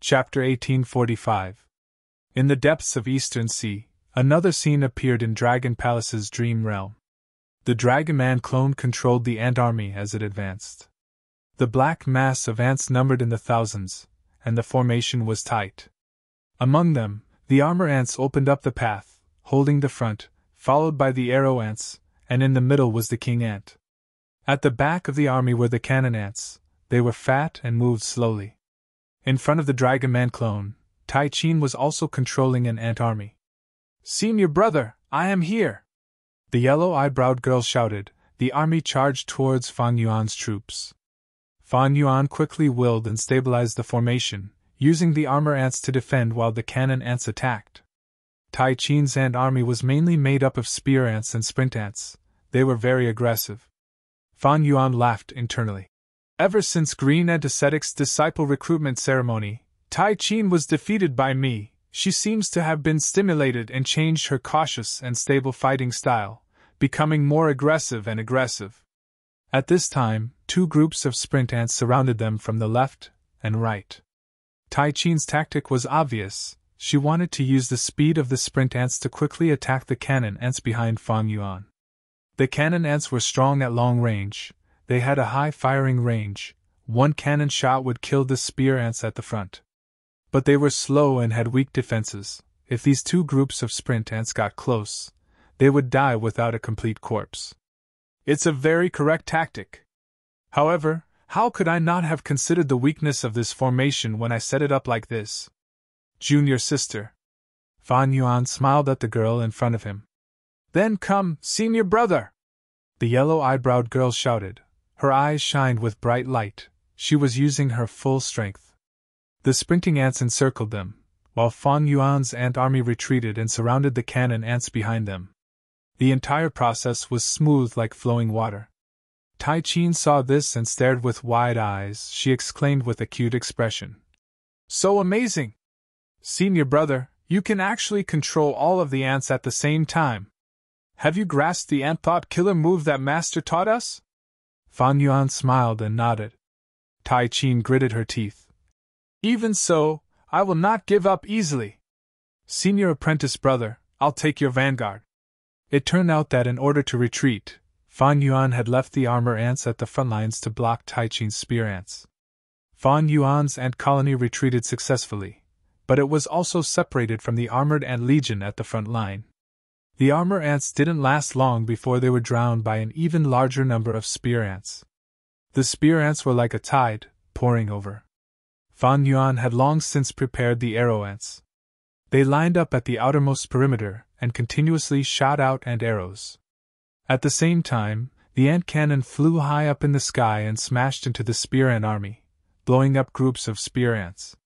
Chapter 1845. In the depths of Eastern Sea, another scene appeared in Dragon Palace's dream realm. The Dragon Man clone controlled the ant army as it advanced. The black mass of ants numbered in the thousands, and the formation was tight. Among them, the armor ants opened up the path, holding the front, followed by the arrow ants, and in the middle was the king ant. At the back of the army were the cannon ants. They were fat and moved slowly. In front of the Dragon Man clone, Tai Chin was also controlling an ant army. "Senior brother, I am here!" The yellow-eyebrow girl shouted. The army charged towards Fang Yuan's troops. Fang Yuan quickly willed and stabilized the formation, using the armor ants to defend while the cannon ants attacked. Tai Chin's ant army was mainly made up of spear ants and sprint ants. They were very aggressive. Fang Yuan laughed internally. Ever since Green Antiseptic's disciple recruitment ceremony, Tai Chin was defeated by me. She seems to have been stimulated and changed her cautious and stable fighting style, becoming more aggressive and aggressive. At this time, two groups of sprint ants surrounded them from the left and right. Tai Chin's tactic was obvious. She wanted to use the speed of the sprint ants to quickly attack the cannon ants behind Fang Yuan. The cannon ants were strong at long range. They had a high firing range. One cannon shot would kill the spear ants at the front. But they were slow and had weak defenses. If these two groups of sprint ants got close, they would die without a complete corpse. It's a very correct tactic. However, how could I not have considered the weakness of this formation when I set it up like this? Junior sister. Fang Yuan smiled at the girl in front of him. Then come, senior brother! The yellow-eyebrow girl shouted. Her eyes shined with bright light. She was using her full strength. The sprinting ants encircled them, while Fang Yuan's ant army retreated and surrounded the cannon ants behind them. The entire process was smooth like flowing water. Tai Chin saw this and stared with wide eyes. She exclaimed with a cute expression. So amazing! Senior brother, you can actually control all of the ants at the same time. Have you grasped the ant thought killer move that Master taught us? Fang Yuan smiled and nodded. Tai Chin gritted her teeth. Even so, I will not give up easily. Senior apprentice brother, I'll take your vanguard. It turned out that in order to retreat, Fang Yuan had left the armor ants at the front lines to block Tai Chin's spear ants. Fang Yuan's ant colony retreated successfully, but it was also separated from the armored ant legion at the front line. The armor ants didn't last long before they were drowned by an even larger number of spear ants. The spear ants were like a tide, pouring over. Fang Yuan had long since prepared the arrow ants. They lined up at the outermost perimeter and continuously shot out ant arrows. At the same time, the ant cannon flew high up in the sky and smashed into the spear ant army, blowing up groups of spear ants.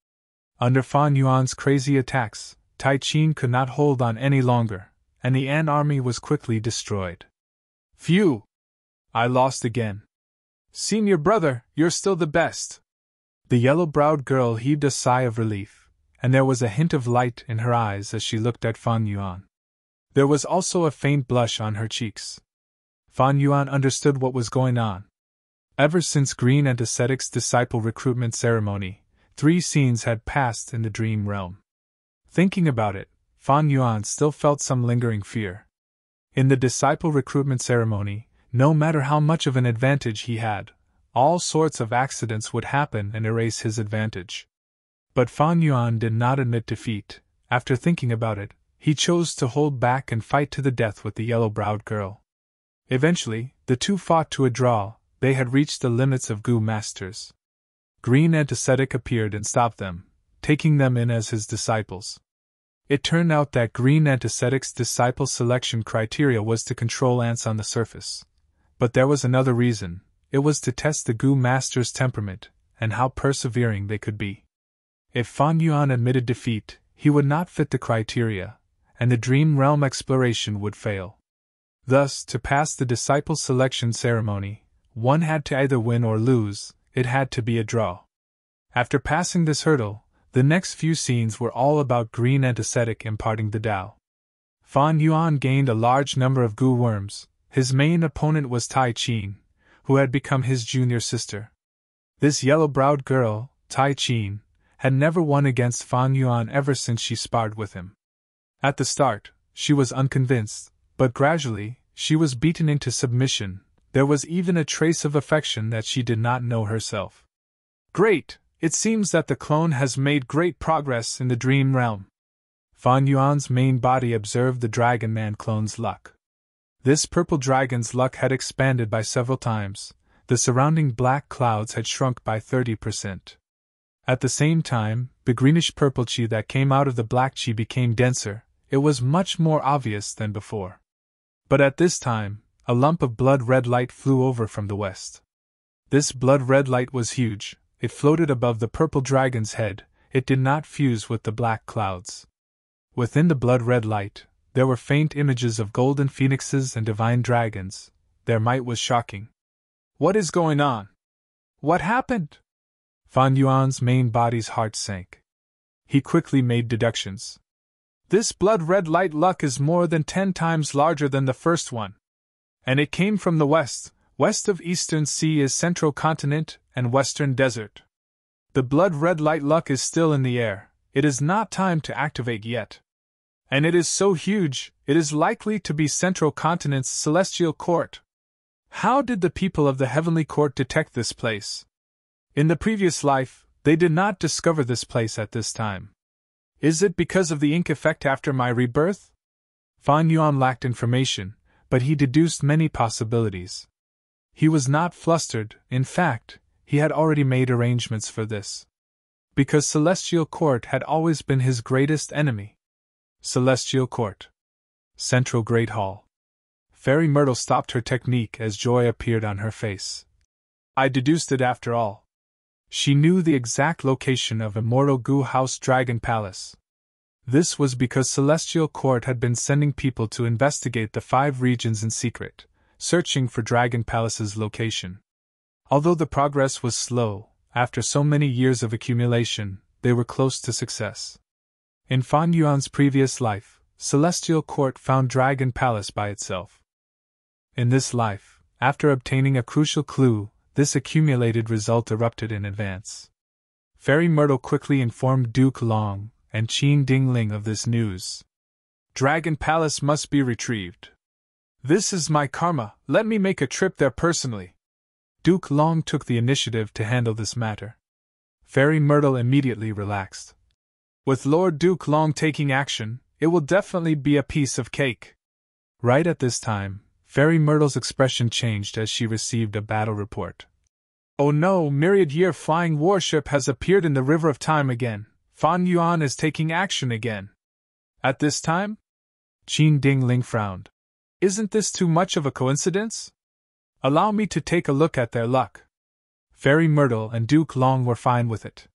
Under Fang Yuan's crazy attacks, Tai Chin could not hold on any longer, and the ant army was quickly destroyed. Phew! I lost again. Senior brother, you're still the best. The yellow-browed girl heaved a sigh of relief, and there was a hint of light in her eyes as she looked at Fang Yuan. There was also a faint blush on her cheeks. Fang Yuan understood what was going on. Ever since Green Antiseptic's disciple recruitment ceremony, 3 scenes had passed in the dream realm. Thinking about it, Fang Yuan still felt some lingering fear. In the disciple recruitment ceremony, no matter how much of an advantage he had, all sorts of accidents would happen and erase his advantage. But Fang Yuan did not admit defeat. After thinking about it, he chose to hold back and fight to the death with the yellow-browed girl. Eventually, the two fought to a draw. They had reached the limits of Gu Masters. Green Antiseptic appeared and stopped them, taking them in as his disciples. It turned out that Green Antiseptic's disciple selection criteria was to control ants on the surface. But there was another reason. It was to test the Gu Master's temperament, and how persevering they could be. If Fang Yuan admitted defeat, he would not fit the criteria, and the dream realm exploration would fail. Thus, to pass the disciple selection ceremony, one had to either win or lose. It had to be a draw. After passing this hurdle, the next few scenes were all about Green Antiseptic imparting the Tao. Fang Yuan gained a large number of Gu worms. His main opponent was Tai Chin, who had become his junior sister. This yellow-browed girl, Tai Chin, had never won against Fan Yuan ever since she sparred with him. At the start, she was unconvinced, but gradually, she was beaten into submission. There was even a trace of affection that she did not know herself. Great! It seems that the clone has made great progress in the dream realm. Fan Yuan's main body observed the Dragon Man clone's luck. This purple dragon's luck had expanded by several times. The surrounding black clouds had shrunk by 30%. At the same time, the greenish-purple chi that came out of the black chi became denser. It was much more obvious than before. But at this time, a lump of blood-red light flew over from the west. This blood-red light was huge. It floated above the purple dragon's head. It did not fuse with the black clouds. Within the blood-red light, there were faint images of golden phoenixes and divine dragons. Their might was shocking. What is going on? What happened? Fan Yuan's main body's heart sank. He quickly made deductions. This blood-red light luck is more than 10 times larger than the first one. And it came from the west. West of Eastern Sea is Central Continent and Western Desert. The blood-red light luck is still in the air. It is not time to activate yet. And it is so huge, it is likely to be Central Continent's celestial court. How did the people of the Heavenly Court detect this place? In the previous life, they did not discover this place at this time. Is it because of the ink effect after my rebirth? Fan Yuan lacked information, but he deduced many possibilities. He was not flustered. In fact, he had already made arrangements for this. Because Celestial Court had always been his greatest enemy. Celestial Court. Central Great Hall. Fairy Myrtle stopped her technique as joy appeared on her face. I deduced it after all. She knew the exact location of Immortal Gu House Dragon Palace. This was because Celestial Court had been sending people to investigate the 5 regions in secret, searching for Dragon Palace's location. Although the progress was slow, after so many years of accumulation, they were close to success. In Fan Yuan's previous life, Celestial Court found Dragon Palace by itself. In this life, after obtaining a crucial clue, this accumulated result erupted in advance. Fairy Myrtle quickly informed Duke Long and Qin Dingling of this news. Dragon Palace must be retrieved. This is my karma, let me make a trip there personally. Duke Long took the initiative to handle this matter. Fairy Myrtle immediately relaxed. With Lord Duke Long taking action, it will definitely be a piece of cake. Right at this time, Fairy Myrtle's expression changed as she received a battle report. Oh no, Myriad-Year Flying Warship has appeared in the River of Time again. Fan Yuan is taking action again. At this time? Qin Dingling frowned. Isn't this too much of a coincidence? Allow me to take a look at their luck. Fairy Myrtle and Duke Long were fine with it.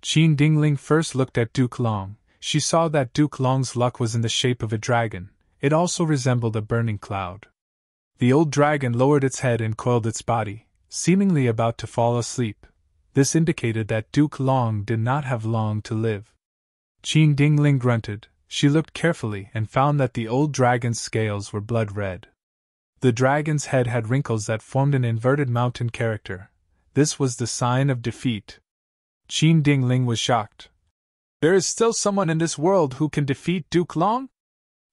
Qin Dingling first looked at Duke Long. She saw that Duke Long's luck was in the shape of a dragon. It also resembled a burning cloud. The old dragon lowered its head and coiled its body, seemingly about to fall asleep. This indicated that Duke Long did not have long to live. Qin Dingling grunted. She looked carefully and found that the old dragon's scales were blood red. The dragon's head had wrinkles that formed an inverted mountain character. This was the sign of defeat. Qin Dingling was shocked. There is still someone in this world who can defeat Duke Long?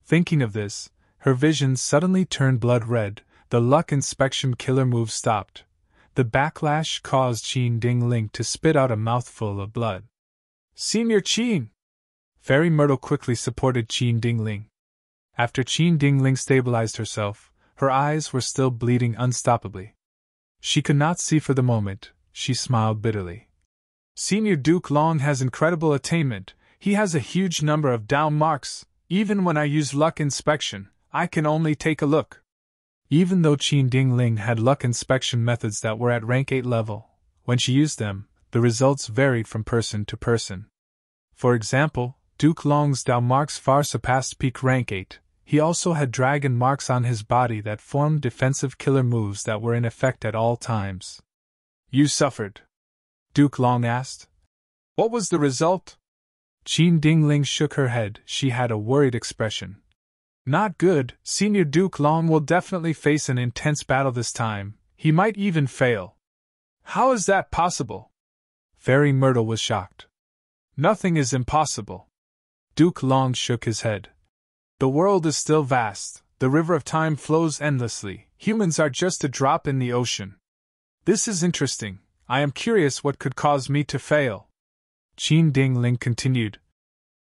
Thinking of this, her vision suddenly turned blood red. The luck inspection killer move stopped. The backlash caused Qin Dingling to spit out a mouthful of blood. Senior Qin! Fairy Myrtle quickly supported Qin Dingling. After Qin Dingling stabilized herself, her eyes were still bleeding unstoppably. She could not see for the moment. She smiled bitterly. Senior Duke Long has incredible attainment. He has a huge number of down marks. Even when I use luck inspection, I can only take a look. Even though Qin Dingling had luck inspection methods that were at rank 8 level, when she used them, the results varied from person to person. For example, Duke Long's Dao marks far surpassed peak rank 8. He also had dragon marks on his body that formed defensive killer moves that were in effect at all times. You suffered? Duke Long asked. What was the result? Qin Dingling shook her head. She had a worried expression. Not good. Senior Duke Long will definitely face an intense battle this time. He might even fail. How is that possible? Fairy Myrtle was shocked. Nothing is impossible. Duke Long shook his head. The world is still vast, the river of time flows endlessly, humans are just a drop in the ocean. This is interesting, I am curious what could cause me to fail. Qin Ding Ling continued.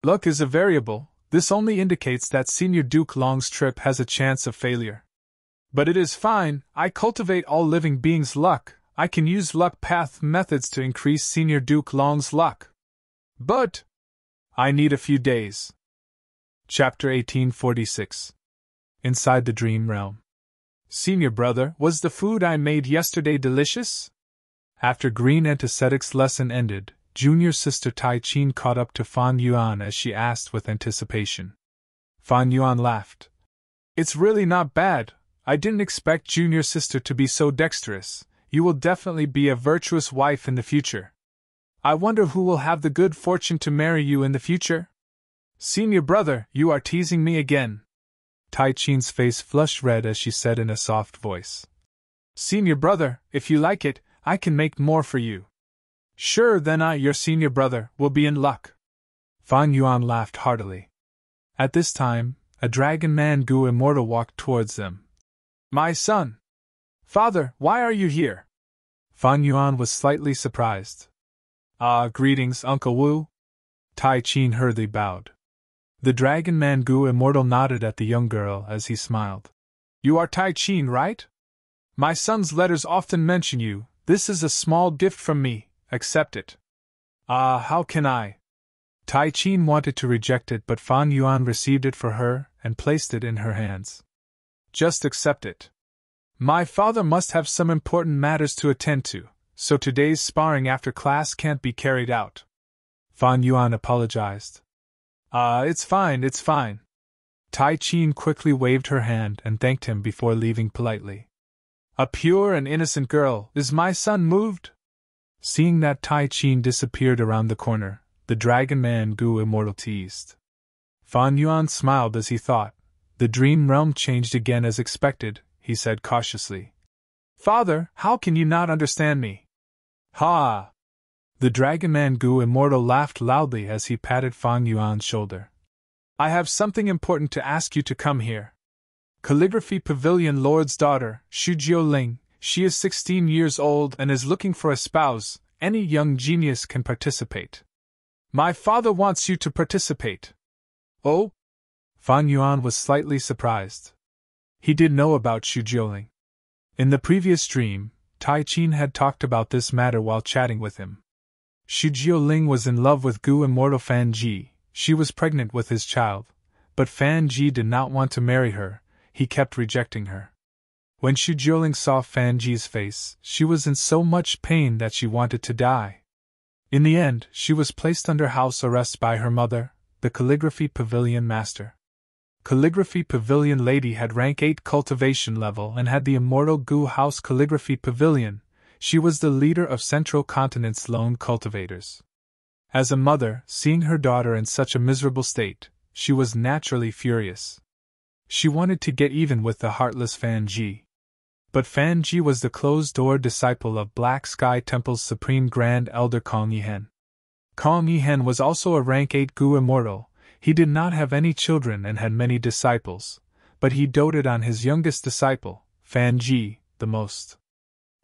Luck is a variable, this only indicates that Senior Duke Long's trip has a chance of failure. But it is fine, I cultivate all living beings' luck, I can use luck path methods to increase Senior Duke Long's luck. But I need a few days. Chapter 1846. Inside the Dream Realm. Senior brother, was the food I made yesterday delicious? After Green Antiseptic's lesson ended, junior sister Tai Chin caught up to Fan Yuan as she asked with anticipation. Fan Yuan laughed. It's really not bad, I didn't expect junior sister to be so dexterous, you will definitely be a virtuous wife in the future. I wonder who will have the good fortune to marry you in the future? Senior brother, you are teasing me again. Tai Chin's face flushed red as she said in a soft voice. Senior brother, if you like it, I can make more for you. Sure, then I, your senior brother, will be in luck. Fan Yuan laughed heartily. At this time, a dragon man Gu Immortal walked towards them. My son! Father, why are you here? Fan Yuan was slightly surprised. Greetings, Uncle Wu. Tai Chin hurriedly bowed. The dragon man Gu Immortal nodded at the young girl as he smiled. You are Tai Chin, right? My son's letters often mention you, this is a small gift from me, accept it. How can I? Tai Chin wanted to reject it, but Fan Yuan received it for her and placed it in her hands. Just accept it. My father must have some important matters to attend to, so today's sparring after class can't be carried out. Fan Yuan apologized. It's fine. Tai Chin quickly waved her hand and thanked him before leaving politely. A pure and innocent girl, is my son moved? Seeing that Tai Chin disappeared around the corner, the dragon man Gu Immortal teased. Fan Yuan smiled as he thought. The dream realm changed again as expected, he said cautiously. Father, how can you not understand me? Ha! The dragon man Gu Immortal laughed loudly as he patted Fan Yuan's shoulder. I have something important to ask you to come here. Calligraphy Pavilion Lord's daughter, Shujiu Ling, she is 16 years old and is looking for a spouse, any young genius can participate. My father wants you to participate. Oh? Fan Yuan was slightly surprised. He did know about Shujiu Ling. In the previous dream, Tai Chin had talked about this matter while chatting with him. Shujiu Ling was in love with Gu Immortal Fan Ji, she was pregnant with his child, but Fan Ji did not want to marry her. He kept rejecting her. When Shujiu Ling saw Fan Ji's face, she was in so much pain that she wanted to die. In the end, she was placed under house arrest by her mother, the Calligraphy Pavilion Master. Calligraphy Pavilion Lady had rank 8 cultivation level and had the immortal Gu House Calligraphy Pavilion. She was the leader of Central Continent's lone cultivators. As a mother, seeing her daughter in such a miserable state, she was naturally furious. She wanted to get even with the heartless Fan Ji. But Fan Ji was the closed-door disciple of Black Sky Temple's Supreme Grand Elder Kong Yihen. Kong Yihen was also a rank 8 Gu Immortal. He did not have any children and had many disciples, but he doted on his youngest disciple, Fan Ji, the most.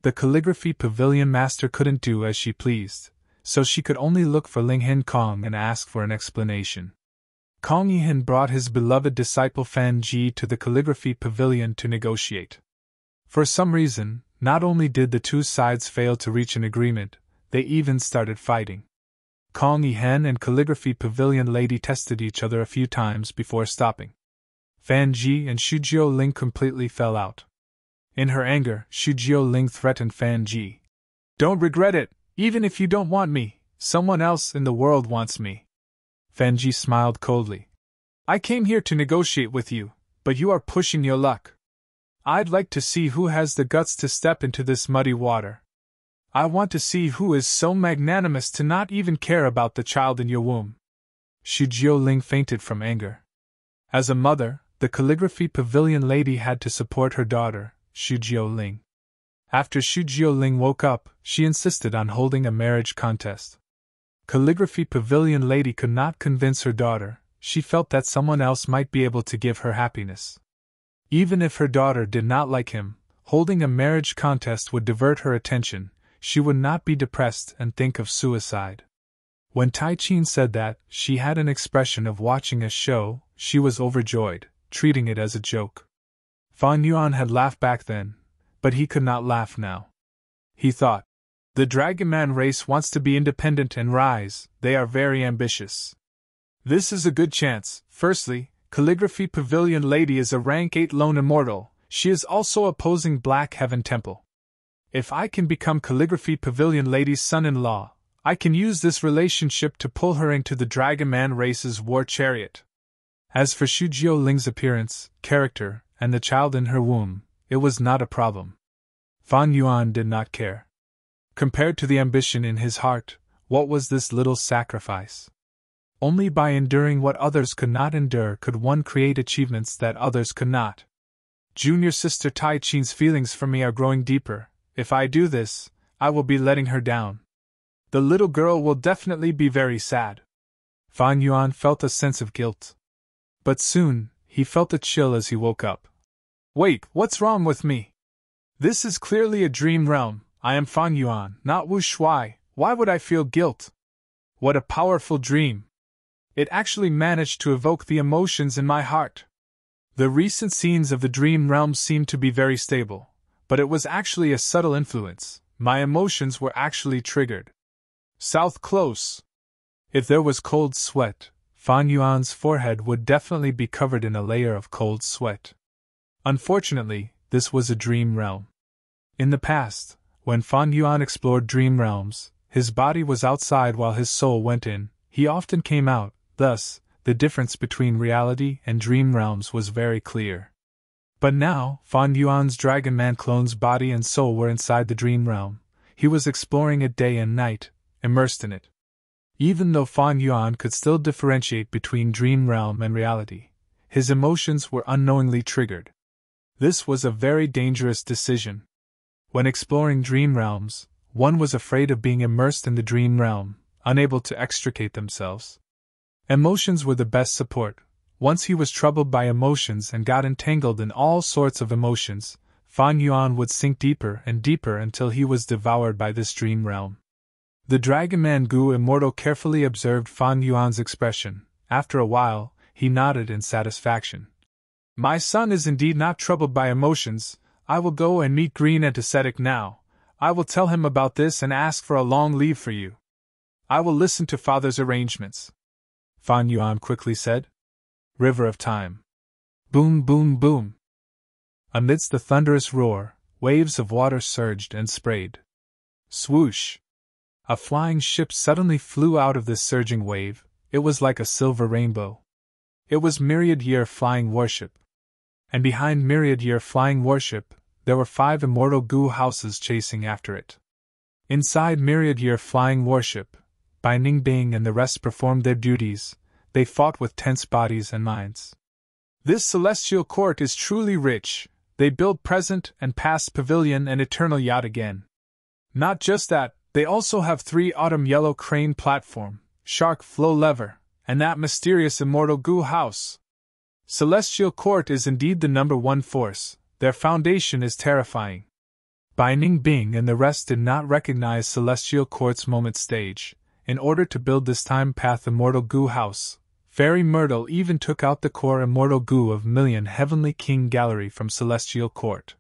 The Calligraphy Pavilion Master couldn't do as she pleased, so she could only look for Ling Hin Kong and ask for an explanation. Kong Yihen brought his beloved disciple Fan Ji to the Calligraphy Pavilion to negotiate. For some reason, not only did the two sides fail to reach an agreement, they even started fighting. Kong Yihen and Calligraphy Pavilion Lady tested each other a few times before stopping. Fan Ji and Shujiu Ling completely fell out. In her anger, Shujiu Ling threatened Fan Ji. Don't regret it, even if you don't want me, someone else in the world wants me. Fan Ji smiled coldly. I came here to negotiate with you, but you are pushing your luck. I'd like to see who has the guts to step into this muddy water. I want to see who is so magnanimous to not even care about the child in your womb. Shujiu Ling fainted from anger. As a mother, the Calligraphy Pavilion Lady had to support her daughter, Shujiu Ling. After Shujiu Ling woke up, she insisted on holding a marriage contest. Calligraphy Pavilion lady could not convince her daughter. She felt that someone else might be able to give her happiness. Even if her daughter did not like him, holding a marriage contest would divert her attention. She would not be depressed and think of suicide. When Tai-Chin said that she had an expression of watching a show, she was overjoyed, treating it as a joke. Fan Yuan had laughed back then, but he could not laugh now. He thought, the Dragon Man race wants to be independent and rise, they are very ambitious. This is a good chance. Firstly, Calligraphy Pavilion lady is a rank 8 lone immortal, she is also opposing Black Heaven Temple. If I can become Calligraphy Pavilion lady's son-in-law, I can use this relationship to pull her into the Dragon Man race's war chariot. As for Xu Jiuling's appearance, character, and the child in her womb, it was not a problem. Fan Yuan did not care. Compared to the ambition in his heart, what was this little sacrifice? Only by enduring what others could not endure could one create achievements that others could not. Junior sister Tai-Chin's feelings for me are growing deeper. If I do this, I will be letting her down. The little girl will definitely be very sad. Fan Yuan felt a sense of guilt. But soon, he felt a chill as he woke up. Wait, what's wrong with me? This is clearly a dream realm. I am Fan Yuan, not Wu Shuai. Why would I feel guilt? What a powerful dream. It actually managed to evoke the emotions in my heart. The recent scenes of the dream realm seemed to be very stable, but it was actually a subtle influence. My emotions were actually triggered. South close. If there was cold sweat, Fan Yuan's forehead would definitely be covered in a layer of cold sweat. Unfortunately, this was a dream realm. In the past, when Fan Yuan explored dream realms, his body was outside while his soul went in. He often came out, thus, the difference between reality and dream realms was very clear. But now, Fan Yuan's Dragon Man clone's body and soul were inside the dream realm. He was exploring it day and night, immersed in it. Even though Fan Yuan could still differentiate between dream realm and reality, his emotions were unknowingly triggered. This was a very dangerous decision. When exploring dream realms, one was afraid of being immersed in the dream realm, unable to extricate themselves. Emotions were the best support. Once he was troubled by emotions and got entangled in all sorts of emotions, Fan Yuan would sink deeper and deeper until he was devoured by this dream realm. The Dragon Man Gu Immortal carefully observed Fan Yuan's expression. After a while, he nodded in satisfaction. My son is indeed not troubled by emotions. I will go and meet Green Antiseptic now. I will tell him about this and ask for a long leave for you. I will listen to father's arrangements. Fan Yuan quickly said. River of Time. Boom, boom, boom. Amidst the thunderous roar, waves of water surged and sprayed. Swoosh! A flying ship suddenly flew out of this surging wave. It was like a silver rainbow. It was Myriad Year Flying Warship. And behind Myriad Year Flying Warship, there were 5 immortal Gu houses chasing after it. Inside Myriad Year Flying Warship, Bai Ningbing and the rest performed their duties. They fought with tense bodies and minds. This celestial court is truly rich. They build present and past pavilion and eternal yacht again. Not just that, they also have 3 autumn yellow crane platform, shark flow lever, and that mysterious immortal Gu house. Celestial Court is indeed the #1 force. Their foundation is terrifying. Bai Ningbing and the rest did not recognize Celestial Court's moment stage. In order to build this time path immortal Gu house, Fairy Myrtle even took out the core immortal Gu of Million Heavenly King Gallery from Celestial Court.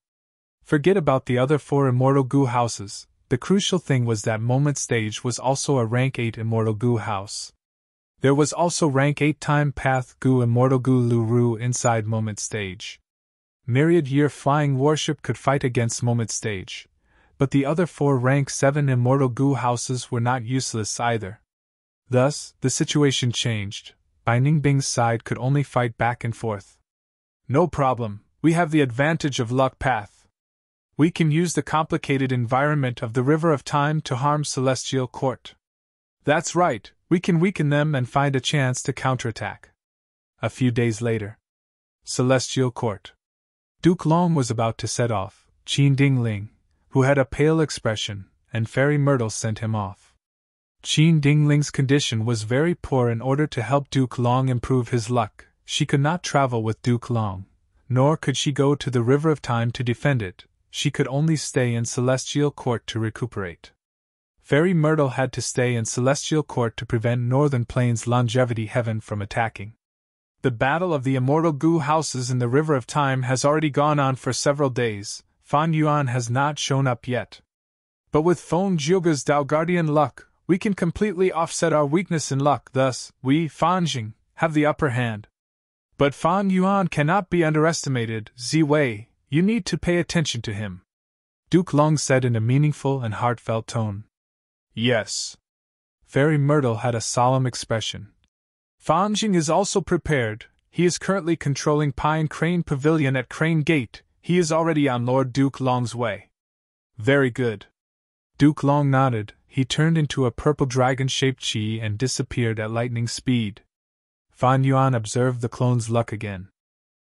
Forget about the other 4 immortal Gu houses. The crucial thing was that moment stage was also a rank 8 immortal Gu house. There was also rank 8 time path Gu immortal Gu Lu Ru inside moment stage. Myriad Year Flying Warship could fight against moment stage, but the other 4 rank 7 immortal Gu houses were not useless either. Thus, the situation changed. Bai Ningbing's side could only fight back and forth. No problem, we have the advantage of luck path. We can use the complicated environment of the River of Time to harm Celestial Court. That's right, we can weaken them and find a chance to counterattack. A few days later. Celestial Court. Duke Long was about to set off. Qin Dingling, who had a pale expression, and Fairy Myrtle sent him off. Qin Dingling's condition was very poor. In order to help Duke Long improve his luck, she could not travel with Duke Long, nor could she go to the River of Time to defend it. She could only stay in Celestial Court to recuperate. Fairy Myrtle had to stay in Celestial Court to prevent Northern Plains Longevity Heaven from attacking. The battle of the immortal goo houses in the River of Time has already gone on for several days. Fan Yuan has not shown up yet. But with Feng Jioga's Dalgardian luck, we can completely offset our weakness in luck. Thus, we, Fanjing, have the upper hand. But Fan Yuan cannot be underestimated. Ziwei, you need to pay attention to him, Duke Long said in a meaningful and heartfelt tone. Yes. Fairy Myrtle had a solemn expression. Fanjing is also prepared. He is currently controlling Pine Crane Pavilion at Crane Gate. He is already on Lord Duke Long's way. Very good. Duke Long nodded. He turned into a purple dragon-shaped chi and disappeared at lightning speed. Fan Yuan observed the clone's luck again.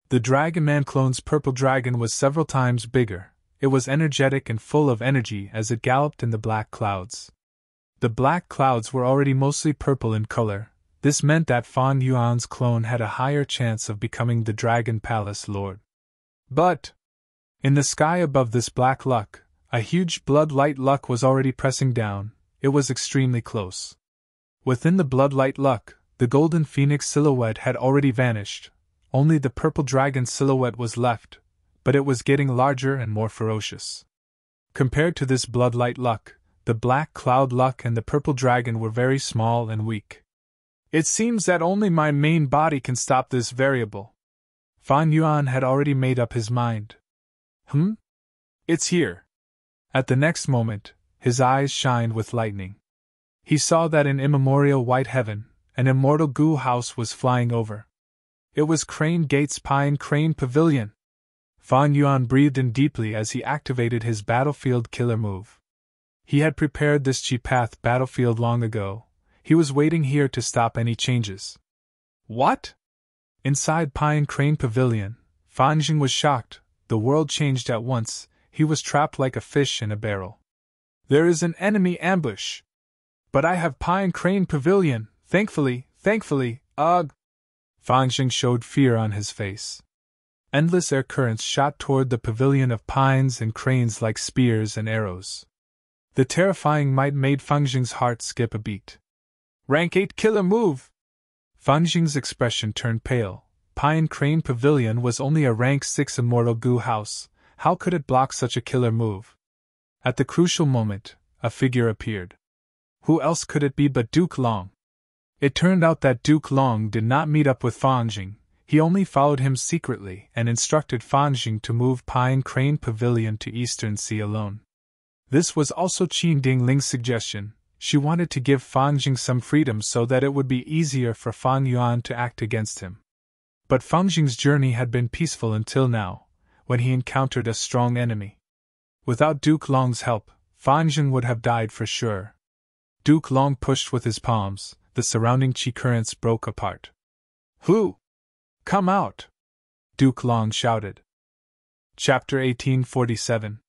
The Dragon Man clone's purple dragon was several times bigger. It was energetic and full of energy as it galloped in the black clouds. The black clouds were already mostly purple in color. This meant that Fan Yuan's clone had a higher chance of becoming the Dragon Palace Lord. But in the sky above this black luck, a huge blood-light luck was already pressing down. It was extremely close. Within the blood-light luck, the golden phoenix silhouette had already vanished. Only the purple dragon silhouette was left, but it was getting larger and more ferocious. Compared to this blood-light luck, the black cloud luck and the purple dragon were very small and weak. It seems that only my main body can stop this variable. Fan Yuan had already made up his mind. It's here. At the next moment, his eyes shined with lightning. He saw that in immemorial white heaven, an immortal goo house was flying over. It was Crane Gate's Pine Crane Pavilion. Fan Yuan breathed in deeply as he activated his battlefield killer move. He had prepared this Chi Path battlefield long ago. He was waiting here to stop any changes. What? Inside Pine Crane Pavilion, Fanjing was shocked. The world changed at once. He was trapped like a fish in a barrel. There is an enemy ambush. But I have Pine Crane Pavilion, thankfully, ugh. Fanjing showed fear on his face. Endless air currents shot toward the pavilion of pines and cranes like spears and arrows. The terrifying might made Fanjing's heart skip a beat. Rank 8 killer move! Fanjing's expression turned pale. Pine Crane Pavilion was only a rank 6 immortal goo house. How could it block such a killer move? At the crucial moment, a figure appeared. Who else could it be but Duke Long? It turned out that Duke Long did not meet up with Fanjing. He only followed him secretly and instructed Fanjing to move Pine Crane Pavilion to Eastern Sea alone. This was also Qin Dingling's suggestion. She wanted to give Fanjing some freedom so that it would be easier for Fan Yuan to act against him. But Fanjing's journey had been peaceful until now, when he encountered a strong enemy. Without Duke Long's help, Fanjing would have died for sure. Duke Long pushed with his palms. The surrounding chi currents broke apart. Who? Come out! Duke Long shouted. Chapter 1847.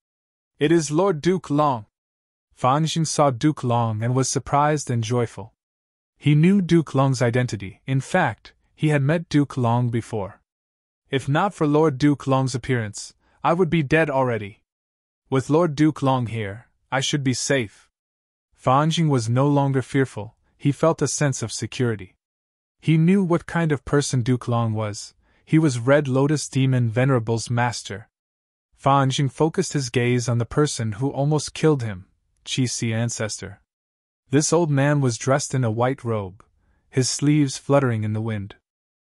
It is Lord Duke Long. Fanjing saw Duke Long and was surprised and joyful. He knew Duke Long's identity. In fact, he had met Duke Long before. If not for Lord Duke Long's appearance, I would be dead already. With Lord Duke Long here, I should be safe. Fanjing was no longer fearful. He felt a sense of security. He knew what kind of person Duke Long was. He was Red Lotus Demon Venerable's master. Fanjing focused his gaze on the person who almost killed him, Qi ancestor. This old man was dressed in a white robe, his sleeves fluttering in the wind.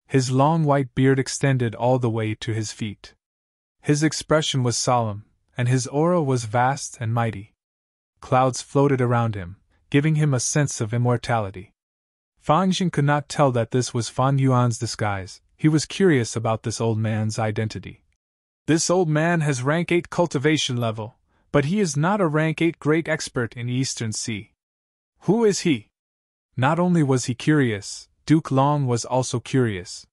His long white beard extended all the way to his feet. His expression was solemn, and his aura was vast and mighty. Clouds floated around him, giving him a sense of immortality. Fanjing could not tell that this was Fan Yuan's disguise. He was curious about this old man's identity. This old man has rank 8 cultivation level, but he is not a rank 8 great expert in Eastern Sea. Who is he? Not only was he curious, Duke Long was also curious.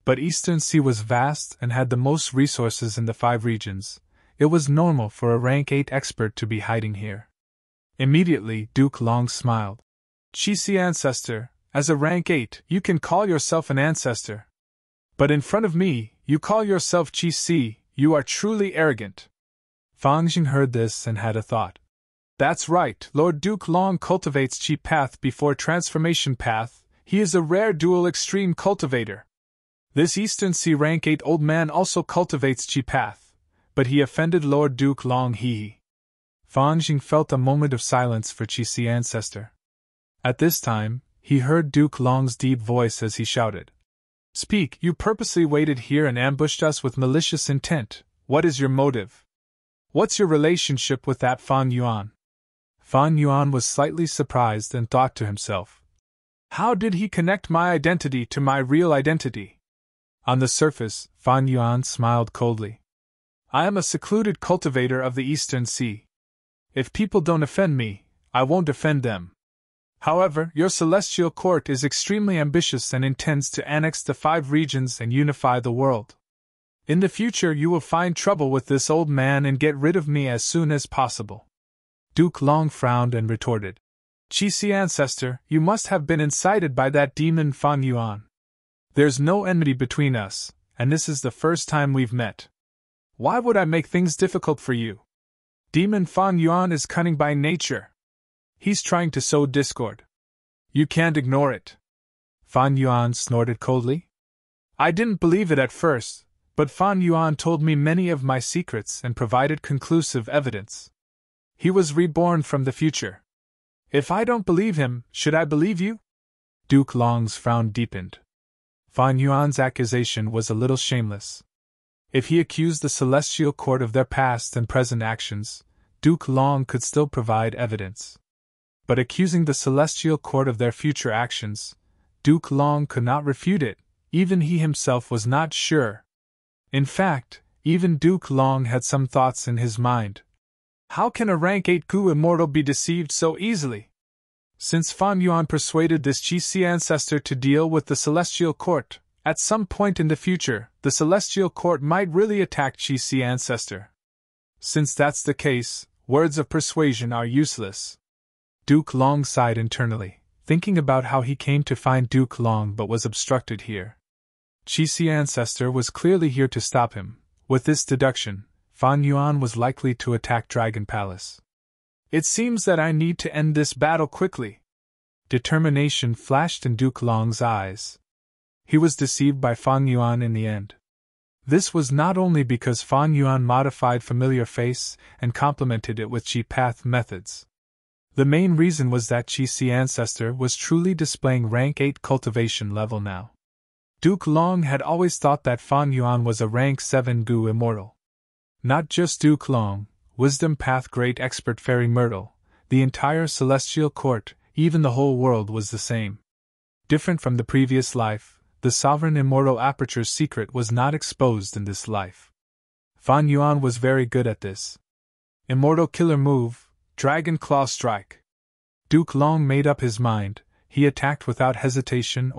But Eastern Sea was vast and had the most resources in the 5 regions. It was normal for a rank 8 expert to be hiding here. Immediately, Duke Long smiled. Qi ancestor, as a rank 8, you can call yourself an ancestor. But in front of me, you call yourself Qi, you are truly arrogant. Fang Jing heard this and had a thought. That's right, Lord Duke Long cultivates Qi path before transformation path, he is a rare dual extreme cultivator. This Eastern Sea rank 8 old man also cultivates Qi path, but he offended Lord Duke Long he. Fang Jing felt a moment of silence for Qi ancestor. At this time, he heard Duke Long's deep voice as he shouted. Speak, you purposely waited here and ambushed us with malicious intent. What is your motive? What's your relationship with that Fan Yuan? Fan Yuan was slightly surprised and thought to himself. How did he connect my identity to my real identity? On the surface, Fan Yuan smiled coldly. I am a secluded cultivator of the Eastern Sea. If people don't offend me, I won't offend them. However, your celestial court is extremely ambitious and intends to annex the 5 regions and unify the world. In the future you will find trouble with this old man and get rid of me as soon as possible. Duke Long frowned and retorted. Qi ancestor, you must have been incited by that demon Fan Yuan. There's no enmity between us, and this is the first time we've met. Why would I make things difficult for you? Demon Fan Yuan is cunning by nature. He's trying to sow discord. You can't ignore it. Fan Yuan snorted coldly. I didn't believe it at first, but Fan Yuan told me many of my secrets and provided conclusive evidence. He was reborn from the future. If I don't believe him, should I believe you? Duke Long's frown deepened. Fan Yuan's accusation was a little shameless. If he accused the Celestial Court of their past and present actions, Duke Long could still provide evidence. But accusing the Celestial Court of their future actions, Duke Long could not refute it, even he himself was not sure. In fact, even Duke Long had some thoughts in his mind. How can a rank 8 Gu immortal be deceived so easily? Since Fan Yuan persuaded this Qi ancestor to deal with the Celestial Court, at some point in the future, the Celestial Court might really attack Qi ancestor. Since that's the case, words of persuasion are useless. Duke Long sighed internally, thinking about how he came to find Duke Long but was obstructed here. Qi ancestor was clearly here to stop him. With this deduction, Fan Yuan was likely to attack Dragon Palace. It seems that I need to end this battle quickly. Determination flashed in Duke Long's eyes. He was deceived by Fan Yuan in the end. This was not only because Fan Yuan modified familiar face and complemented it with Qi path methods. The main reason was that Qi ancestor was truly displaying rank 8 cultivation level now. Duke Long had always thought that Fan Yuan was a rank 7 Gu immortal. Not just Duke Long, Wisdom Path Great Expert Fairy Myrtle, the entire Celestial Court, even the whole world was the same. Different from the previous life, the Sovereign Immortal Aperture's secret was not exposed in this life. Fan Yuan was very good at this. Immortal Killer Move, Dragon Claw Strike. Duke Long made up his mind, he attacked without hesitation.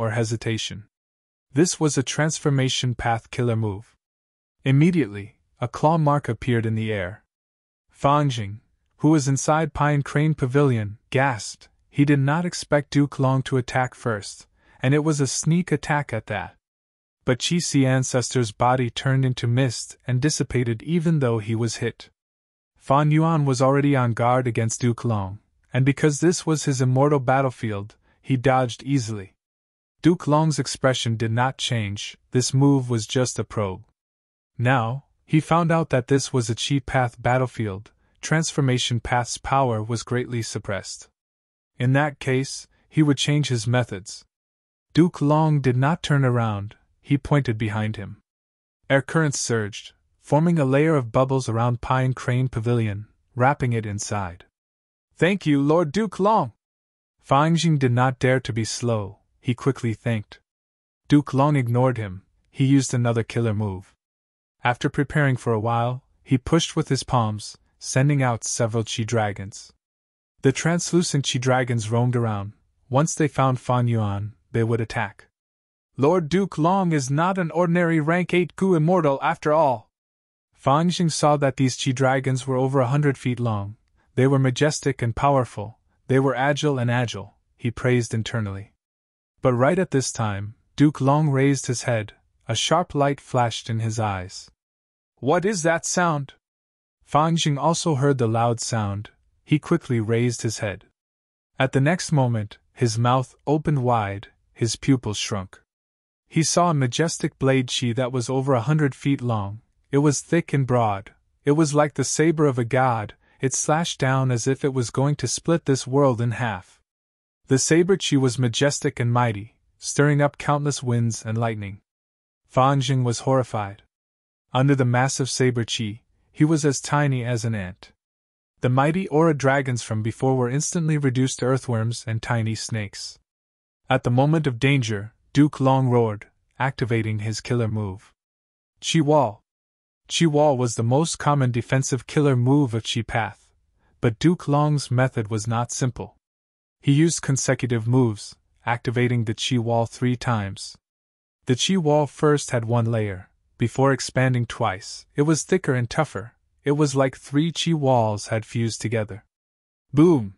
This was a transformation path killer move. Immediately, a claw mark appeared in the air. Fang Jing, who was inside Pine Crane Pavilion, gasped. He did not expect Duke Long to attack first, and it was a sneak attack at that. But Qi ancestor's body turned into mist and dissipated even though he was hit. Fan Yuan was already on guard against Duke Long, and because this was his immortal battlefield, he dodged easily. Duke Long's expression did not change, this move was just a probe. Now, he found out that this was a Qi path battlefield, transformation path's power was greatly suppressed. In that case, he would change his methods. Duke Long did not turn around, he pointed behind him. Air currents surged, forming a layer of bubbles around Pine Crane Pavilion, wrapping it inside. Thank you, Lord Duke Long! Fang Jing did not dare to be slow, he quickly thanked. Duke Long ignored him, he used another killer move. After preparing for a while, he pushed with his palms, sending out several Qi dragons. The translucent Qi dragons roamed around. Once they found Fan Yuan, they would attack. Lord Duke Long is not an ordinary rank 8 Gu immortal after all. Fang Jing saw that these Qi dragons were over 100 feet long. They were majestic and powerful, they were agile. he praised internally. But right at this time, Duke Long raised his head, a sharp light flashed in his eyes. What is that sound? Fan Jing also heard the loud sound. He quickly raised his head. At the next moment, his mouth opened wide, his pupils shrunk. He saw a majestic blade chi that was over 100 feet long. It was thick and broad. It was like the saber of a god. It slashed down as if it was going to split this world in half. The saber chi was majestic and mighty, stirring up countless winds and lightning. Fan Jing was horrified. Under the massive saber chi, he was as tiny as an ant. The mighty aura dragons from before were instantly reduced to earthworms and tiny snakes. At the moment of danger, Duke Long roared, activating his killer move. Chi Wall. Chi Wall was the most common defensive killer move of Chi Path, but Duke Long's method was not simple. He used consecutive moves, activating the Chi Wall 3 times. The Chi Wall first had 1 layer, before expanding twice. It was thicker and tougher. It was like 3 Chi Walls had fused together. Boom!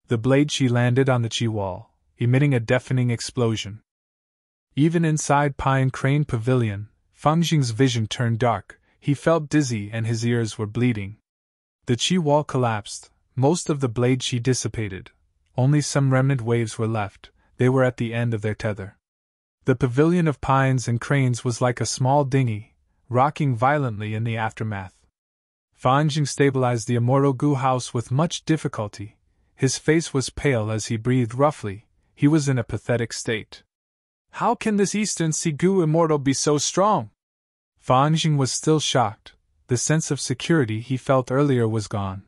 The blade Chi landed on the Chi Wall, emitting a deafening explosion. Even inside Pine Crane Pavilion, Fan Jing's vision turned dark. He felt dizzy and his ears were bleeding. The Chi Wall collapsed. Most of the blade Chi dissipated. Only some remnant waves were left. They were at the end of their tether. The pavilion of pines and cranes was like a small dinghy, rocking violently in the aftermath. Fan Jing stabilized the immortal Gu house with much difficulty. His face was pale as he breathed roughly. He was in a pathetic state. How can this Eastern Sea Gu immortal be so strong? Fan Jing was still shocked. The sense of security he felt earlier was gone.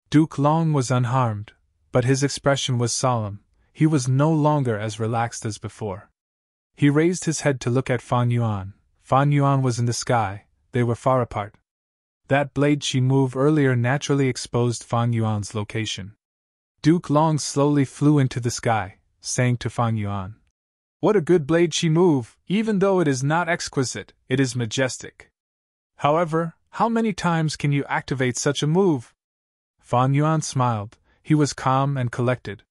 Duke Long was unharmed, but his expression was solemn. He was no longer as relaxed as before. He raised his head to look at Fan Yuan. Fan Yuan was in the sky. They were far apart. That blade chi move earlier naturally exposed Fan Yuan's location. Duke Long slowly flew into the sky, saying to Fan Yuan, "What a good blade chi move! Even though it is not exquisite, it is majestic. However, how many times can you activate such a move?" Fan Yuan smiled. He was calm and collected.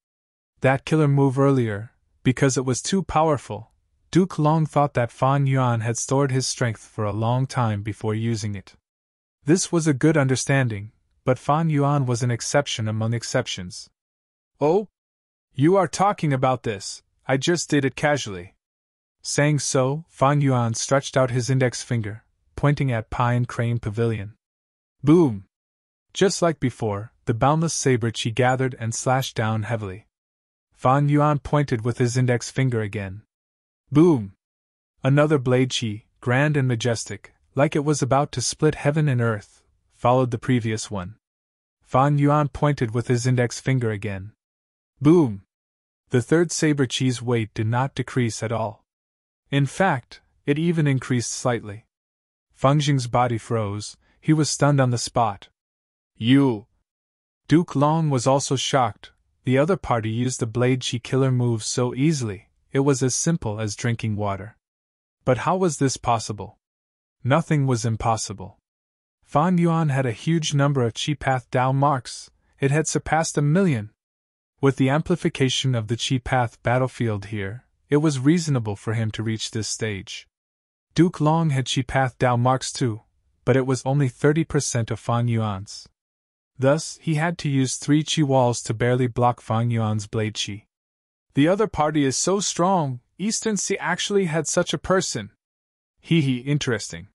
That killer move earlier, because it was too powerful, Duke Long thought that Fan Yuan had stored his strength for a long time before using it. This was a good understanding, but Fan Yuan was an exception among exceptions. "Oh? You are talking about this, I just did it casually." Saying so, Fan Yuan stretched out his index finger, pointing at Pine Crane Pavilion. Boom! Just like before, the boundless saber chi gathered and slashed down heavily. Fan Yuan pointed with his index finger again. Boom! Another blade chi, grand and majestic, like it was about to split heaven and earth, followed the previous one. Fan Yuan pointed with his index finger again. Boom! The third saber chi's weight did not decrease at all. In fact, it even increased slightly. Fan Jing's body froze. He was stunned on the spot. "You!" Duke Long was also shocked. The other party used the blade chi killer move so easily. It was as simple as drinking water. But how was this possible? Nothing was impossible. Fan Yuan had a huge number of Chi Path Dao marks. It had surpassed 1,000,000. With the amplification of the Chi Path battlefield here, it was reasonable for him to reach this stage. Duke Long had Chi Path Dao marks too, but it was only 30% of Fan Yuan's. Thus, he had to use 3 Chi walls to barely block Fan Yuan's blade chi. The other party is so strong, Eastern Sea actually had such a person. Interesting.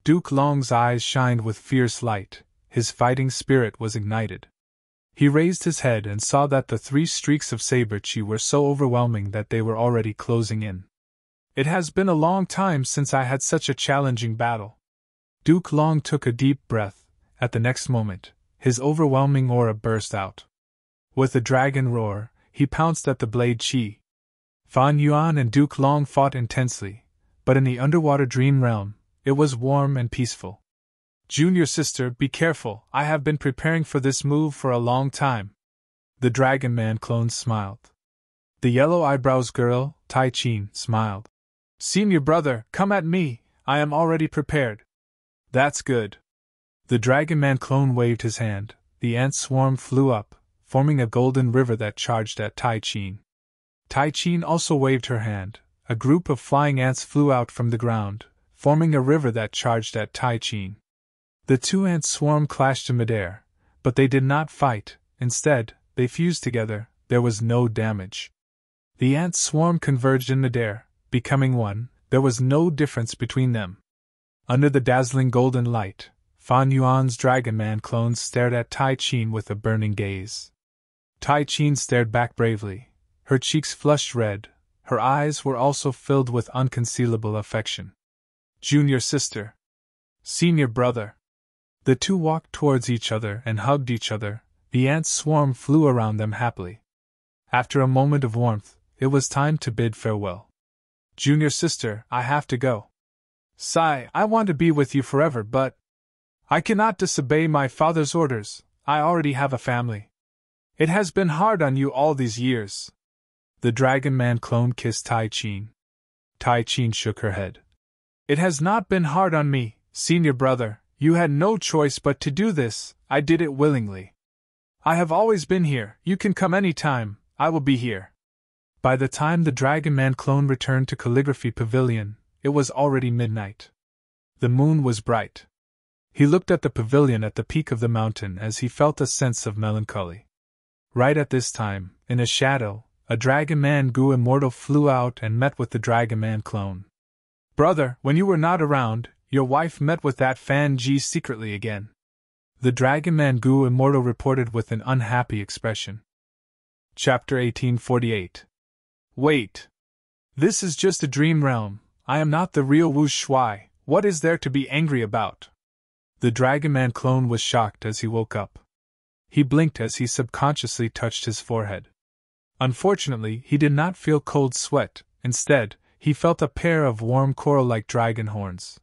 Duke Long's eyes shined with fierce light. His fighting spirit was ignited. He raised his head and saw that the 3 streaks of saber chi were so overwhelming that they were already closing in. It has been a long time since I had such a challenging battle. Duke Long took a deep breath. At the next moment, his overwhelming aura burst out. With a dragon roar, he pounced at the blade chi. Fan Yuan and Duke Long fought intensely, but in the underwater dream realm, it was warm and peaceful. "Junior sister, be careful, I have been preparing for this move for a long time." The Dragon Man clone smiled. The yellow eyebrows girl, Tai Chin, smiled. "Senior brother, come at me, I am already prepared." "That's good." The Dragon Man clone waved his hand. The ant swarm flew up, forming a golden river that charged at Tai Chin. Tai Chin also waved her hand. A group of flying ants flew out from the ground, forming a river that charged at Tai Chin. The two ant swarm clashed in midair, but they did not fight. Instead, they fused together. There was no damage. The ant swarm converged in midair, becoming one. There was no difference between them. Under the dazzling golden light, Fan Yuan's Dragon Man clone stared at Tai Chin with a burning gaze. Tai Chin stared back bravely. Her cheeks flushed red. Her eyes were also filled with unconcealable affection. Junior sister. Senior brother. The two walked towards each other and hugged each other. The ant swarm flew around them happily. After a moment of warmth, it was time to bid farewell. Junior sister, I have to go. Sigh, I want to be with you forever, but I cannot disobey my father's orders. I already have a family. It has been hard on you all these years. The Dragon Man clone kissed Tai Chin. Tai Chin shook her head. It has not been hard on me, senior brother. You had no choice but to do this. I did it willingly. I have always been here. You can come any time. I will be here. By the time the Dragon Man clone returned to Calligraphy Pavilion, it was already midnight. The moon was bright. He looked at the pavilion at the peak of the mountain as he felt a sense of melancholy. Right at this time, in a shadow, a Dragon Man Gu Immortal flew out and met with the Dragon Man clone. Brother, when you were not around, your wife met with that Fan Ji secretly again. The Dragon Man Gu Immortal reported with an unhappy expression. Chapter 1848. Wait. This is just a dream realm. I am not the real Wu Shuai. What is there to be angry about? The Dragon Man clone was shocked as he woke up. He blinked as he subconsciously touched his forehead. Unfortunately, he did not feel cold sweat. Instead, he felt a pair of warm coral-like dragon horns.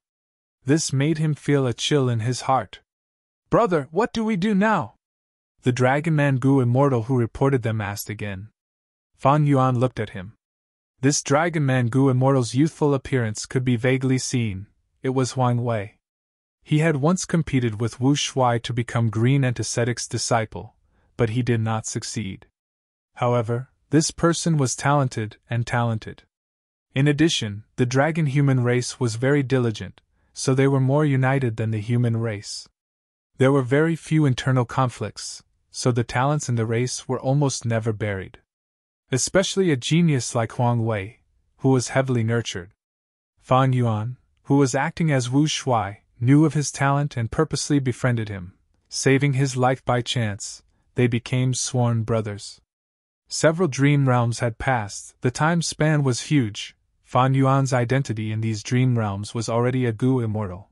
This made him feel a chill in his heart. Brother, what do we do now? The Dragon Man Gu Immortal who reported them asked again. Fan Yuan looked at him. This Dragon Man Gu Immortal's youthful appearance could be vaguely seen. It was Huang Wei. He had once competed with Wu Shuai to become Green Antiseptic's disciple, but he did not succeed. However, this person was talented. In addition, the dragon human race was very diligent, so they were more united than the human race. There were very few internal conflicts, so the talents in the race were almost never buried. Especially a genius like Huang Wei, who was heavily nurtured. Fan Yuan, who was acting as Wu Shuai, knew of his talent and purposely befriended him. Saving his life by chance, they became sworn brothers. Several dream realms had passed. The time span was huge. Fan Yuan's identity in these dream realms was already a Gu Immortal.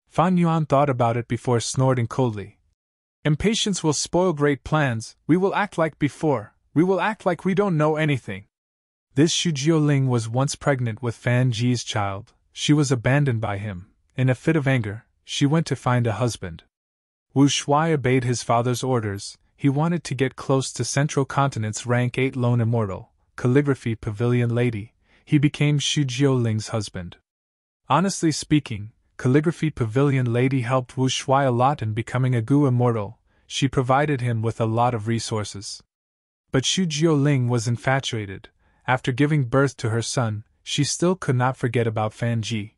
Fan Yuan thought about it before snorting coldly. Impatience will spoil great plans. We will act like before. We will act like we don't know anything. This Xu Jiuling was once pregnant with Fan Ji's child. She was abandoned by him. In a fit of anger, she went to find a husband. Wu Shuai obeyed his father's orders. He wanted to get close to Central Continent's rank 8 lone immortal, Calligraphy Pavilion Lady. He became Xu Jiuling's husband. Honestly speaking, Calligraphy Pavilion Lady helped Wu Shuai a lot in becoming a Gu Immortal. She provided him with a lot of resources. But Xu Jiuling was infatuated. After giving birth to her son, she still could not forget about Fan Ji.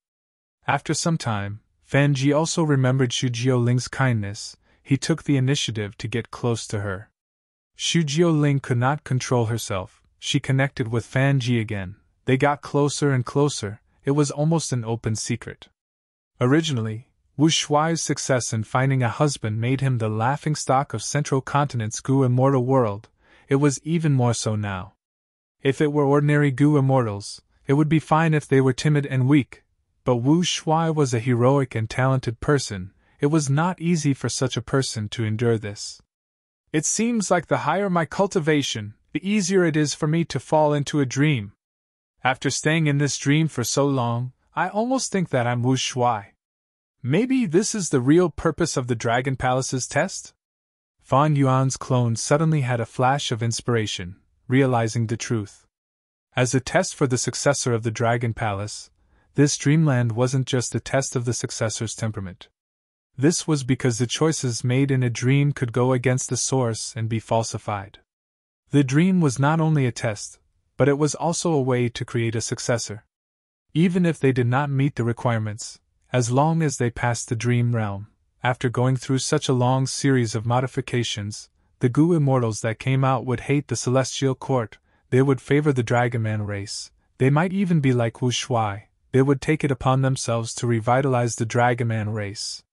After some time, Fan Ji also remembered Xu Jiuling's kindness. He took the initiative to get close to her. Xu Jiuling could not control herself. She connected with Fan Ji again. They got closer and closer. It was almost an open secret. Originally, Wu Shuai's success in finding a husband made him the laughingstock of Central Continent's Gu Immortal world. It was even more so now. If it were ordinary Gu Immortals, it would be fine if they were timid and weak. But Wu Shuai was a heroic and talented person. It was not easy for such a person to endure this. It seems like the higher my cultivation, the easier it is for me to fall into a dream. After staying in this dream for so long, I almost think that I'm Wu Shuai. Maybe this is the real purpose of the Dragon Palace's test? Fan Yuan's clone suddenly had a flash of inspiration, realizing the truth. As a test for the successor of the Dragon Palace, this dreamland wasn't just a test of the successor's temperament. This was because the choices made in a dream could go against the source and be falsified. The dream was not only a test, but it was also a way to create a successor. Even if they did not meet the requirements, as long as they passed the dream realm, after going through such a long series of modifications, the Gu immortals that came out would hate the celestial court, they would favor the Dragonman race, they might even be like Wu Shuai, they would take it upon themselves to revitalize the Dragonman race.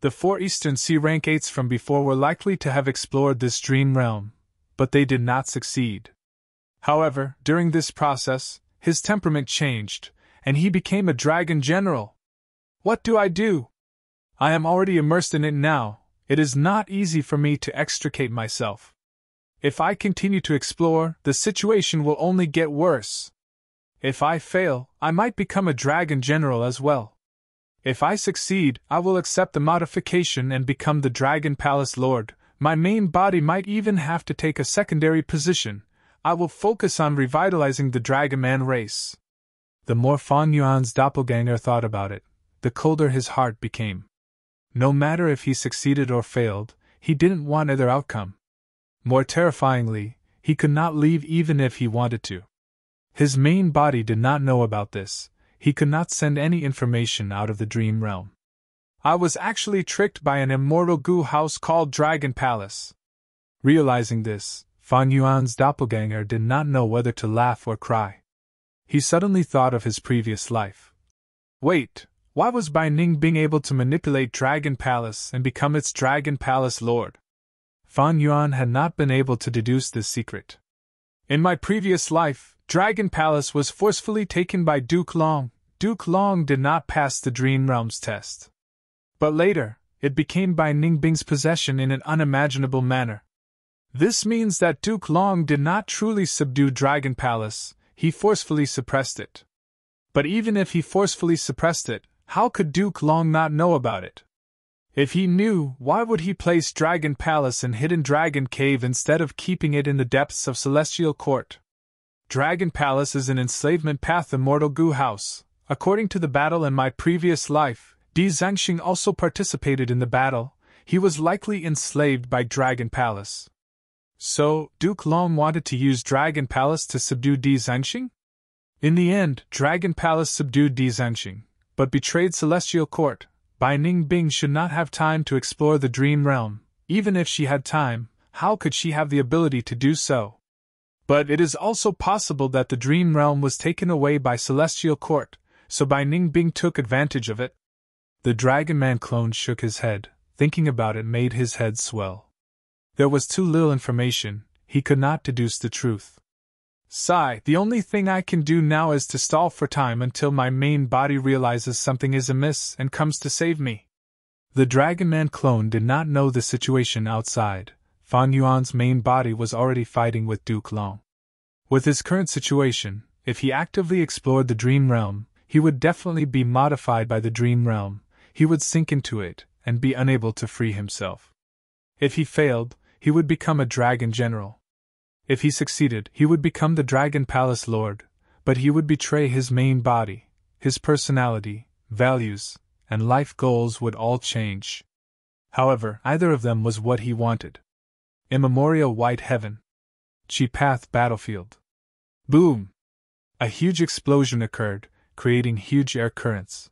The 4 Eastern Sea rank 8s from before were likely to have explored this dream realm, but they did not succeed. However, during this process, his temperament changed, and he became a dragon general. What do I do? I am already immersed in it now, it is not easy for me to extricate myself. If I continue to explore, the situation will only get worse. If I fail, I might become a dragon general as well. If I succeed, I will accept the modification and become the Dragon Palace Lord. My main body might even have to take a secondary position. I will focus on revitalizing the Dragonman race. The more Fan Yuan's doppelganger thought about it, the colder his heart became. No matter if he succeeded or failed, he didn't want either outcome. More terrifyingly, he could not leave even if he wanted to. His main body did not know about this. He could not send any information out of the dream realm. I was actually tricked by an immortal Gu house called Dragon Palace. Realizing this, Fan Yuan's doppelganger did not know whether to laugh or cry. He suddenly thought of his previous life. Wait, why was Bai Ningbing able to manipulate Dragon Palace and become its Dragon Palace Lord? Fan Yuan had not been able to deduce this secret. In my previous life, Dragon Palace was forcefully taken by Duke Long. Duke Long did not pass the Dream Realms test. But later, it became Bai Ningbing's possession in an unimaginable manner. This means that Duke Long did not truly subdue Dragon Palace, he forcefully suppressed it. But even if he forcefully suppressed it, how could Duke Long not know about it? If he knew, why would he place Dragon Palace in Hidden Dragon Cave instead of keeping it in the depths of Celestial Court? Dragon Palace is an enslavement path immortal Gu house. According to the battle in my previous life, Di Zhangxing also participated in the battle. He was likely enslaved by Dragon Palace. So, Duke Long wanted to use Dragon Palace to subdue Di Zhangxing? In the end, Dragon Palace subdued Di Zhangxing, but betrayed Celestial Court. Bai Ningbing should not have time to explore the Dream Realm. Even if she had time, how could she have the ability to do so? But it is also possible that the Dream Realm was taken away by Celestial Court, so Bai Ningbing took advantage of it. The Dragonman clone shook his head. Thinking about it made his head swell. There was too little information, he could not deduce the truth. Sigh, the only thing I can do now is to stall for time until my main body realizes something is amiss and comes to save me. The Dragonman clone did not know the situation outside. Fan Yuan's main body was already fighting with Duke Long. With his current situation, if he actively explored the Dream Realm, he would definitely be modified by the Dream Realm, he would sink into it, and be unable to free himself. If he failed, he would become a Dragon General. If he succeeded, he would become the Dragon Palace Lord, but he would betray his main body, his personality, values, and life goals would all change. However, either of them was what he wanted. Immemorial White Heaven. Chi Path Battlefield. Boom! A huge explosion occurred, creating huge air currents.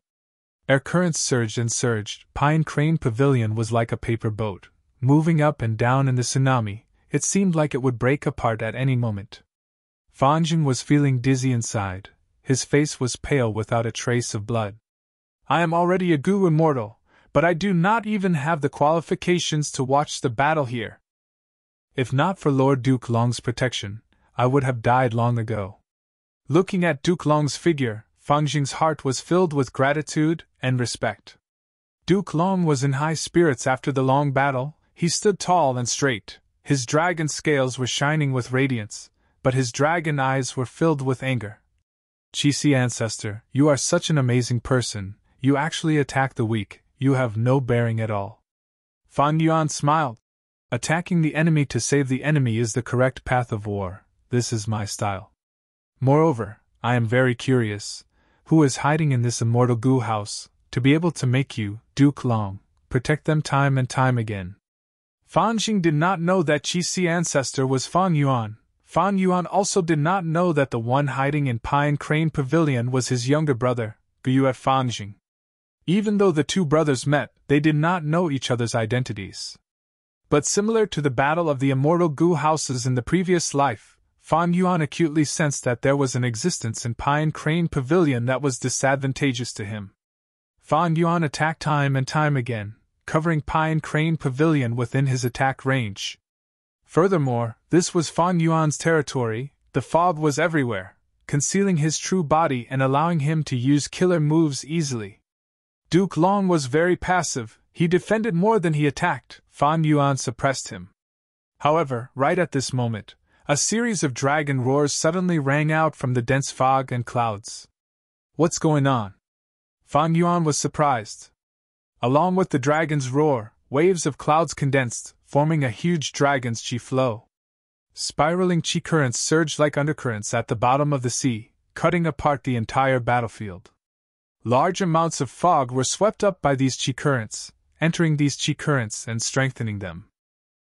Air currents surged and surged. Pine Crane Pavilion was like a paper boat, moving up and down in the tsunami. It seemed like it would break apart at any moment. Fanjing was feeling dizzy inside. His face was pale without a trace of blood. I am already a Gu immortal, but I do not even have the qualifications to watch the battle here. If not for Lord Duke Long's protection, I would have died long ago. Looking at Duke Long's figure, Fanjing's heart was filled with gratitude and respect. Duke Long was in high spirits after the long battle. He stood tall and straight. His dragon scales were shining with radiance, but his dragon eyes were filled with anger. Qixi Ancestor, you are such an amazing person. You actually attack the weak. You have no bearing at all. Fan Yuan smiled. Attacking the enemy to save the enemy is the correct path of war. This is my style. Moreover, I am very curious. Who is hiding in this immortal Gu house, to be able to make you, Duke Long, protect them time and time again? Fanjing did not know that Qixi Ancestor was Fan Yuan. Fan Yuan also did not know that the one hiding in Pine Crane Pavilion was his younger brother, Guyu Fanjing. Even though the two brothers met, they did not know each other's identities. But similar to the battle of the immortal Gu houses in the previous life, Fan Yuan acutely sensed that there was an existence in Pine Crane Pavilion that was disadvantageous to him. Fan Yuan attacked time and time again, covering Pine Crane Pavilion within his attack range. Furthermore, this was Fan Yuan's territory. The fog was everywhere, concealing his true body and allowing him to use killer moves easily. Duke Long was very passive. He defended more than he attacked. Fan Yuan suppressed him. However, right at this moment, a series of dragon roars suddenly rang out from the dense fog and clouds. What's going on? Fan Yuan was surprised. Along with the dragon's roar, waves of clouds condensed, forming a huge dragon's chi flow. Spiraling chi currents surged like undercurrents at the bottom of the sea, cutting apart the entire battlefield. Large amounts of fog were swept up by these chi currents, entering these chi currents and strengthening them.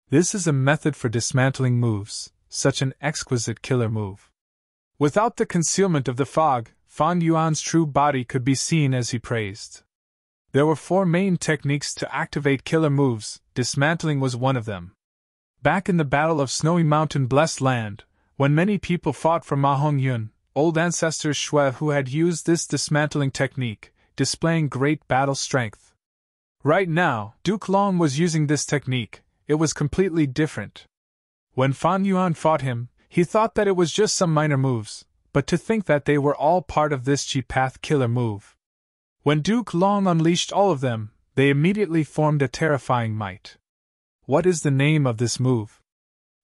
This is a method for dismantling moves, such an exquisite killer move. Without the concealment of the fog, Fan Yuan's true body could be seen as he praised. There were 4 main techniques to activate killer moves. Dismantling was one of them. Back in the Battle of Snowy Mountain Blessed Land, when many people fought for Ma Hongyun, old ancestors Shui who had used this dismantling technique, displaying great battle strength. Right now, Duke Long was using this technique. It was completely different. When Fan Yuan fought him, he thought that it was just some minor moves, but to think that they were all part of this Chi Path killer move. When Duke Long unleashed all of them, they immediately formed a terrifying might. What is the name of this move?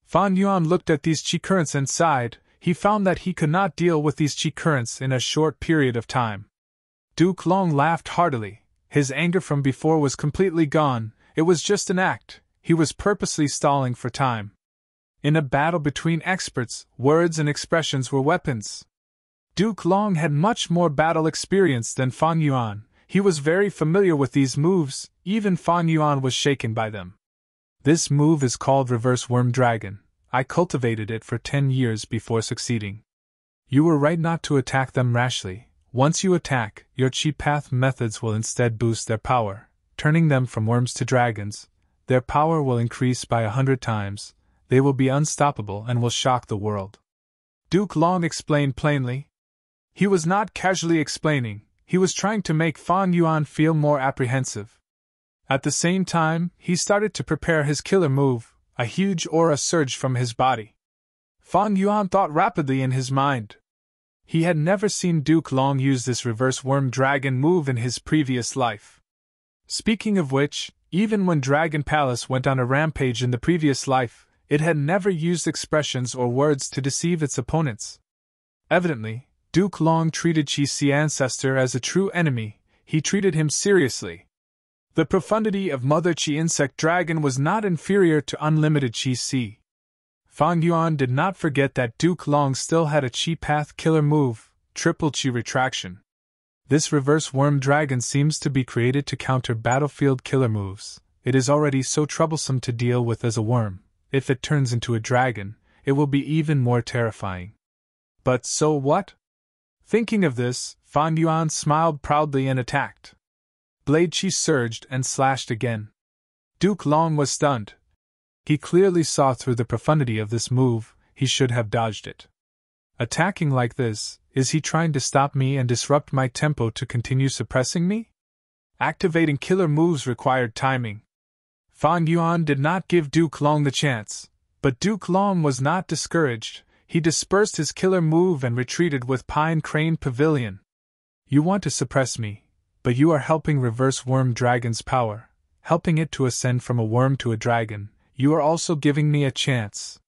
Fan Yuan looked at these chi currents and sighed. He found that he could not deal with these chi currents in a short period of time. Duke Long laughed heartily. His anger from before was completely gone. It was just an act. He was purposely stalling for time. In a battle between experts, words and expressions were weapons. Duke Long had much more battle experience than Fan Yuan. He was very familiar with these moves. Even Fan Yuan was shaken by them. This move is called Reverse Worm Dragon. I cultivated it for 10 years before succeeding. You were right not to attack them rashly. Once you attack, your Chi Path methods will instead boost their power, turning them from worms to dragons. Their power will increase by 100 times. They will be unstoppable and will shock the world. Duke Long explained plainly. He was not casually explaining. He was trying to make Fan Yuan feel more apprehensive. At the same time, he started to prepare his killer move. A huge aura surged from his body. Fan Yuan thought rapidly in his mind. He had never seen Duke Long use this reverse worm dragon move in his previous life. Speaking of which, even when Dragon Palace went on a rampage in the previous life, it had never used expressions or words to deceive its opponents. Evidently, Duke Long treated Chi's ancestor as a true enemy. He treated him seriously. The profundity of Mother Chi Insect Dragon was not inferior to unlimited Chi C. Fan Yuan did not forget that Duke Long still had a Chi Path killer move, Triple Chi Retraction. This reverse worm dragon seems to be created to counter battlefield killer moves. It is already so troublesome to deal with as a worm. If it turns into a dragon, it will be even more terrifying. But so what? Thinking of this, Fan Yuan smiled proudly and attacked. Blade Chi surged and slashed again. Duke Long was stunned. He clearly saw through the profundity of this move. He should have dodged it. Attacking like this, is he trying to stop me and disrupt my tempo to continue suppressing me? Activating killer moves required timing. Fan Yuan did not give Duke Long the chance, but Duke Long was not discouraged. He dispersed his killer move and retreated with Pine Crane Pavilion. You want to suppress me, but you are helping Reverse Worm Dragon's power, helping it to ascend from a worm to a dragon. You are also giving me a chance.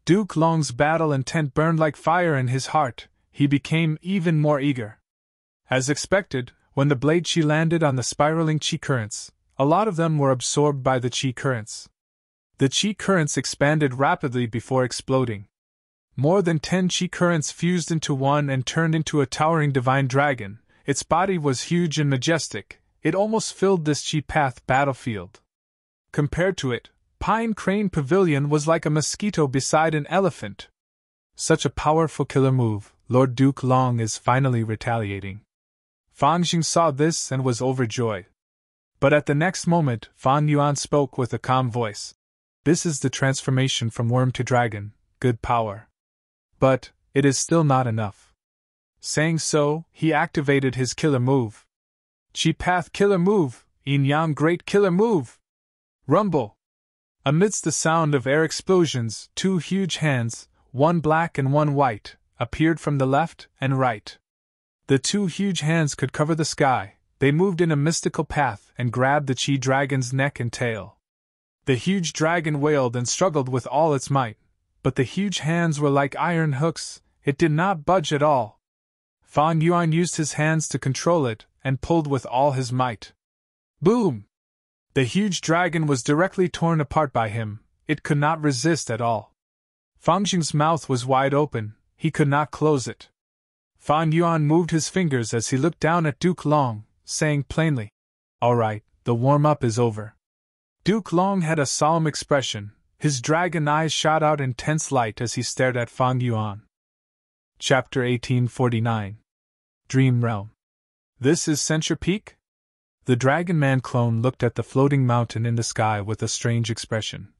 Duke Long's battle intent burned like fire in his heart. He became even more eager. As expected, when the blade Chi landed on the spiraling Chi currents, a lot of them were absorbed by the Chi currents. The Chi currents expanded rapidly before exploding. More than 10 Chi currents fused into one and turned into a towering divine dragon. Its body was huge and majestic. It almost filled this Chi Path battlefield. Compared to it, Pine Crane Pavilion was like a mosquito beside an elephant. Such a powerful killer move, Lord Duke Long is finally retaliating. Fan Xing saw this and was overjoyed. But at the next moment, Fan Yuan spoke with a calm voice. This is the transformation from worm to dragon, good power. But it is still not enough. Saying so, he activated his killer move. Chi Path killer move, Yin Yang great killer move. Rumble! Amidst the sound of air explosions, two huge hands, one black and one white, appeared from the left and right. The two huge hands could cover the sky. They moved in a mystical path and grabbed the Chi dragon's neck and tail. The huge dragon wailed and struggled with all its might, but the huge hands were like iron hooks, it did not budge at all. Fan Yuan used his hands to control it and pulled with all his might. Boom! The huge dragon was directly torn apart by him, it could not resist at all. Fan Xing's mouth was wide open, he could not close it. Fan Yuan moved his fingers as he looked down at Duke Long, saying plainly, "All right, the warm-up is over." Duke Long had a solemn expression, his dragon eyes shot out intense light as he stared at Fan Yuan. Chapter 1849. Dream Realm. This is Censure Peak? The Dragon Man clone looked at the floating mountain in the sky with a strange expression.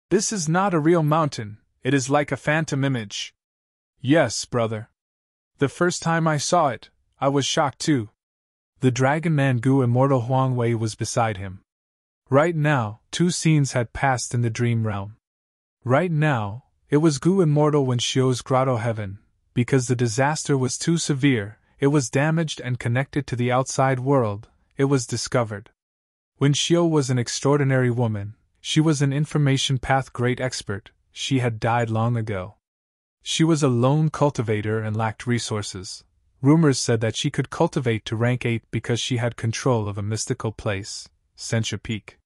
This is not a real mountain, it is like a phantom image. Yes, brother. The first time I saw it, I was shocked too. The Dragon Man Gu Immortal Huang Wei was beside him. Right now, two scenes had passed in the dream realm. Right now, it was Gu Immortal when Xiu's Grotto Heaven, because the disaster was too severe, it was damaged and connected to the outside world, it was discovered. When Xiu was an extraordinary woman, she was an information path great expert, she had died long ago. She was a lone cultivator and lacked resources. Rumors said that she could cultivate to rank 8 because she had control of a mystical place, Censure Peak.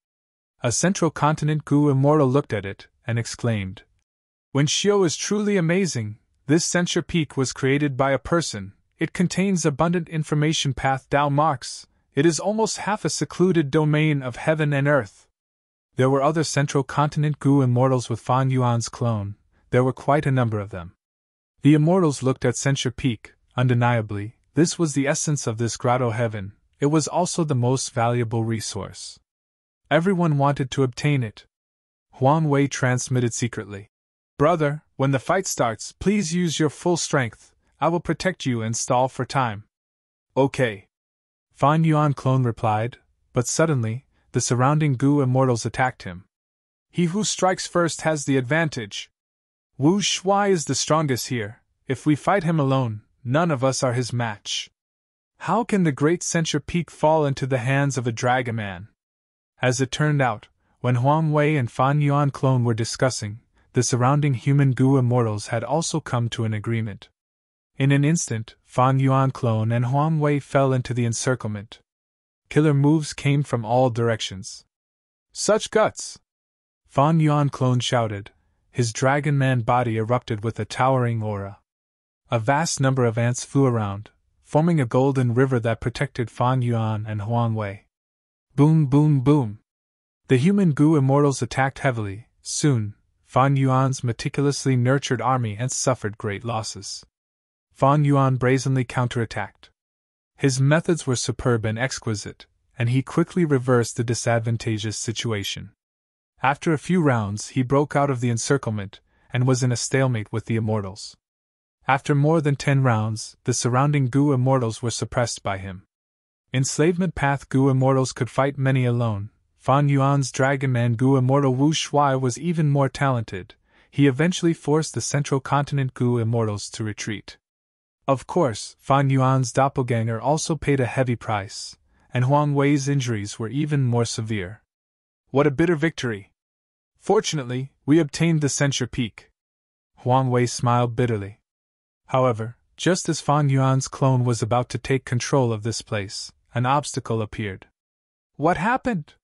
A central continent Gu Immortal looked at it and exclaimed, "When Xiu is truly amazing, this Censure Peak was created by a person, it contains abundant information path Dao marks, it is almost half a secluded domain of heaven and earth." There were other central continent Gu Immortals with Fan Yuan's clone, there were quite a number of them. The Immortals looked at Censure Peak. Undeniably, this was the essence of this Grotto Heaven, it was also the most valuable resource. Everyone wanted to obtain it. Huang Wei transmitted secretly. "Brother, when the fight starts, please use your full strength, I will protect you and stall for time." "Okay." Fan Yuan clone replied, but suddenly, the surrounding Gu Immortals attacked him. "He who strikes first has the advantage. Wu Shuai is the strongest here, if we fight him alone, none of us are his match. How can the great Censure Peak fall into the hands of a Dragon Man?" As it turned out, when Huang Wei and Fan Yuan clone were discussing, the surrounding human Gu Immortals had also come to an agreement. In an instant, Fan Yuan clone and Huang Wei fell into the encirclement. Killer moves came from all directions. "Such guts!" Fan Yuan clone shouted. His Dragon Man body erupted with a towering aura. A vast number of ants flew around, forming a golden river that protected Fan Yuan and Huang Wei. Boom, boom, boom. The human Gu Immortals attacked heavily. Soon, Fan Yuan's meticulously nurtured army ants suffered great losses. Fan Yuan brazenly counterattacked. His methods were superb and exquisite, and he quickly reversed the disadvantageous situation. After a few rounds, he broke out of the encirclement and was in a stalemate with the Immortals. After more than 10 rounds, the surrounding Gu Immortals were suppressed by him. Enslavement Path Gu Immortals could fight many alone. Fan Yuan's Dragon Man Gu Immortal Wu Shuai was even more talented. He eventually forced the Central Continent Gu Immortals to retreat. Of course, Fan Yuan's doppelganger also paid a heavy price, and Huang Wei's injuries were even more severe. What a bitter victory! Fortunately, we obtained the Censure Peak. Huang Wei smiled bitterly. However, just as Fan Yuan's clone was about to take control of this place, an obstacle appeared. What happened?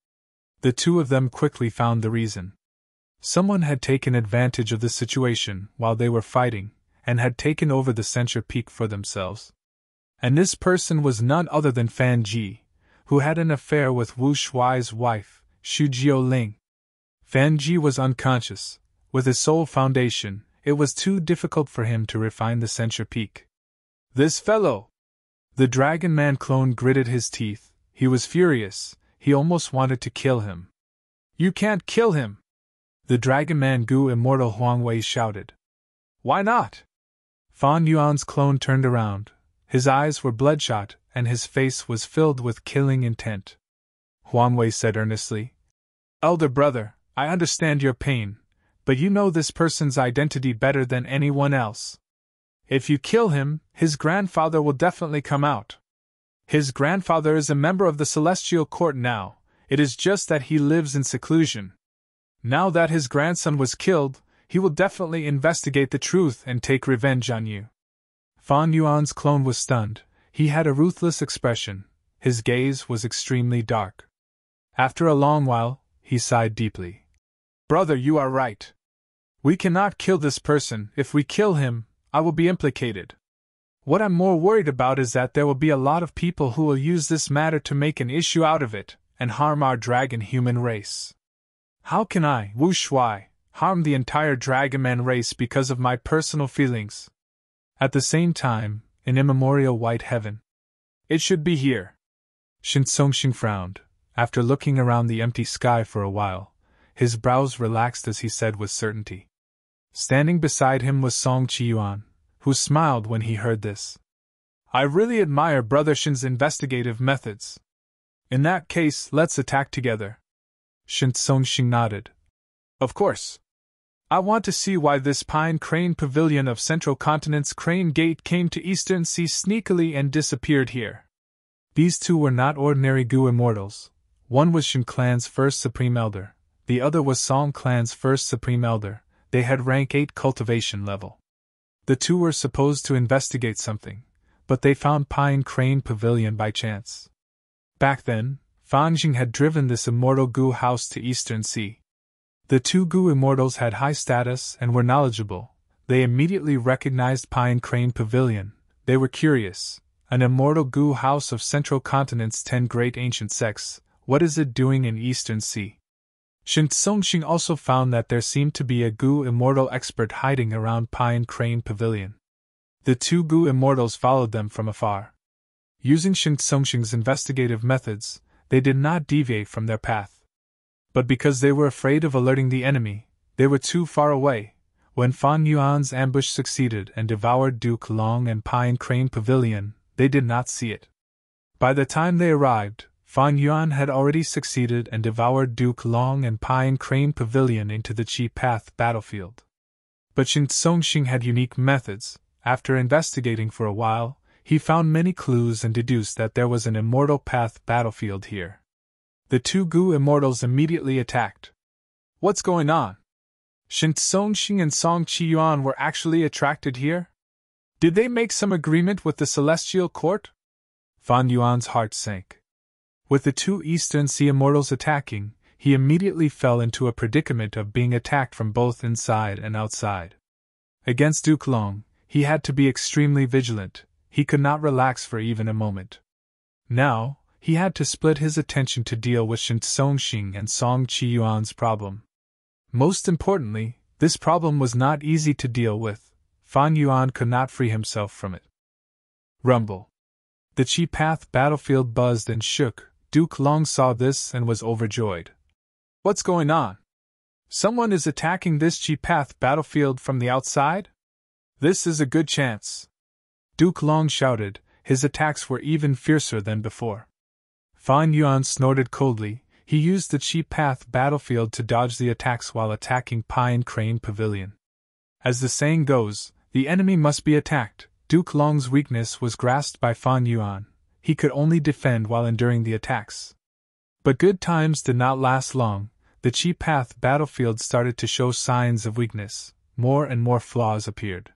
The two of them quickly found the reason. Someone had taken advantage of the situation while they were fighting, and had taken over the Censure Peak for themselves. And this person was none other than Fan Ji, who had an affair with Wu Shuai's wife, Xu Jiuling. Fan Ji was unconscious. With his soul foundation, it was too difficult for him to refine the censure peak. This fellow! The Dragon Man clone gritted his teeth. He was furious. He almost wanted to kill him. You can't kill him! The Dragon Man Gu Immortal Huang Wei shouted. Why not? Fan Yuan's clone turned around. His eyes were bloodshot, and his face was filled with killing intent. Huang Wei said earnestly, Elder brother, I understand your pain, but you know this person's identity better than anyone else. If you kill him, his grandfather will definitely come out. His grandfather is a member of the Celestial Court now, it is just that he lives in seclusion. Now that his grandson was killed, he will definitely investigate the truth and take revenge on you. Fan Yuan's clone was stunned. He had a ruthless expression. His gaze was extremely dark. After a long while, he sighed deeply. Brother, you are right. We cannot kill this person. If we kill him, I will be implicated. What I'm more worried about is that there will be a lot of people who will use this matter to make an issue out of it and harm our dragon human race. How can I, Wu Shuai, harm the entire Dragonman race because of my personal feelings? At the same time, in immemorial white heaven, it should be here. Shin Songxing frowned. After looking around the empty sky for a while, his brows relaxed as he said with certainty. Standing beside him was Song Qiyuan, who smiled when he heard this. I really admire Brother Shin's investigative methods. In that case, let's attack together. Shin Songxing nodded. Of course. I want to see why this Pine Crane Pavilion of Central Continent's Crane Gate came to Eastern Sea sneakily and disappeared here. These two were not ordinary Gu immortals. One was Shin Clan's first Supreme Elder, the other was Song Clan's first Supreme Elder. They had rank 8 cultivation level. The two were supposed to investigate something, but they found Pine Crane Pavilion by chance. Back then, Fan Jing had driven this immortal Gu house to Eastern Sea. The two Gu immortals had high status and were knowledgeable. They immediately recognized Pine Crane Pavilion. They were curious. An immortal Gu house of Central Continent's 10 great ancient sects, what is it doing in Eastern Sea? Shin Songxing also found that there seemed to be a Gu immortal expert hiding around Pine Crane Pavilion. The two Gu immortals followed them from afar. Using Shin Songxing's investigative methods, they did not deviate from their path. But because they were afraid of alerting the enemy, they were too far away. When Fan Yuan's ambush succeeded and devoured Duke Long and Pine Crane Pavilion, they did not see it. By the time they arrived, Fan Yuan had already succeeded and devoured Duke Long and Pine Crane Pavilion into the Chi Path battlefield. But Shin Songxing had unique methods. After investigating for a while, he found many clues and deduced that there was an immortal path battlefield here. The two Gu immortals immediately attacked. What's going on? Shin Songxing and Song Qiyuan were actually attracted here? Did they make some agreement with the Celestial Court? Fan Yuan's heart sank. With the two Eastern Sea immortals attacking, he immediately fell into a predicament of being attacked from both inside and outside. Against Duke Long, he had to be extremely vigilant. He could not relax for even a moment. Now, he had to split his attention to deal with Shin Songxing and Song Qiyuan's problem. Most importantly, this problem was not easy to deal with. Fan Yuan could not free himself from it. Rumble. The Chi Path battlefield buzzed and shook. Duke Long saw this and was overjoyed. What's going on? Someone is attacking this Chi Path battlefield from the outside? This is a good chance. Duke Long shouted. His attacks were even fiercer than before. Fan Yuan snorted coldly. He used the Chi Path battlefield to dodge the attacks while attacking Pine Crane Pavilion. As the saying goes, the enemy must be attacked. Duke Long's weakness was grasped by Fan Yuan. He could only defend while enduring the attacks. But good times did not last long. The Chi Path battlefield started to show signs of weakness. More and more flaws appeared.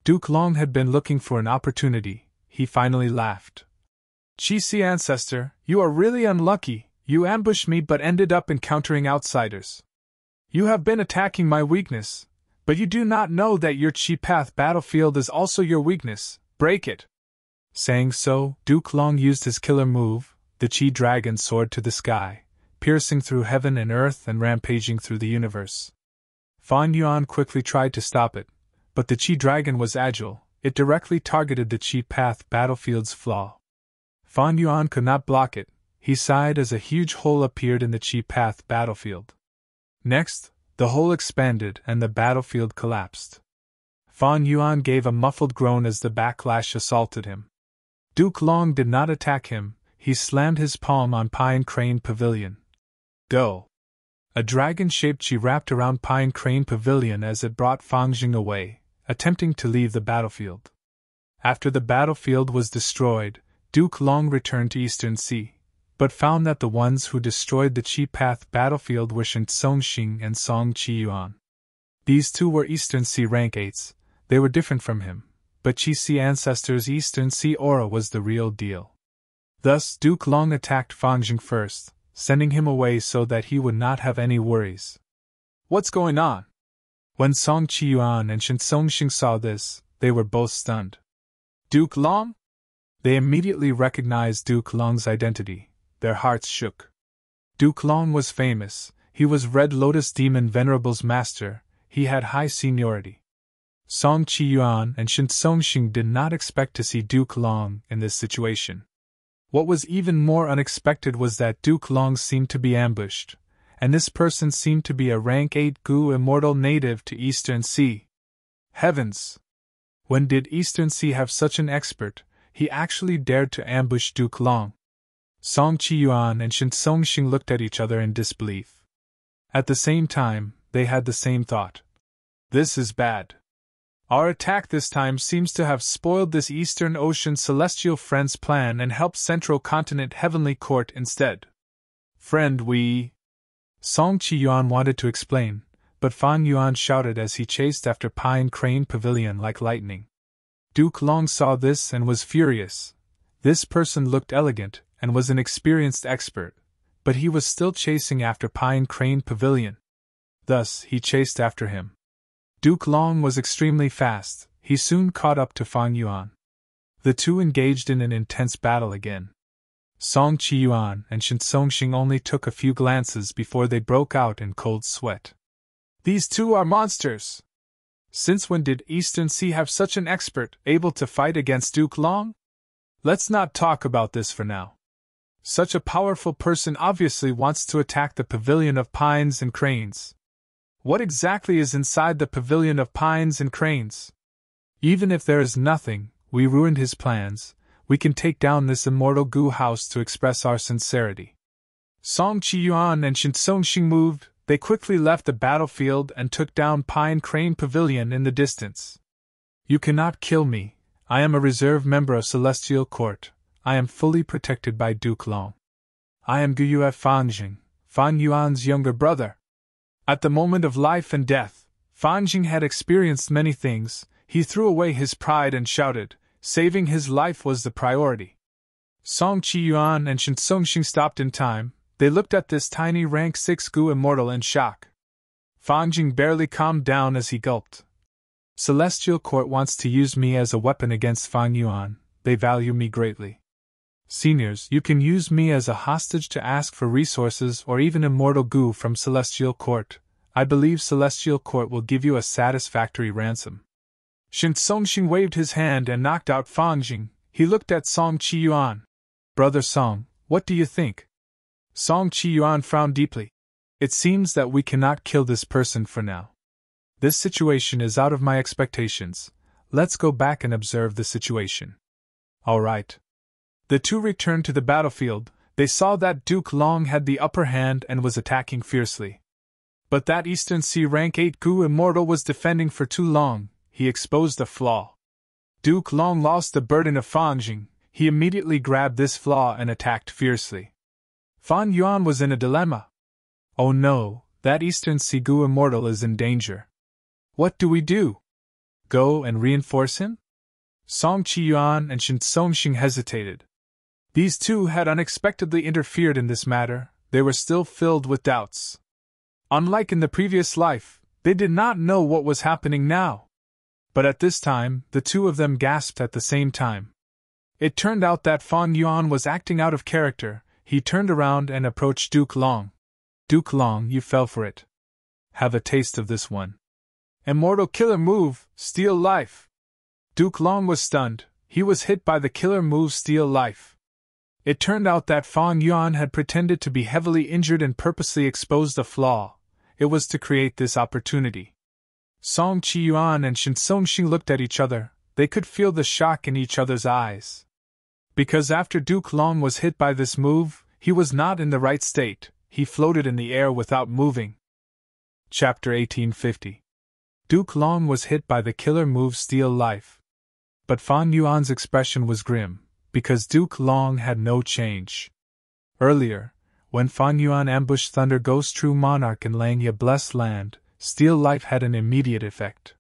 Duke Long had been looking for an opportunity. He finally laughed. Chi Si ancestor, you are really unlucky. You ambushed me but ended up encountering outsiders. You have been attacking my weakness, but you do not know that your Chi Path battlefield is also your weakness. Break it. Saying so, Duke Long used his killer move. The Chi Dragon soared to the sky, piercing through heaven and earth and rampaging through the universe. Fan Yuan quickly tried to stop it, but the Qi dragon was agile, it directly targeted the Qi path battlefield's flaw. Fan Yuan could not block it, he sighed as a huge hole appeared in the Qi path battlefield. Next, the hole expanded and the battlefield collapsed. Fan Yuan gave a muffled groan as the backlash assaulted him. Duke Long did not attack him, he slammed his palm on Pine Crane Pavilion. Go! A dragon-shaped Qi wrapped around Pine Crane Pavilion as it brought Fangjing away, attempting to leave the battlefield. After the battlefield was destroyed, Duke Long returned to Eastern Sea, but found that the ones who destroyed the Qi Path battlefield were Shen Songxing and Song Qiyuan. These two were Eastern Sea rank 8s, they were different from him, but Qi Sea ancestors' Eastern Sea aura was the real deal. Thus Duke Long attacked Fangjing first, sending him away so that he would not have any worries. What's going on? When Song Qiyuan and Shen Songxing saw this, they were both stunned. Duke Long? They immediately recognized Duke Long's identity. Their hearts shook. Duke Long was famous, he was Red Lotus Demon Venerable's master, he had high seniority. Song Qiyuan and Shen Songxing did not expect to see Duke Long in this situation. What was even more unexpected was that Duke Long seemed to be ambushed, and this person seemed to be a rank 8 Gu immortal native to Eastern Sea. Heavens! When did Eastern Sea have such an expert? He actually dared to ambush Duke Long. Song Qiyuan and Shen Songxing looked at each other in disbelief. At the same time, they had the same thought. This is bad. Our attack this time seems to have spoiled this Eastern Ocean Celestial Friend's plan and helped Central Continent Heavenly Court instead. Friend, we... Song Qiyuan wanted to explain, but Fan Yuan shouted as he chased after Pine Crane Pavilion like lightning. Duke Long saw this and was furious. This person looked elegant and was an experienced expert, but he was still chasing after Pine Crane Pavilion. Thus, he chased after him. Duke Long was extremely fast, he soon caught up to Fan Yuan. The two engaged in an intense battle again. Song Qiyuan and Shen Songxing only took a few glances before they broke out in cold sweat. These two are monsters! Since when did Eastern Sea have such an expert able to fight against Duke Long? Let's not talk about this for now. Such a powerful person obviously wants to attack the Pavilion of Pines and Cranes. What exactly is inside the Pavilion of Pines and Cranes? Even if there is nothing, we ruined his plans, we can take down this immortal Gu house to express our sincerity. Song Qiyuan and Shen Songxing moved, they quickly left the battlefield and took down Pine Crane Pavilion in the distance. You cannot kill me, I am a reserve member of Celestial Court, I am fully protected by Duke Long. I am Guyue Fangjing, Fan Yuan's younger brother. At the moment of life and death, Fangjing had experienced many things, he threw away his pride and shouted, saving his life was the priority. Song Qiyuan and Shen Songxing stopped in time, they looked at this tiny rank 6 Gu immortal in shock. Fangjing barely calmed down as he gulped. Celestial Court wants to use me as a weapon against Fan Yuan, they value me greatly. Seniors, you can use me as a hostage to ask for resources or even immortal Gu from Celestial Court. I believe Celestial Court will give you a satisfactory ransom. Shen Songxing waved his hand and knocked out Fangjing. He looked at Song Qiyuan. Brother Song, what do you think? Song Qiyuan frowned deeply. It seems that we cannot kill this person for now. This situation is out of my expectations. Let's go back and observe the situation. All right. The two returned to the battlefield. They saw that Duke Long had the upper hand and was attacking fiercely. But that Eastern Sea rank 8 Gu immortal was defending for too long, he exposed a flaw. Duke Long lost the burden of Fangjing, he immediately grabbed this flaw and attacked fiercely. Fan Yuan was in a dilemma. Oh no, that Eastern Sea Gu immortal is in danger. What do we do? Go and reinforce him? Song Qiyuan and Shen Songxing hesitated. These two had unexpectedly interfered in this matter, they were still filled with doubts. Unlike in the previous life, they did not know what was happening now. But at this time, the two of them gasped at the same time. It turned out that Fan Yuan was acting out of character, he turned around and approached Duke Long. Duke Long, you fell for it. Have a taste of this one. Immortal killer move, steal life. Duke Long was stunned. He was hit by the killer move steal life. It turned out that Fan Yuan had pretended to be heavily injured and purposely exposed a flaw. It was to create this opportunity. Song Qiyuan and Shen Songxing looked at each other. They could feel the shock in each other's eyes. Because after Duke Long was hit by this move, he was not in the right state. He floated in the air without moving. Chapter 1850. Duke Long was hit by the killer move steal life. But Fan Yuan's expression was grim, because Duke Long had no change. Earlier, when Fan Yuan ambushed Thunder Ghost True Monarch in Langya Blessed Land, steal life had an immediate effect.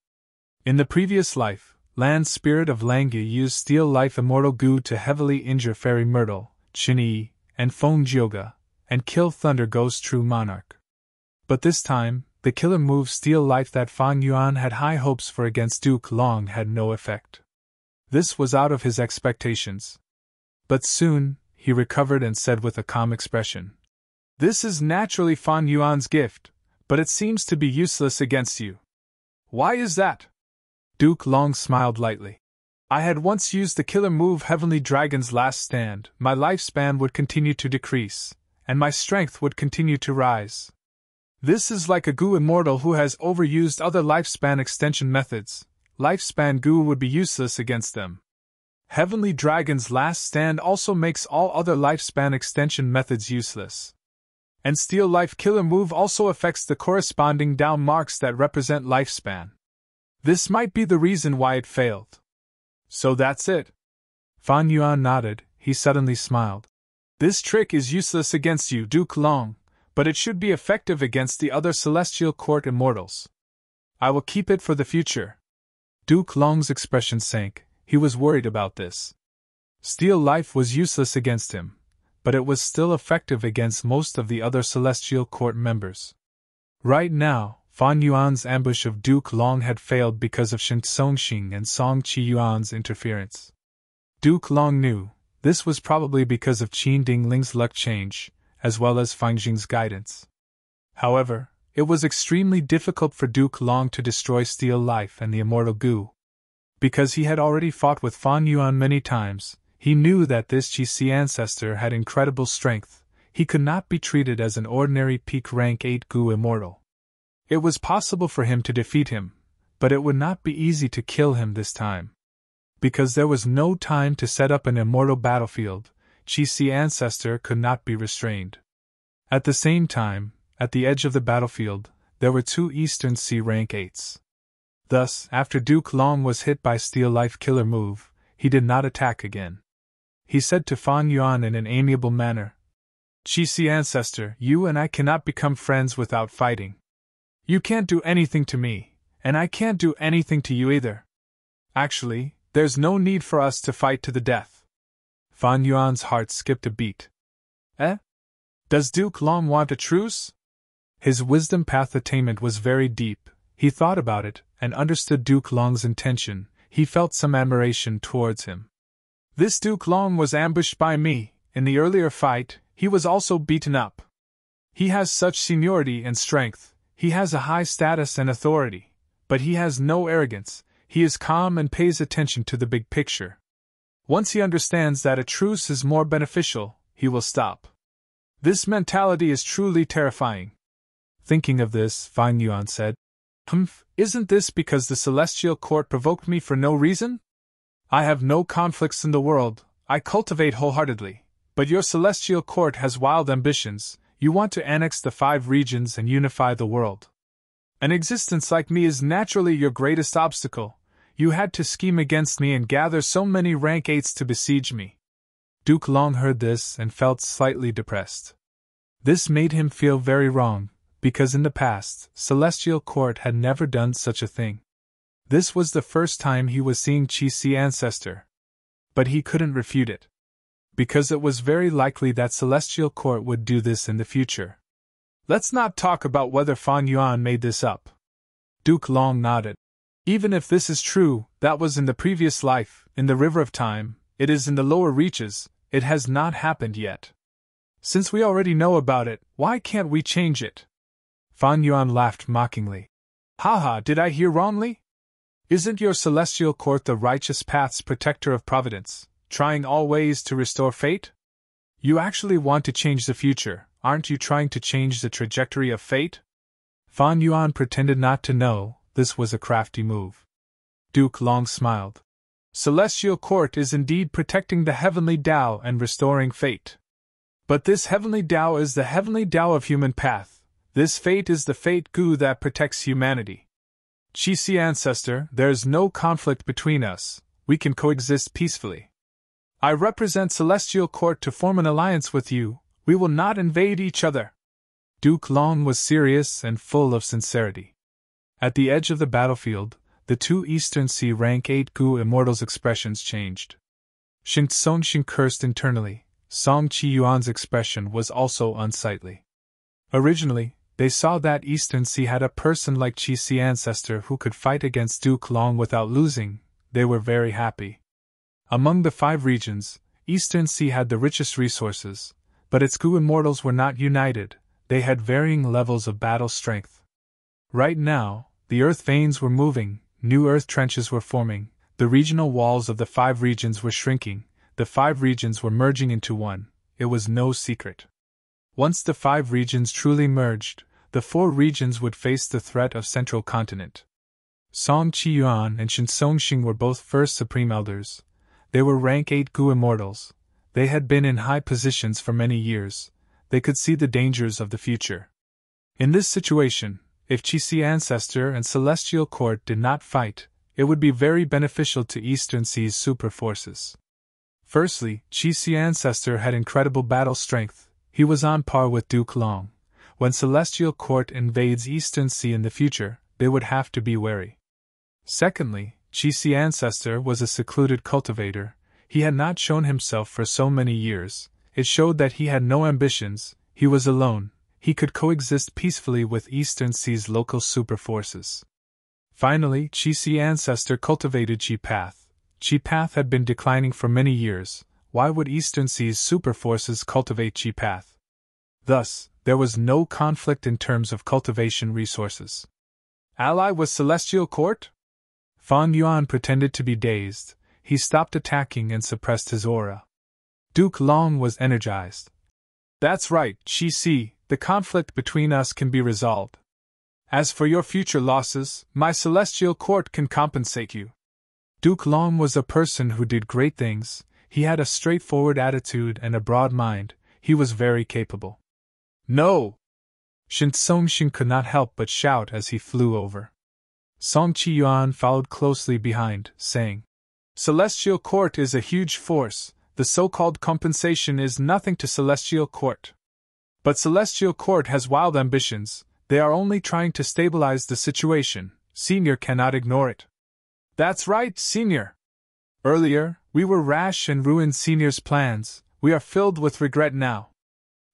In the previous life, Land Spirit of Langya used steal life Immortal Gu to heavily injure Fairy Myrtle, Chin Yi, and Feng Jioga, and kill Thunder Ghost True Monarch. But this time, the killer move steal life that Fan Yuan had high hopes for against Duke Long had no effect. This was out of his expectations. But soon, he recovered and said with a calm expression, "This is naturally Fan Yuan's gift, but it seems to be useless against you." "Why is that?" Duke Long smiled lightly. "I had once used the killer move Heavenly Dragon's Last Stand. My lifespan would continue to decrease, and my strength would continue to rise. This is like a Gu immortal who has overused other lifespan extension methods. Lifespan Gu would be useless against them. Heavenly Dragon's Last Stand also makes all other lifespan extension methods useless. And Steal Life Killer Move also affects the corresponding down marks that represent lifespan. This might be the reason why it failed." "So that's it?" Fan Yuan nodded. He suddenly smiled. "This trick is useless against you, Duke Long, but it should be effective against the other Celestial Court immortals. I will keep it for the future." Duke Long's expression sank. He was worried about this. Steal Life was useless against him, but it was still effective against most of the other Celestial Court members. Right now, Fan Yuan's ambush of Duke Long had failed because of Shen Songxing and Song Qiyuan's interference. Duke Long knew this was probably because of Qin Dingling's luck change, as well as Fang Jing's guidance. However, it was extremely difficult for Duke Long to destroy Steal Life and the Immortal Gu. Because he had already fought with Fan Yuan many times, he knew that this Qi ancestor had incredible strength. He could not be treated as an ordinary peak rank 8 Gu immortal. It was possible for him to defeat him, but it would not be easy to kill him this time. Because there was no time to set up an immortal battlefield, Qi ancestor could not be restrained. At the same time, at the edge of the battlefield, there were 2 Eastern Sea rank 8s. Thus, after Duke Long was hit by Steal Life Killer Move, he did not attack again. He said to Fan Yuan in an amiable manner, "Qi ancestor, you and I cannot become friends without fighting. You can't do anything to me, and I can't do anything to you either. Actually, there's no need for us to fight to the death." Fan Yuan's heart skipped a beat. "Eh? Does Duke Long want a truce?" His wisdom path attainment was very deep. He thought about it, and understood Duke Long's intention. He felt some admiration towards him. "This Duke Long was ambushed by me. In the earlier fight, he was also beaten up. He has such seniority and strength. He has a high status and authority, but he has no arrogance. He is calm and pays attention to the big picture. Once he understands that a truce is more beneficial, he will stop. This mentality is truly terrifying." Thinking of this, Fan Yuan said, Isn't this because the Celestial Court provoked me for no reason? I have no conflicts in the world, I cultivate wholeheartedly, but your Celestial Court has wild ambitions. You want to annex the 5 regions and unify the world. An existence like me is naturally your greatest obstacle. You had to scheme against me and gather so many rank 8s to besiege me." Duke Long heard this and felt slightly depressed. This made him feel very wrong, because in the past, Celestial Court had never done such a thing. This was the first time he was seeing Qi ancestor. But he couldn't refute it. Because it was very likely that Celestial Court would do this in the future. "Let's not talk about whether Fan Yuan made this up." Duke Long nodded. "Even if this is true, that was in the previous life, in the River of Time, it is in the lower reaches, it has not happened yet. Since we already know about it, why can't we change it?" Fan Yuan laughed mockingly. Haha, did I hear wrongly? Isn't your celestial court the righteous path's protector of providence, trying all ways to restore fate? You actually want to change the future, aren't you trying to change the trajectory of fate? Fan Yuan pretended not to know this was a crafty move. Duke Long smiled. Celestial court is indeed protecting the heavenly Tao and restoring fate. But this heavenly Tao is the heavenly Tao of human path. This fate is the fate Gu that protects humanity. Qi ancestor, there is no conflict between us. We can coexist peacefully. I represent Celestial Court to form an alliance with you. We will not invade each other. Duke Long was serious and full of sincerity. At the edge of the battlefield, the two Eastern Sea Rank 8 Gu Immortals' expressions changed. Shin Tsongxing cursed internally. Song Qi Yuan's expression was also unsightly. Originally, they saw that Eastern Sea had a person like Qi ancestor who could fight against Duke Long without losing. They were very happy. Among the 5 regions, Eastern Sea had the richest resources, but its Gu Immortals were not united. They had varying levels of battle strength. Right now, the earth veins were moving, new earth trenches were forming, the regional walls of the 5 regions were shrinking, the 5 regions were merging into one. It was no secret. Once the 5 regions truly merged, the 4 regions would face the threat of Central Continent. Song Qiyuan and Shin Songxing were both first Supreme Elders. They were rank 8 Gu Immortals. They had been in high positions for many years. They could see the dangers of the future. In this situation, if Qi Ancestor and Celestial Court did not fight, it would be very beneficial to Eastern Sea's super forces. Firstly, Qi Ancestor had incredible battle strength. He was on par with Duke Long. When Celestial Court invades Eastern Sea in the future, they would have to be wary. Secondly, Qi Ancestor was a secluded cultivator. He had not shown himself for so many years. It showed that he had no ambitions. He was alone. He could coexist peacefully with Eastern Sea's local super forces. Finally, Qi Ancestor cultivated Qi Path. Qi Path had been declining for many years. Why would Eastern Sea's super forces cultivate Qi Path? Thus, there was no conflict in terms of cultivation resources. Ally with Celestial Court? Fan Yuan pretended to be dazed. He stopped attacking and suppressed his aura. Duke Long was energized. That's right, Qi, the conflict between us can be resolved. As for your future losses, my Celestial Court can compensate you. Duke Long was a person who did great things. He had a straightforward attitude and a broad mind. He was very capable. No! Shin Songxing could not help but shout as he flew over. Song Qiyuan followed closely behind, saying, Celestial Court is a huge force. The so-called compensation is nothing to Celestial Court. But Celestial Court has wild ambitions. They are only trying to stabilize the situation. Senior cannot ignore it. That's right, Senior. Earlier, we were rash and ruined Senior's plans. We are filled with regret now.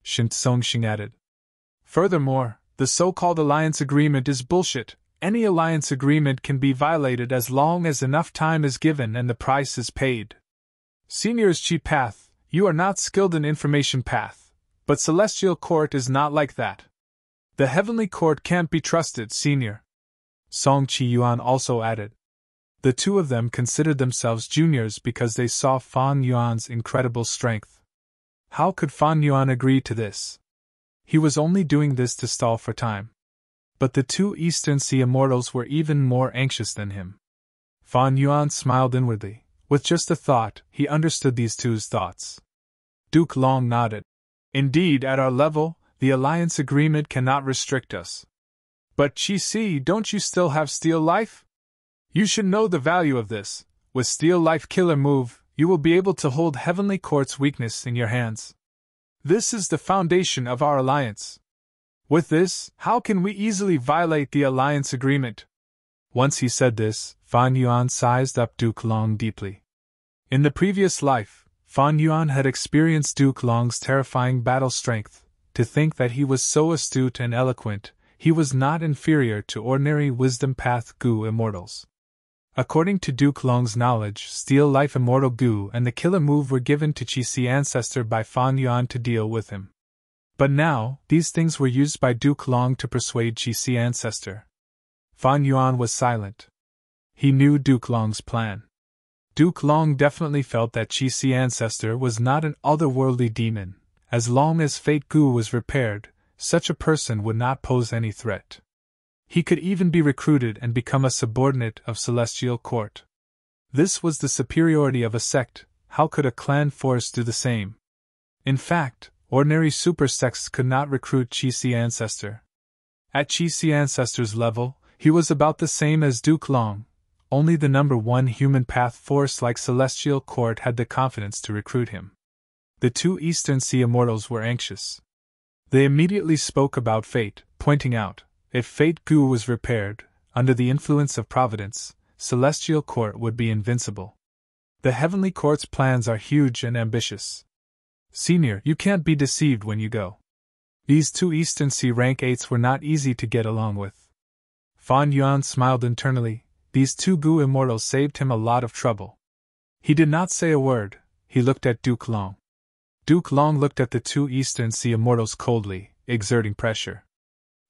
Shin Songxing added. Furthermore, the so-called alliance agreement is bullshit. Any alliance agreement can be violated as long as enough time is given and the price is paid. Senior's Qi Path, you are not skilled in information path, but Celestial Court is not like that. The Heavenly Court can't be trusted, Senior. Song Qiyuan also added. The two of them considered themselves juniors because they saw Fan Yuan's incredible strength. How could Fan Yuan agree to this? He was only doing this to stall for time. But the two Eastern Sea Immortals were even more anxious than him. Fan Yuan smiled inwardly. With just a thought, he understood these two's thoughts. Duke Long nodded. Indeed, at our level, the alliance agreement cannot restrict us. But Qi, don't you still have Steel Life? You should know the value of this. With Steel Life Killer Move, you will be able to hold Heavenly Court's weakness in your hands. This is the foundation of our alliance. With this, how can we easily violate the alliance agreement? Once he said this, Fan Yuan sized up Duke Long deeply. In the previous life, Fan Yuan had experienced Duke Long's terrifying battle strength. To think that he was so astute and eloquent, he was not inferior to ordinary Wisdom Path Gu Immortals. According to Duke Long's knowledge, Steel Life Immortal Gu and the Killer Move were given to Qi Ancestor by Fan Yuan to deal with him. But now, these things were used by Duke Long to persuade Qi Ancestor. Fan Yuan was silent. He knew Duke Long's plan. Duke Long definitely felt that Qi Si ancestor was not an otherworldly demon. As long as Fate Gu was repaired, such a person would not pose any threat. He could even be recruited and become a subordinate of Celestial Court. This was the superiority of a sect. How could a clan force do the same? In fact, ordinary super sects could not recruit Qi Si ancestor. At Qi Si ancestor's level, he was about the same as Duke Long. Only the number one human path force like Celestial Court had the confidence to recruit him. The two Eastern Sea immortals were anxious. They immediately spoke about fate, pointing out, if Fate Gu was repaired, under the influence of Providence, Celestial Court would be invincible. The Heavenly Court's plans are huge and ambitious. Senior, you can't be deceived when you go. These two Eastern Sea rank 8s were not easy to get along with. Fan Yuan smiled internally. These two Gu immortals saved him a lot of trouble. He did not say a word. He looked at Duke Long. Duke Long looked at the two Eastern Sea immortals coldly, exerting pressure.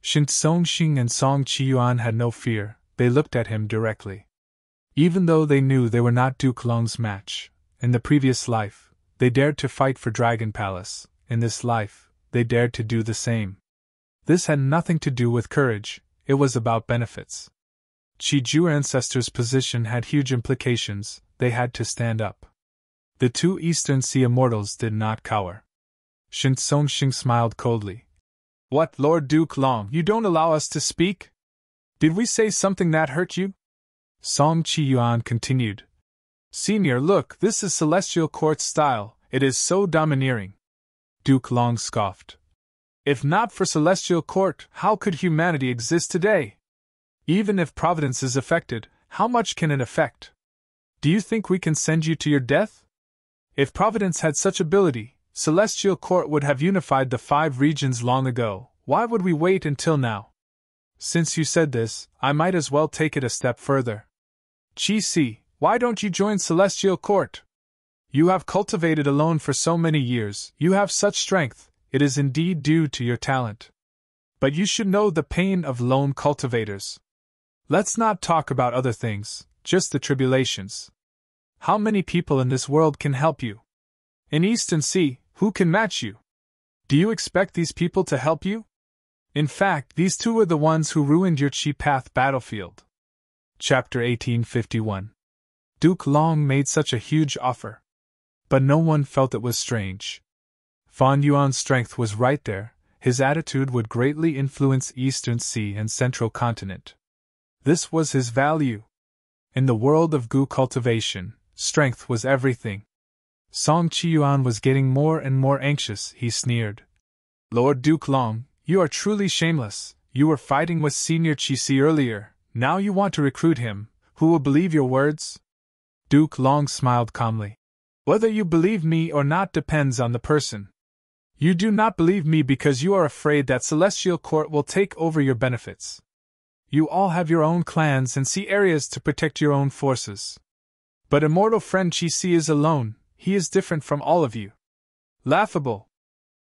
Shin Songxing and Song Qiyuan had no fear. They looked at him directly. Even though they knew they were not Duke Long's match, in the previous life, they dared to fight for Dragon Palace. In this life, they dared to do the same. This had nothing to do with courage, it was about benefits. Qiju ancestors' position had huge implications, they had to stand up. The two Eastern Sea immortals did not cower. Shin Songxing smiled coldly. What, Lord Duke Long, you don't allow us to speak? Did we say something that hurt you? Song Qiyuan continued. Senior, look, this is Celestial Court's style, it is so domineering. Duke Long scoffed. If not for Celestial Court, how could humanity exist today? Even if Providence is affected, how much can it affect? Do you think we can send you to your death? If Providence had such ability, Celestial Court would have unified the 5 regions long ago. Why would we wait until now? Since you said this, I might as well take it a step further. Qi Si, why don't you join Celestial Court? You have cultivated alone for so many years, you have such strength, it is indeed due to your talent. But you should know the pain of lone cultivators. Let's not talk about other things, just the tribulations. How many people in this world can help you? In Eastern Sea, who can match you? Do you expect these people to help you? In fact, these two are the ones who ruined your Qi Path battlefield. Chapter 1851. Duke Long made such a huge offer. But no one felt it was strange. Fan Yuan's strength was right there, his attitude would greatly influence Eastern Sea and Central Continent. This was his value. In the world of Gu cultivation, strength was everything. Song Qiyuan was getting more and more anxious, he sneered. Lord Duke Long, you are truly shameless, you were fighting with Senior Qi Si earlier, now you want to recruit him, who will believe your words? Duke Long smiled calmly. Whether you believe me or not depends on the person. You do not believe me because you are afraid that Celestial Court will take over your benefits. You all have your own clans and see areas to protect your own forces. But immortal friend Qi Si is alone, he is different from all of you. Laughable.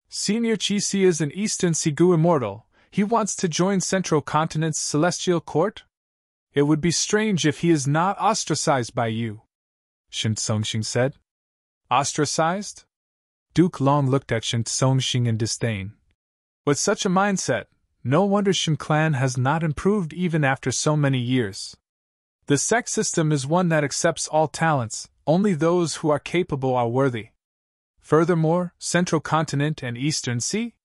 Senior Qi Si is an Eastern Sea Gu immortal, he wants to join Central Continent's Celestial Court? It would be strange if he is not ostracized by you. Shin Songxing said. Ostracized? Duke Long looked at Shin Songxing in disdain. With such a mindset, no wonder Shin clan has not improved even after so many years. The sect system is one that accepts all talents, only those who are capable are worthy. Furthermore, Central Continent and Eastern Sea?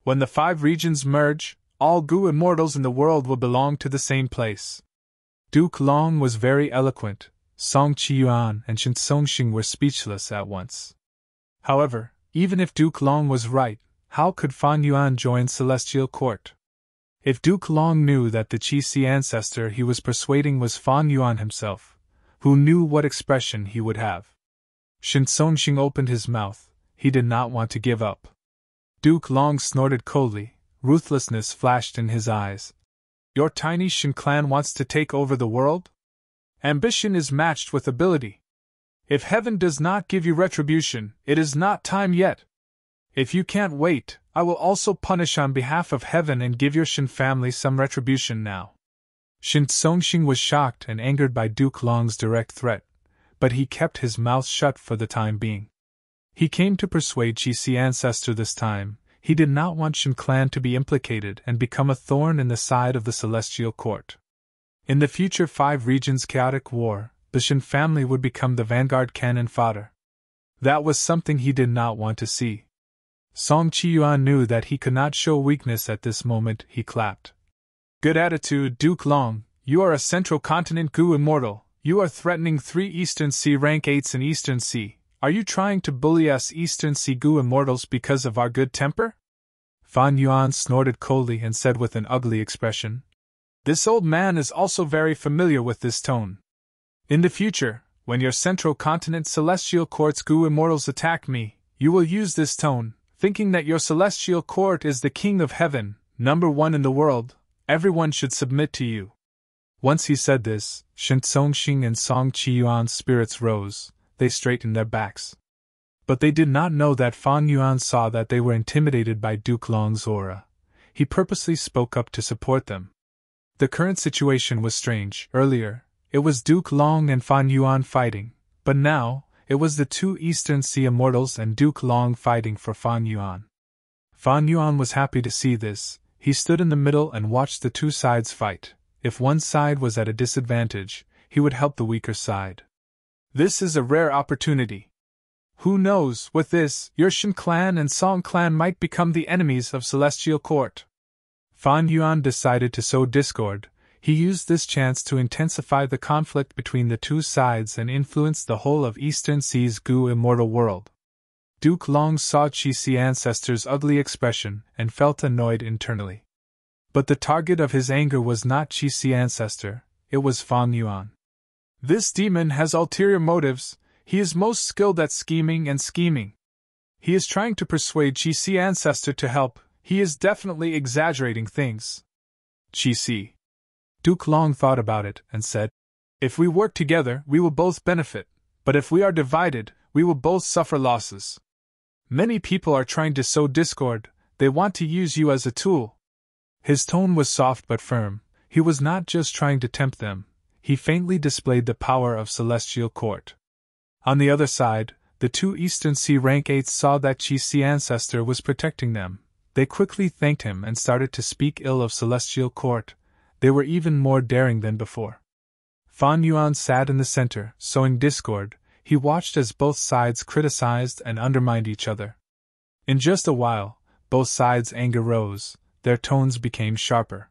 When the 5 regions merge, all Gu immortals in the world will belong to the same place. Duke Long was very eloquent. Song Qiyuan and Shin Songxing were speechless at once. However, even if Duke Long was right, how could Fan Yuan join Celestial Court? If Duke Long knew that the Qi Si ancestor he was persuading was Fan Yuan himself, who knew what expression he would have? Shin Songxing opened his mouth, he did not want to give up. Duke Long snorted coldly, ruthlessness flashed in his eyes. Your tiny Shin clan wants to take over the world? Ambition is matched with ability. If heaven does not give you retribution, it is not time yet. If you can't wait, I will also punish on behalf of heaven and give your Shin family some retribution now. Shin Songxing was shocked and angered by Duke Long's direct threat, but he kept his mouth shut for the time being. He came to persuade Qixi ancestor this time. He did not want Shin clan to be implicated and become a thorn in the side of the celestial court. In the future 5 regions chaotic war, the Shin family would become the vanguard cannon fodder. That was something he did not want to see. Song Qiyuan knew that he could not show weakness at this moment. He clapped. Good attitude, Duke Long. You are a Central Continent Gu immortal. You are threatening 3 Eastern Sea rank 8s in Eastern Sea. Are you trying to bully us Eastern Sea Gu immortals because of our good temper? Fan Yuan snorted coldly and said with an ugly expression. This old man is also very familiar with this tone. In the future, when your Central Continent Celestial Court's Gu immortals attack me, you will use this tone, thinking that your Celestial Court is the King of Heaven, #1 in the world. Everyone should submit to you. Once he said this, Shin Songxing and Song Qiyuan's spirits rose. They straightened their backs. But they did not know that Fan Yuan saw that they were intimidated by Duke Long's aura. He purposely spoke up to support them. The current situation was strange. Earlier, it was Duke Long and Fan Yuan fighting, but now, it was the 2 Eastern Sea immortals and Duke Long fighting for Fan Yuan. Fan Yuan was happy to see this. He stood in the middle and watched the 2 sides fight. If one side was at a disadvantage, he would help the weaker side. This is a rare opportunity. Who knows, with this, your Shin clan and Song clan might become the enemies of Celestial Court. Fan Yuan decided to sow discord. He used this chance to intensify the conflict between the 2 sides and influence the whole of Eastern Sea's Gu immortal world. Duke Long saw Qixi ancestor's ugly expression and felt annoyed internally. But the target of his anger was not Qixi ancestor, it was Fan Yuan. This demon has ulterior motives. He is most skilled at scheming and scheming. He is trying to persuade Qixi ancestor to help. He is definitely exaggerating things. Qixi. Duke Long thought about it and said, if we work together, we will both benefit, but if we are divided, we will both suffer losses. Many people are trying to sow discord. They want to use you as a tool. His tone was soft but firm. He was not just trying to tempt them. He faintly displayed the power of Celestial Court. On the other side, the 2 Eastern Sea rank 8s saw that Qixi ancestor was protecting them. They quickly thanked him and started to speak ill of Celestial Court. They were even more daring than before. Fan Yuan sat in the center, sowing discord. He watched as both sides criticized and undermined each other. In just a while, both sides' anger rose. Their tones became sharper.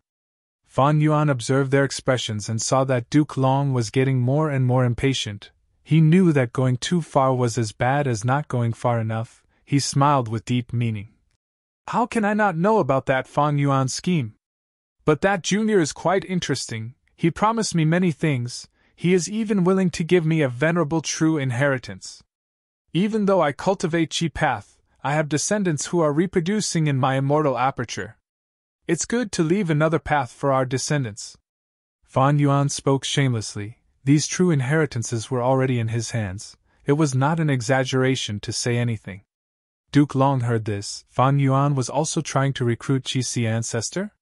Fan Yuan observed their expressions and saw that Duke Long was getting more and more impatient. He knew that going too far was as bad as not going far enough. He smiled with deep meaning. How can I not know about that Fan Yuan scheme? But that junior is quite interesting. He promised me many things. He is even willing to give me a venerable true inheritance. Even though I cultivate Qi path, I have descendants who are reproducing in my immortal aperture. It's good to leave another path for our descendants. Fan Yuan spoke shamelessly. These true inheritances were already in his hands. It was not an exaggeration to say anything. Duke Long heard this. Fan Yuan was also trying to recruit Qixi ancestor?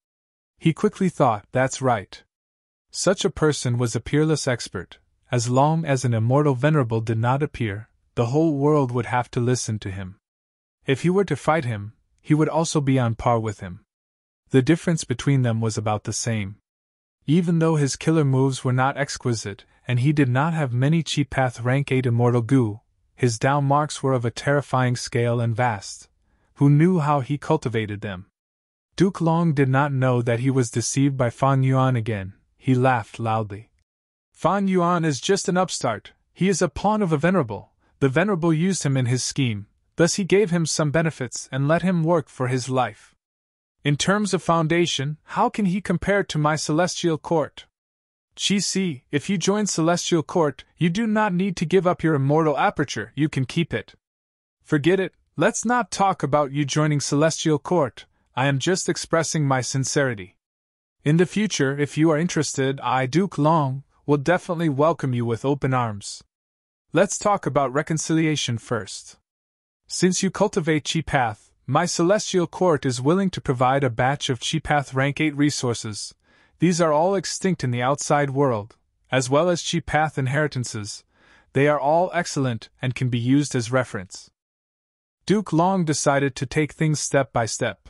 He quickly thought, that's right. Such a person was a peerless expert. As long as an immortal venerable did not appear, the whole world would have to listen to him. If he were to fight him, he would also be on par with him. The difference between them was about the same. Even though his killer moves were not exquisite, and he did not have many Qi Path rank 8 immortal Gu, his Dao marks were of a terrifying scale and vast. Who knew how he cultivated them? Duke Long did not know that he was deceived by Fan Yuan again. He laughed loudly. Fan Yuan is just an upstart. He is a pawn of a venerable. The venerable used him in his scheme, thus he gave him some benefits and let him work for his life. In terms of foundation, how can he compare to my Celestial Court? Qixi, if you join Celestial Court, you do not need to give up your immortal aperture, you can keep it. Forget it, let's not talk about you joining Celestial Court, I am just expressing my sincerity. In the future, if you are interested, I, Duke Long, will definitely welcome you with open arms. Let's talk about reconciliation first. Since you cultivate Qi Path, my Celestial Court is willing to provide a batch of Qi Path rank 8 resources. these are all extinct in the outside world, as well as chi path inheritances. They are all excellent and can be used as reference. Duke Long decided to take things step by step.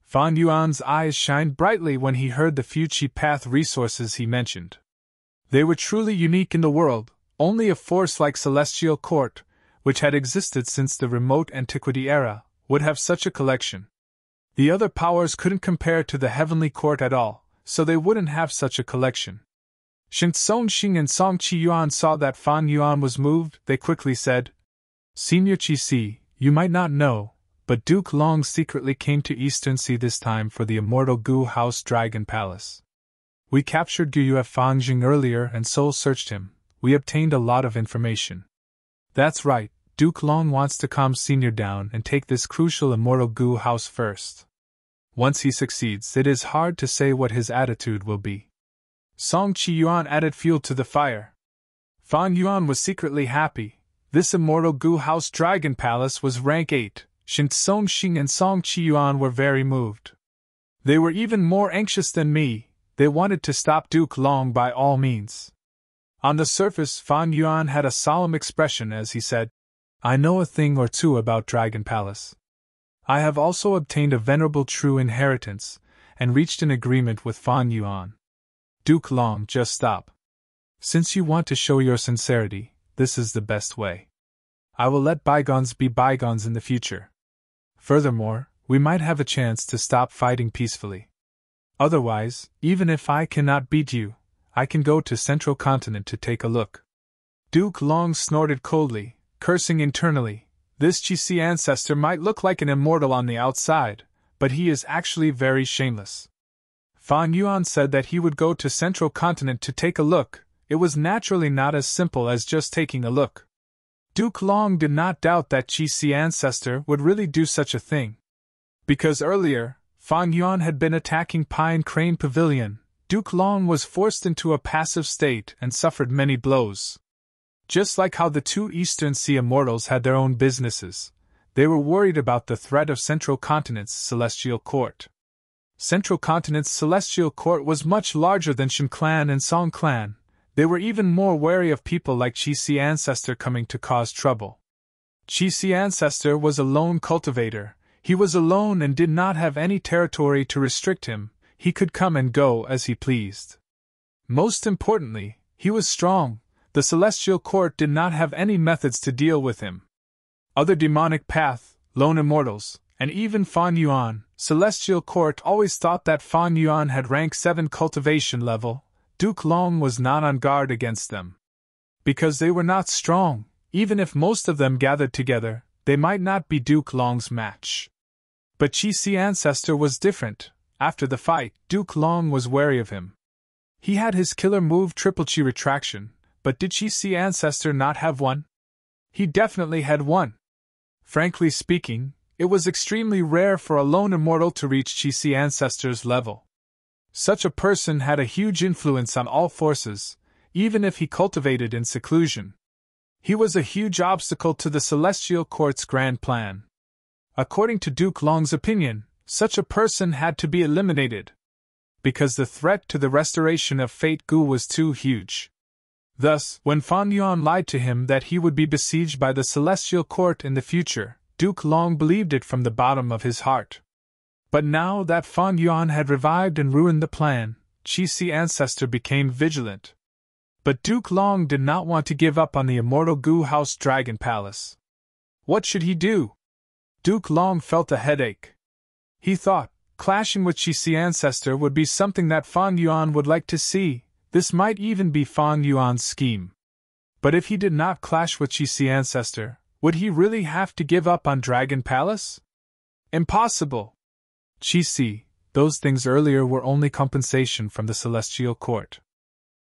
Fan Yuan's eyes shined brightly when he heard the few chi path resources he mentioned. They were truly unique in the world. Only a force like Celestial Court, which had existed since the remote antiquity era, would have such a collection. The other powers couldn't compare to the Heavenly Court at all, so they wouldn't have such a collection. Shen Song Xing and Song Qi Yuan saw that Fan Yuan was moved. They quickly said, "Senior Qi Si, you might not know, but Duke Long secretly came to Eastern Sea this time for the immortal Gu House Dragon Palace. We captured Gu Yue Fangjing earlier and soul-searched him. We obtained a lot of information. That's right, Duke Long wants to calm Senior down and take this crucial immortal Gu House first. Once he succeeds, it is hard to say what his attitude will be." Song Qi Yuan added fuel to the fire. Fan Yuan was secretly happy. This immortal Gu House Dragon Palace was rank 8. Shen Song Xing and Song Qi Yuan were very moved. They were even more anxious than me. They wanted to stop Duke Long by all means. On the surface, Fan Yuan had a solemn expression as he said, "I know a thing or two about Dragon Palace. I have also obtained a venerable true inheritance, and reached an agreement with Fan Yuan." Duke Long, just stop. Since you want to show your sincerity, this is the best way. I will let bygones be bygones in the future. Furthermore, we might have a chance to stop fighting peacefully. Otherwise, even if I cannot beat you, I can go to Central Continent to take a look. Duke Long snorted coldly, cursing internally. This Qi Si ancestor might look like an immortal on the outside, but he is actually very shameless. Fan Yuan said that he would go to Central Continent to take a look. It was naturally not as simple as just taking a look. Duke Long did not doubt that Qi Si ancestor would really do such a thing. Because earlier, Fan Yuan had been attacking Pine Crane Pavilion, Duke Long was forced into a passive state and suffered many blows. Just like how the two Eastern Sea immortals had their own businesses, they were worried about the threat of Central Continent's Celestial Court. Central Continent's Celestial Court was much larger than Shen Clan and Song Clan. They were even more wary of people like Qi Si ancestor coming to cause trouble. Qi Si ancestor was a lone cultivator. He was alone and did not have any territory to restrict him. He could come and go as he pleased. Most importantly, he was strong. The Celestial Court did not have any methods to deal with him. Other demonic path, lone immortals, and even Fan Yuan, Celestial Court always thought that Fan Yuan had rank 7 cultivation level. Duke Long was not on guard against them. Because they were not strong, even if most of them gathered together, they might not be Duke Long's match. But Qi Si ancestor was different. After the fight, Duke Long was wary of him. He had his killer move Triple Qi Retraction, but did Qi Si ancestor not have one? He definitely had one. Frankly speaking, it was extremely rare for a lone immortal to reach Qi Si ancestor's level. Such a person had a huge influence on all forces, even if he cultivated in seclusion. He was a huge obstacle to the Celestial Court's grand plan. According to Duke Long's opinion, such a person had to be eliminated, because the threat to the restoration of Fate Gu was too huge. Thus, when Fan Yuan lied to him that he would be besieged by the Celestial Court in the future, Duke Long believed it from the bottom of his heart. But now that Fan Yuan had revived and ruined the plan, Qi Si ancestor became vigilant. But Duke Long did not want to give up on the immortal Gu House Dragon Palace. What should he do? Duke Long felt a headache. He thought, clashing with Qi Si ancestor would be something that Fan Yuan would like to see. This might even be Fan Yuan's scheme. But if he did not clash with Qi Si ancestor, would he really have to give up on Dragon Palace? Impossible! Qi Si, those things earlier were only compensation from the Celestial Court.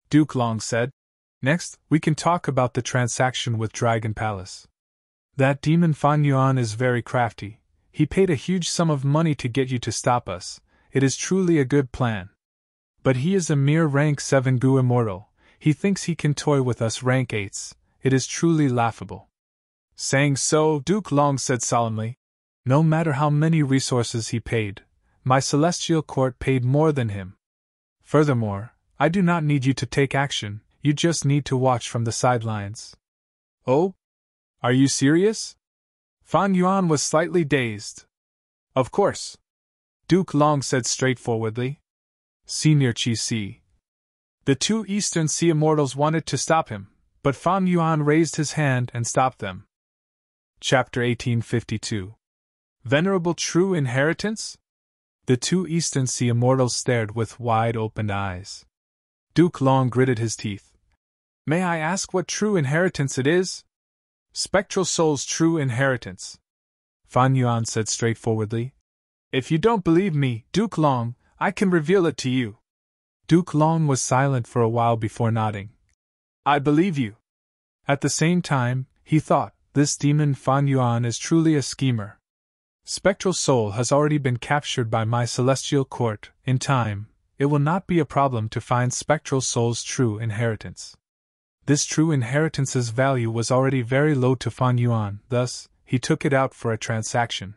Duke Long said. Next, we can talk about the transaction with Dragon Palace. That demon Fan Yuan is very crafty. He paid a huge sum of money to get you to stop us. It is truly a good plan. But he is a mere rank 7 Gu immortal. He thinks he can toy with us rank 8s. It is truly laughable. Saying so, Duke Long said solemnly, no matter how many resources he paid, my Celestial Court paid more than him. Furthermore, I do not need you to take action, you just need to watch from the sidelines. Oh? Are you serious? Fan Yuan was slightly dazed. Of course. Duke Long said straightforwardly. Senior Qi Si. The two Eastern Sea Immortals wanted to stop him, but Fan Yuan raised his hand and stopped them. Chapter 1852. Venerable True Inheritance? The two Eastern Sea Immortals stared with wide-opened eyes. Duke Long gritted his teeth. May I ask what true inheritance it is? Spectral Soul's true inheritance. Fan Yuan said straightforwardly. If you don't believe me, Duke Long, I can reveal it to you. Duke Long was silent for a while before nodding. I believe you. At the same time, he thought, this demon Fan Yuan is truly a schemer. Spectral Soul has already been captured by my celestial court. In time, it will not be a problem to find Spectral Soul's true inheritance. This true inheritance's value was already very low to Fan Yuan, thus, he took it out for a transaction.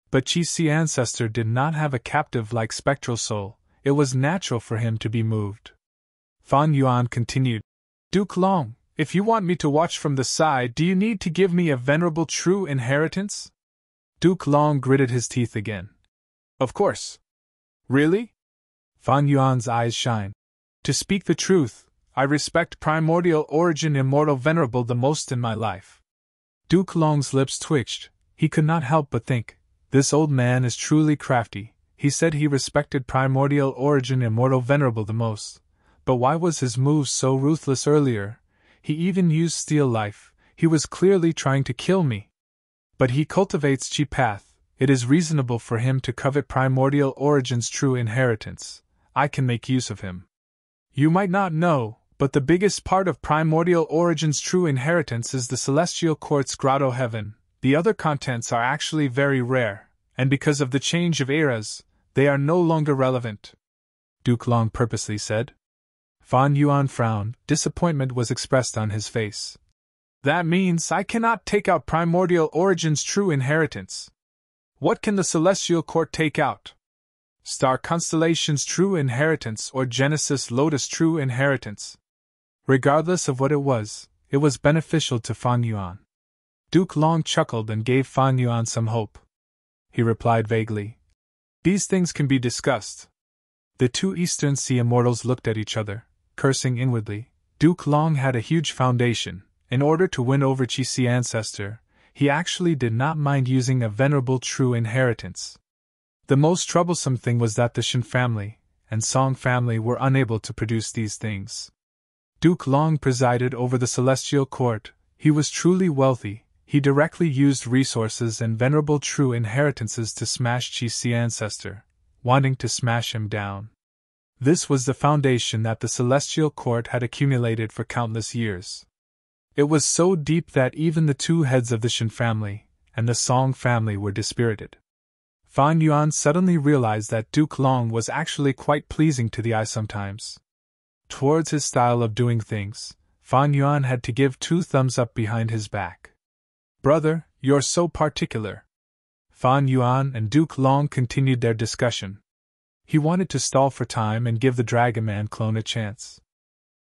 But Qi Si Ancestor did not have a captive like Spectral Soul, it was natural for him to be moved. Fan Yuan continued, Duke Long, if you want me to watch from the side, do you need to give me a venerable true inheritance? Duke Long gritted his teeth again. Of course. Really? Fan Yuan's eyes shine. To speak the truth, I respect Primordial Origin Immortal Venerable the most in my life. Duke Long's lips twitched. He could not help but think, this old man is truly crafty. He said he respected Primordial Origin Immortal Venerable the most. But why was his move so ruthless earlier? He even used Steel Life. He was clearly trying to kill me. But he cultivates Qi Path. It is reasonable for him to covet Primordial Origin's true inheritance. I can make use of him. You might not know, but the biggest part of Primordial Origin's true inheritance is the Celestial Court's Grotto Heaven. The other contents are actually very rare, and because of the change of eras, they are no longer relevant. Duke Long purposely said. Fan Yuan frowned. Disappointment was expressed on his face. That means I cannot take out Primordial Origin's true inheritance. What can the Celestial Court take out? Star Constellation's true inheritance or Genesis Lotus true inheritance. Regardless of what it was beneficial to Fan Yuan. Duke Long chuckled and gave Fan Yuan some hope. He replied vaguely. These things can be discussed. The two Eastern Sea Immortals looked at each other, cursing inwardly. Duke Long had a huge foundation. In order to win over Qi Si Ancestor, he actually did not mind using a venerable true inheritance. The most troublesome thing was that the Shen family and Song family were unable to produce these things. Duke Long presided over the Celestial Court. He was truly wealthy. He directly used resources and venerable true inheritances to smash Qi Si Ancestor, wanting to smash him down. This was the foundation that the Celestial Court had accumulated for countless years. It was so deep that even the two heads of the Shen family and the Song family were dispirited. Fan Yuan suddenly realized that Duke Long was actually quite pleasing to the eye sometimes. Towards his style of doing things, Fan Yuan had to give 2 thumbs up behind his back. Brother, you're so particular. Fan Yuan and Duke Long continued their discussion. He wanted to stall for time and give the Dragon Man clone a chance.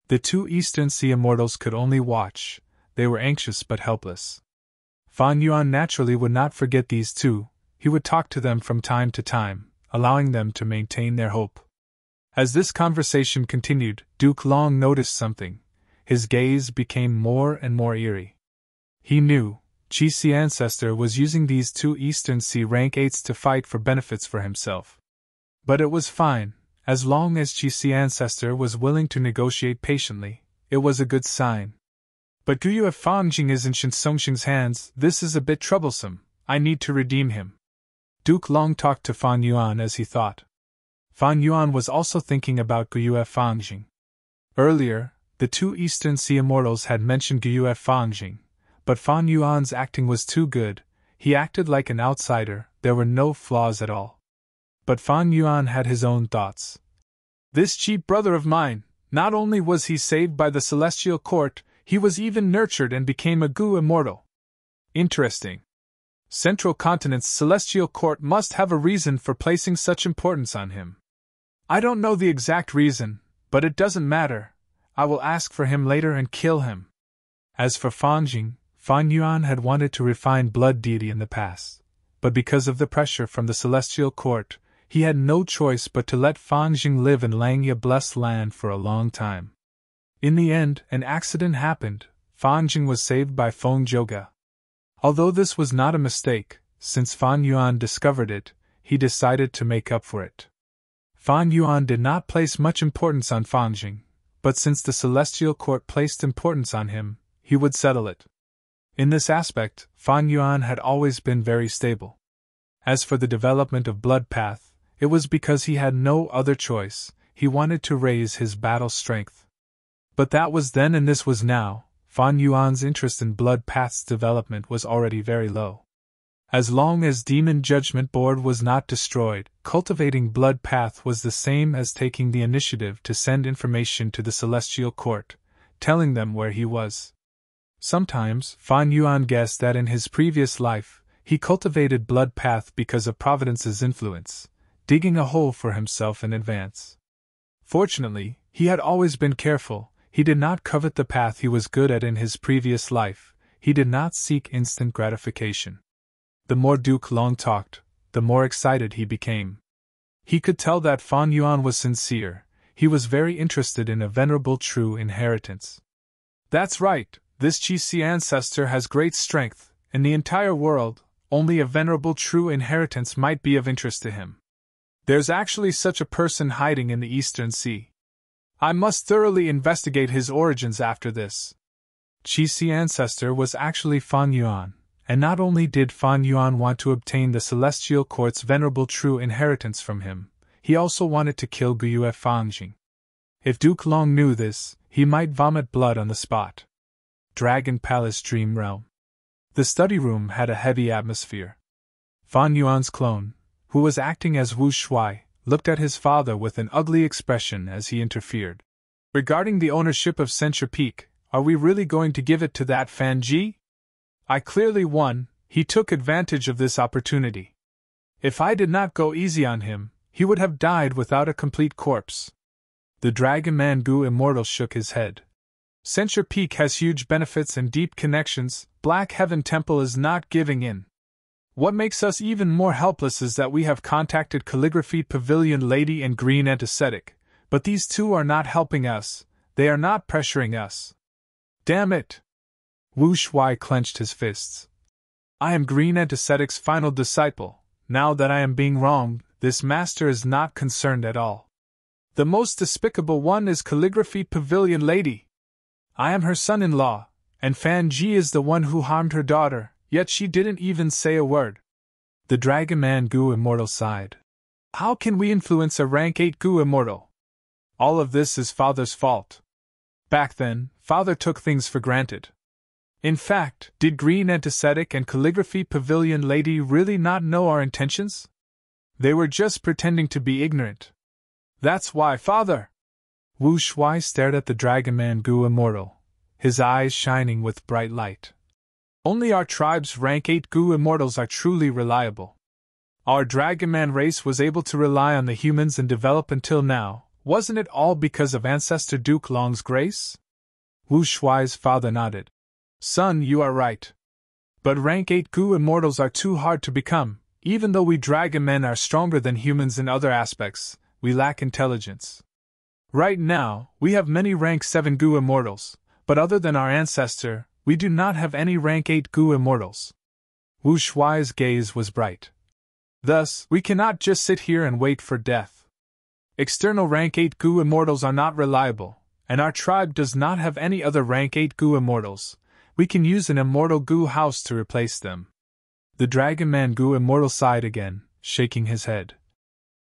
The two Eastern Sea Immortals could only watch. They were anxious but helpless. Fan Yuan naturally would not forget these two. He would talk to them from time to time, allowing them to maintain their hope. As this conversation continued, Duke Long noticed something. His gaze became more and more eerie. He knew Qi Si Ancestor was using these two Eastern Sea rank 8s to fight for benefits for himself. But it was fine. As long as Qi Si Ancestor was willing to negotiate patiently, it was a good sign. But Guyue Fangjing is in Shen Songxing's hands. This is a bit troublesome. I need to redeem him. Duke Long talked to Fan Yuan as he thought. Fan Yuan was also thinking about Guyue Fangjing. Earlier, the two Eastern Sea Immortals had mentioned Guyue Fangjing, but Fan Yuan's acting was too good. He acted like an outsider. There were no flaws at all. But Fan Yuan had his own thoughts. This cheap brother of mine, not only was he saved by the Celestial Court, he was even nurtured and became a Gu immortal. Interesting. Central Continent's Celestial Court must have a reason for placing such importance on him. I don't know the exact reason, but it doesn't matter. I will ask for him later and kill him. As for Fan Jing, Fan Yuan had wanted to refine blood deity in the past, but because of the pressure from the celestial court, he had no choice but to let Fan Jing live in Langya blessed land for a long time. In the end, an accident happened. Fan Jing was saved by Feng Zhouge. Although this was not a mistake, since Fan Yuan discovered it, he decided to make up for it. Fan Yuan did not place much importance on Fan Jing, but since the celestial court placed importance on him, he would settle it. In this aspect, Fan Yuan had always been very stable. As for the development of Blood Path, it was because he had no other choice. He wanted to raise his battle strength. But that was then and this was now. Fan Yuan's interest in Blood Path's development was already very low. As long as Demon Judgment Board was not destroyed, cultivating Blood Path was the same as taking the initiative to send information to the Celestial Court, telling them where he was. Sometimes, Fan Yuan guessed that in his previous life, he cultivated Blood Path because of Providence's influence, digging a hole for himself in advance. Fortunately, he had always been careful. He did not covet the path he was good at in his previous life. He did not seek instant gratification. The more Duke Long talked, the more excited he became. He could tell that Fan Yuan was sincere. He was very interested in a venerable true inheritance. That's right, this Qixi ancestor has great strength. In the entire world, only a venerable true inheritance might be of interest to him. There's actually such a person hiding in the Eastern Sea. I must thoroughly investigate his origins after this. Qixi ancestor was actually Fan Yuan, and not only did Fan Yuan want to obtain the Celestial Court's venerable true inheritance from him, he also wanted to kill Guyue Fangjing. If Duke Long knew this, he might vomit blood on the spot. Dragon Palace Dream Realm. The study room had a heavy atmosphere. Fan Yuan's clone, who was acting as Wu Shuai, looked at his father with an ugly expression as he interfered. Regarding the ownership of Censure Peak, are we really going to give it to that Fan Ji? I clearly won. He took advantage of this opportunity. If I did not go easy on him, he would have died without a complete corpse. The Dragon Man Gu Immortal shook his head. Censure Peak has huge benefits and deep connections. Black Heaven Temple is not giving in. What makes us even more helpless is that we have contacted Calligraphy Pavilion Lady and Green Antiseptic, but these two are not helping us. They are not pressuring us. Damn it! Wu Shuai clenched his fists. I am Green Antiseptic's final disciple. Now that I am being wronged, this master is not concerned at all. The most despicable one is Calligraphy Pavilion Lady. I am her son-in-law, and Fan Ji is the one who harmed her daughter, yet she didn't even say a word. The Dragon Man Gu Immortal sighed. How can we influence a rank 8 Gu Immortal? All of this is Father's fault. Back then, Father took things for granted. In fact, did Green Antiseptic and Calligraphy Pavilion Lady really not know our intentions? They were just pretending to be ignorant. That's why, Father! Wu Shuai stared at the Dragon Man Gu Immortal, his eyes shining with bright light. Only our tribe's rank 8 Gu Immortals are truly reliable. Our Dragon Man race was able to rely on the humans and develop until now. Wasn't it all because of Ancestor Duke Long's grace? Wu Shuai's father nodded. Son, you are right. But rank 8 Gu Immortals are too hard to become. Even though we Dragon Men are stronger than humans in other aspects, we lack intelligence. Right now, we have many rank 7 Gu Immortals, but other than our ancestor, we do not have any rank 8 Gu Immortals. Wu Shuai's gaze was bright. Thus, we cannot just sit here and wait for death. External rank 8 Gu Immortals are not reliable, and our tribe does not have any other rank 8 Gu Immortals. We can use an Immortal Gu House to replace them. The Dragon Man Gu Immortal sighed again, shaking his head.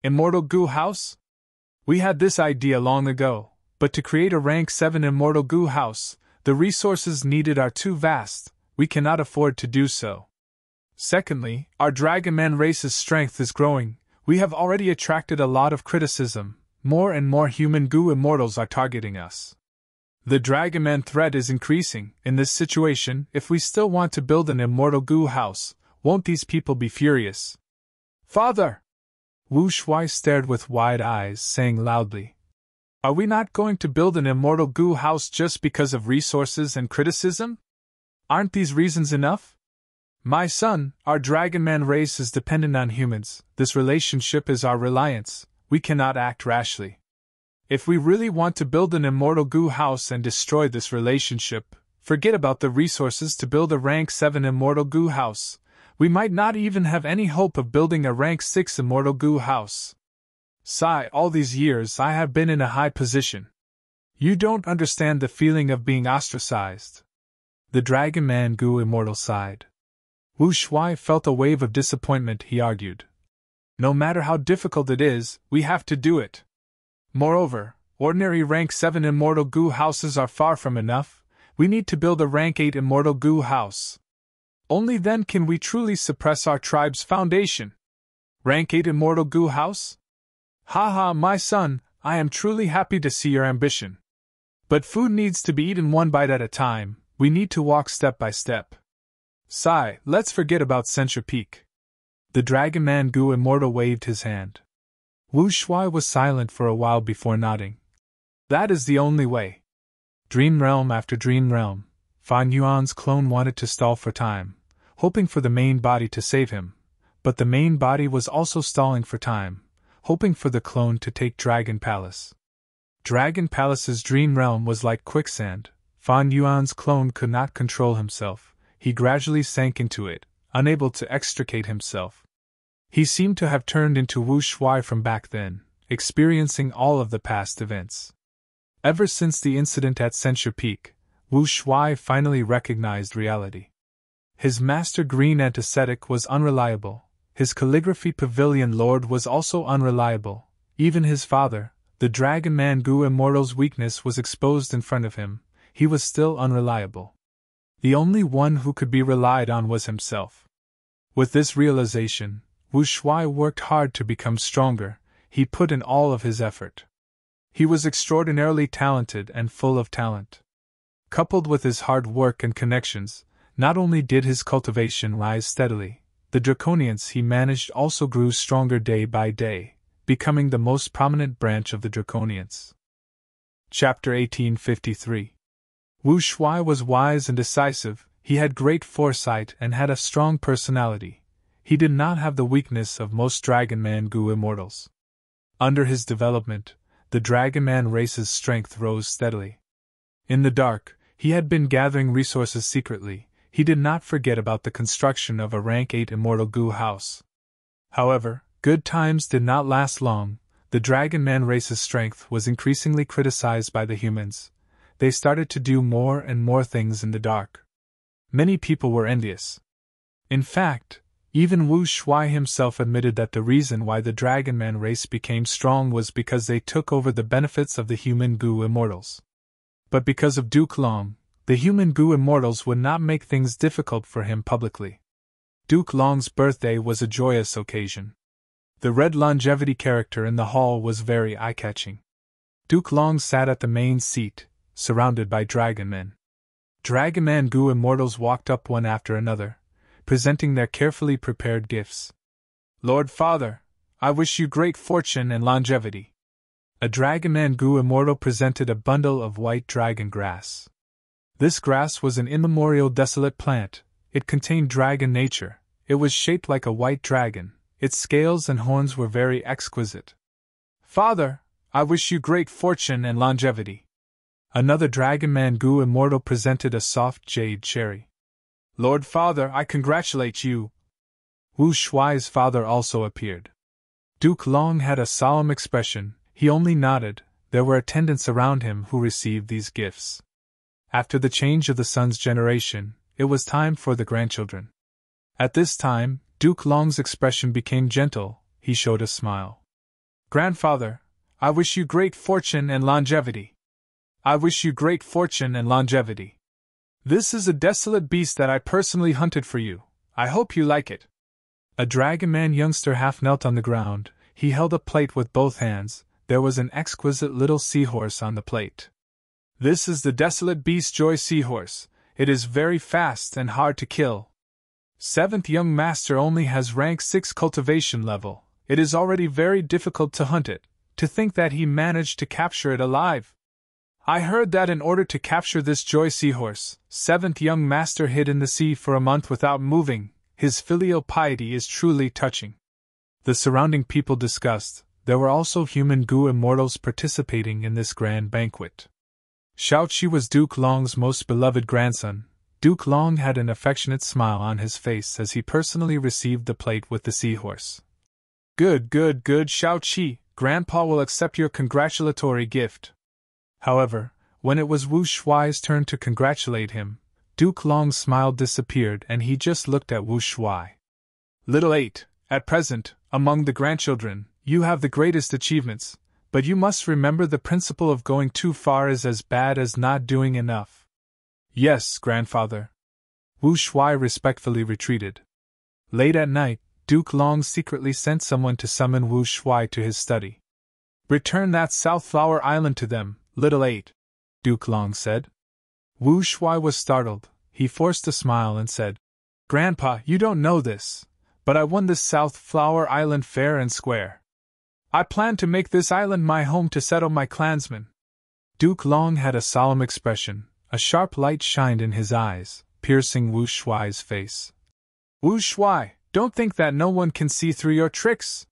Immortal Gu House? We had this idea long ago, but to create a rank 7 Immortal Gu House, the resources needed are too vast. We cannot afford to do so. Secondly, our Dragon Man race's strength is growing. We have already attracted a lot of criticism. More and more human Gu Immortals are targeting us. The Dragon Man threat is increasing. In this situation, if we still want to build an Immortal Gu House, won't these people be furious? Father! Wu Shuai stared with wide eyes, saying loudly, "Are we not going to build an immortal goo house just because of resources and criticism? Aren't these reasons enough? My son, our Dragonman race is dependent on humans. This relationship is our reliance. We cannot act rashly. If we really want to build an immortal goo house and destroy this relationship, forget about the resources to build a rank 7 immortal goo house. We might not even have any hope of building a rank 6 immortal goo house. Sigh, all these years I have been in a high position. You don't understand the feeling of being ostracized." The Dragonman Goo Immortal sighed. Wu Shuai felt a wave of disappointment, he argued. "No matter how difficult it is, we have to do it. Moreover, ordinary rank 7 immortal goo houses are far from enough. We need to build a rank 8 immortal goo house. Only then can we truly suppress our tribe's foundation. Rank 8 immortal goo house? Ha, my son, I am truly happy to see your ambition. But food needs to be eaten one bite at a time. We need to walk step by step. Sigh, let's forget about Censure Peak." The Dragonman Goo Immortal waved his hand. Wu Shuai was silent for a while before nodding. "That is the only way." Dream realm after dream realm, Fan Yuan's clone wanted to stall for time, hoping for the main body to save him, but the main body was also stalling for time, hoping for the clone to take Dragon Palace. Dragon Palace's dream realm was like quicksand. Fan Yuan's clone could not control himself. He gradually sank into it, unable to extricate himself. He seemed to have turned into Wu Shuai from back then, experiencing all of the past events. Ever since the incident at Censure Peak, Wu Shuai finally recognized reality. His Master Green Antiseptic was unreliable, his Calligraphy Pavilion Lord was also unreliable, even his father, the Dragonman Goo Immortal's weakness was exposed in front of him, he was still unreliable. The only one who could be relied on was himself. With this realization, Wu Shuai worked hard to become stronger, he put in all of his effort. He was extraordinarily talented and full of talent. Coupled with his hard work and connections, not only did his cultivation rise steadily, the Draconians he managed also grew stronger day by day, becoming the most prominent branch of the Draconians. Chapter 1853. Wu Shuai was wise and decisive, he had great foresight and had a strong personality. He did not have the weakness of most Dragonman Goo Immortals. Under his development, the Dragonman race's strength rose steadily. In the dark, he had been gathering resources secretly, he did not forget about the construction of a rank 8 immortal goo house. However, good times did not last long, the Dragonman race's strength was increasingly criticized by the humans. They started to do more and more things in the dark. Many people were envious. In fact, even Wu Shuai himself admitted that the reason why the Dragonman race became strong was because they took over the benefits of the human Goo Immortals. But because of Duke Long, the human Goo Immortals would not make things difficult for him publicly. Duke Long's birthday was a joyous occasion. The red longevity character in the hall was very eye-catching. Duke Long sat at the main seat, surrounded by Dragonmen. Dragonman Goo Immortals walked up one after another, presenting their carefully prepared gifts. "Lord Father, I wish you great fortune and longevity." A Dragonman Goo Immortal presented a bundle of white dragon grass. This grass was an immemorial desolate plant, it contained dragon nature, it was shaped like a white dragon, its scales and horns were very exquisite. "Father, I wish you great fortune and longevity." Another Dragonman Goo Immortal presented a soft jade cherry. "Lord Father, I congratulate you." Wu Shuai's father also appeared. Duke Long had a solemn expression, he only nodded, there were attendants around him who received these gifts. After the change of the son's generation, it was time for the grandchildren. At this time, Duke Long's expression became gentle, he showed a smile. "Grandfather, I wish you great fortune and longevity." "I wish you great fortune and longevity. This is a desolate beast that I personally hunted for you. I hope you like it." A Dragonman youngster half knelt on the ground, he held a plate with both hands, there was an exquisite little seahorse on the plate. "This is the desolate beast Joy Seahorse, it is very fast and hard to kill. 7th young master only has rank 6 cultivation level, It is already very difficult to hunt it. To think that he managed to capture it alive. I heard that in order to capture this joy seahorse, seventh young master hid in the sea for a month without moving. His filial piety is truly touching. The surrounding people discussed. There were also human goo immortals participating in this grand banquet. Shao-Chi was Duke Long's most beloved grandson. Duke Long had an affectionate smile on his face as he personally received the plate with the seahorse. Good, Shao-Chi. Grandpa will accept your congratulatory gift. However, when it was Wu Shuai's turn to congratulate him, Duke Long's smile disappeared and he just looked at Wu Shuai. Little 8, at present, among the grandchildren, you have the greatest achievements, but you must remember the principle of going too far is as bad as not doing enough. Yes, grandfather. Wu Shuai respectfully retreated. Late at night, Duke Long secretly sent someone to summon Wu Shuai to his study. Return that South Flower Island to them, Little 8, Duke Long said. Wu Shuai was startled. He forced a smile and said, Grandpa, you don't know this, but I won this South Flower Island fair and square. I plan to make this island my home to settle my clansmen. Duke Long had a solemn expression. A sharp light shined in his eyes, piercing Wu Shuai's face. Wu Shuai, don't think that no one can see through your tricks.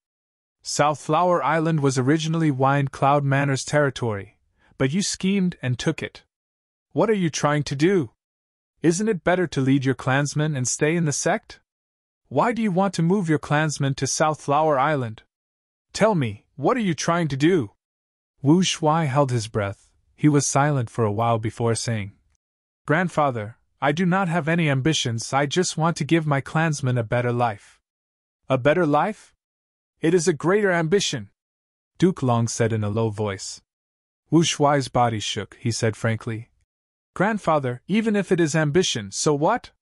South Flower Island was originally Wind Cloud Manor's territory, but you schemed and took it. What are you trying to do? Isn't it better to lead your clansmen and stay in the sect? Why do you want to move your clansmen to South Flower Island? Tell me, what are you trying to do? Wu Shuai held his breath. He was silent for a while before saying, Grandfather, I do not have any ambitions, I just want to give my clansmen a better life. A better life? It is a greater ambition, Duke Long said in a low voice. Wu Shuai's body shook. He said frankly, Grandfather, even if it is ambition, so what?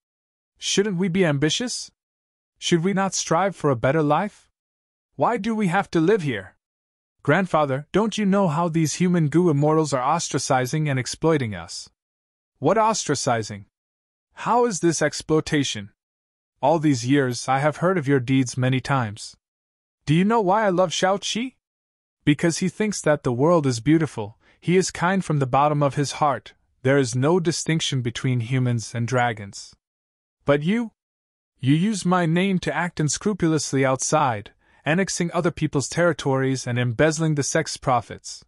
Shouldn't we be ambitious? Should we not strive for a better life? Why do we have to live here? Grandfather, don't you know how these human goo immortals are ostracizing and exploiting us? What ostracizing? How is this exploitation? All these years I have heard of your deeds many times. Do you know why I love Shao-Chi? Because he thinks that the world is beautiful, he is kind from the bottom of his heart, there is no distinction between humans and dragons. But you use my name to act unscrupulously outside, annexing other people's territories and embezzling the sect's profits.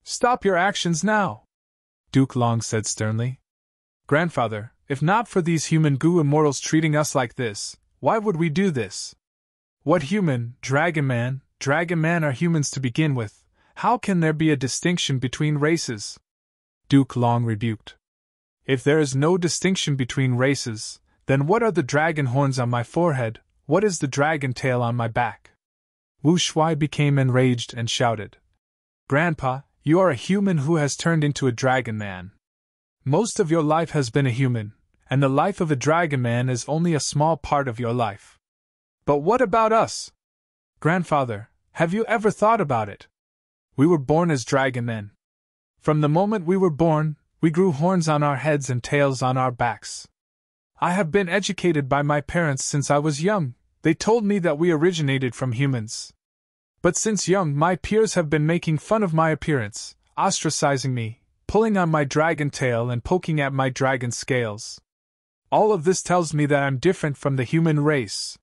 Stop your actions now, Duke Long said sternly. Grandfather, if not for these human goo immortals treating us like this, why would we do this? What human, Dragon Man are humans to begin with? How can there be a distinction between races? Duke Long rebuked. If there is no distinction between races, then what are the dragon horns on my forehead, what is the dragon tail on my back? Wu Shuai became enraged and shouted, Grandpa, you are a human who has turned into a dragon man. Most of your life has been a human, and the life of a dragon man is only a small part of your life. But what about us? Grandfather, have you ever thought about it? We were born as dragon men. From the moment we were born, we grew horns on our heads and tails on our backs. I have been educated by my parents since I was young. They told me that we originated from humans. But since young, my peers have been making fun of my appearance, ostracizing me, pulling on my dragon tail and poking at my dragon scales. All of this tells me that I'm different from the human race.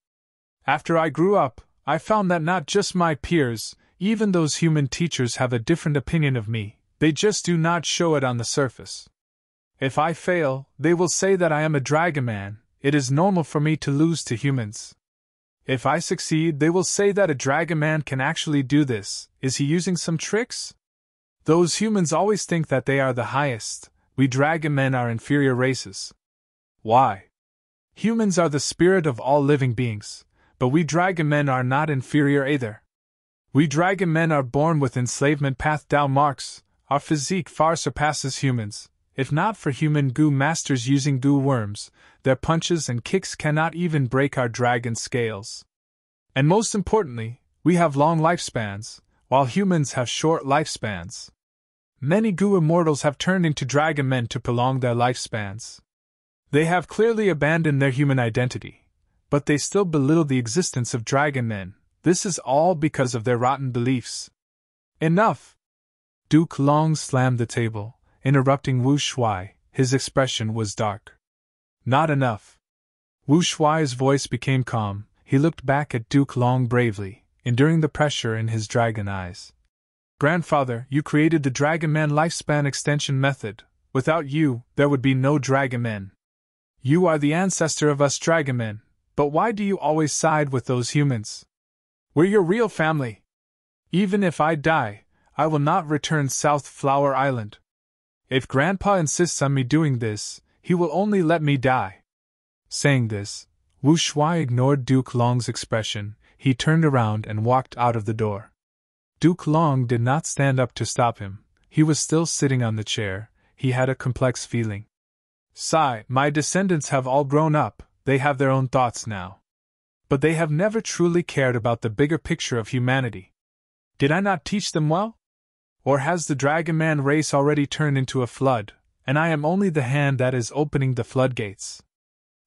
After I grew up, I found that not just my peers, even those human teachers have a different opinion of me, they just do not show it on the surface. If I fail, they will say that I am a dragon man, it is normal for me to lose to humans. If I succeed, they will say that a dragon man can actually do this, is he using some tricks? Those humans always think that they are the highest, we dragon men are inferior races. Why? Humans are the spirit of all living beings, but we dragon men are not inferior either. We dragon men are born with enslavement path down marks, our physique far surpasses humans. If not for human goo masters using goo worms, their punches and kicks cannot even break our dragon scales. And most importantly, we have long lifespans, while humans have short lifespans. Many goo immortals have turned into dragon men to prolong their lifespans. They have clearly abandoned their human identity, but they still belittle the existence of dragon men, This is all because of their rotten beliefs. Enough! Duke Long slammed the table, interrupting Wu Shuai. His expression was dark. Not enough. Wu Shuai's voice became calm. He looked back at Duke Long bravely, enduring the pressure in his dragon eyes. Grandfather, you created the Dragon Man lifespan extension method. Without you, there would be no Dragon Men. You are the ancestor of us Dragon Men, but why do you always side with those humans? We're your real family. Even if I die, I will not return South Flower Island. If Grandpa insists on me doing this, he will only let me die. Saying this, Wu Shuai ignored Duke Long's expression. He turned around and walked out of the door. Duke Long did not stand up to stop him. He was still sitting on the chair. He had a complex feeling. Sigh, my descendants have all grown up, they have their own thoughts now. But they have never truly cared about the bigger picture of humanity. Did I not teach them well? Or has the Dragon Man race already turned into a flood, and I am only the hand that is opening the floodgates?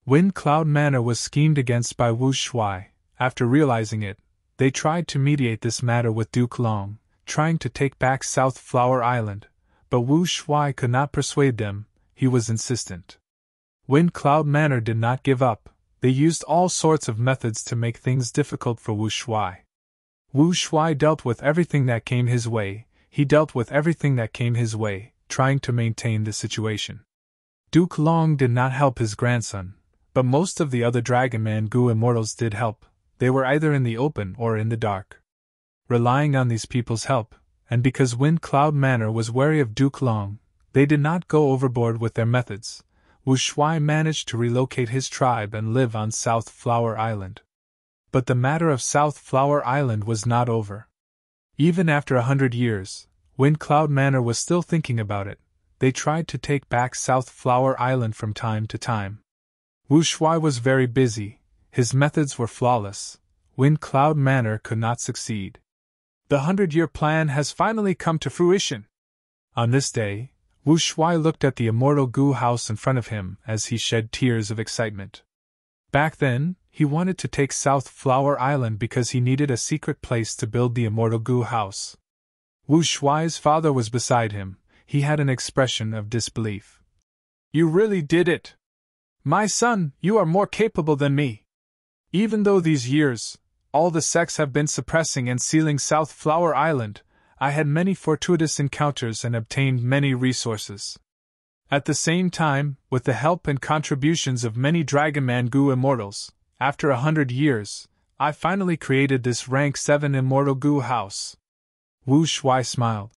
Wind Cloud Manor was schemed against by Wu Shuai. After realizing it, they tried to mediate this matter with Duke Long, trying to take back South Flower Island, but Wu Shuai could not persuade them. He was insistent. Wind Cloud Manor did not give up. They used all sorts of methods to make things difficult for Wu Shuai. Wu Shuai dealt with everything that came his way. He dealt with everything that came his way, trying to maintain the situation. Duke Long did not help his grandson, but most of the other Dragon Man Gu immortals did help. They were either in the open or in the dark. Relying on these people's help, and because Wind Cloud Manor was wary of Duke Long, they did not go overboard with their methods. Wu Shuai managed to relocate his tribe and live on South Flower Island. But the matter of South Flower Island was not over. Even after 100 years, Wind Cloud Manor was still thinking about it. They tried to take back South Flower Island from time to time. Wu Shuai was very busy. His methods were flawless. Wind Cloud Manor could not succeed. The 100-year plan has finally come to fruition. On this day, Wu Shuai looked at the immortal Gu house in front of him as he shed tears of excitement. Back then, he wanted to take South Flower Island because he needed a secret place to build the immortal Gu house. Wu Shuai's father was beside him. He had an expression of disbelief. You really did it! My son, you are more capable than me. Even though these years, all the sects have been suppressing and sealing South Flower Island, I had many fortuitous encounters and obtained many resources. At the same time, with the help and contributions of many Dragon Man Gu immortals, after 100 years, I finally created this rank 7 immortal Gu house. Wu Shuai smiled.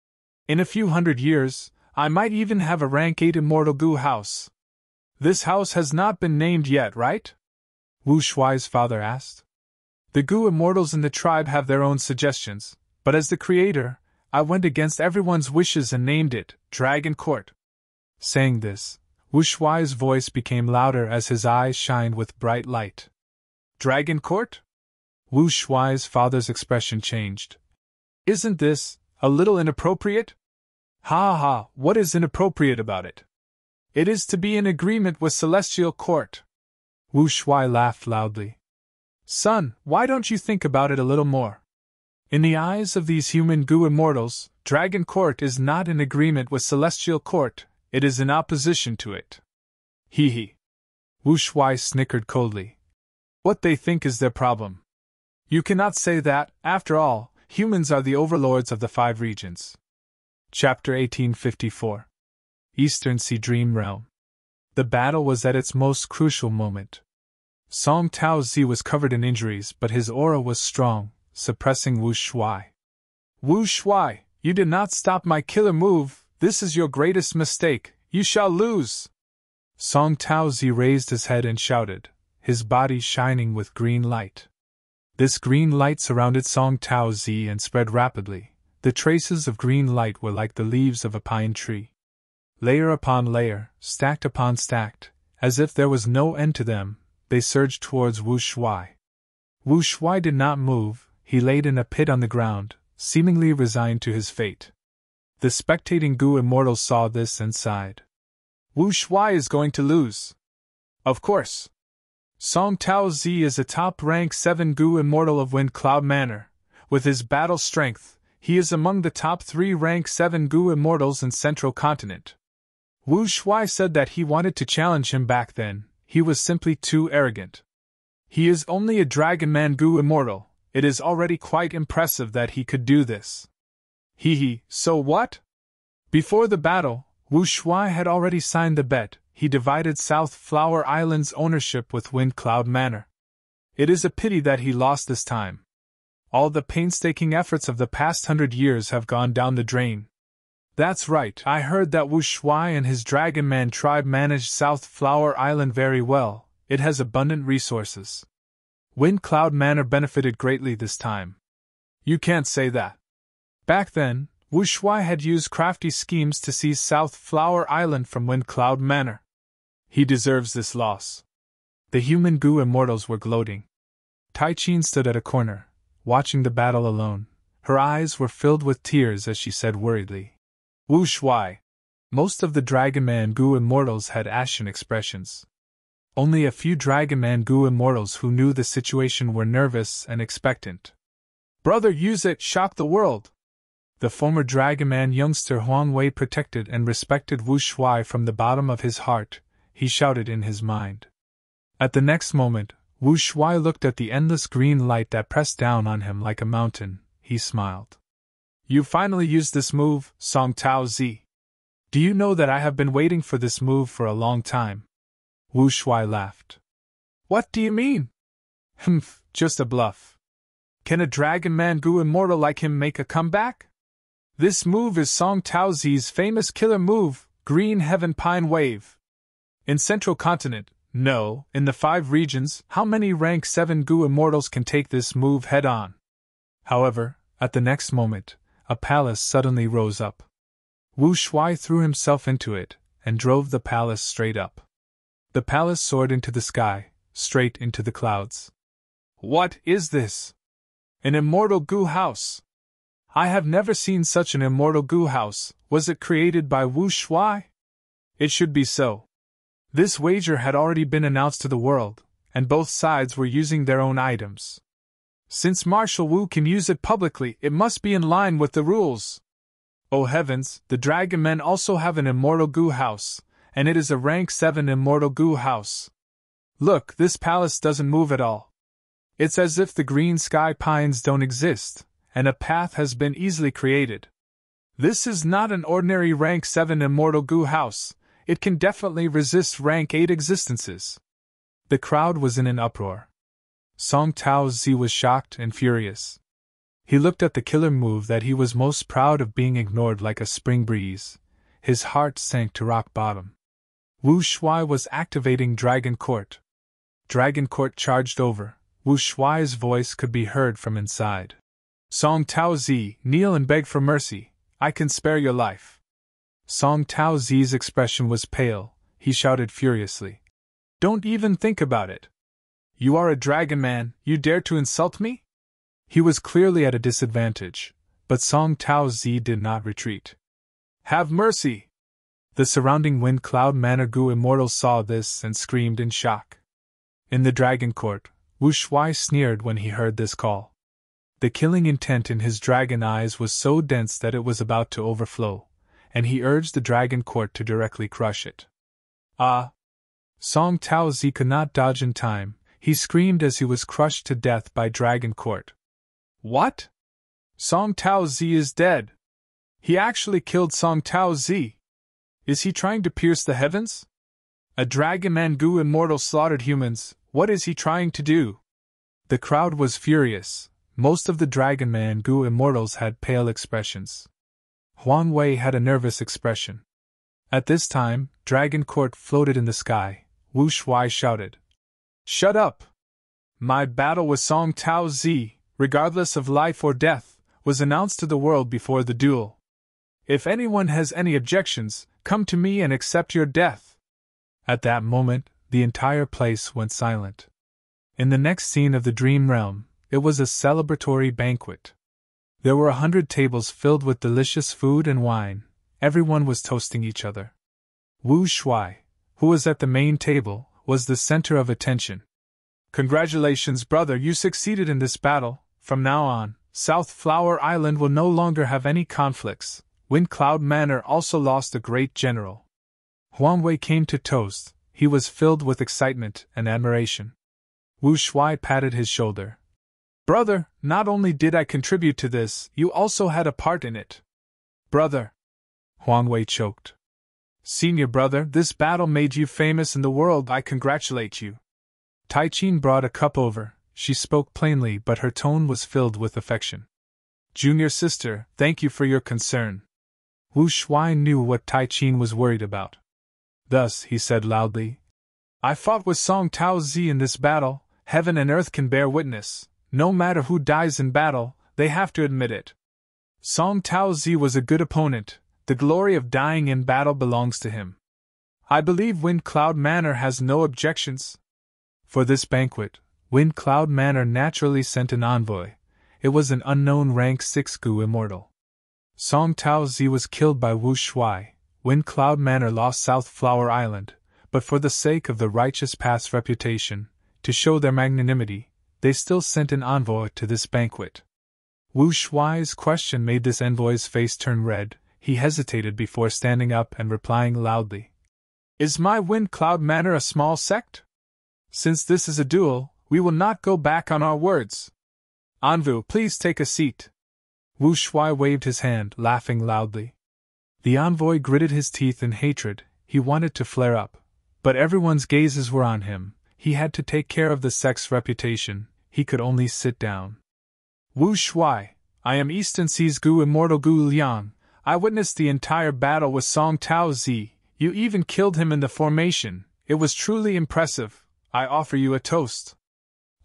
In a few hundred years, I might even have a rank 8 immortal Gu house. This house has not been named yet, right? Wu Shuai's father asked. The Gu immortals in the tribe have their own suggestions, but as the creator, I went against everyone's wishes and named it Dragon Court. Saying this, Wu Shuai's voice became louder as his eyes shined with bright light. Dragon Court? Wu Shuai's father's expression changed. Isn't this a little inappropriate? Ha ha, what is inappropriate about it? It is to be in agreement with Celestial Court. Wu Shuai laughed loudly. Son, why don't you think about it a little more? In the eyes of these human Gu immortals, Dragon Court is not in agreement with Celestial Court, it is in opposition to it. Hee hee. Wu Shuai snickered coldly. What they think is their problem. You cannot say that, after all, humans are the overlords of the 5 regions. Chapter 1854. Eastern Sea Dream Realm. The battle was at its most crucial moment. Song Tao Zi was covered in injuries, but his aura was strong, suppressing Wu Shuai. Wu Shuai, you did not stop my killer move, this is your greatest mistake, you shall lose! Song Tao Zi raised his head and shouted, his body shining with green light. This green light surrounded Song Tao Zi and spread rapidly. The traces of green light were like the leaves of a pine tree. Layer upon layer, stacked upon stacked, as if there was no end to them, they surged towards Wu Shuai. Wu Shuai did not move, he laid in a pit on the ground, seemingly resigned to his fate. The spectating Gu immortals saw this and sighed. Wu Shuai is going to lose. Of course. Song Tao Zi is a top-rank 7 Gu immortal of Wind Cloud Manor. With his battle strength, he is among the top 3 rank 7 Gu immortals in Central Continent. Wu Shuai said that he wanted to challenge him back then, he was simply too arrogant. He is only a Dragon Man Gu immortal, it is already quite impressive that he could do this. So what? Before the battle, Wu Shuai had already signed the bet. He divided South Flower Island's ownership with Wind Cloud Manor. It is a pity that he lost this time. All the painstaking efforts of the past 100 years have gone down the drain. That's right, I heard that Wu Shuai and his Dragon Man tribe managed South Flower Island very well. It has abundant resources. Wind Cloud Manor benefited greatly this time. You can't say that. Back then, Wu Shuai had used crafty schemes to seize South Flower Island from Wind Cloud Manor. He deserves this loss. The human Gu immortals were gloating. Tai Chin stood at a corner, watching the battle alone. Her eyes were filled with tears as she said worriedly, Wu Shuai. Most of the Dragon Man Gu immortals had ashen expressions. Only a few Dragon Man Gu immortals who knew the situation were nervous and expectant. Brother, use it, shock the world! The former Dragon Man youngster Huang Wei protected and respected Wu Shuai from the bottom of his heart, he shouted in his mind. At the next moment, Wu Shuai looked at the endless green light that pressed down on him like a mountain. He smiled. You finally used this move, Song Tao Zi. Do you know that I have been waiting for this move for a long time? Wu Shuai laughed. What do you mean? Just a bluff. Can a Dragon Man Gu immortal like him make a comeback? This move is Song Tao Zi's famous killer move, Green Heaven Pine Wave. In Central Continent, no, in the 5 regions, how many rank 7 Gu immortals can take this move head-on? However, at the next moment, a palace suddenly rose up. Wu Shuai threw himself into it, and drove the palace straight up. The palace soared into the sky, straight into the clouds. What is this? An immortal Gu house! I have never seen such an immortal Gu house. Was it created by Wu Shuai? It should be so. This wager had already been announced to the world, and both sides were using their own items. Since Marshal Wu can use it publicly, it must be in line with the rules. Oh heavens, the Dragon Men also have an immortal Gu house, and it is a rank 7 immortal Gu house. Look, this palace doesn't move at all. It's as if the green sky pines don't exist, and a path has been easily created. This is not an ordinary rank 7 immortal Gu house. It can definitely resist rank 8 existences. The crowd was in an uproar. Song Tao Zi was shocked and furious. He looked at the killer move that he was most proud of being ignored like a spring breeze. His heart sank to rock bottom. Wu Shuai was activating Dragon Court. Dragon Court charged over. Wu Shuai's voice could be heard from inside. Song Tao Zi, kneel and beg for mercy. I can spare your life. Song Tao Zi's expression was pale. He shouted furiously. Don't even think about it. You are a Dragon Man, you dare to insult me? He was clearly at a disadvantage, but Song Tao Zi did not retreat. Have mercy! The surrounding Wind Cloud Manor Gu immortals saw this and screamed in shock. In the Dragon Court, Wu Shuai sneered when he heard this call. The killing intent in his dragon eyes was so dense that it was about to overflow, and he urged the Dragon Court to directly crush it. Ah! Song Tao Zi could not dodge in time. He screamed as he was crushed to death by Dragon Court. What? Song Tao Zi is dead. He actually killed Song Tao Zi. Is he trying to pierce the heavens? A Dragon Man Gu immortal slaughtered humans. What is he trying to do? The crowd was furious. Most of the Dragon Man Gu immortals had pale expressions. Huang Wei had a nervous expression. At this time, Dragon Court floated in the sky. Wu Shuai shouted, Shut up! My battle with Song Tao Zi, regardless of life or death, was announced to the world before the duel. If anyone has any objections, come to me and accept your death. At that moment, the entire place went silent. In the next scene of the Dream Realm, it was a celebratory banquet. There were 100 tables filled with delicious food and wine. Everyone was toasting each other. Wu Shuai, who was at the main table, was the center of attention. Congratulations, brother, you succeeded in this battle. From now on, South Flower Island will no longer have any conflicts. Wind Cloud Manor also lost a great general. Huang Wei came to toast. He was filled with excitement and admiration. Wu Shuai patted his shoulder. Brother, not only did I contribute to this, you also had a part in it. Brother. Huang Wei choked. Senior brother, this battle made you famous in the world. I congratulate you. Tai Chin brought a cup over. She spoke plainly, but her tone was filled with affection. Junior sister, thank you for your concern. Wu Shuai knew what Tai Chin was worried about. Thus, he said loudly, I fought with Song Tao Zi in this battle. Heaven and earth can bear witness. No matter who dies in battle, they have to admit it. Song Tao Zi was a good opponent. The glory of dying in battle belongs to him. I believe Wind Cloud Manor has no objections. For this banquet, Wind Cloud Manor naturally sent an envoy. It was an unknown rank 6 Gu immortal. Song Tao Zi was killed by Wu Shuai. Wind Cloud Manor lost South Flower Island, but for the sake of the righteous path's reputation, to show their magnanimity, they still sent an envoy to this banquet. Wu Shuai's question made this envoy's face turn red. He hesitated before standing up and replying loudly. Is my Wind Cloud Manor a small sect? Since this is a duel, we will not go back on our words. Anvu, please take a seat. Wu Shuai waved his hand, laughing loudly. The envoy gritted his teeth in hatred. He wanted to flare up, but everyone's gazes were on him. He had to take care of the sect's reputation. He could only sit down. Wu Shuai, I am Eastern Sea's Gu Immortal Gu Liang. I witnessed the entire battle with Song Tao Zi. You even killed him in the formation. It was truly impressive. I offer you a toast.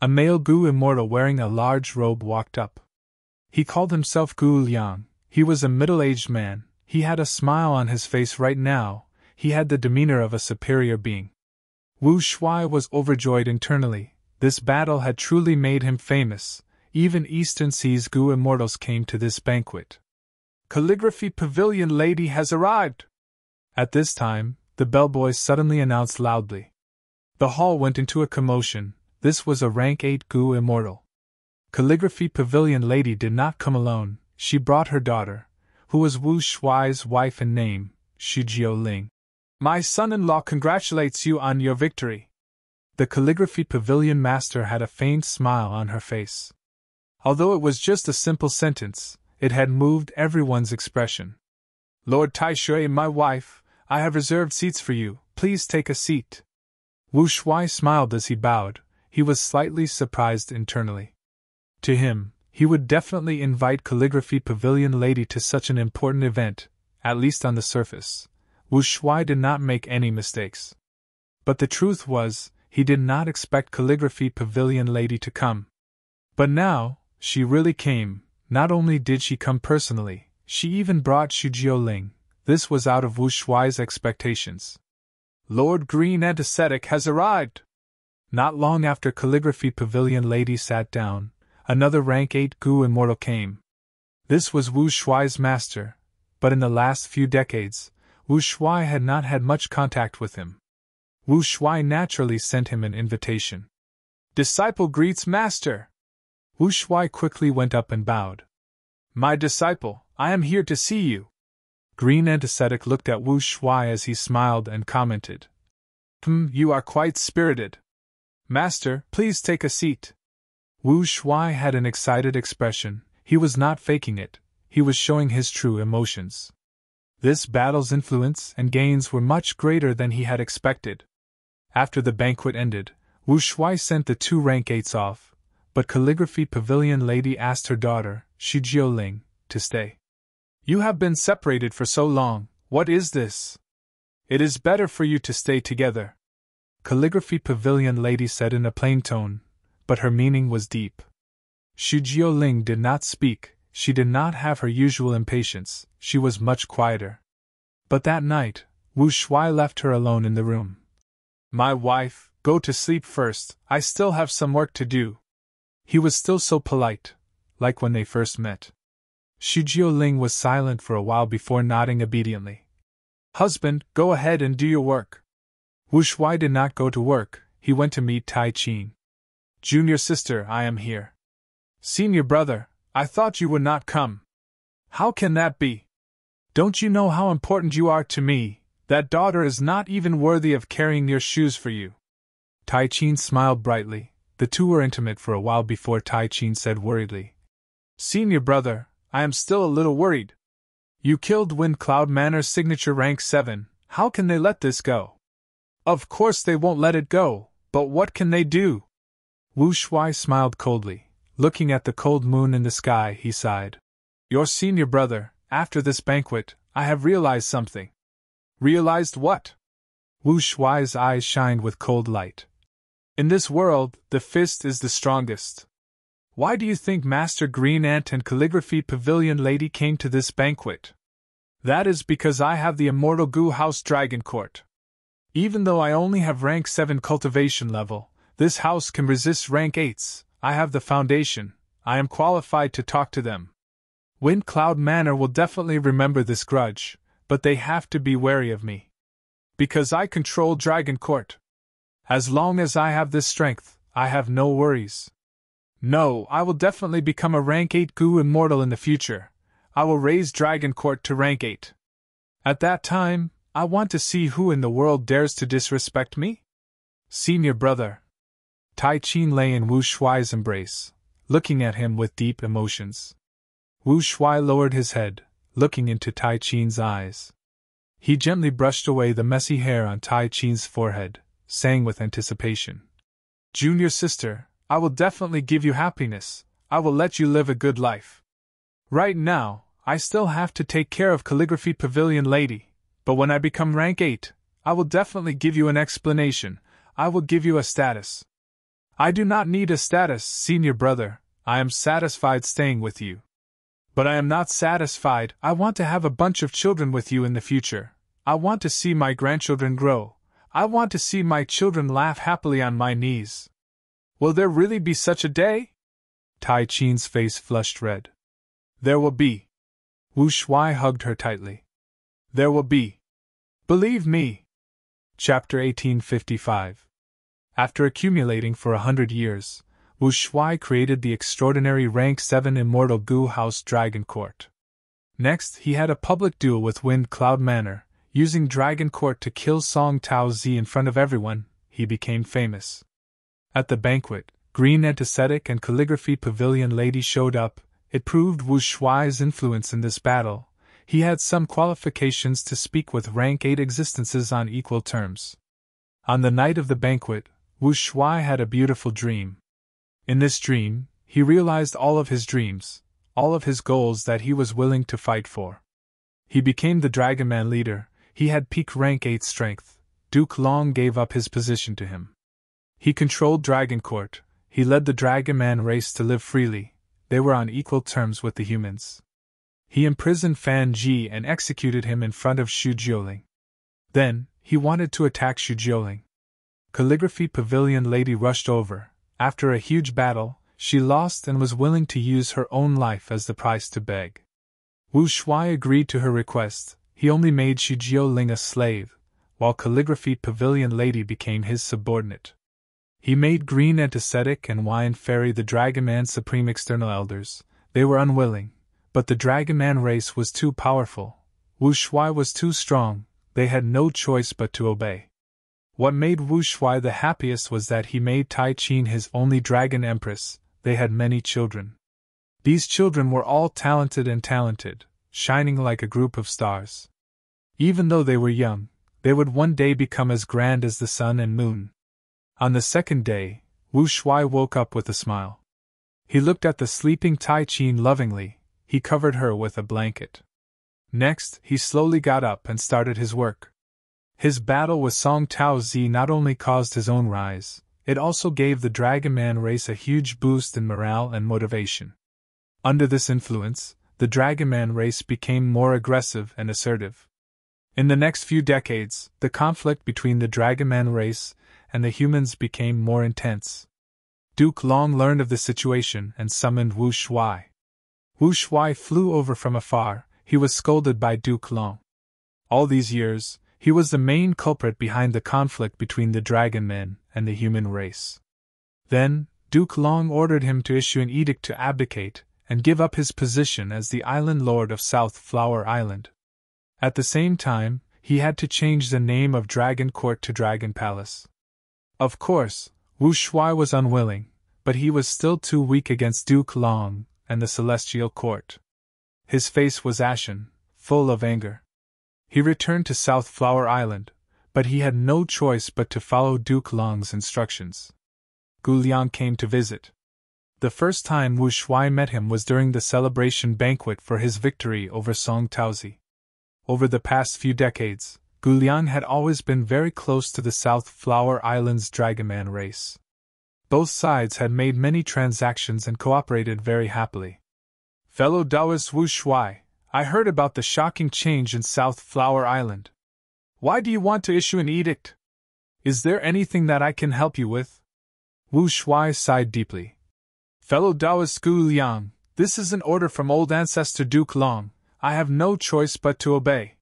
A male Gu Immortal wearing a large robe walked up. He called himself Gu Liang. He was a middle-aged man. He had a smile on his face right now. He had the demeanor of a superior being. Wu Shuai was overjoyed internally. This battle had truly made him famous. Even Eastern Sea's Gu Immortals came to this banquet. Calligraphy Pavilion Lady has arrived! At this time, the bellboy suddenly announced loudly. The hall went into a commotion. This was a rank 8 Gu Immortal. Calligraphy Pavilion Lady did not come alone. She brought her daughter, who was Wu Shuai's wife in name, Shujio Ling. My son-in-law congratulates you on your victory. The calligraphy pavilion master had a faint smile on her face. Although it was just a simple sentence, it had moved everyone's expression. Lord Taishui, my wife, I have reserved seats for you. Please take a seat. Wu Shuai smiled as he bowed. He was slightly surprised internally. To him, he would definitely invite Calligraphy Pavilion Lady to such an important event, at least on the surface. Wu Shuai did not make any mistakes. But the truth was, he did not expect Calligraphy Pavilion Lady to come. But now, she really came. Not only did she come personally, she even brought Shujio Ling. This was out of Wu Shuai's expectations. Lord Green Antiseptic has arrived! Not long after Calligraphy Pavilion Lady sat down, another rank 8 Gu Immortal came. This was Wu Shuai's master, but in the last few decades, Wu Shuai had not had much contact with him. Wu Shuai naturally sent him an invitation. Disciple greets master! Wu Shuai quickly went up and bowed. My disciple, I am here to see you. Green Antiseptic looked at Wu Shuai as he smiled and commented. You are quite spirited. Master, please take a seat. Wu Shuai had an excited expression. He was not faking it. He was showing his true emotions. This battle's influence and gains were much greater than he had expected. After the banquet ended, Wu Shuai sent the 2 rank 8s off, but Calligraphy Pavilion Lady asked her daughter, Shujio Ling, to stay. You have been separated for so long, what is this? It is better for you to stay together. Calligraphy Pavilion Lady said in a plain tone, but her meaning was deep. Shujio Ling did not speak. She did not have her usual impatience. She was much quieter. But that night, Wu Shuai left her alone in the room. My wife, go to sleep first. I still have some work to do. He was still so polite, like when they first met. Shujio Ling was silent for a while before nodding obediently. Husband, go ahead and do your work. Wu Shuai did not go to work. He went to meet Tai Chin. Junior sister, I am here. Senior brother, I thought you would not come. How can that be? Don't you know how important you are to me? That daughter is not even worthy of carrying your shoes for you. Tai Chin smiled brightly. The two were intimate for a while before Tai Chin said worriedly, Senior brother, I am still a little worried. You killed Wind Cloud Manor's signature rank 7, how can they let this go? Of course they won't let it go, but what can they do? Wu Shuai smiled coldly. Looking at the cold moon in the sky, he sighed. Your senior brother, after this banquet, I have realized something. Realized what? Wu Shuai's eyes shined with cold light. In this world, the fist is the strongest. Why do you think Master Green Ant and Calligraphy Pavilion Lady came to this banquet? That is because I have the immortal Goo House Dragon Court. Even though I only have rank 7 cultivation level, this house can resist rank 8s. I have the foundation. I am qualified to talk to them. Wind Cloud Manor will definitely remember this grudge, but they have to be wary of me. Because I control Dragon Court. As long as I have this strength, I have no worries. No, I will definitely become a rank 8 Goo Immortal in the future. I will raise Dragon Court to rank 8. At that time, I want to see who in the world dares to disrespect me? Senior brother. Tai Chin lay in Wu Shuai's embrace, looking at him with deep emotions. Wu Shuai lowered his head, looking into Tai Chin's eyes. He gently brushed away the messy hair on Tai Chin's forehead, saying with anticipation, Junior sister, I will definitely give you happiness. I will let you live a good life. Right now, I still have to take care of Calligraphy Pavilion Lady, but when I become rank 8, I will definitely give you an explanation. I will give you a status. I do not need a status, senior brother. I am satisfied staying with you. But I am not satisfied. I want to have a bunch of children with you in the future. I want to see my grandchildren grow. I want to see my children laugh happily on my knees. Will there really be such a day? Tai Chin's face flushed red. There will be. Wu Shuai hugged her tightly. There will be. Believe me. Chapter 1855. After accumulating for 100 years, Wu Shuai created the extraordinary rank 7 Immortal Goo House Dragon Court. Next, he had a public duel with Wind Cloud Manor. Using Dragon Court to kill Song Tao Zi in front of everyone, he became famous. At the banquet, Green Ant Ascetic and Calligraphy Pavilion Lady showed up. It proved Wu Shuai's influence in this battle. He had some qualifications to speak with rank 8 existences on equal terms. On the night of the banquet, Wu Shuai had a beautiful dream. In this dream, he realized all of his dreams, all of his goals that he was willing to fight for. He became the Dragon Man leader. He had peak rank 8 strength. Duke Long gave up his position to him. He controlled Dragon Court. He led the Dragon Man race to live freely. They were on equal terms with the humans. He imprisoned Fan Ji and executed him in front of Xu Jiuling. Then, he wanted to attack Xu Jiuling. Calligraphy Pavilion Lady rushed over. After a huge battle, she lost and was willing to use her own life as the price to beg. Wu Shuai agreed to her request. He only made Xu Jiuling a slave, while Calligraphy Pavilion Lady became his subordinate. He made Green Ant Ascetic and Wine Fairy the Dragon Man's supreme external elders. They were unwilling, but the Dragon Man race was too powerful. Wu Shuai was too strong. They had no choice but to obey. What made Wu Shuai the happiest was that he made Tai Chin his only dragon empress. They had many children. These children were all talented, shining like a group of stars. Even though they were young, they would one day become as grand as the sun and moon. On the second day, Wu Shuai woke up with a smile. He looked at the sleeping Tai Chin lovingly. He covered her with a blanket. Next, he slowly got up and started his work. His battle with Song Tao Zi not only caused his own rise, it also gave the Dragon Man race a huge boost in morale and motivation. Under this influence, the Dragon Man race became more aggressive and assertive. In the next few decades, the conflict between the Dragon Man race and the humans became more intense. Duke Long learned of the situation and summoned Wu Shuai. Wu Shuai flew over from afar. He was scolded by Duke Long. All these years, he was the main culprit behind the conflict between the Dragon Men and the human race. Then, Duke Long ordered him to issue an edict to abdicate and give up his position as the island lord of South Flower Island. At the same time, he had to change the name of Dragon Court to Dragon Palace. Of course, Wu Shuai was unwilling, but he was still too weak against Duke Long and the Celestial Court. His face was ashen, full of anger. He returned to South Flower Island, but he had no choice but to follow Duke Long's instructions. Gu Liang came to visit. The first time Wu Shuai met him was during the celebration banquet for his victory over Song Taozi. Over the past few decades, Gu Liang had always been very close to the South Flower Island's Dragonman race. Both sides had made many transactions and cooperated very happily. Fellow Taoist Wu Shuai, I heard about the shocking change in South Flower Island. Why do you want to issue an edict? Is there anything that I can help you with? Wu Shuai sighed deeply. Fellow Taoist Gu Liang, this is an order from old ancestor Duke Long. I have no choice but to obey.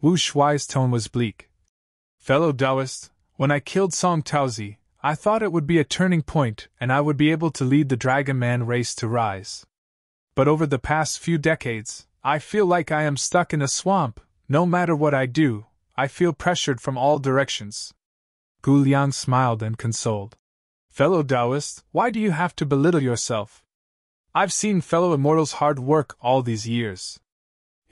Wu Shuai's tone was bleak. Fellow Taoist, when I killed Song Taozi, I thought it would be a turning point and I would be able to lead the Dragonman race to rise. But over the past few decades, I feel like I am stuck in a swamp. No matter what I do, I feel pressured from all directions. Gu Liang smiled and consoled. Fellow Taoist, why do you have to belittle yourself? I've seen fellow immortals' hard work all these years.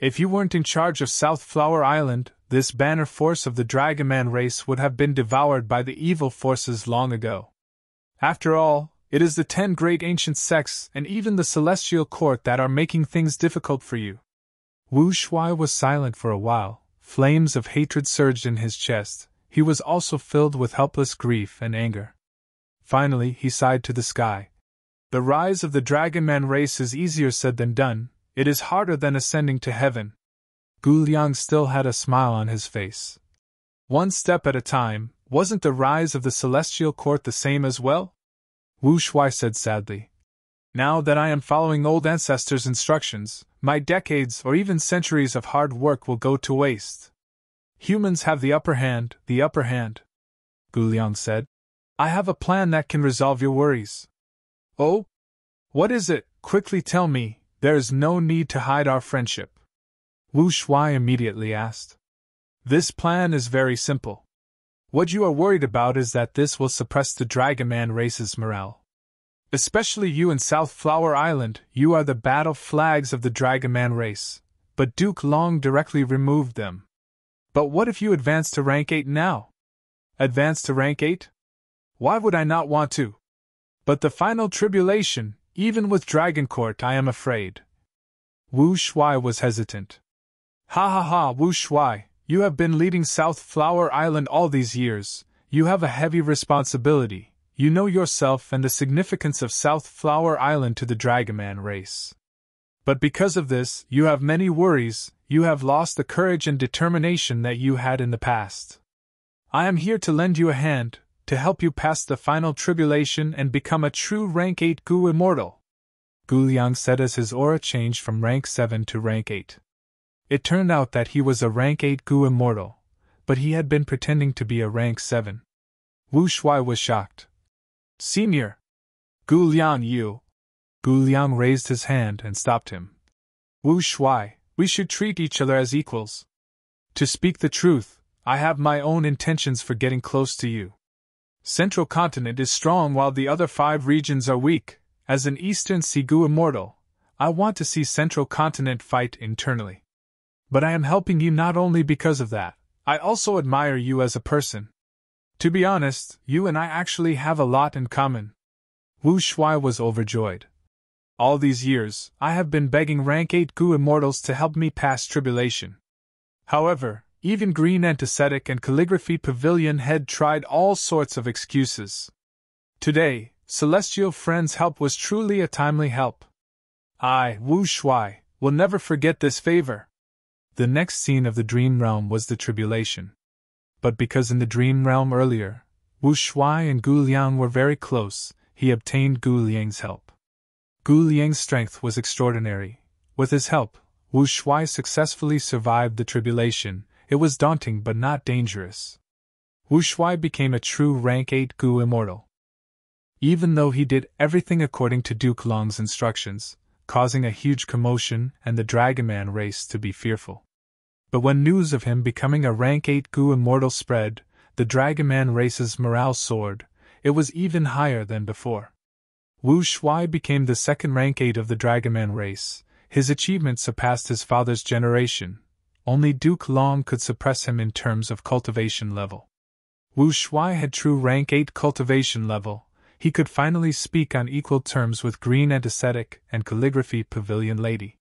If you weren't in charge of South Flower Island, this banner force of the Dragonman race would have been devoured by the evil forces long ago. After all, it is the 10 great ancient sects and even the Celestial Court that are making things difficult for you. Wu Shuai was silent for a while. Flames of hatred surged in his chest. He was also filled with helpless grief and anger. Finally, he sighed to the sky. The rise of the Dragonman race is easier said than done. It is harder than ascending to heaven. Gu Liang still had a smile on his face. One step at a time, wasn't the rise of the Celestial Court the same as well? Wu Shuai said sadly. Now that I am following old ancestors' instructions, my decades or even centuries of hard work will go to waste. Humans have the upper hand, Gu Liang said. I have a plan that can resolve your worries. Oh? What is it? Quickly tell me, there is no need to hide our friendship. Wu Shuai immediately asked. This plan is very simple. What you are worried about is that this will suppress the Dragonman race's morale. Especially you in South Flower Island, you are the battle flags of the Dragonman race, but Duke Long directly removed them. But what if you advance to rank 8 now? Advance to rank 8? Why would I not want to? But the final tribulation, even with Dragon Court, I am afraid. Wu Shuai was hesitant. Ha ha ha, Wu Shuai, you have been leading South Flower Island all these years. You have a heavy responsibility. You know yourself and the significance of South Flower Island to the Dragonman race. But because of this, you have many worries. You have lost the courage and determination that you had in the past. I am here to lend you a hand, to help you pass the final tribulation and become a true rank 8 Gu Immortal. Gu Liang said as his aura changed from rank 7 to rank 8. It turned out that he was a rank 8 Gu Immortal, but he had been pretending to be a rank 7. Wu Shuai was shocked. Senior! Gu Liang, you! Gu Liang raised his hand and stopped him. Wu Shuai, we should treat each other as equals. To speak the truth, I have my own intentions for getting close to you. Central Continent is strong while the other 5 regions are weak. As an Eastern Sea Gu Immortal, I want to see Central Continent fight internally. But I am helping you not only because of that, I also admire you as a person. To be honest, you and I actually have a lot in common. Wu Shuai was overjoyed. All these years, I have been begging rank 8 Gu Immortals to help me pass tribulation. However, even Green Antiseptic and Calligraphy Pavilion had tried all sorts of excuses. Today, Celestial Friend's help was truly a timely help. I, Wu Shuai, will never forget this favor. The next scene of the Dream Realm was the tribulation. But because in the Dream Realm earlier, Wu Shuai and Gu Liang were very close, he obtained Gu Liang's help. Gu Liang's strength was extraordinary. With his help, Wu Shuai successfully survived the tribulation. It was daunting but not dangerous. Wu Shuai became a true rank 8 Gu Immortal. even though he did everything according to Duke Long's instructions, causing a huge commotion and the Dragonman race to be fearful. But when news of him becoming a rank 8 Gu immortal spread, the Dragonman race's morale soared. It was even higher than before. Wu Shuai became the second rank 8 of the Dragonman race. His achievement surpassed his father's generation. Only Duke Long could suppress him in terms of cultivation level. Wu Shuai had true rank 8 cultivation level. He could finally speak on equal terms with Green Antisthetic and Calligraphy Pavilion Lady.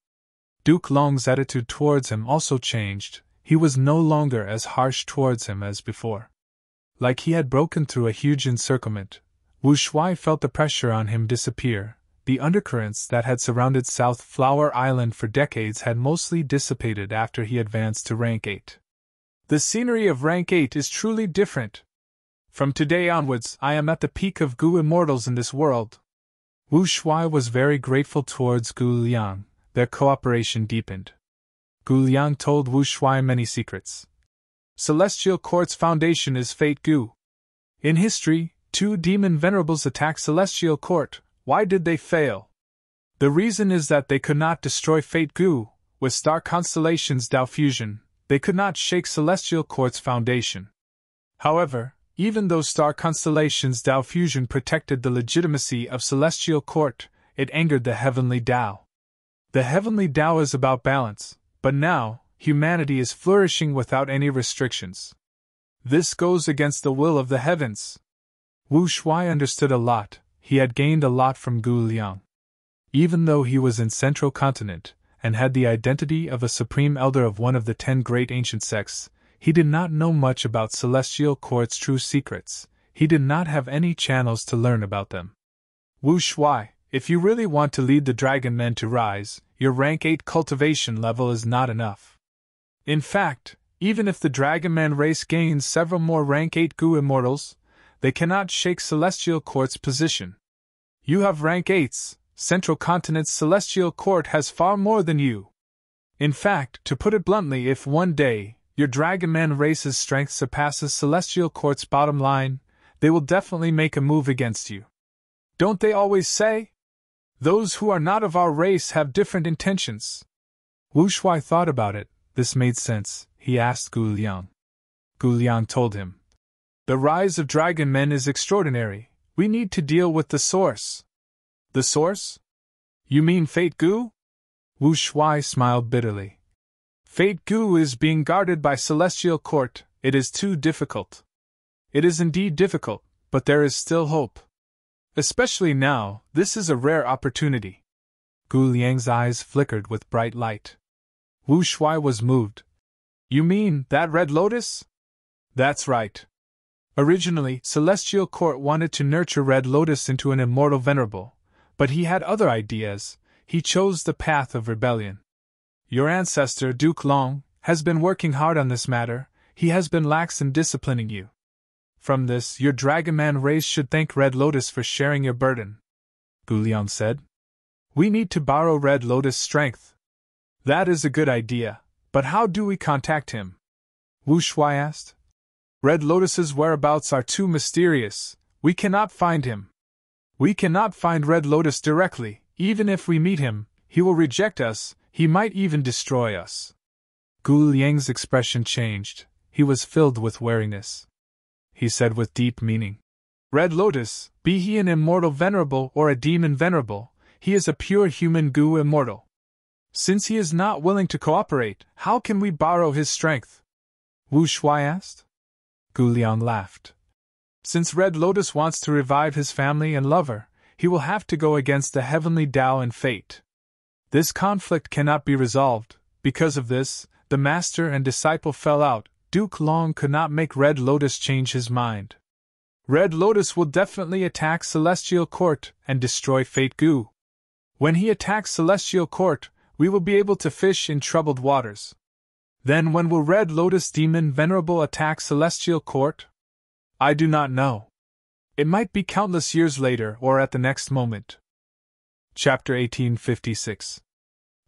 Duke Long's attitude towards him also changed. He was no longer as harsh towards him as before. Like he had broken through a huge encirclement, Wu Shuai felt the pressure on him disappear. The undercurrents that had surrounded South Flower Island for decades had mostly dissipated after he advanced to rank 8. The scenery of rank 8 is truly different. From today onwards, I am at the peak of Gu immortals in this world. Wu Shuai was very grateful towards Gu Liang. Their cooperation deepened. Gu Liang told Wu Shuai many secrets. Celestial Court's foundation is Fate Gu. In history, 2 demon venerables attacked Celestial Court. Why did they fail? The reason is that they could not destroy Fate Gu. With star constellations Dao fusion, they could not shake Celestial Court's foundation. However, even though star constellations Dao fusion protected the legitimacy of Celestial Court, it angered the Heavenly Dao. The Heavenly Dao is about balance, but now, humanity is flourishing without any restrictions. This goes against the will of the heavens. Wu Shuai understood a lot. He had gained a lot from Gu Liang. Even though he was in Central Continent, and had the identity of a supreme elder of one of the 10 great ancient sects, he did not know much about Celestial Court's true secrets. He did not have any channels to learn about them. Wu Shuai, if you really want to lead the Dragon Men to rise, your rank 8 cultivation level is not enough. In fact, even if the Dragon Man race gains several more rank 8 Gu immortals, they cannot shake Celestial Court's position. You have rank 8s, Central Continent's Celestial Court has far more than you. In fact, to put it bluntly, if one day, your Dragon Man race's strength surpasses Celestial Court's bottom line, they will definitely make a move against you. Don't they always say? Those who are not of our race have different intentions. Wu Shuai thought about it. This made sense. He asked Gu Liang. Gu Liang told him, the rise of Dragon Men is extraordinary. We need to deal with the source. The source? You mean Fate Gu? Wu Shuai smiled bitterly. Fate Gu is being guarded by Celestial Court. It is too difficult. It is indeed difficult, but there is still hope. Especially now, this is a rare opportunity. Gu Liang's eyes flickered with bright light. Wu Shuai was moved. You mean that Red Lotus? That's right. Originally, Celestial Court wanted to nurture Red Lotus into an immortal venerable, but he had other ideas. He chose the path of rebellion. Your ancestor, Duke Long, has been working hard on this matter. He has been lax in disciplining you. From this, your Dragon Man race should thank Red Lotus for sharing your burden. Gu Liang said. We need to borrow Red Lotus' strength. That is a good idea, but how do we contact him? Wu Shuai asked. Red Lotus's whereabouts are too mysterious. We cannot find him. We cannot find Red Lotus directly. Even if we meet him, he will reject us. He might even destroy us. Gu Liang's expression changed. He was filled with wariness. He said with deep meaning. Red Lotus, be he an immortal venerable or a demon venerable, he is a pure human Gu immortal. Since he is not willing to cooperate, how can we borrow his strength? Wu Shuai asked. Gu Liang laughed. Since Red Lotus wants to revive his family and lover, he will have to go against the Heavenly Dao and Fate. This conflict cannot be resolved. Because of this, the master and disciple fell out. Duke Long could not make Red Lotus change his mind. Red Lotus will definitely attack Celestial Court and destroy Fate Gu. When he attacks Celestial Court, we will be able to fish in troubled waters. Then when will Red Lotus Demon Venerable attack Celestial Court? I do not know. It might be countless years later or at the next moment. Chapter 1856.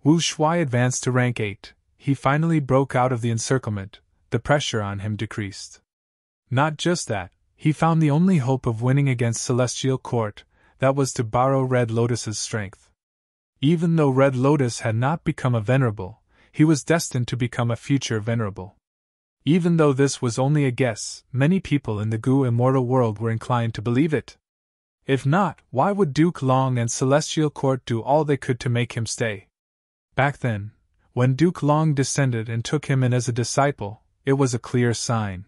Wu Shuai advanced to rank 8. He finally broke out of the encirclement. The pressure on him decreased. Not just that, he found the only hope of winning against Celestial Court, that was to borrow Red Lotus's strength. Even though Red Lotus had not become a venerable, he was destined to become a future venerable. Even though this was only a guess, many people in the Gu immortal world were inclined to believe it. If not, why would Duke Long and Celestial Court do all they could to make him stay? Back then, when Duke Long descended and took him in as a disciple, it was a clear sign.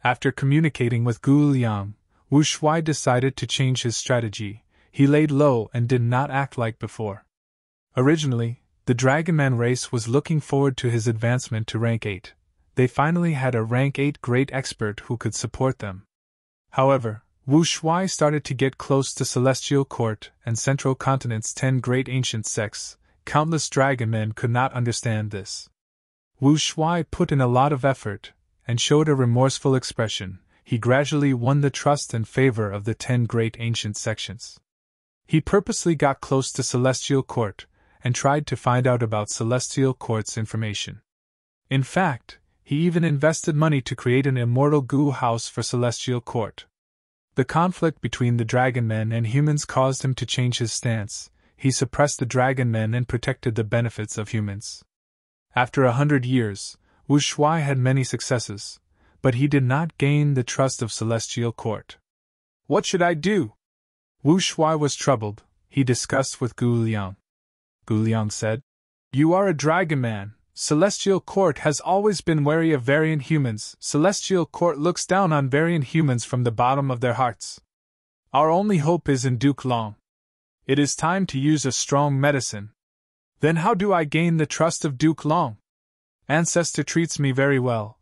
After communicating with Gu Liang, Wu Shuai decided to change his strategy. He laid low and did not act like before. Originally, the Dragonman race was looking forward to his advancement to rank 8. They finally had a rank 8 great expert who could support them. However, Wu Shuai started to get close to Celestial Court and Central Continent's 10 great ancient sects. Countless Dragonmen could not understand this. Wu Shuai put in a lot of effort and showed a remorseful expression. He gradually won the trust and favor of the 10 great ancient sections. He purposely got close to Celestial Court and tried to find out about Celestial Court's information. In fact, he even invested money to create an immortal Gu house for Celestial Court. The conflict between the Dragonmen and humans caused him to change his stance. He suppressed the Dragonmen and protected the benefits of humans. After 100 years, Wu Shuai had many successes, but he did not gain the trust of Celestial Court. What should I do? Wu Shuai was troubled. He discussed with Gu Liang. Gu Liang said, "You are a Dragonman. Celestial Court has always been wary of variant humans. Celestial Court looks down on variant humans from the bottom of their hearts. Our only hope is in Duke Long. It is time to use a strong medicine." "Then how do I gain the trust of Duke Long?" "Ancestor treats me very well."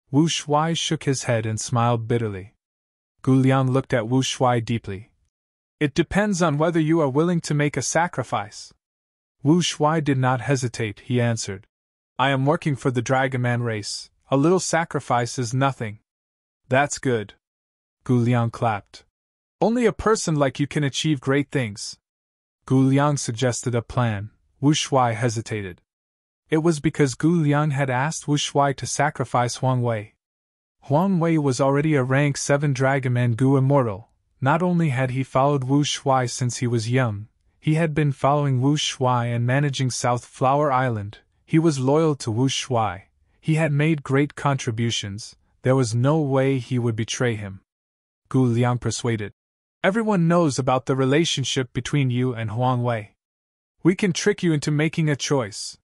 Wu Shuai shook his head and smiled bitterly. Gu Liang looked at Wu Shuai deeply. "It depends on whether you are willing to make a sacrifice." Wu Shuai did not hesitate. He answered, "I am working for the Dragonman race. A little sacrifice is nothing." "That's good." Gu Liang clapped. "Only a person like you can achieve great things." Gu Liang suggested a plan. Wu Shuai hesitated. It was because Gu Liang had asked Wu Shuai to sacrifice Huang Wei. Huang Wei was already a rank 7 Dragonman Gu immortal. Not only had he followed Wu Shuai since he was young, he had been following Wu Shuai and managing South Flower Island. He was loyal to Wu Shuai. He had made great contributions. There was no way he would betray him. Gu Liang persuaded. "Everyone knows about the relationship between you and Huang Wei. We can trick you into making a choice.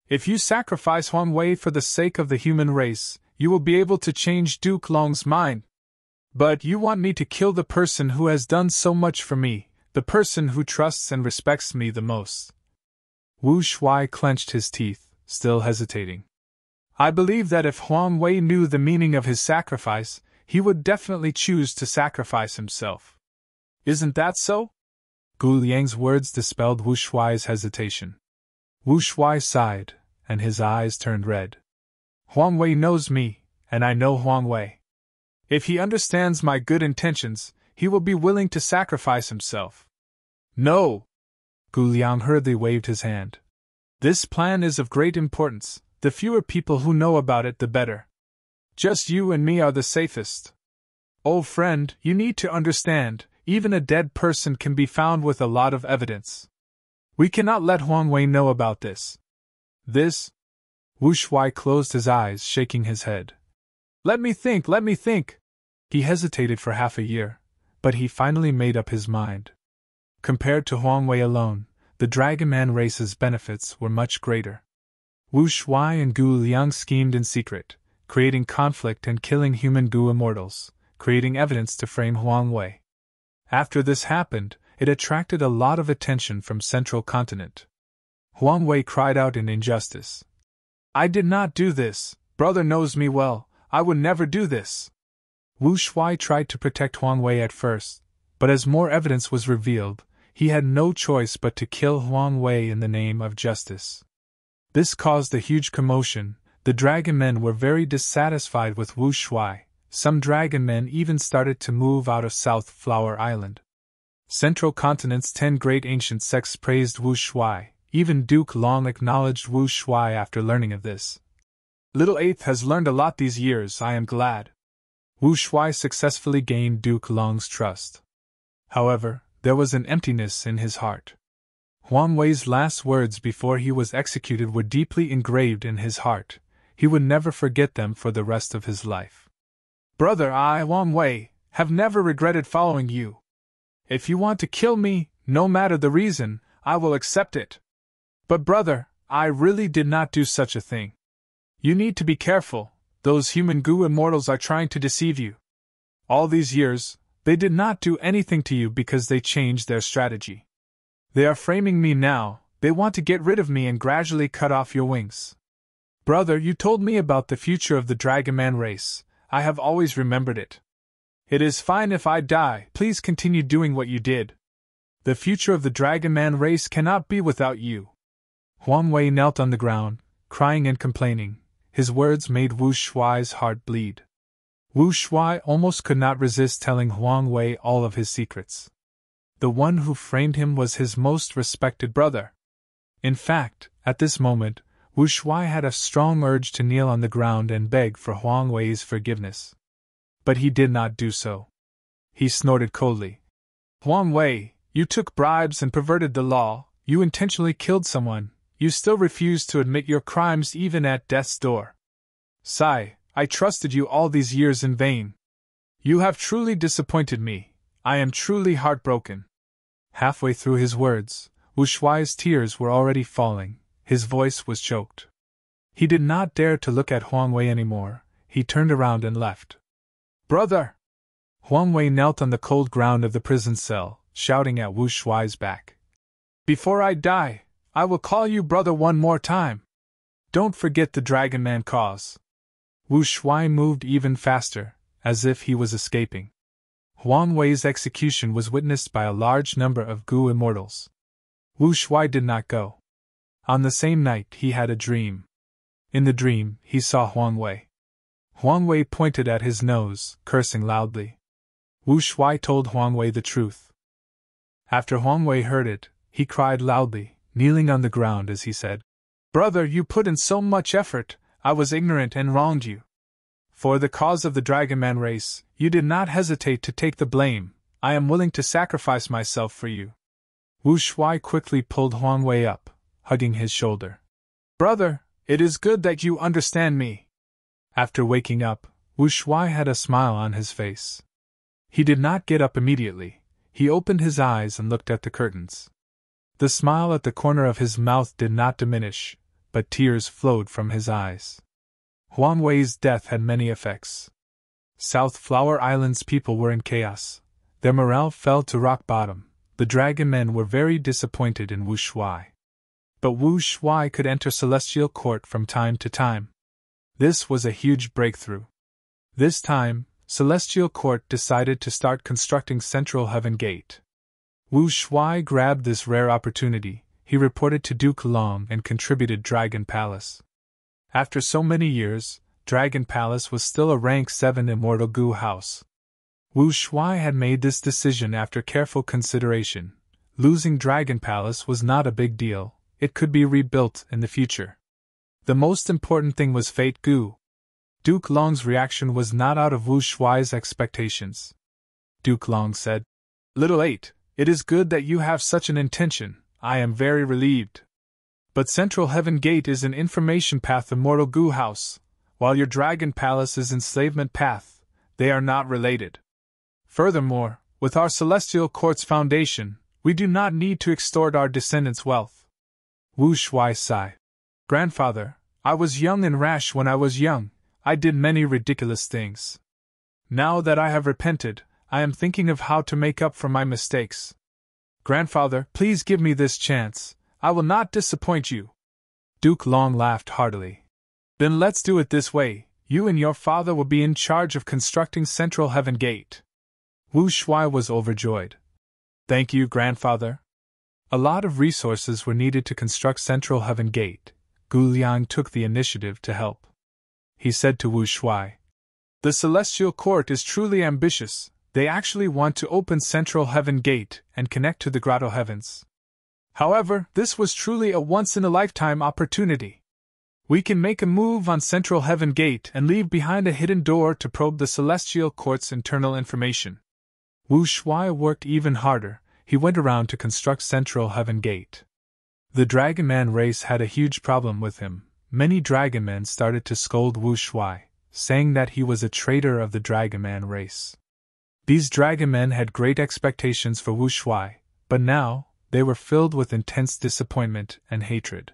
If you sacrifice Huang Wei for the sake of the human race, you will be able to change Duke Long's mind. But you want me to kill the person who has done so much for me, the person who trusts and respects me the most." Wu Shuai clenched his teeth, still hesitating. "I believe that if Huang Wei knew the meaning of his sacrifice, he would definitely choose to sacrifice himself. Isn't that so?" Gu Liang's words dispelled Wu Shuai's hesitation. Wu Shuai sighed, and his eyes turned red. "Huang Wei knows me, and I know Huang Wei. If he understands my good intentions, he will be willing to sacrifice himself." "No!" Gu Liang hurriedly waved his hand. "This plan is of great importance. The fewer people who know about it, the better. Just you and me are the safest. Oh friend, you need to understand, even a dead person can be found with a lot of evidence. We cannot let Huang Wei know about this." "This?" Wu Shuai closed his eyes, shaking his head. Let me think. He hesitated for half a year, but he finally made up his mind. Compared to Huang Wei alone, the Dragonman race's benefits were much greater. Wu Shuai and Gu Liang schemed in secret, creating conflict and killing human Gu immortals, creating evidence to frame Huang Wei. After this happened, it attracted a lot of attention from Central Continent. Huang Wei cried out in injustice. "I did not do this, brother knows me well, I would never do this." Wu Shuai tried to protect Huang Wei at first, but as more evidence was revealed, he had no choice but to kill Huang Wei in the name of justice. This caused a huge commotion. The Dragonmen were very dissatisfied with Wu Shuai. Some Dragonmen even started to move out of South Flower Island. Central Continent's 10 great ancient sects praised Wu Shuai. Even Duke Long acknowledged Wu Shuai after learning of this. "Little Eighth has learned a lot these years, I am glad." Wu Shuai successfully gained Duke Long's trust. However, there was an emptiness in his heart. Huang Wei's last words before he was executed were deeply engraved in his heart. He would never forget them for the rest of his life. Brother, I, Huang Wei, have never regretted following you. If you want to kill me, no matter the reason, I will accept it. But brother, I really did not do such a thing. You need to be careful, those human goo immortals are trying to deceive you. All these years, they did not do anything to you because they changed their strategy. They are framing me now, they want to get rid of me and gradually cut off your wings. Brother, you told me about the future of the Dragon Man race. I have always remembered it. It is fine if I die, please continue doing what you did. The future of the Dragon Man race cannot be without you. Huang Wei knelt on the ground, crying and complaining. His words made Wu Shuai's heart bleed. Wu Shuai almost could not resist telling Huang Wei all of his secrets. The one who framed him was his most respected brother. In fact, at this moment, Wu Shuai had a strong urge to kneel on the ground and beg for Huang Wei's forgiveness. But he did not do so. He snorted coldly. Huang Wei, you took bribes and perverted the law, you intentionally killed someone, you still refuse to admit your crimes even at death's door. Sigh, I trusted you all these years in vain. You have truly disappointed me, I am truly heartbroken. Halfway through his words, Wu Shuai's tears were already falling, his voice was choked. He did not dare to look at Huang Wei anymore, he turned around and left. Brother! Huang Wei knelt on the cold ground of the prison cell, shouting at Wu Shuai's back. Before I die, I will call you brother one more time. Don't forget the Dragon Man cause. Wu Shuai moved even faster, as if he was escaping. Huang Wei's execution was witnessed by a large number of Gu immortals. Wu Shuai did not go. On the same night he had a dream. In the dream, he saw Huang Wei. Huang Wei pointed at his nose, cursing loudly. Wu Shuai told Huang Wei the truth. After Huang Wei heard it, he cried loudly, kneeling on the ground as he said, Brother, you put in so much effort, I was ignorant and wronged you. For the cause of the Dragon Man race, you did not hesitate to take the blame, I am willing to sacrifice myself for you. Wu Shuai quickly pulled Huang Wei up, hugging his shoulder. Brother, it is good that you understand me. After waking up, Wu Shuai had a smile on his face. He did not get up immediately, he opened his eyes and looked at the curtains. The smile at the corner of his mouth did not diminish, but tears flowed from his eyes. Huang Wei's death had many effects. South Flower Island's people were in chaos. Their morale fell to rock bottom. The Dragon Men were very disappointed in Wu Shuai. But Wu Shuai could enter Celestial Court from time to time. This was a huge breakthrough. This time, Celestial Court decided to start constructing Central Heaven Gate. Wu Shuai grabbed this rare opportunity, he reported to Duke Long and contributed Dragon Palace. After so many years, Dragon Palace was still a rank 7 immortal Gu house. Wu Shuai had made this decision after careful consideration. Losing Dragon Palace was not a big deal, it could be rebuilt in the future. The most important thing was Fate Gu. Duke Long's reaction was not out of Wu Shuai's expectations. Duke Long said, Little 8, it is good that you have such an intention, I am very relieved. But Central Heaven Gate is an information path immortal Gu house, while your Dragon Palace is enslavement path, they are not related. Furthermore, with our Celestial Court's foundation, we do not need to extort our descendants' wealth. Wu Shuai sighed. Grandfather, I was young and rash when I was young, I did many ridiculous things. Now that I have repented, I am thinking of how to make up for my mistakes. Grandfather, please give me this chance, I will not disappoint you. Duke Long laughed heartily. Then let's do it this way, you and your father will be in charge of constructing Central Heaven Gate. Wu Shuai was overjoyed. Thank you, Grandfather. A lot of resources were needed to construct Central Heaven Gate. Gu Liang took the initiative to help. He said to Wu Shuai, The Celestial Court is truly ambitious, they actually want to open Central Heaven Gate and connect to the Grotto Heavens. However, this was truly a once-in-a-lifetime opportunity. We can make a move on Central Heaven Gate and leave behind a hidden door to probe the Celestial Court's internal information. Wu Shuai worked even harder. He went around to construct Central Heaven Gate. The Dragon Man race had a huge problem with him. Many Dragon Men started to scold Wu Shuai, saying that he was a traitor of the Dragon Man race. These Dragon Men had great expectations for Wu Shuai, but now, they were filled with intense disappointment and hatred.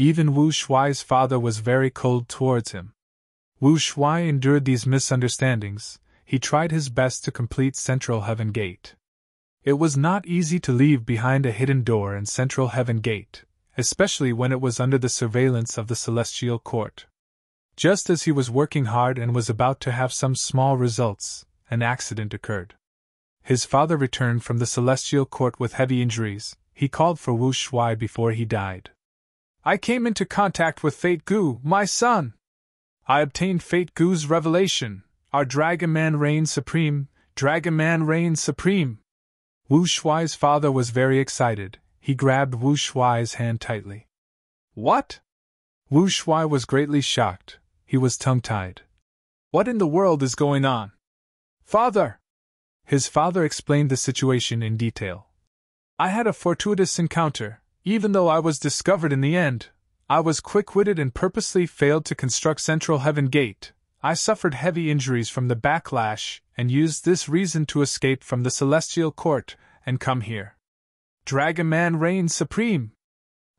Even Wu Shuai's father was very cold towards him. Wu Shuai endured these misunderstandings. He tried his best to complete Central Heaven Gate. It was not easy to leave behind a hidden door in Central Heaven Gate, especially when it was under the surveillance of the Celestial Court. Just as he was working hard and was about to have some small results, an accident occurred. His father returned from the Celestial Court with heavy injuries. He called for Wu Shuai before he died. I came into contact with Fate Gu, my son. I obtained Fate Gu's revelation. Our Dragon Man reigns supreme. Dragon Man reigns supreme. Wu Shuai's father was very excited. He grabbed Wu Shuai's hand tightly. What? Wu Shuai was greatly shocked. He was tongue-tied. What in the world is going on? Father! His father explained the situation in detail. I had a fortuitous encounter. Even though I was discovered in the end, I was quick-witted and purposely failed to construct Central Heaven Gate. I suffered heavy injuries from the backlash and used this reason to escape from the Celestial Court and come here. Dragon Man reigns supreme.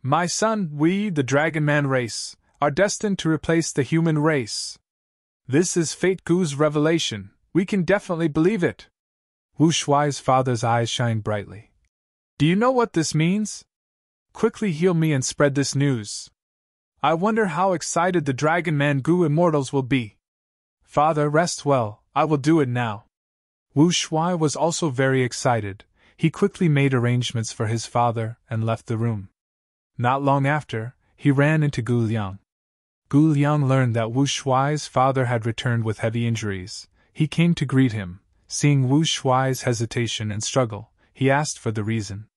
My son, we, the Dragon Man race, are destined to replace the human race. This is Fate Gu's revelation. We can definitely believe it. Wu Shuai's father's eyes shined brightly. Do you know what this means? Quickly heal me and spread this news. I wonder how excited the Dragon Man Gu immortals will be. Father, rest well, I will do it now. Wu Shuai was also very excited. He quickly made arrangements for his father and left the room. Not long after, he ran into Gu Liang. Gu Liang learned that Wu Shuai's father had returned with heavy injuries. He came to greet him. Seeing Wu Shuai's hesitation and struggle, he asked for the reason.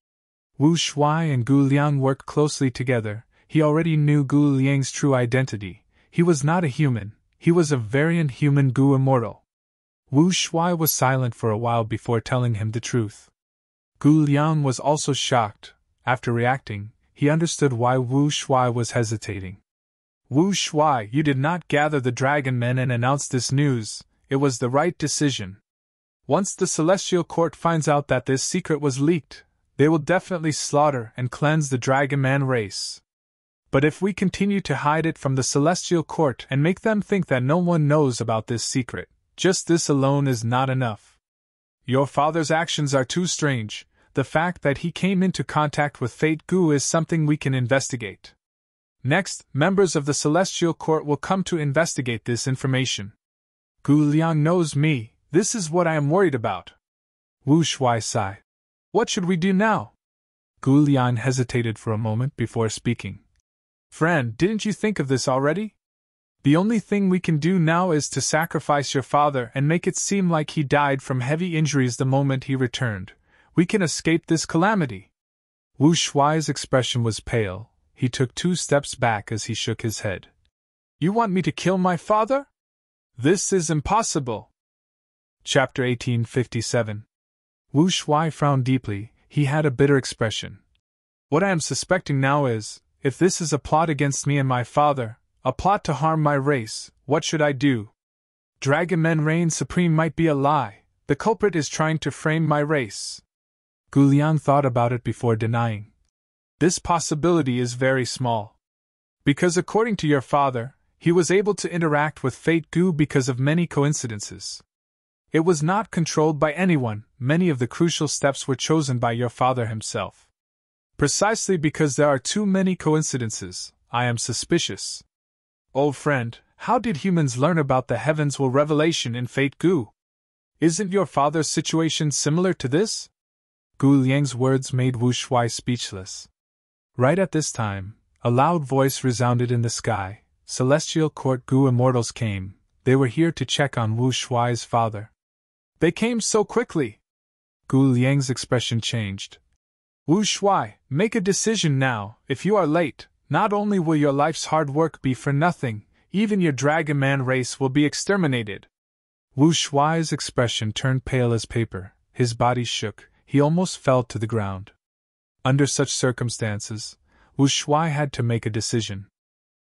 Wu Shuai and Gu Liang worked closely together. He already knew Gu Liang's true identity. He was not a human. He was a variant human Gu immortal. Wu Shuai was silent for a while before telling him the truth. Gu Liang was also shocked. After reacting, he understood why Wu Shuai was hesitating. Wu Shuai, you did not gather the Dragon Men and announce this news. It was the right decision. Once the Celestial Court finds out that this secret was leaked, they will definitely slaughter and cleanse the Dragon Man race. But if we continue to hide it from the Celestial Court and make them think that no one knows about this secret, just this alone is not enough. Your father's actions are too strange. The fact that he came into contact with Fate Gu is something we can investigate. Next, members of the Celestial Court will come to investigate this information. Gu Liang knows me. This is what I am worried about. Wu Shuai sighed. What should we do now? Gu Liang hesitated for a moment before speaking. Friend, didn't you think of this already? The only thing we can do now is to sacrifice your father and make it seem like he died from heavy injuries the moment he returned. We can escape this calamity. Wu Shuai's expression was pale. He took 2 steps back as he shook his head. You want me to kill my father? This is impossible. Chapter 1857. Wu Shuai frowned deeply. He had a bitter expression. What I am suspecting now is, if this is a plot against me and my father, a plot to harm my race, what should I do? Dragon Men reign supreme might be a lie. The culprit is trying to frame my race. Gu Liang thought about it before denying. This possibility is very small. Because according to your father, he was able to interact with Fate Gu because of many coincidences. It was not controlled by anyone. Many of the crucial steps were chosen by your father himself. Precisely because there are too many coincidences, I am suspicious. Old friend, how did humans learn about the heavens will revelation in Fate Gu? Isn't your father's situation similar to this? Gu Liang's words made Wu Shuai speechless. Right at this time, a loud voice resounded in the sky. Celestial Court Gu immortals came. They were here to check on Wu Shuai's father. They came so quickly. Gu Liang's expression changed. Wu Shuai, make a decision now. If you are late, Not only will your life's hard work be for nothing, even your Dragon Man race will be exterminated. Wu Shuai's expression turned pale as paper, his body shook, he almost fell to the ground. Under such circumstances, Wu Shuai had to make a decision.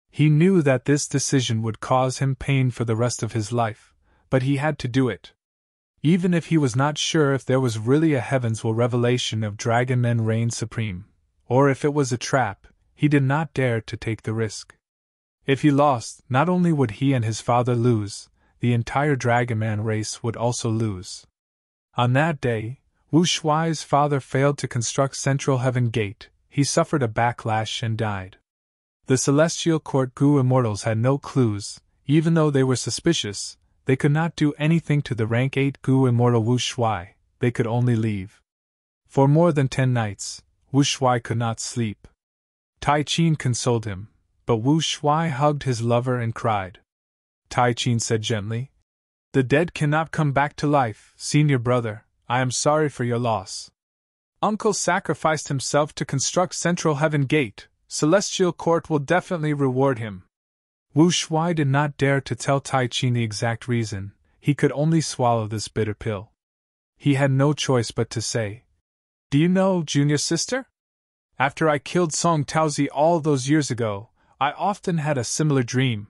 He knew that this decision would cause him pain for the rest of his life, but he had to do it. Even if he was not sure if there was really a heavensward revelation of Dragon Men reign supreme, or if it was a trap, he did not dare to take the risk. If he lost, not only would he and his father lose, the entire Dragon Man race would also lose. On that day, Wu Shuai's father failed to construct Central Heaven Gate, he suffered a backlash and died. The Celestial Court Gu immortals had no clues, even though they were suspicious, they could not do anything to the rank 8 Gu immortal Wu Shuai, they could only leave. For more than 10 nights, Wu Shuai could not sleep. Tai Qin consoled him, but Wu Shuai hugged his lover and cried. Tai Qin said gently, "The dead cannot come back to life, senior brother, I am sorry for your loss. Uncle sacrificed himself to construct Central Heaven Gate, Celestial Court will definitely reward him." Wu Shuai did not dare to tell Tai Qin the exact reason, he could only swallow this bitter pill. He had no choice but to say, "Do you know, junior sister? After I killed Song Taozi all those years ago, I often had a similar dream.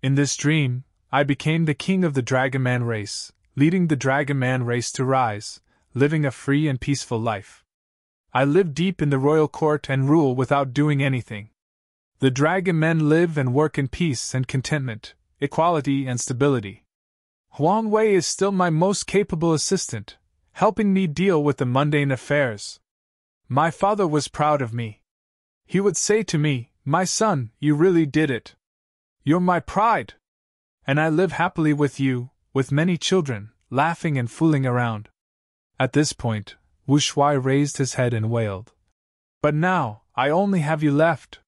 In this dream, I became the king of the Dragon Man race, leading the Dragon Man race to rise, living a free and peaceful life. I live deep in the royal court and rule without doing anything. The Dragon Men live and work in peace and contentment, equality and stability. Huang Wei is still my most capable assistant, helping me deal with the mundane affairs. My father was proud of me. He would say to me, 'My son, you really did it. You're my pride. And I live happily with you, with many children, laughing and fooling around.'" At this point, Wu Shuai raised his head and wailed. "But now, I only have you left.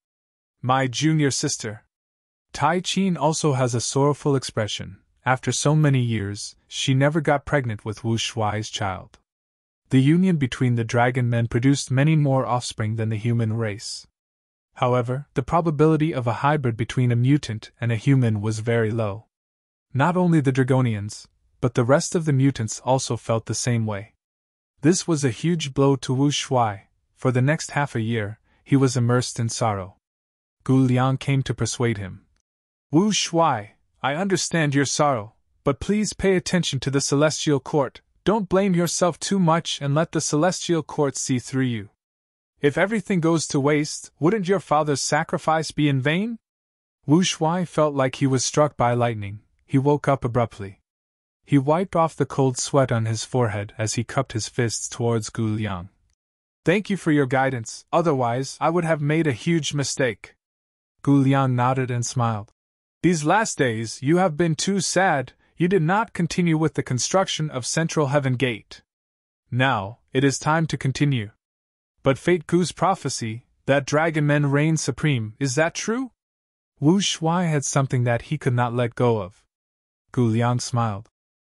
My junior sister." Tai Qin also has a sorrowful expression. After so many years, she never got pregnant with Wu Shuai's child. The union between the Dragon Men produced many more offspring than the human race. However, the probability of a hybrid between a mutant and a human was very low. Not only the Dragonians, but the rest of the mutants also felt the same way. This was a huge blow to Wu Shuai. For the next half a year, he was immersed in sorrow. Gu Liang came to persuade him. "Wu Shuai, I understand your sorrow, but please pay attention to the Celestial Court, don't blame yourself too much and let the Celestial Court see through you. If everything goes to waste, wouldn't your father's sacrifice be in vain?" Wu Shuai felt like he was struck by lightning, he woke up abruptly. He wiped off the cold sweat on his forehead as he cupped his fists towards Gu Liang. "Thank you for your guidance, otherwise I would have made a huge mistake." Gu Liang nodded and smiled. "These last days you have been too sad, you did not continue with the construction of Central Heaven Gate. Now, it is time to continue. But Fate Gu's prophecy, that Dragon Men reign supreme, is that true?" Wu Shuai had something that he could not let go of. Gu Liang smiled.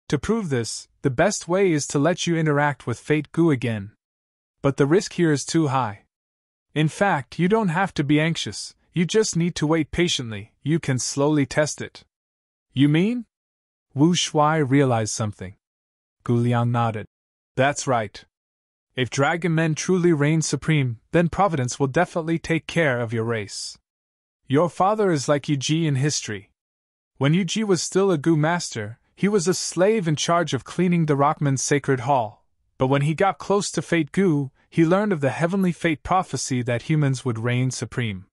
"To prove this, the best way is to let you interact with Fate Gu again. But the risk here is too high. In fact, you don't have to be anxious, you just need to wait patiently, you can slowly test it." "You mean?" Wu Shuai realized something. Gu Liang nodded. "That's right. If Dragon Men truly reign supreme, then Providence will definitely take care of your race. Your father is like Yuji in history. When Yuji was still a Gu master, he was a slave in charge of cleaning the Rockman's sacred hall, but when he got close to Fate Gu, he learned of the heavenly fate prophecy that humans would reign supreme.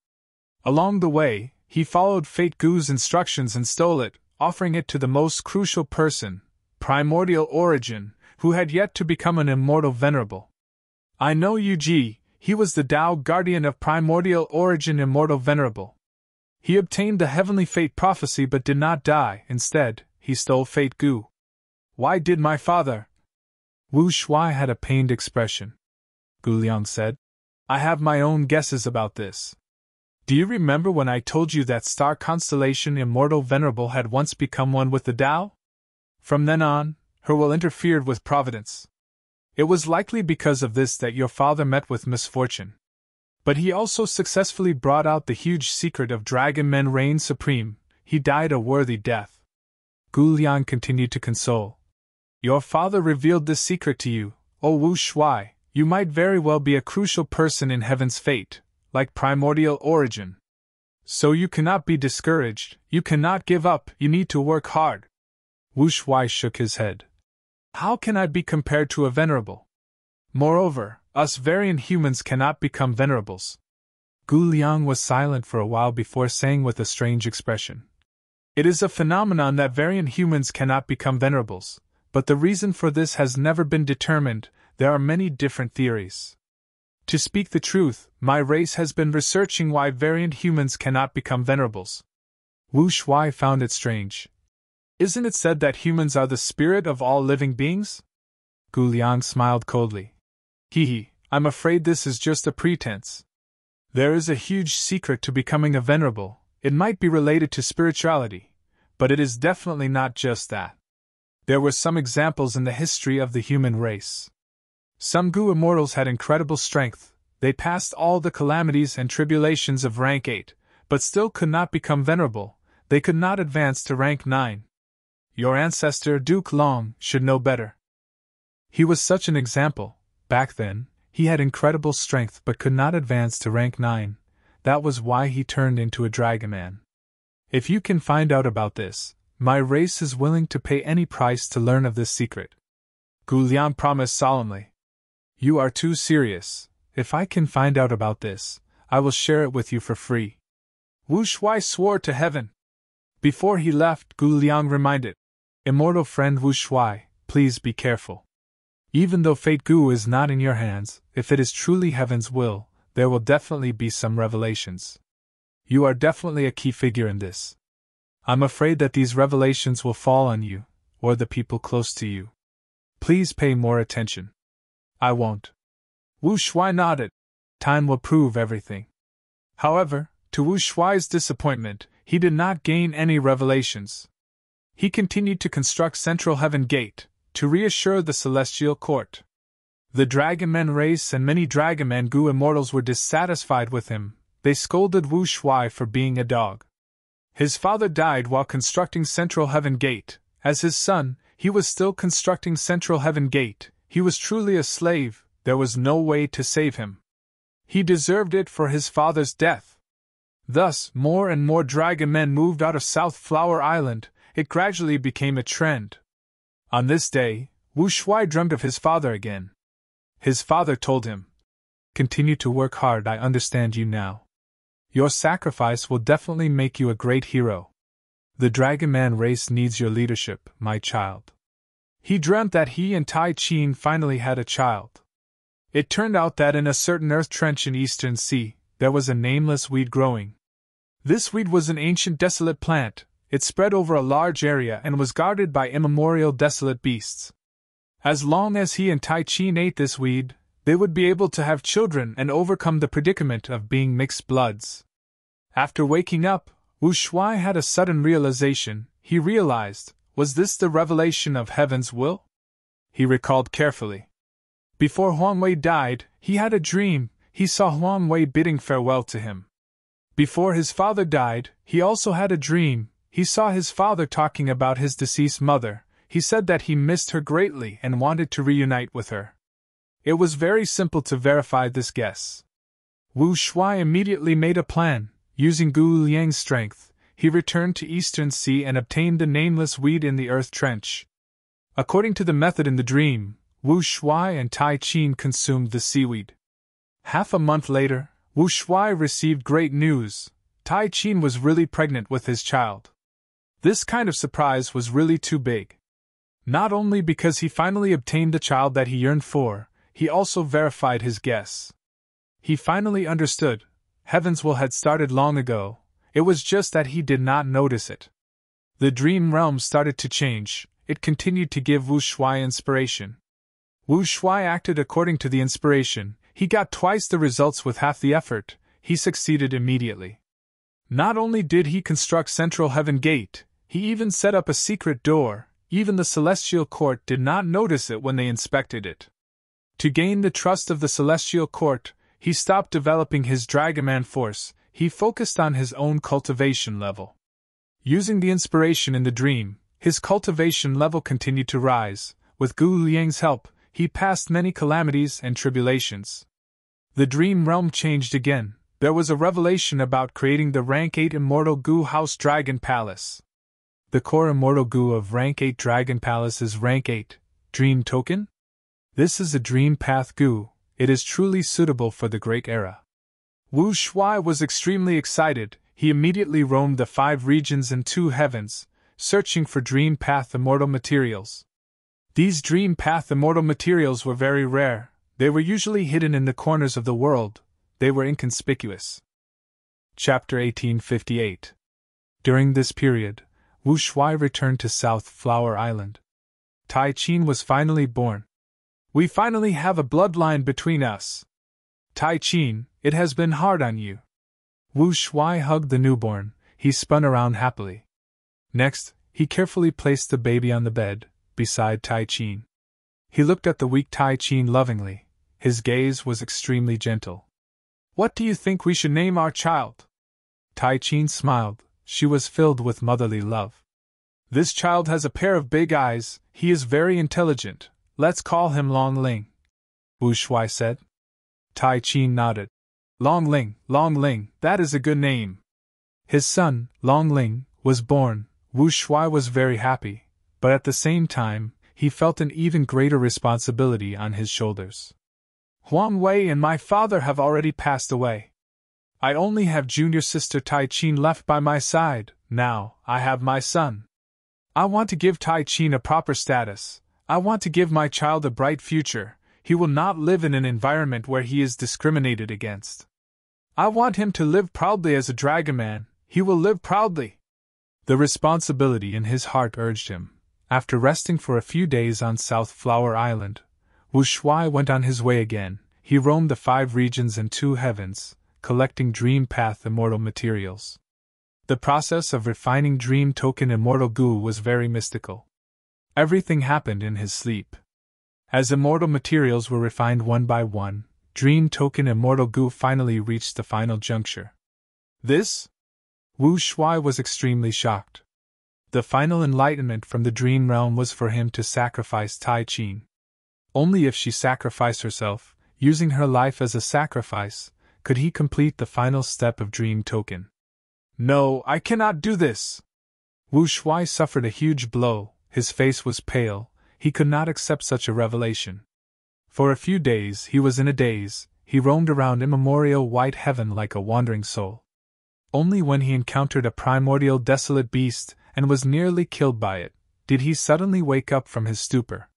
Along the way, he followed Fate Gu's instructions and stole it, offering it to the most crucial person, Primordial Origin, who had yet to become an immortal venerable. I know Yuji, he was the Tao guardian of Primordial Origin Immortal Venerable. He obtained the heavenly fate prophecy but did not die, instead, he stole Fate Gu. Why did my father?" Wu Shuai had a pained expression. Gu Liang said, "I have my own guesses about this. Do you remember when I told you that star constellation Immortal Venerable had once become one with the Tao? From then on, her will interfered with Providence. It was likely because of this that your father met with misfortune. But he also successfully brought out the huge secret of dragon men reign supreme. He died a worthy death. Gu Liang continued to console. Your father revealed this secret to you, O Wu Shuai. You might very well be a crucial person in heaven's fate, like primordial origin. So you cannot be discouraged, you cannot give up, you need to work hard. Wu Shuai shook his head. How can I be compared to a venerable? Moreover, us variant humans cannot become venerables. Gu Liang was silent for a while before saying with a strange expression. It is a phenomenon that variant humans cannot become venerables, but the reason for this has never been determined. There are many different theories. To speak the truth, my race has been researching why variant humans cannot become venerables. Wu Shuai found it strange. Isn't it said that humans are the spirit of all living beings? Gu Liang smiled coldly. I'm afraid this is just a pretense. There is a huge secret to becoming a venerable. It might be related to spirituality, but it is definitely not just that. There were some examples in the history of the human race. Some Gu immortals had incredible strength, they passed all the calamities and tribulations of rank 8, but still could not become venerable, they could not advance to rank 9. Your ancestor Duke Long should know better. He was such an example. Back then, he had incredible strength but could not advance to rank 9, that was why he turned into a dragon man. If you can find out about this, my race is willing to pay any price to learn of this secret. Gu Liang promised solemnly. You are too serious. If I can find out about this, I will share it with you for free. Wu Shuai swore to heaven. Before he left, Gu Liang reminded, Immortal friend Wu Shuai, please be careful. Even though fate Gu is not in your hands, if it is truly heaven's will, there will definitely be some revelations. You are definitely a key figure in this. I'm afraid that these revelations will fall on you, or the people close to you. Please pay more attention. I won't. Wu Shuai nodded. Time will prove everything. However, to Wu Shuai's disappointment, he did not gain any revelations. He continued to construct Central Heaven Gate, to reassure the Celestial Court. The Dragonman race and many Dragonman Gu immortals were dissatisfied with him. They scolded Wu Shuai for being a dog. His father died while constructing Central Heaven Gate. As his son, he was still constructing Central Heaven Gate. He was truly a slave, there was no way to save him. He deserved it for his father's death. Thus, more and more dragon men moved out of South Flower Island. It gradually became a trend. On this day, Wu Shuai dreamed of his father again. His father told him, Continue to work hard, I understand you now. Your sacrifice will definitely make you a great hero. The Dragon Man race needs your leadership, my child. He dreamt that he and Tai Chin finally had a child. It turned out that in a certain earth trench in Eastern Sea, there was a nameless weed growing. This weed was an ancient desolate plant, it spread over a large area and was guarded by immemorial desolate beasts. As long as he and Tai Chin ate this weed, they would be able to have children and overcome the predicament of being mixed bloods. After waking up, Wu Shuai had a sudden realization. He realized, was this the revelation of heaven's will? He recalled carefully. Before Huang Wei died, he had a dream. He saw Huang Wei bidding farewell to him. Before his father died, he also had a dream. He saw his father talking about his deceased mother. He said that he missed her greatly and wanted to reunite with her. It was very simple to verify this guess. Wu Shuai immediately made a plan. Using Gu Liang's strength, he returned to Eastern Sea and obtained the nameless weed in the earth trench. According to the method in the dream, Wu Shuai and Tai Chin consumed the seaweed. Half a month later, Wu Shuai received great news. Tai Chin was really pregnant with his child. This kind of surprise was really too big. Not only because he finally obtained the child that he yearned for, he also verified his guess. He finally understood. Heaven's will had started long ago, it was just that he did not notice it. The dream realm started to change, it continued to give Wu Shuai inspiration. Wu Shuai acted according to the inspiration, he got twice the results with half the effort, he succeeded immediately. Not only did he construct Central Heaven Gate, he even set up a secret door, even the Celestial Court did not notice it when they inspected it. To gain the trust of the Celestial Court, he stopped developing his Dragonman force, he focused on his own cultivation level. Using the inspiration in the dream, his cultivation level continued to rise. With Gu Liang's help, he passed many calamities and tribulations. The dream realm changed again. There was a revelation about creating the rank 8 Immortal Gu House Dragon Palace. The core Immortal Gu of rank 8 Dragon Palace is rank 8, Dream Token? This is a Dream Path Gu, it is truly suitable for the Great Era. Wu Shuai was extremely excited, he immediately roamed the 5 regions and 2 heavens, searching for Dream Path Immortal materials. These Dream Path Immortal materials were very rare, they were usually hidden in the corners of the world, they were inconspicuous. Chapter 1858. During this period, Wu Shuai returned to South Flower Island. Tai Qin was finally born. We finally have a bloodline between us. Tai Qin, it has been hard on you. Wu Shuai hugged the newborn, he spun around happily. Next, he carefully placed the baby on the bed, beside Tai Qin. He looked at the weak Tai Qin lovingly, his gaze was extremely gentle. What do you think we should name our child? Tai Qin smiled, she was filled with motherly love. This child has a pair of big eyes, he is very intelligent, let's call him Long Ling. Wu Shuai said. Tai Qin nodded. Long Ling, that is a good name. His son, Long Ling, was born. Wu Shuai was very happy, but at the same time, he felt an even greater responsibility on his shoulders. Huang Wei and my father have already passed away. I only have junior sister Tai Qin left by my side, now, I have my son. I want to give Tai Qin a proper status, I want to give my child a bright future, he will not live in an environment where he is discriminated against. I want him to live proudly as a Dragonman, he will live proudly. The responsibility in his heart urged him. After resting for a few days on South Flower Island, Wu Shuai went on his way again. He roamed the 5 regions and 2 heavens, collecting Dream Path Immortal materials. The process of refining Dream Token Immortal Gu was very mystical. Everything happened in his sleep. As immortal materials were refined one by one, Dream Token Immortal Gu finally reached the final juncture. This? Wu Shuai was extremely shocked. The final enlightenment from the dream realm was for him to sacrifice Tai Qin. Only if she sacrificed herself, using her life as a sacrifice, could he complete the final step of Dream Token. No, I cannot do this! Wu Shuai suffered a huge blow, his face was pale, he could not accept such a revelation. For a few days he was in a daze, he roamed around immemorial white heaven like a wandering soul. Only when he encountered a primordial desolate beast and was nearly killed by it, did he suddenly wake up from his stupor.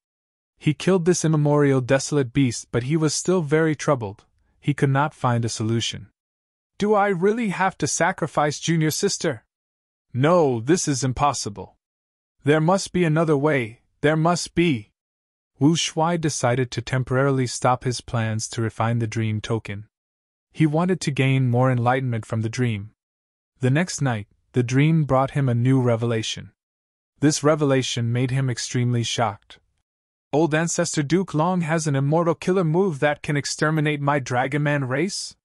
He killed this immemorial desolate beast, but he was still very troubled, he could not find a solution. Do I really have to sacrifice junior sister? No, this is impossible. There must be another way, there must be. Wu Shuai decided to temporarily stop his plans to refine the Dream Token. He wanted to gain more enlightenment from the dream. The next night, the dream brought him a new revelation. This revelation made him extremely shocked. Old ancestor Duke Long has an immortal killer move that can exterminate my Dragonman race?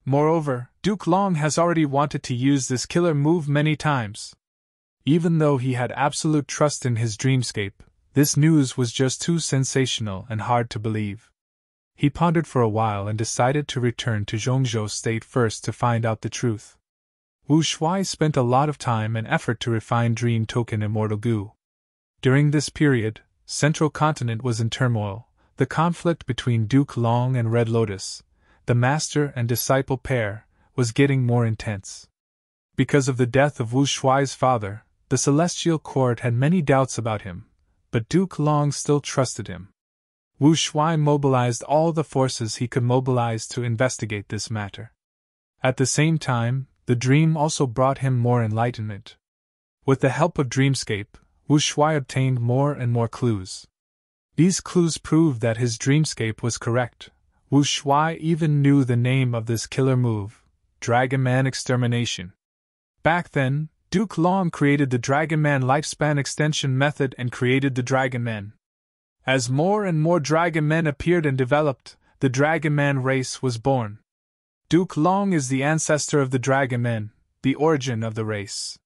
Moreover, Duke Long has already wanted to use this killer move many times. Even though he had absolute trust in his dreamscape, this news was just too sensational and hard to believe. He pondered for a while and decided to return to Zhongzhou State first to find out the truth. Wu Shuai spent a lot of time and effort to refine Dream Token Immortal Gu. During this period, Central Continent was in turmoil, the conflict between Duke Long and Red Lotus, the master and disciple pair, was getting more intense. Because of the death of Wu Shuai's father, the Celestial Court had many doubts about him, but Duke Long still trusted him. Wu Shuai mobilized all the forces he could mobilize to investigate this matter. At the same time, the dream also brought him more enlightenment. With the help of Dreamscape, Wu Shuai obtained more and more clues. These clues proved that his dreamscape was correct. Wu Shuai even knew the name of this killer move, Dragonman Extermination. Back then, Duke Long created the Dragonman lifespan extension method and created the Dragonmen. As more and more Dragonmen appeared and developed, the Dragon Man race was born. Duke Long is the ancestor of the Dragon Men, the origin of the race.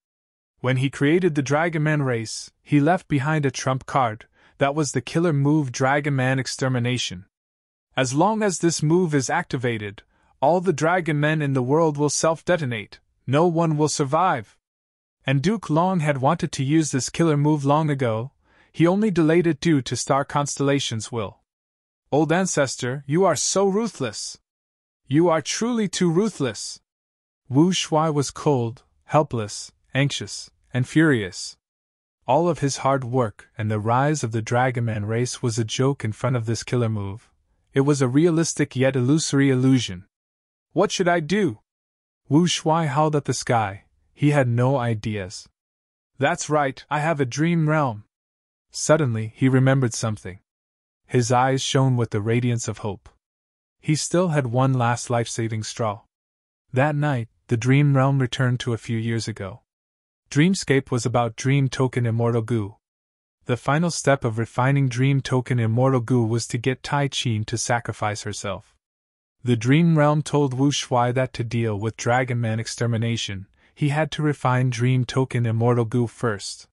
When he created the Dragon Man race, he left behind a trump card, that was the killer move Dragon Man Extermination. As long as this move is activated, all the Dragon Men in the world will self-detonate, no one will survive. And Duke Long had wanted to use this killer move long ago, he only delayed it due to Star Constellation's will. Old ancestor, you are so ruthless. You are truly too ruthless. Wu Shuai was cold, helpless, anxious, and furious. All of his hard work and the rise of the Dragon Man race was a joke in front of this killer move. It was a realistic yet illusory illusion. What should I do? Wu Shuai howled at the sky. He had no ideas. That's right, I have a dream realm. Suddenly, he remembered something. His eyes shone with the radiance of hope. He still had one last life-saving straw. That night, the dream realm returned to a few years ago. Dreamscape was about Dream Token Immortal Goo. The final step of refining Dream Token Immortal Goo was to get Tai Chin to sacrifice herself. The Dream Realm told Wu Shuai that to deal with Dragon Man Extermination, he had to refine Dream Token Immortal Goo first.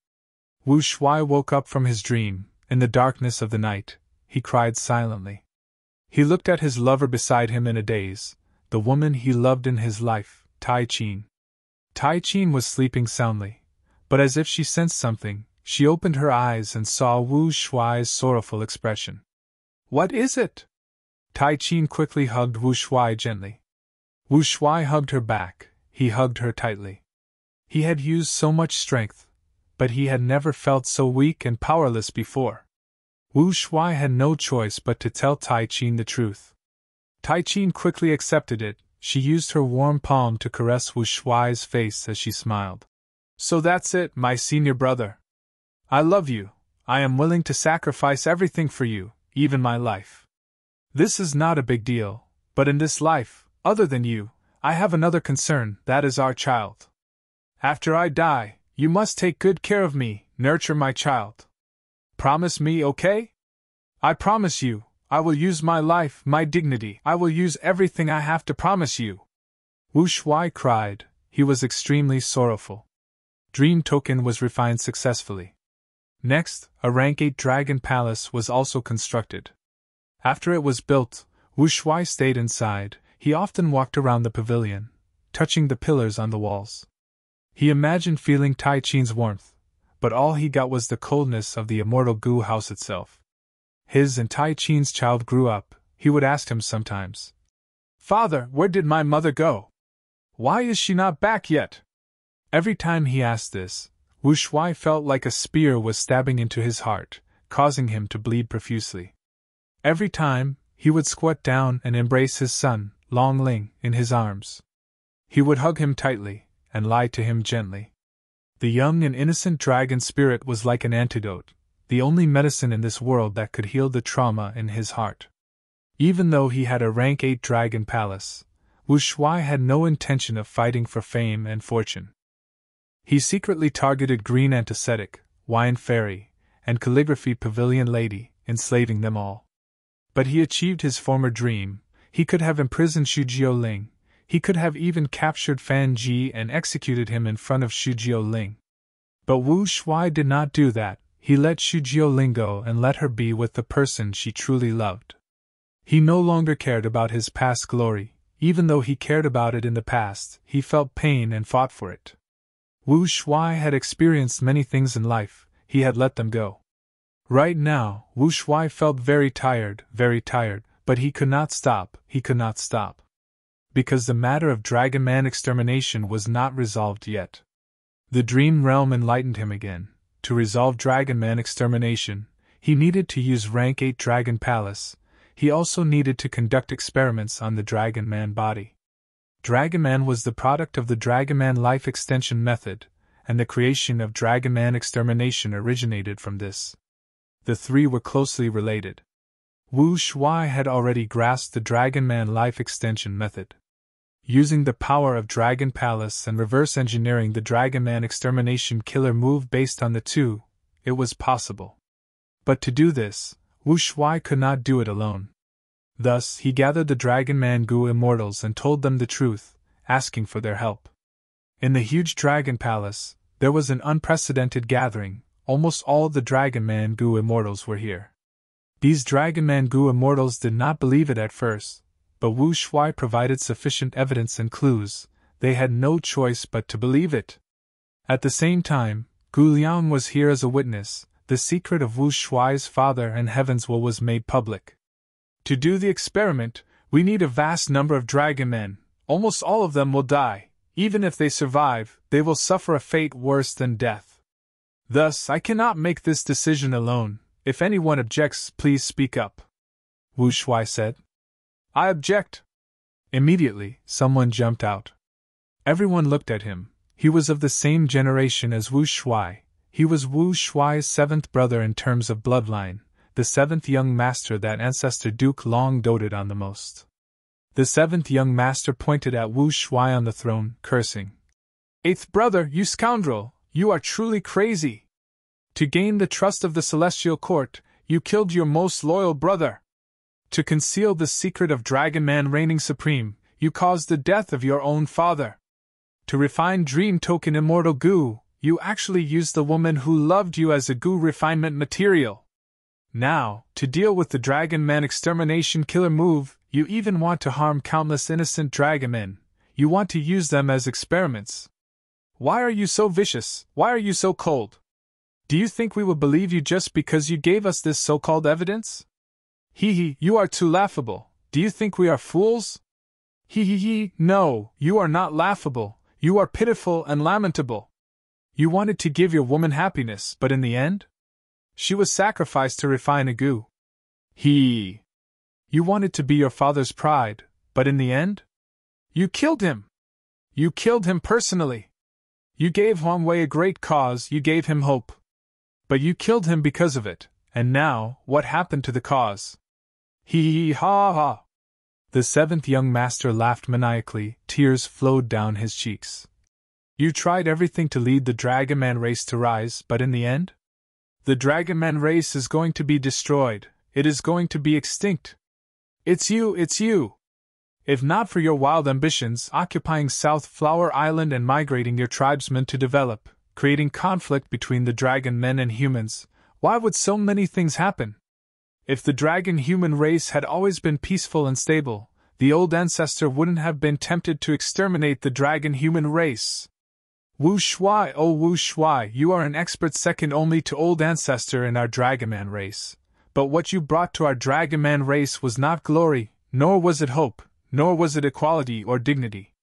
Wu Shuai woke up from his dream. In the darkness of the night, he cried silently. He looked at his lover beside him in a daze, the woman he loved in his life, Tai Chin. Tai Chin was sleeping soundly, but as if she sensed something, she opened her eyes and saw Wu Shuai's sorrowful expression. What is it? Tai Chin quickly hugged Wu Shuai gently. Wu Shuai hugged her back, he hugged her tightly. He had used so much strength, but he had never felt so weak and powerless before. Wu Shuai had no choice but to tell Tai Chin the truth. Tai Chin quickly accepted it. She used her warm palm to caress Wu Shuai's face as she smiled. So that's it, my senior brother. I love you. I am willing to sacrifice everything for you, even my life. This is not a big deal, but in this life, other than you, I have another concern, that is our child. After I die, you must take good care of me, nurture my child. Promise me, okay? I promise you. I will use my life, my dignity, I will use everything I have to promise you. Wu Shuai cried. He was extremely sorrowful. Dream Token was refined successfully. Next, a rank 8 Dragon Palace was also constructed. After it was built, Wu Shuai stayed inside. He often walked around the pavilion, touching the pillars on the walls. He imagined feeling Tai Chin's warmth, but all he got was the coldness of the Immortal Goo house itself. His and Tai Chin's child grew up. He would ask him sometimes, Father, where did my mother go? Why is she not back yet? Every time he asked this, Wu Shuai felt like a spear was stabbing into his heart, causing him to bleed profusely. Every time, he would squat down and embrace his son, Long Ling, in his arms. He would hug him tightly, and lie to him gently. The young and innocent dragon spirit was like an antidote, the only medicine in this world that could heal the trauma in his heart. Even though he had a rank 8 Dragon Palace, Wu Shuai had no intention of fighting for fame and fortune. He secretly targeted Green Antiseptic, Wine Fairy, and Calligraphy Pavilion Lady, enslaving them all. But he achieved his former dream. He could have imprisoned Shujio Ling. He could have even captured Fan Ji and executed him in front of Shujio Ling. But Wu Shuai did not do that. He let Shujio Ling go and let her be with the person she truly loved. He no longer cared about his past glory. Even though he cared about it in the past, he felt pain and fought for it. Wu Shuai had experienced many things in life. He had let them go. Right now, Wu Shuai felt very tired, but he could not stop. Because the matter of Dragon Man extermination was not resolved yet. The Dream Realm enlightened him again. To resolve Dragon Man extermination, he needed to use rank 8 Dragon Palace. He also needed to conduct experiments on the Dragon Man body. Dragon Man was the product of the Dragon Man life extension method, and the creation of Dragon Man extermination originated from this. The three were closely related. Wu Shuai had already grasped the Dragon Man life extension method. Using the power of Dragon Palace and reverse engineering the Dragon Man extermination killer move based on the two, it was possible. But to do this, Wu Shuai could not do it alone. Thus, he gathered the Dragon Man Gu immortals and told them the truth, asking for their help. In the huge Dragon Palace, there was an unprecedented gathering. Almost all of the Dragon Man Gu immortals were here. These Dragon Man Gu immortals did not believe it at first, but Wu Shuai provided sufficient evidence and clues. They had no choice but to believe it. At the same time, Gu Liang was here as a witness. The secret of Wu Shuai's father and Heaven's will was made public. To do the experiment, we need a vast number of dragon men. Almost all of them will die. Even if they survive, they will suffer a fate worse than death. Thus, I cannot make this decision alone. If anyone objects, please speak up. Wu Shuai said. I object. Immediately, someone jumped out. Everyone looked at him. He was of the same generation as Wu Shuai. He was Wu Shuai's seventh brother in terms of bloodline, the seventh young master that ancestor Duke Long doted on the most. The seventh young master pointed at Wu Shuai on the throne, cursing. Eighth brother, you scoundrel, you are truly crazy. To gain the trust of the celestial court, you killed your most loyal brother. To conceal the secret of Dragon Man reigning supreme, you caused the death of your own father. To refine Dream Token Immortal Gu, you actually used the woman who loved you as a Gu refinement material. Now, to deal with the Dragon Man extermination killer move, you even want to harm countless innocent Dragon Men. You want to use them as experiments. Why are you so vicious? Why are you so cold? Do you think we will believe you just because you gave us this so-called evidence? Hee hee, you are too laughable. Do you think we are fools? Hee hee hee, no, you are not laughable. You are pitiful and lamentable. You wanted to give your woman happiness, but in the end? She was sacrificed to refine a Gu. Hee. You wanted to be your father's pride, but in the end? You killed him. You killed him personally. You gave Huang Wei a great cause, you gave him hope. But you killed him because of it, and now, what happened to the cause? Hee hee ha ha. The seventh young master laughed maniacally, tears flowed down his cheeks. You tried everything to lead the Dragon Man race to rise, but in the end? The Dragon Man race is going to be destroyed, it is going to be extinct. It's you, it's you! If not for your wild ambitions, occupying South Flower Island and migrating your tribesmen to develop, creating conflict between the Dragon Men and humans, why would so many things happen? If the Dragon-human race had always been peaceful and stable, the old ancestor wouldn't have been tempted to exterminate the Dragon-human race. Wu Shuai, oh Wu Shuai, you are an expert second only to old ancestor in our Dragonman race. But what you brought to our Dragonman race was not glory, nor was it hope, nor was it equality or dignity.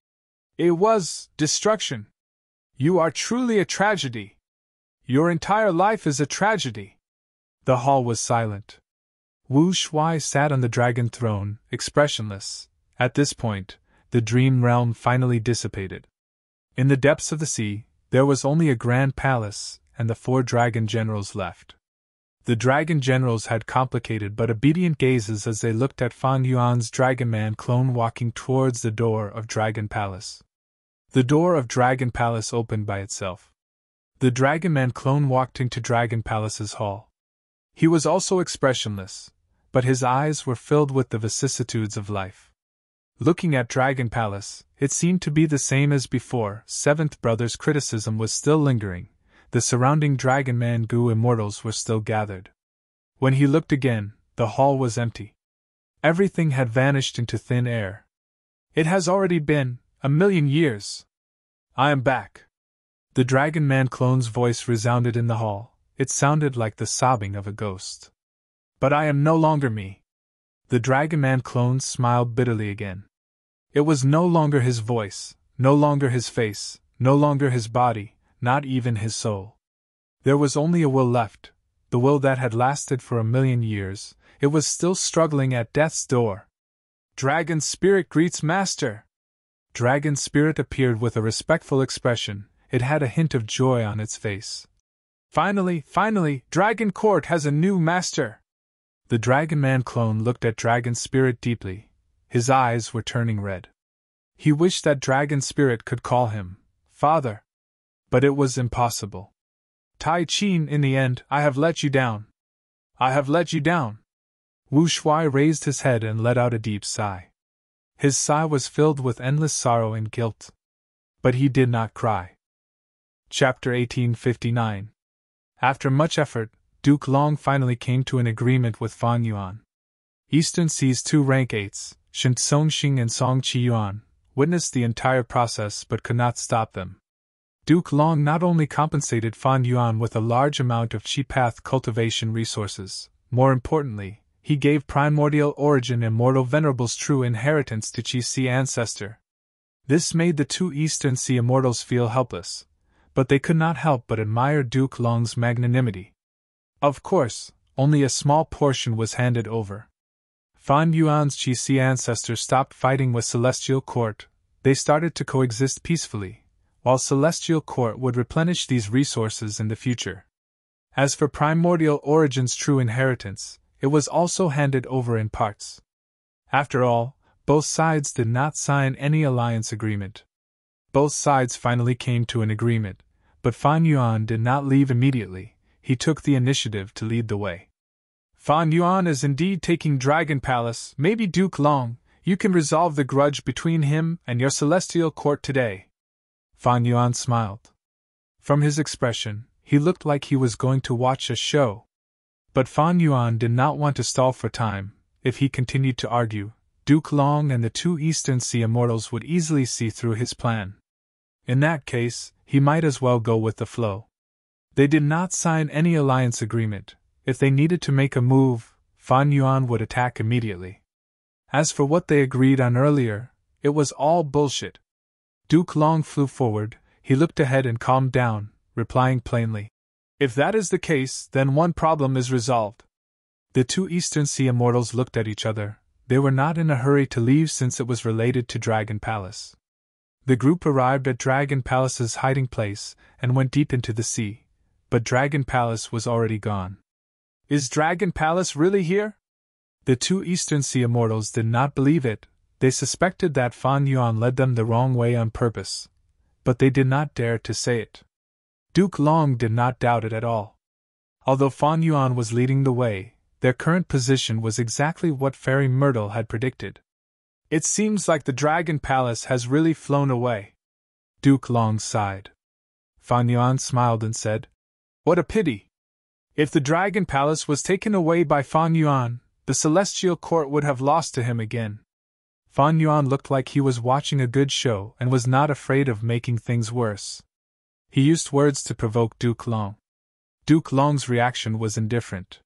It was destruction. You are truly a tragedy. Your entire life is a tragedy. The hall was silent. Wu Shuai sat on the dragon throne, expressionless. At this point, the dream realm finally dissipated. In the depths of the sea, there was only a grand palace, and the 4 dragon generals left. The dragon generals had complicated but obedient gazes as they looked at Fang Yuan's Dragon Man clone walking towards the door of Dragon Palace. The door of Dragon Palace opened by itself. The Dragon Man clone walked into Dragon Palace's hall. He was also expressionless, but his eyes were filled with the vicissitudes of life. Looking at Dragon Palace, it seemed to be the same as before. Seventh Brother's criticism was still lingering. The surrounding Dragon Man Gu immortals were still gathered. When he looked again, the hall was empty. Everything had vanished into thin air. It has already been 1,000,000 years. I am back. The Dragon Man clone's voice resounded in the hall. It sounded like the sobbing of a ghost. But I am no longer me. The Dragon Man clone smiled bitterly again. It was no longer his voice, no longer his face, no longer his body, not even his soul. There was only a will left, the will that had lasted for 1,000,000 years. It was still struggling at death's door. Dragon Spirit greets Master. Dragon Spirit appeared with a respectful expression. It had a hint of joy on its face. Finally, Dragon Court has a new master. The Dragon Man clone looked at Dragon Spirit deeply. His eyes were turning red. He wished that Dragon Spirit could call him Father. But it was impossible. Tai Chin, in the end, I have let you down. I have let you down. Wu Shuai raised his head and let out a deep sigh. His sigh was filled with endless sorrow and guilt. But he did not cry. Chapter 1859. After much effort, Duke Long finally came to an agreement with Fan Yuan. Eastern Sea's two rank 8s, Shen Songxing and Song Qiyuan, witnessed the entire process but could not stop them. Duke Long not only compensated Fan Yuan with a large amount of Qi Path cultivation resources, more importantly, he gave primordial origin immortal venerables true inheritance to Qi Si ancestor. This made the two Eastern Sea immortals feel helpless, but they could not help but admire Duke Long's magnanimity. Of course, only a small portion was handed over. Fan Yuan's Qi Si ancestor stopped fighting with Celestial Court. They started to coexist peacefully, while Celestial Court would replenish these resources in the future. As for primordial origin's true inheritance, it was also handed over in parts. After all, both sides did not sign any alliance agreement. Both sides finally came to an agreement, but Fan Yuan did not leave immediately. He took the initiative to lead the way. Fan Yuan is indeed taking Dragon Palace. Maybe Duke Long, you can resolve the grudge between him and your Celestial Court today. Fan Yuan smiled. From his expression, he looked like he was going to watch a show. But Fan Yuan did not want to stall for time. If he continued to argue, Duke Long and the two Eastern Sea immortals would easily see through his plan. In that case, he might as well go with the flow. They did not sign any alliance agreement. If they needed to make a move, Fan Yuan would attack immediately. As for what they agreed on earlier, it was all bullshit. Duke Long flew forward, he looked ahead and calmed down, replying plainly, "If that is the case, then one problem is resolved." The two Eastern Sea immortals looked at each other. They were not in a hurry to leave since it was related to Dragon Palace. The group arrived at Dragon Palace's hiding place and went deep into the sea, but Dragon Palace was already gone. Is Dragon Palace really here? The two Eastern Sea immortals did not believe it. They suspected that Fan Yuan led them the wrong way on purpose, but they did not dare to say it. Duke Long did not doubt it at all. Although Fan Yuan was leading the way, their current position was exactly what Fairy Myrtle had predicted. It seems like the Dragon Palace has really flown away. Duke Long sighed. Fan Yuan smiled and said, "What a pity! If the Dragon Palace was taken away by Fan Yuan, the Celestial Court would have lost to him again." Fan Yuan looked like he was watching a good show and was not afraid of making things worse. He used words to provoke Duke Long. Duke Long's reaction was indifferent.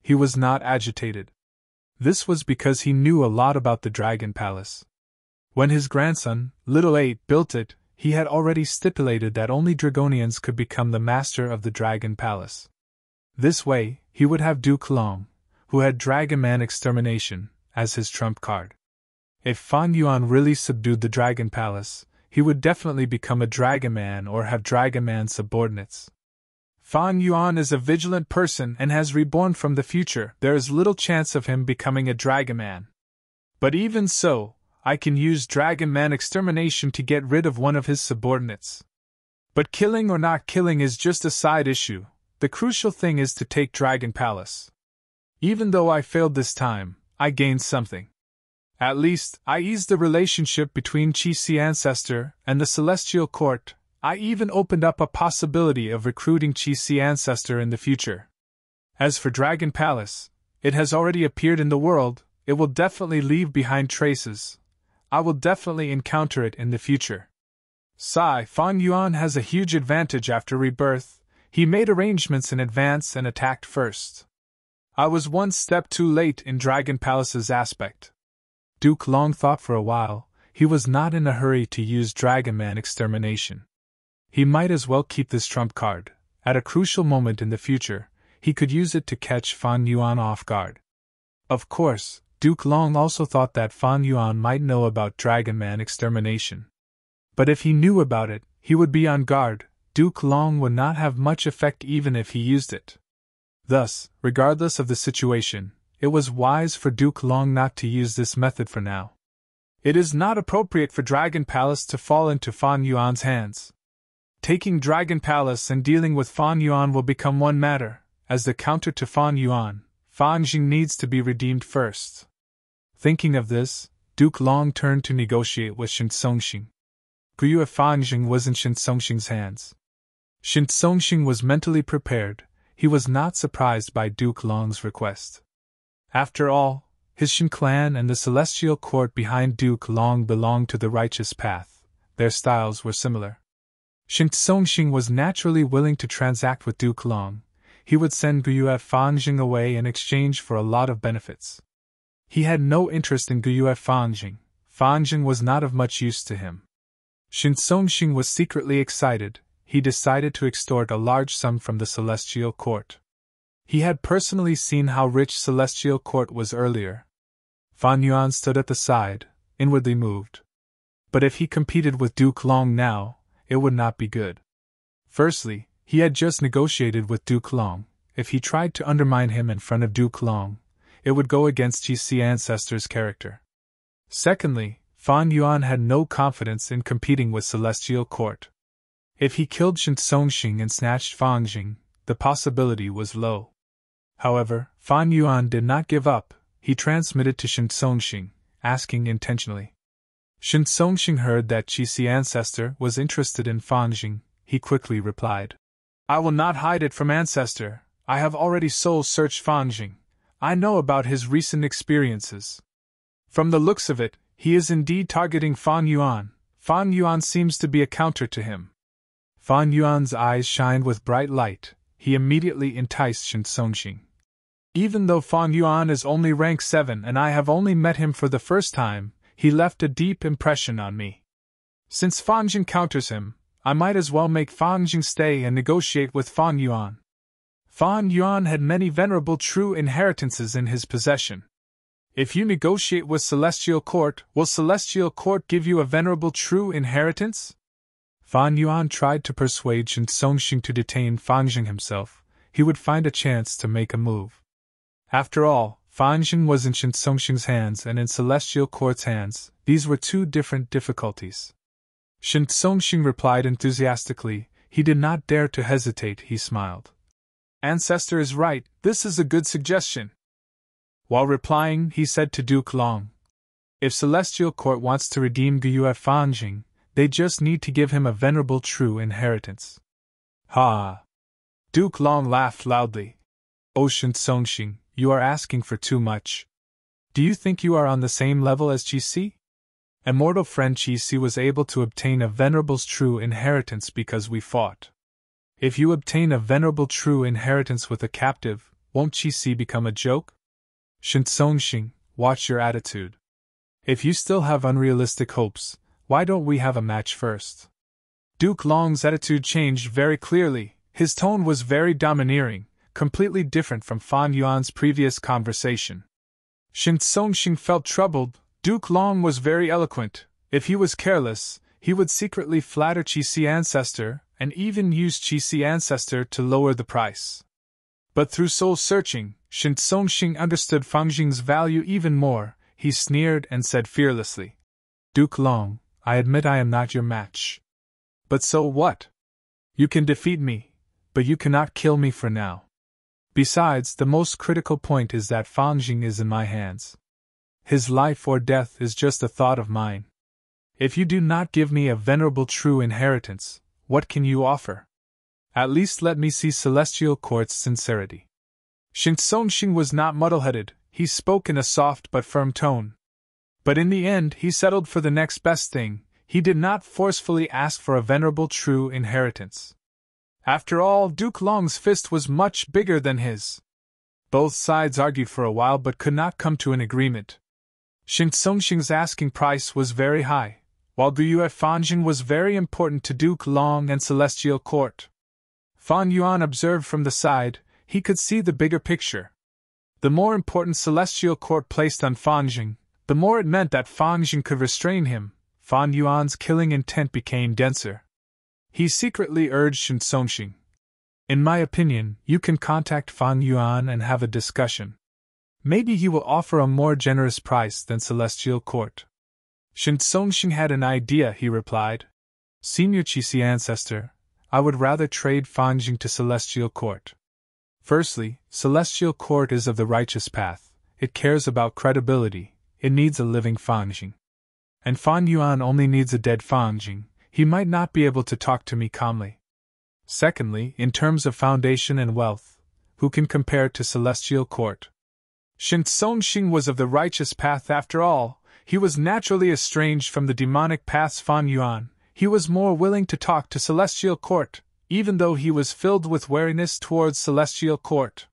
He was not agitated. This was because he knew a lot about the Dragon Palace. When his grandson, Little 8, built it, he had already stipulated that only Dragonians could become the master of the Dragon Palace. This way, he would have Duke Long, who had Dragon Man Extermination, as his trump card. If Fan Yuan really subdued the Dragon Palace, he would definitely become a Dragon Man or have Dragon Man subordinates. Fan Yuan is a vigilant person and has reborn from the future. There is little chance of him becoming a Dragon Man. But even so, I can use Dragon Man Extermination to get rid of one of his subordinates. But killing or not killing is just a side issue. The crucial thing is to take Dragon Palace. Even though I failed this time, I gained something. At least, I eased the relationship between Qi Si Ancestor and the Celestial Court. I even opened up a possibility of recruiting Qi Si Ancestor in the future. As for Dragon Palace, it has already appeared in the world. It will definitely leave behind traces. I will definitely encounter it in the future. Fan Yuan has a huge advantage after rebirth. He made arrangements in advance and attacked first. I was one step too late in Dragon Palace's aspect. Duke Long thought for a while. He was not in a hurry to use Dragon Man Extermination. He might as well keep this trump card. At a crucial moment in the future, he could use it to catch Fan Yuan off guard. Of course, Duke Long also thought that Fan Yuan might know about Dragon Man Extermination. But if he knew about it, he would be on guard. Duke Long would not have much effect even if he used it. Thus, regardless of the situation, it was wise for Duke Long not to use this method for now. It is not appropriate for Dragon Palace to fall into Fan Yuan's hands. Taking Dragon Palace and dealing with Fan Yuan will become one matter. As the counter to Fan Fan Jing needs to be redeemed first. Thinking of this, Duke Long turned to negotiate with Shin Songxing. Guyue Fan Jing was in Shin Songxing's hands. Shin Songxing was mentally prepared. He was not surprised by Duke Long's request. After all, his Shin clan and the celestial court behind Duke Long belonged to the righteous path. Their styles were similar. Shin Songxing was naturally willing to transact with Duke Long. He would send Guyue Fan Jing away in exchange for a lot of benefits. He had no interest in Guyue Fan Jing. Fan Jing was not of much use to him. Shin Songxing was secretly excited. He decided to extort a large sum from the celestial court. He had personally seen how rich celestial court was earlier. Fan Yuan stood at the side, inwardly moved. But if he competed with Duke Long now, it would not be good. Firstly, he had just negotiated with Duke Long. If he tried to undermine him in front of Duke Long, it would go against Qixi ancestor's character. Secondly, Fan Yuan had no confidence in competing with celestial court. If he killed Shin Songxing and snatched Fan Jing, the possibility was low. However, Fan Yuan did not give up. He transmitted to Shin Songxing, asking intentionally. Shin Songxing heard that Qixi ancestor was interested in Fan Jing. He quickly replied, "I will not hide it from ancestor. I have already soul-searched Fan Jing. I know about his recent experiences. From the looks of it, he is indeed targeting Fan Yuan. Fan Yuan seems to be a counter to him." Fan Yuan's eyes shined with bright light. He immediately enticed Shin Songxing. "Even though Fan Yuan is only rank 7 and I have only met him for the first time, he left a deep impression on me. Since Fan Jing counters him, I might as well make Fan Jing stay and negotiate with Fan Yuan. Fan Yuan had many venerable true inheritances in his possession. If you negotiate with Celestial Court, will Celestial Court give you a venerable true inheritance?" Fan Yuan tried to persuade Shin Songxing to detain Fan Jing himself. He would find a chance to make a move. After all, Fan Jing was in Shin Songxing's hands and in Celestial Court's hands. These were two different difficulties. Shin Songxing replied enthusiastically. He did not dare to hesitate. He smiled. "Ancestor is right. This is a good suggestion." While replying, he said to Duke Long, "If Celestial Court wants to redeem Guyue Fan Jing, they just need to give him a venerable true inheritance." "Ha!" Duke Long laughed loudly. "Oh Shin Songxing, you are asking for too much. Do you think you are on the same level as Qixi? Immortal friend Qixi was able to obtain a venerable's true inheritance because we fought. If you obtain a venerable true inheritance with a captive, won't Qixi become a joke? Shin Songxing, watch your attitude. If you still have unrealistic hopes, why don't we have a match first?" Duke Long's attitude changed very clearly. His tone was very domineering, completely different from Fan Yuan's previous conversation. Shin Songxing felt troubled. Duke Long was very eloquent. If he was careless, he would secretly flatter Qixi ancestor and even use Qixi ancestor to lower the price. But through soul-searching, Shin Songxing understood Fan Jing's value even more. He sneered and said fearlessly, "Duke Long, I admit I am not your match. But so what? You can defeat me, but you cannot kill me for now. Besides, the most critical point is that Fan Jing is in my hands. His life or death is just a thought of mine. If you do not give me a venerable true inheritance, what can you offer? At least let me see Celestial Court's sincerity." Shin Songxing was not muddle-headed. He spoke in a soft but firm tone. But in the end, he settled for the next best thing. He did not forcefully ask for a venerable true inheritance. After all, Duke Long's fist was much bigger than his. Both sides argued for a while but could not come to an agreement. Shin Songxing's asking price was very high, while Guyue Fan Jing was very important to Duke Long and Celestial Court. Fan Yuan observed from the side. He could see the bigger picture. The more importance Celestial Court placed on Fan Jing, the more it meant that Fan Jing could restrain him. Fan Yuan's killing intent became denser. He secretly urged Shin Songxing, "In my opinion, you can contact Fan Yuan and have a discussion. Maybe he will offer a more generous price than Celestial Court." Shin Songxing had an idea, he replied. "Senior Qixi ancestor, I would rather trade Fan Jing to Celestial Court." Firstly, Celestial Court is of the righteous path, it cares about credibility, it needs a living Fangjing. And Fan Yuan only needs a dead Fangjing, he might not be able to talk to me calmly. Secondly, in terms of foundation and wealth, who can compare to Celestial Court? Shintsongxing was of the righteous path after all, he was naturally estranged from the demonic paths Fan Yuan, he was more willing to talk to Celestial Court, even though he was filled with wariness towards Celestial Court.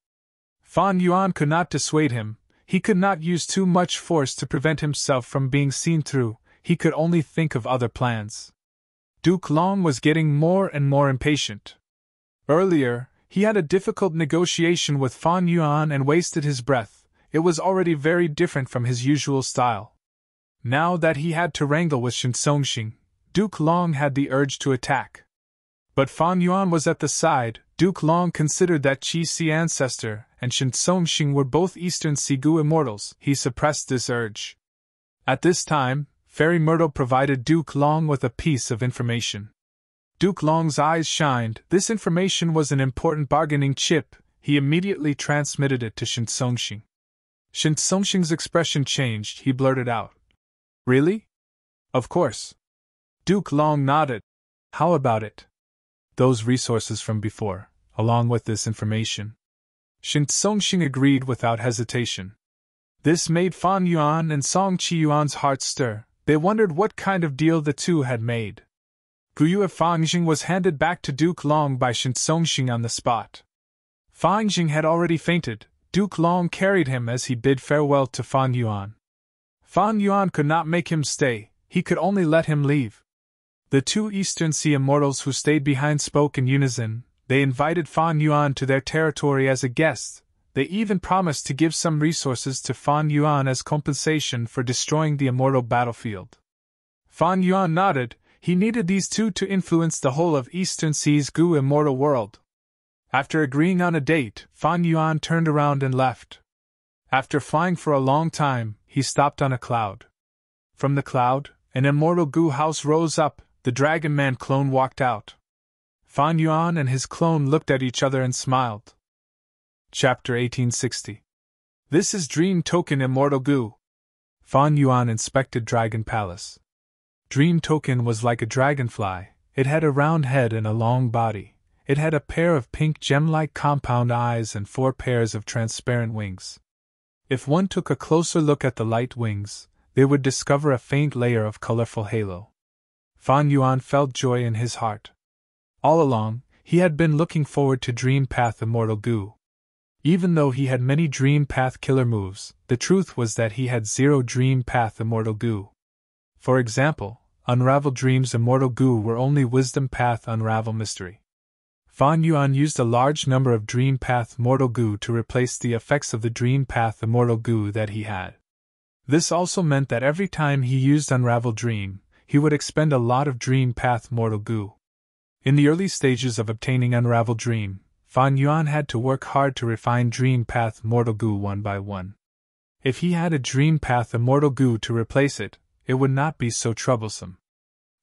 Fan Yuan could not dissuade him, he could not use too much force to prevent himself from being seen through, he could only think of other plans. Duke Long was getting more and more impatient. Earlier, he had a difficult negotiation with Fan Yuan and wasted his breath, it was already very different from his usual style. Now that he had to wrangle with Shintsongxing, Duke Long had the urge to attack. But Fan Yuan was at the side. Duke Long considered that Qi Si ancestor and Shintsongxing were both Eastern Sigu immortals. He suppressed this urge. At this time, Fairy Myrtle provided Duke Long with a piece of information. Duke Long's eyes shined. This information was an important bargaining chip. He immediately transmitted it to Shintsongxing. Shintsongxing's expression changed. He blurted out, "Really?" "Of course." Duke Long nodded. "How about it?" "Those resources from before, along with this information." Shintsongxing agreed without hesitation. This made Fan Yuan and Song Qiyuan's hearts stir. They wondered what kind of deal the two had made. Guyue Fangjing was handed back to Duke Long by Shintsongxing on the spot. Fangjing had already fainted. Duke Long carried him as he bid farewell to Fan Yuan. Fan Yuan could not make him stay, he could only let him leave. The two Eastern Sea immortals who stayed behind spoke in unison. They invited Fan Yuan to their territory as a guest. They even promised to give some resources to Fan Yuan as compensation for destroying the immortal battlefield. Fan Yuan nodded. He needed these two to influence the whole of Eastern Sea's Gu immortal world. After agreeing on a date, Fan Yuan turned around and left. After flying for a long time, he stopped on a cloud. From the cloud, an immortal Gu house rose up. The Dragon Man clone walked out. Fan Yuan and his clone looked at each other and smiled. Chapter 1860. This is Dream Token Immortal Gu. Fan Yuan inspected Dragon Palace. Dream Token was like a dragonfly. It had a round head and a long body. It had a pair of pink gem-like compound eyes and 4 pairs of transparent wings. If one took a closer look at the light wings, they would discover a faint layer of colorful halo. Fan Yuan felt joy in his heart. All along, he had been looking forward to Dream Path Immortal Gu. Even though he had many Dream Path killer moves, the truth was that he had 0 Dream Path Immortal Gu. For example, Unravel Dreams Immortal Gu were only Wisdom Path Unravel Mystery. Fan Yuan used a large number of Dream Path Mortal Gu to replace the effects of the Dream Path Immortal Gu that he had. This also meant that every time he used Unravel Dream, he would expend a lot of Dream Path Mortal Gu. In the early stages of obtaining Unravel Dream, Fan Yuan had to work hard to refine Dream Path Mortal Gu one by one. If he had a Dream Path Immortal Gu to replace it, it would not be so troublesome.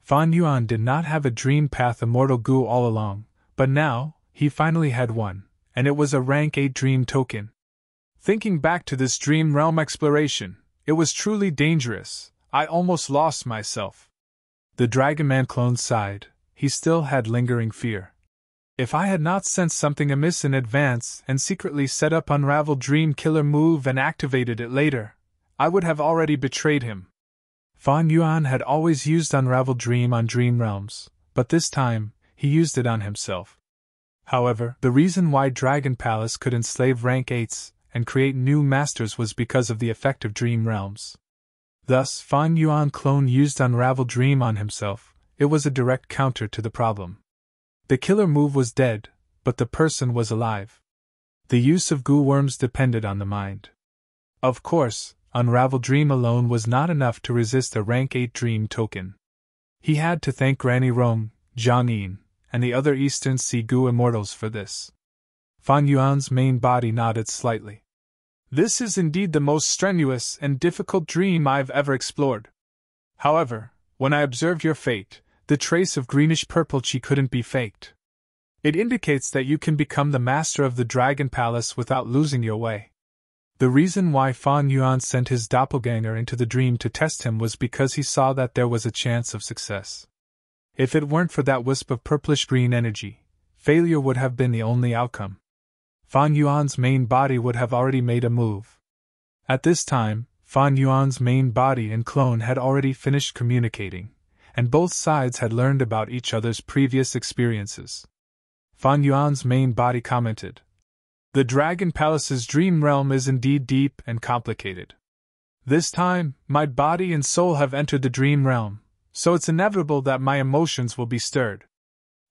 Fan Yuan did not have a Dream Path Immortal Gu all along, but now, he finally had one, and it was a rank 8 Dream Token. Thinking back to this Dream Realm exploration, it was truly dangerous. I almost lost myself. The Dragon Man clone sighed. He still had lingering fear. If I had not sensed something amiss in advance and secretly set up Unravel Dream Killer move and activated it later, I would have already betrayed him. Fan Yuan had always used Unravel Dream on Dream Realms, but this time, he used it on himself. However, the reason why Dragon Palace could enslave rank 8s and create new masters was because of the effect of Dream Realms. Thus, Fan Yuan clone used Unravel Dream on himself. It was a direct counter to the problem. The killer move was dead, but the person was alive. The use of Gu worms depended on the mind. Of course, Unravel Dream alone was not enough to resist a rank 8 Dream Token. He had to thank Granny Rome, Zhang Yin, and the other Eastern Sea Gu immortals for this. Fan Yuan's main body nodded slightly. This is indeed the most strenuous and difficult dream I've ever explored. However, when I observed your fate, the trace of greenish-purple chi couldn't be faked. It indicates that you can become the master of the Dragon Palace without losing your way. The reason why Fan Yuan sent his doppelganger into the dream to test him was because he saw that there was a chance of success. If it weren't for that wisp of purplish-green energy, failure would have been the only outcome. Fan Yuan's main body would have already made a move. At this time, Fan Yuan's main body and clone had already finished communicating, and both sides had learned about each other's previous experiences. Fan Yuan's main body commented, "The Dragon Palace's dream realm is indeed deep and complicated. This time, my body and soul have entered the dream realm, so it's inevitable that my emotions will be stirred.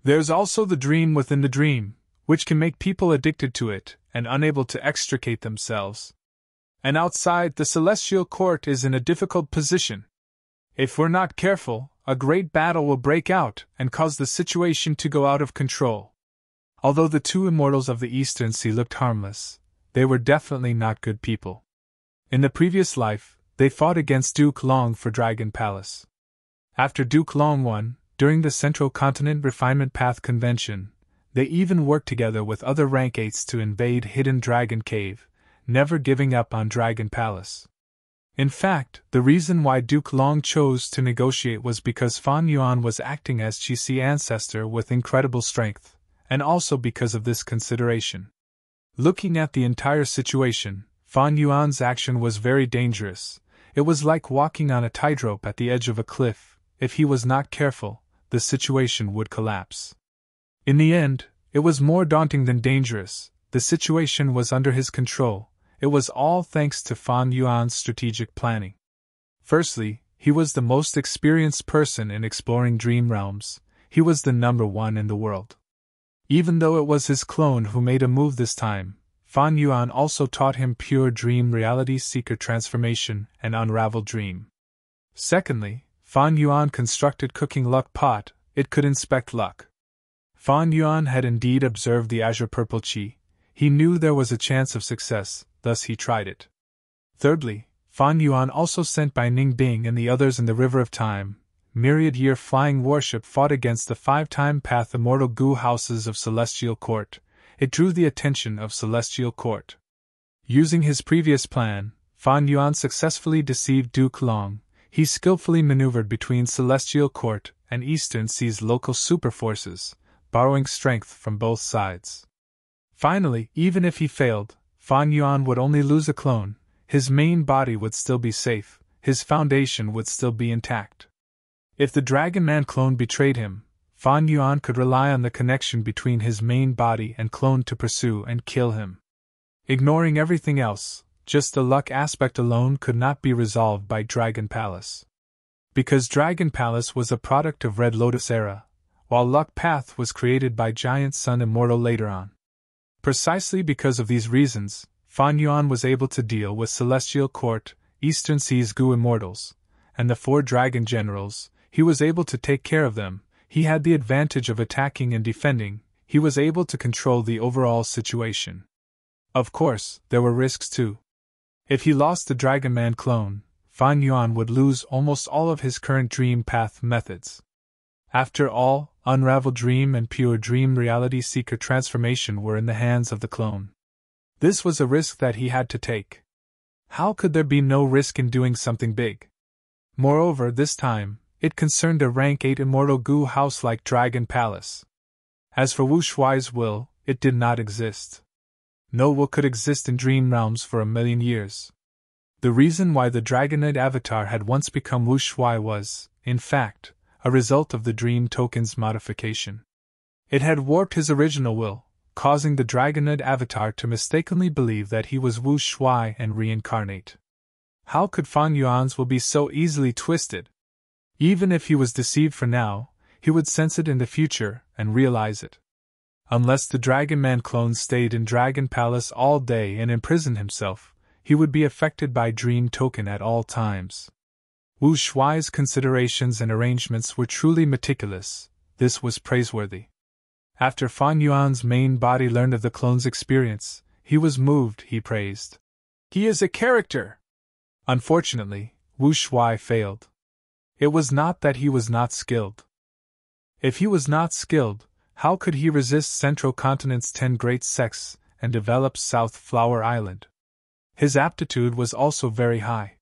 There's also the dream within the dream, which can make people addicted to it and unable to extricate themselves. And outside, the celestial court is in a difficult position. If we're not careful, a great battle will break out and cause the situation to go out of control." Although the two immortals of the Eastern Sea looked harmless, they were definitely not good people. In the previous life, they fought against Duke Long for Dragon Palace. After Duke Long won, during the Central Continent Refinement Path Convention, they even worked together with other Rank 8s to invade Hidden Dragon Cave, never giving up on Dragon Palace. In fact, the reason why Duke Long chose to negotiate was because Fan Yuan was acting as Qixi ancestor with incredible strength, and also because of this consideration. Looking at the entire situation, Fan Yuan's action was very dangerous. It was like walking on a tightrope at the edge of a cliff. If he was not careful, the situation would collapse. In the end, it was more daunting than dangerous. The situation was under his control. It was all thanks to Fan Yuan's strategic planning. Firstly, he was the most experienced person in exploring dream realms. He was the number one in the world. Even though it was his clone who made a move this time, Fan Yuan also taught him pure dream reality seeker transformation and unravel dream. Secondly, Fan Yuan constructed cooking luck pot. It could inspect luck. Fan Yuan had indeed observed the azure purple qi. He knew there was a chance of success, thus he tried it. Thirdly, Fan Yuan also sent by Ning Bing and the others in the River of Time. Myriad-year flying warship fought against the 5-time path immortal Gu houses of Celestial Court. It drew the attention of Celestial Court. Using his previous plan, Fan Yuan successfully deceived Duke Long. He skillfully maneuvered between Celestial Court and Eastern Sea's local superforces, borrowing strength from both sides. Finally, even if he failed, Fan Yuan would only lose a clone. His main body would still be safe, his foundation would still be intact. If the Dragon Man clone betrayed him, Fan Yuan could rely on the connection between his main body and clone to pursue and kill him. Ignoring everything else, just the luck aspect alone could not be resolved by Dragon Palace. Because Dragon Palace was a product of Red Lotus era, while Luck Path was created by Giant Sun Immortal later on. Precisely because of these reasons, Fan Yuan was able to deal with Celestial Court, Eastern Sea's Gu Immortals, and the 4 Dragon Generals. He was able to take care of them. He had the advantage of attacking and defending. He was able to control the overall situation. Of course, there were risks too. If he lost the Dragon Man clone, Fan Yuan would lose almost all of his current dream path methods. After all, Unravel Dream and Pure Dream Reality Seeker transformation were in the hands of the clone. This was a risk that he had to take. How could there be no risk in doing something big? Moreover, this time, it concerned a rank 8 immortal Gu house like Dragon Palace. As for Wu Shuai's will, it did not exist. No will could exist in dream realms for 1,000,000 years. The reason why the Dragonite avatar had once become Wu Shuai was, in fact, a result of the dream token's modification. It had warped his original will, causing the Dragonite avatar to mistakenly believe that he was Wu Shuai and reincarnate. How could Fan Yuan's will be so easily twisted? Even if he was deceived for now, he would sense it in the future and realize it. Unless the Dragon Man clone stayed in Dragon Palace all day and imprisoned himself, he would be affected by Dream Token at all times. Wu Shuai's considerations and arrangements were truly meticulous. This was praiseworthy. After Fan Yuan's main body learned of the clone's experience, he was moved, he praised. "He is a character!" Unfortunately, Wu Shuai failed. It was not that he was not skilled. If he was not skilled, How could he resist Central Continent's 10 great sects and develop South Flower Island? His aptitude was also very high.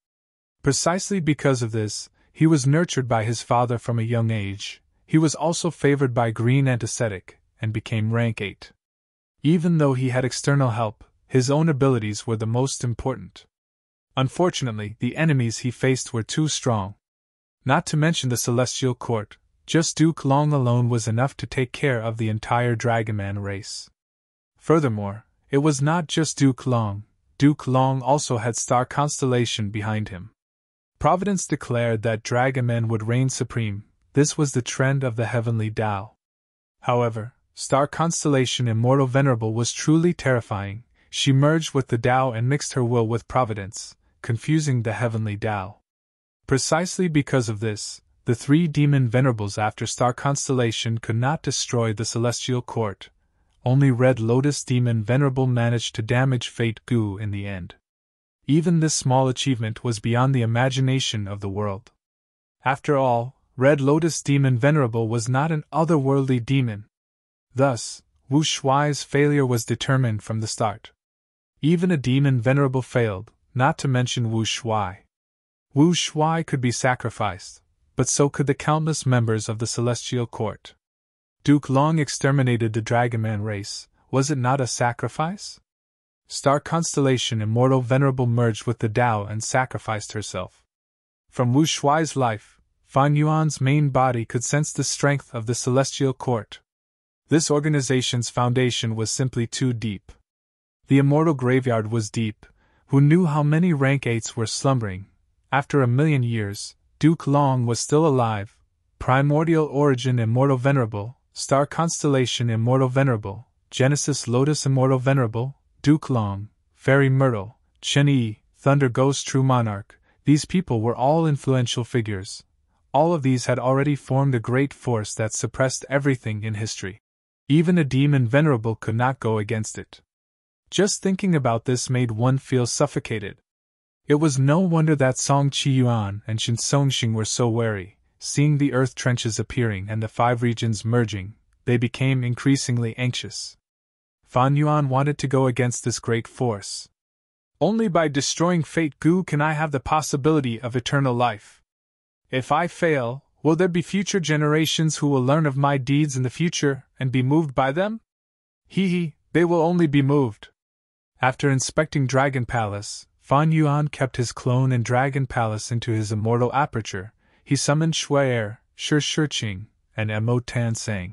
Precisely because of this, he was nurtured by his father from a young age. He was also favored by Green Antiseptic, and became rank 8. Even though he had external help, his own abilities were the most important. Unfortunately, the enemies he faced were too strong. Not to mention the Celestial Court, just Duke Long alone was enough to take care of the entire Dragonman race. Furthermore, it was not just Duke Long. Duke Long also had Star Constellation behind him. Providence declared that Dragonmen would reign supreme. This was the trend of the heavenly Tao. However, Star Constellation Immortal Venerable was truly terrifying. She merged with the Tao and mixed her will with Providence, confusing the heavenly Tao. Precisely because of this, the 3 demon venerables after Star Constellation could not destroy the Celestial Court. Only Red Lotus Demon Venerable managed to damage Fate Gu in the end. Even this small achievement was beyond the imagination of the world. After all, Red Lotus Demon Venerable was not an otherworldly demon. Thus, Wu Shuai's failure was determined from the start. Even a demon venerable failed, not to mention Wu Shuai. Wu Shuai could be sacrificed, but so could the countless members of the Celestial Court. Duke Long exterminated the Dragonman race. Was it not a sacrifice? Star Constellation Immortal Venerable merged with the Tao and sacrificed herself. From Wu Shuai's life, Fan Yuan's main body could sense the strength of the Celestial Court. This organization's foundation was simply too deep. The immortal graveyard was deep. Who knew how many rank 8s were slumbering? After 1,000,000 years, Duke Long was still alive. Primordial Origin Immortal Venerable, Star Constellation Immortal Venerable, Genesis Lotus Immortal Venerable, Duke Long, Fairy Myrtle, Chen Yi, Thunder Ghost True Monarch. These people were all influential figures. All of these had already formed a great force that suppressed everything in history. Even a demon venerable could not go against it. Just thinking about this made one feel suffocated. It was no wonder that Song Qiyuan and Shin Songxing were so wary. Seeing the earth trenches appearing and the 5 regions merging, they became increasingly anxious. Fan Yuan wanted to go against this great force. Only by destroying Fate Gu can I have the possibility of eternal life. If I fail, will there be future generations who will learn of my deeds in the future and be moved by them? They will only be moved. After inspecting Dragon Palace, Fan Yuan kept his clone in Dragon Palace into his immortal aperture. He summoned Shuai-Er, Shi Shiqing, and Mo Tan Sang.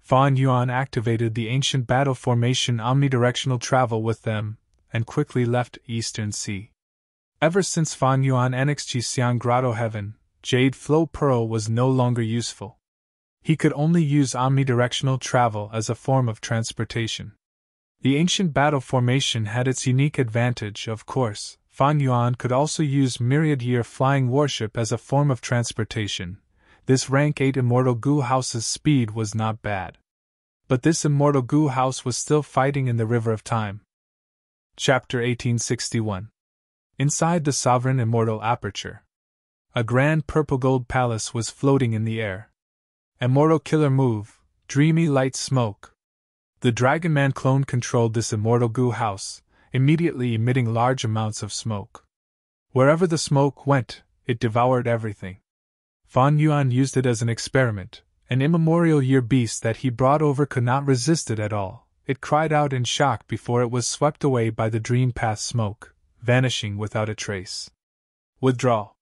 Fan Yuan activated the ancient battle formation omnidirectional travel with them, and quickly left Eastern Sea. Ever since Fan Yuan annexed Xiang Grotto Heaven, Jade Flow Pearl was no longer useful. He could only use omnidirectional travel as a form of transportation. The ancient battle formation had its unique advantage, of course. Fan Yuan could also use Myriad Year Flying Warship as a form of transportation. This rank 8 Immortal Gu House's speed was not bad. But this Immortal Gu House was still fighting in the River of Time. Chapter 1861. Inside the Sovereign Immortal Aperture. A grand purple gold palace was floating in the air. Immortal Killer Move, Dreamy Light Smoke. The Dragonman clone controlled this Immortal Gu House, immediately emitting large amounts of smoke. Wherever the smoke went, it devoured everything. Fan Yuan used it as an experiment. An immemorial year beast that he brought over could not resist it at all. It cried out in shock before it was swept away by the Dream Path smoke, vanishing without a trace. Withdraw.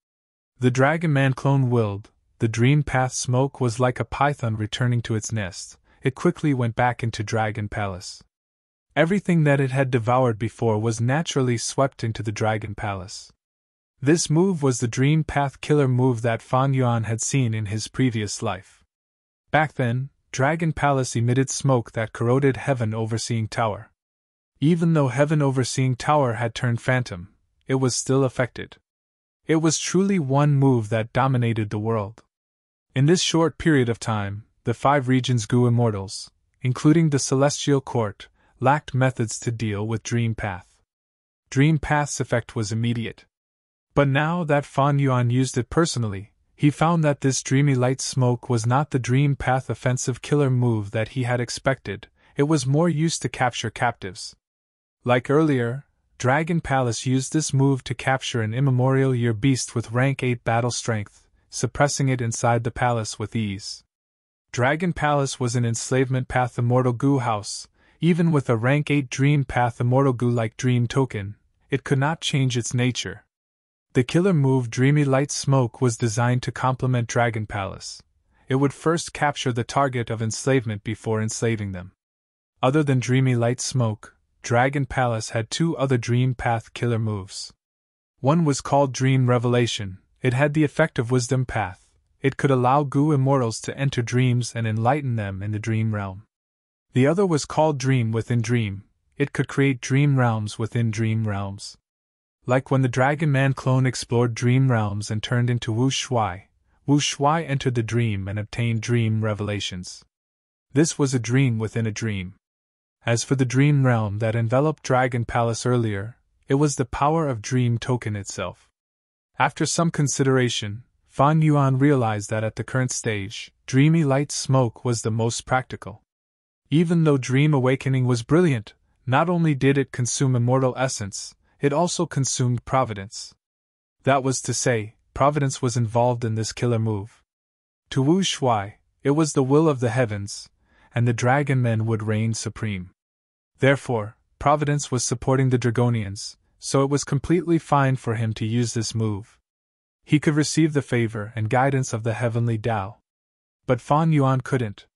The Dragonman clone willed. The Dream Path smoke was like a python returning to its nest. It quickly went back into Dragon Palace. Everything that it had devoured before was naturally swept into the Dragon Palace. This move was the Dream Path killer move that Fan Yuan had seen in his previous life. Back then, Dragon Palace emitted smoke that corroded Heaven Overseeing Tower. Even though Heaven Overseeing Tower had turned phantom, it was still affected. It was truly one move that dominated the world. In this short period of time, the 5 regions Gu Immortals, including the Celestial Court, lacked methods to deal with Dream Path. Dream Path's effect was immediate. But now that Fan Yuan used it personally, He found that this dreamy light smoke was not the dream path offensive killer move that he had expected, it was more used to capture captives. Like earlier, Dragon Palace used this move to capture an immemorial year beast with rank 8 battle strength, suppressing it inside the palace with ease. Dragon Palace was an enslavement path immortal goo house. Even with a rank 8 dream path immortal goo like dream token, it could not change its nature. The killer move Dreamy Light Smoke was designed to complement Dragon Palace. It would first capture the target of enslavement before enslaving them. Other than Dreamy Light Smoke, Dragon Palace had 2 other Dream Path killer moves. One was called Dream Revelation. It had the effect of Wisdom Path. It could allow goo immortals to enter dreams and enlighten them in the dream realm. The other was called Dream Within Dream. It could create dream realms within dream realms. Like when the Dragon Man clone explored dream realms and turned into Wu Shuai entered the dream and obtained dream revelations. This was a dream within a dream. As for the dream realm that enveloped Dragon Palace earlier, it was the power of Dream Token itself. After some consideration, Fan Yuan realized that at the current stage, Dreamy Light Smoke was the most practical. Even though Dream Awakening was brilliant, not only did it consume immortal essence, it also consumed providence. That was to say, providence was involved in this killer move. To Wu Shuai, it was the will of the heavens, and the dragon men would reign supreme. Therefore, providence was supporting the Dragonians, so it was completely fine for him to use this move. He could receive the favor and guidance of the heavenly Tao. But Fan Yuan couldn't.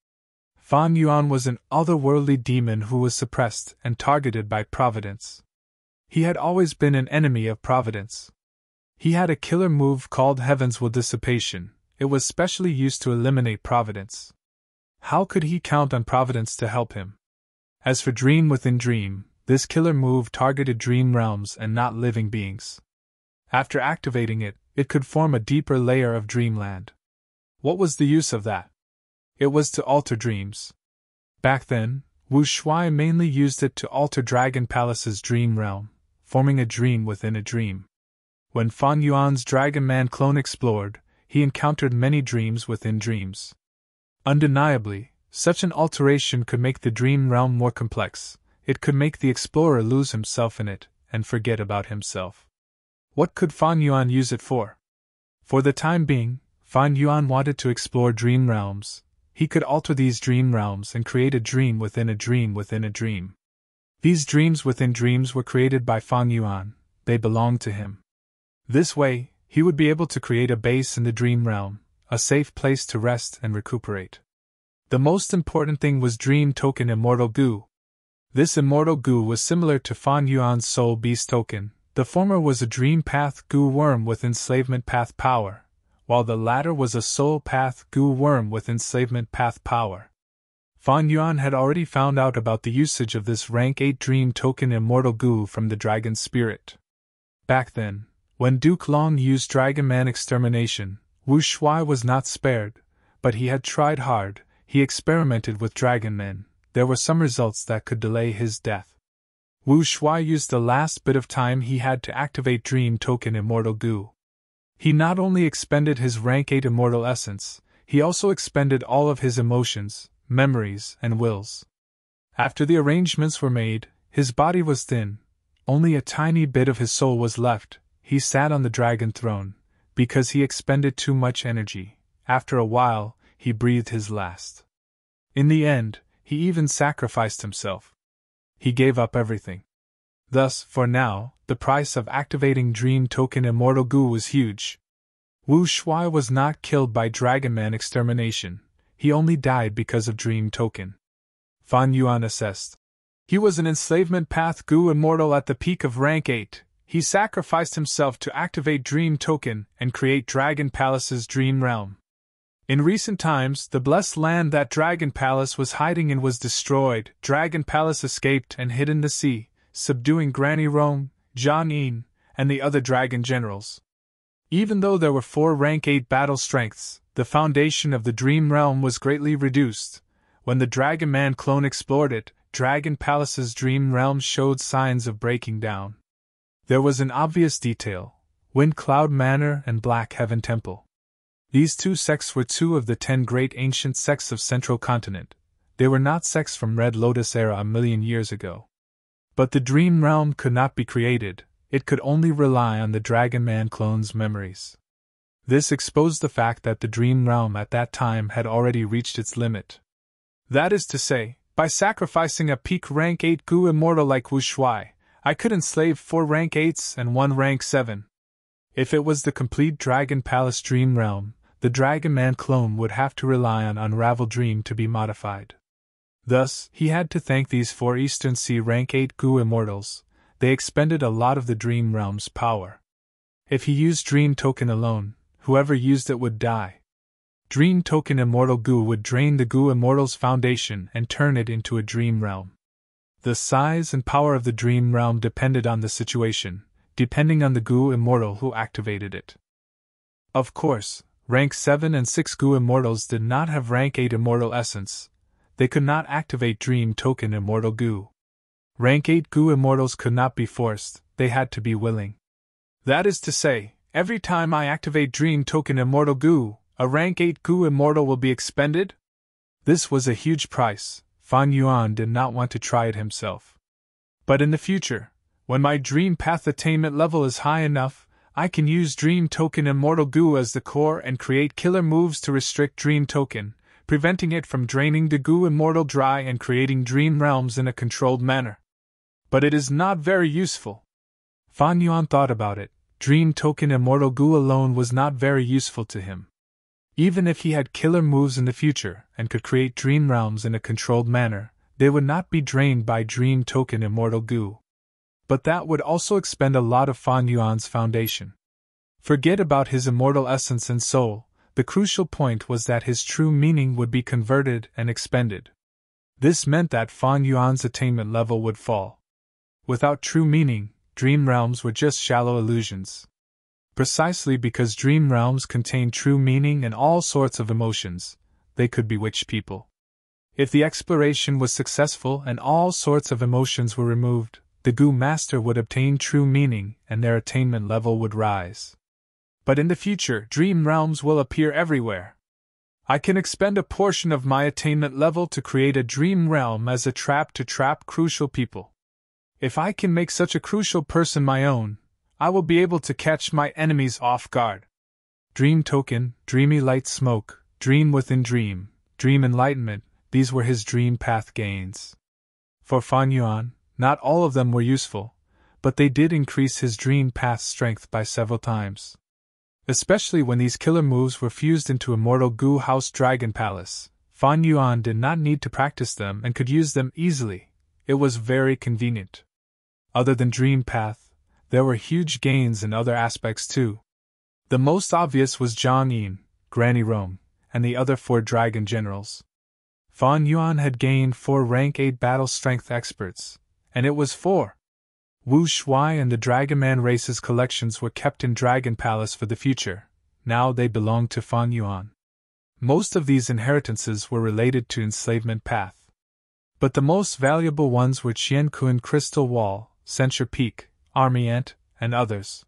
Fan Yuan was an otherworldly demon who was suppressed and targeted by providence. He had always been an enemy of providence. He had a killer move called Heaven's Will Dissipation. It was specially used to eliminate providence. How could he count on providence to help him? As for Dream Within Dream, this killer move targeted dream realms and not living beings. After activating it, it could form a deeper layer of dreamland. What was the use of that? It was to alter dreams. Back then, Wu Shuai mainly used it to alter Dragon Palace's dream realm, forming a dream within a dream. When Fan Yuan's Dragon Man clone explored, he encountered many dreams within dreams. Undeniably, such an alteration could make the dream realm more complex. It could make the explorer lose himself in it and forget about himself. What could Fan Yuan use it for? For the time being, Fan Yuan wanted to explore dream realms. He could alter these dream realms and create a dream within a dream within a dream. These dreams within dreams were created by Fan Yuan. They belonged to him. This way, he would be able to create a base in the dream realm, a safe place to rest and recuperate. The most important thing was Dream Token Immortal Goo. This Immortal Goo was similar to Fan Yuan's Soul Beast Token. The former was a Dream Path Goo Worm with Enslavement Path power, while the latter was a Soul Path Goo Worm with Enslavement Path power. Fan Yuan had already found out about the usage of this rank 8 Dream Token Immortal Goo from the Dragon Spirit. Back then, when Duke Long used Dragon Man Extermination, Wu Shuai was not spared, but he had tried hard. He experimented with Dragon Men. There were some results that could delay his death. Wu Shuai used the last bit of time he had to activate Dream Token Immortal Goo. He not only expended his rank 8 immortal essence, he also expended all of his emotions, memories, and wills. After the arrangements were made, his body was thin. Only a tiny bit of his soul was left. He sat on the dragon throne, because he expended too much energy. After a while, he breathed his last. In the end, he even sacrificed himself. He gave up everything. Thus, for now, the price of activating Dream Token Immortal Goo was huge. Wu Shuai was not killed by Dragon Man Extermination. He only died because of Dream Token. Fan Yuan assessed. He was an Enslavement Path Goo Immortal at the peak of rank 8. He sacrificed himself to activate Dream Token and create Dragon Palace's Dream Realm. In recent times, the blessed land that Dragon Palace was hiding in was destroyed. Dragon Palace escaped and hid in the sea, subduing Granny Rome, John Een, and the other dragon generals. Even though there were 4 rank 8 battle strengths, the foundation of the Dream Realm was greatly reduced. When the Dragon Man clone explored it, Dragon Palace's Dream Realm showed signs of breaking down. There was an obvious detail: Wind Cloud Manor and Black Heaven Temple. These two sects were two of the 10 great ancient sects of Central Continent. They were not sects from Red Lotus era a million years ago. But the dream realm could not be created, it could only rely on the Dragon Man clone's memories. This exposed the fact that the dream realm at that time had already reached its limit. That is to say, by sacrificing a peak rank 8 Gu immortal like Wu Shuai, I could enslave 4 rank 8s and 1 rank 7. If it was the complete Dragon Palace dream realm, the Dragon Man clone would have to rely on Unravel Dream to be modified. Thus, he had to thank these 4 Eastern Sea rank 8 Gu immortals. They expended a lot of the dream realm's power. If he used Dream Token alone, whoever used it would die. Dream Token Immortal Gu would drain the Gu Immortal's foundation and turn it into a dream realm. The size and power of the dream realm depended on the situation, depending on the Gu Immortal who activated it. Of course, rank 7 and 6 Gu Immortals did not have rank 8 Immortal Essence. They could not activate Dream Token Immortal Gu. Rank 8 Gu Immortals could not be forced, they had to be willing. That is to say, every time I activate Dream Token Immortal Gu, a rank 8 Gu Immortal will be expended? This was a huge price. Fan Yuan did not want to try it himself. But in the future, when my Dream Path attainment level is high enough, I can use Dream Token Immortal Gu as the core and create killer moves to restrict Dream Token, preventing it from draining the Gu Immortal dry and creating dream realms in a controlled manner. But it is not very useful. Fan Yuan thought about it. Dream Token Immortal Gu alone was not very useful to him. Even if he had killer moves in the future and could create dream realms in a controlled manner, they would not be drained by Dream Token Immortal Gu. But that would also expend a lot of Fan Yuan's foundation. Forget about his immortal essence and soul, the crucial point was that his true meaning would be converted and expended. This meant that Fan Yuan's attainment level would fall. Without true meaning, dream realms were just shallow illusions. Precisely because dream realms contain true meaning and all sorts of emotions, they could bewitch people. If the exploration was successful and all sorts of emotions were removed, the Gu Master would obtain true meaning and their attainment level would rise. But in the future, dream realms will appear everywhere. I can expend a portion of my attainment level to create a dream realm as a trap to trap crucial people. If I can make such a crucial person my own, I will be able to catch my enemies off guard. Dream Token, Dreamy Light Smoke, Dream Within Dream, Dream Enlightenment, these were his dream path gains. For Fan Yuan, not all of them were useful, but they did increase his dream path strength by several times. Especially when these killer moves were fused into Immortal Gu House Dragon Palace, Fan Yuan did not need to practice them and could use them easily. It was very convenient. Other than dream path, there were huge gains in other aspects too. The most obvious was Zhang Yin, Granny Rome, and the other 4 dragon generals. Fan Yuan had gained 4 rank 8 battle strength experts, and it was 4. Wu Shuai and the Dragon Man race's collections were kept in Dragon Palace for the future, now they belonged to Fan Yuan. Most of these inheritances were related to enslavement path. But the most valuable ones were Qiankuan Crystal Wall, Censure Peak, Army Ant, and others.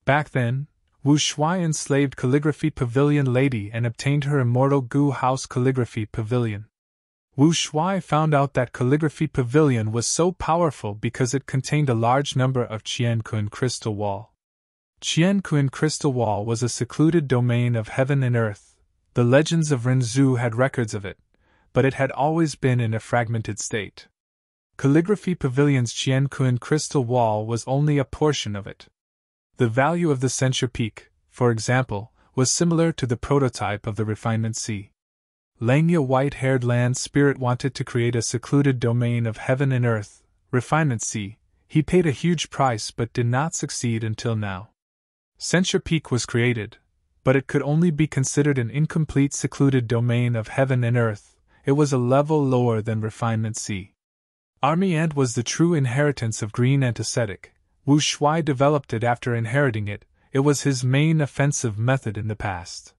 Back then, Wu Shuai enslaved Calligraphy Pavilion Lady and obtained her Immortal Gu House Calligraphy Pavilion. Wu Shuai found out that Calligraphy Pavilion was so powerful because it contained a large number of Qiankuan Crystal Wall. Qiankuan Crystal Wall was a secluded domain of heaven and earth. The legends of Renzu had records of it, but it had always been in a fragmented state. Calligraphy Pavilion's Qiankuan Crystal Wall was only a portion of it. The value of the Censure Peak, for example, was similar to the prototype of the Refinement Sea. Langya White-Haired Land Spirit wanted to create a secluded domain of heaven and earth, Refinement Sea. He paid a huge price but did not succeed until now. Censure Peak was created, but it could only be considered an incomplete secluded domain of heaven and earth. It was a level lower than Refinement Sea. Army Ant was the true inheritance of Green Antiseptic. Wu Shuai developed it after inheriting it. It was his main offensive method in the past.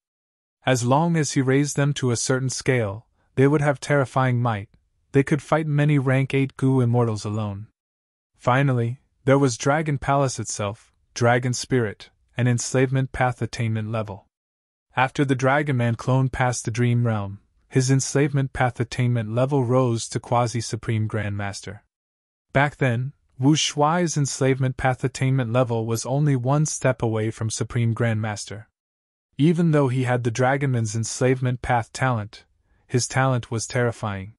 As long as he raised them to a certain scale, they would have terrifying might. They could fight many rank 8 Gu immortals alone. Finally, there was Dragon Palace itself, Dragon Spirit, and Enslavement Path attainment level. After the Dragon Man clone passed the Dream Realm, his enslavement path attainment level rose to Quasi-Supreme Grandmaster. Back then, Wu Shuai's enslavement path attainment level was only one step away from Supreme Grandmaster. Even though he had the Dragonman's enslavement path talent, his talent was terrifying.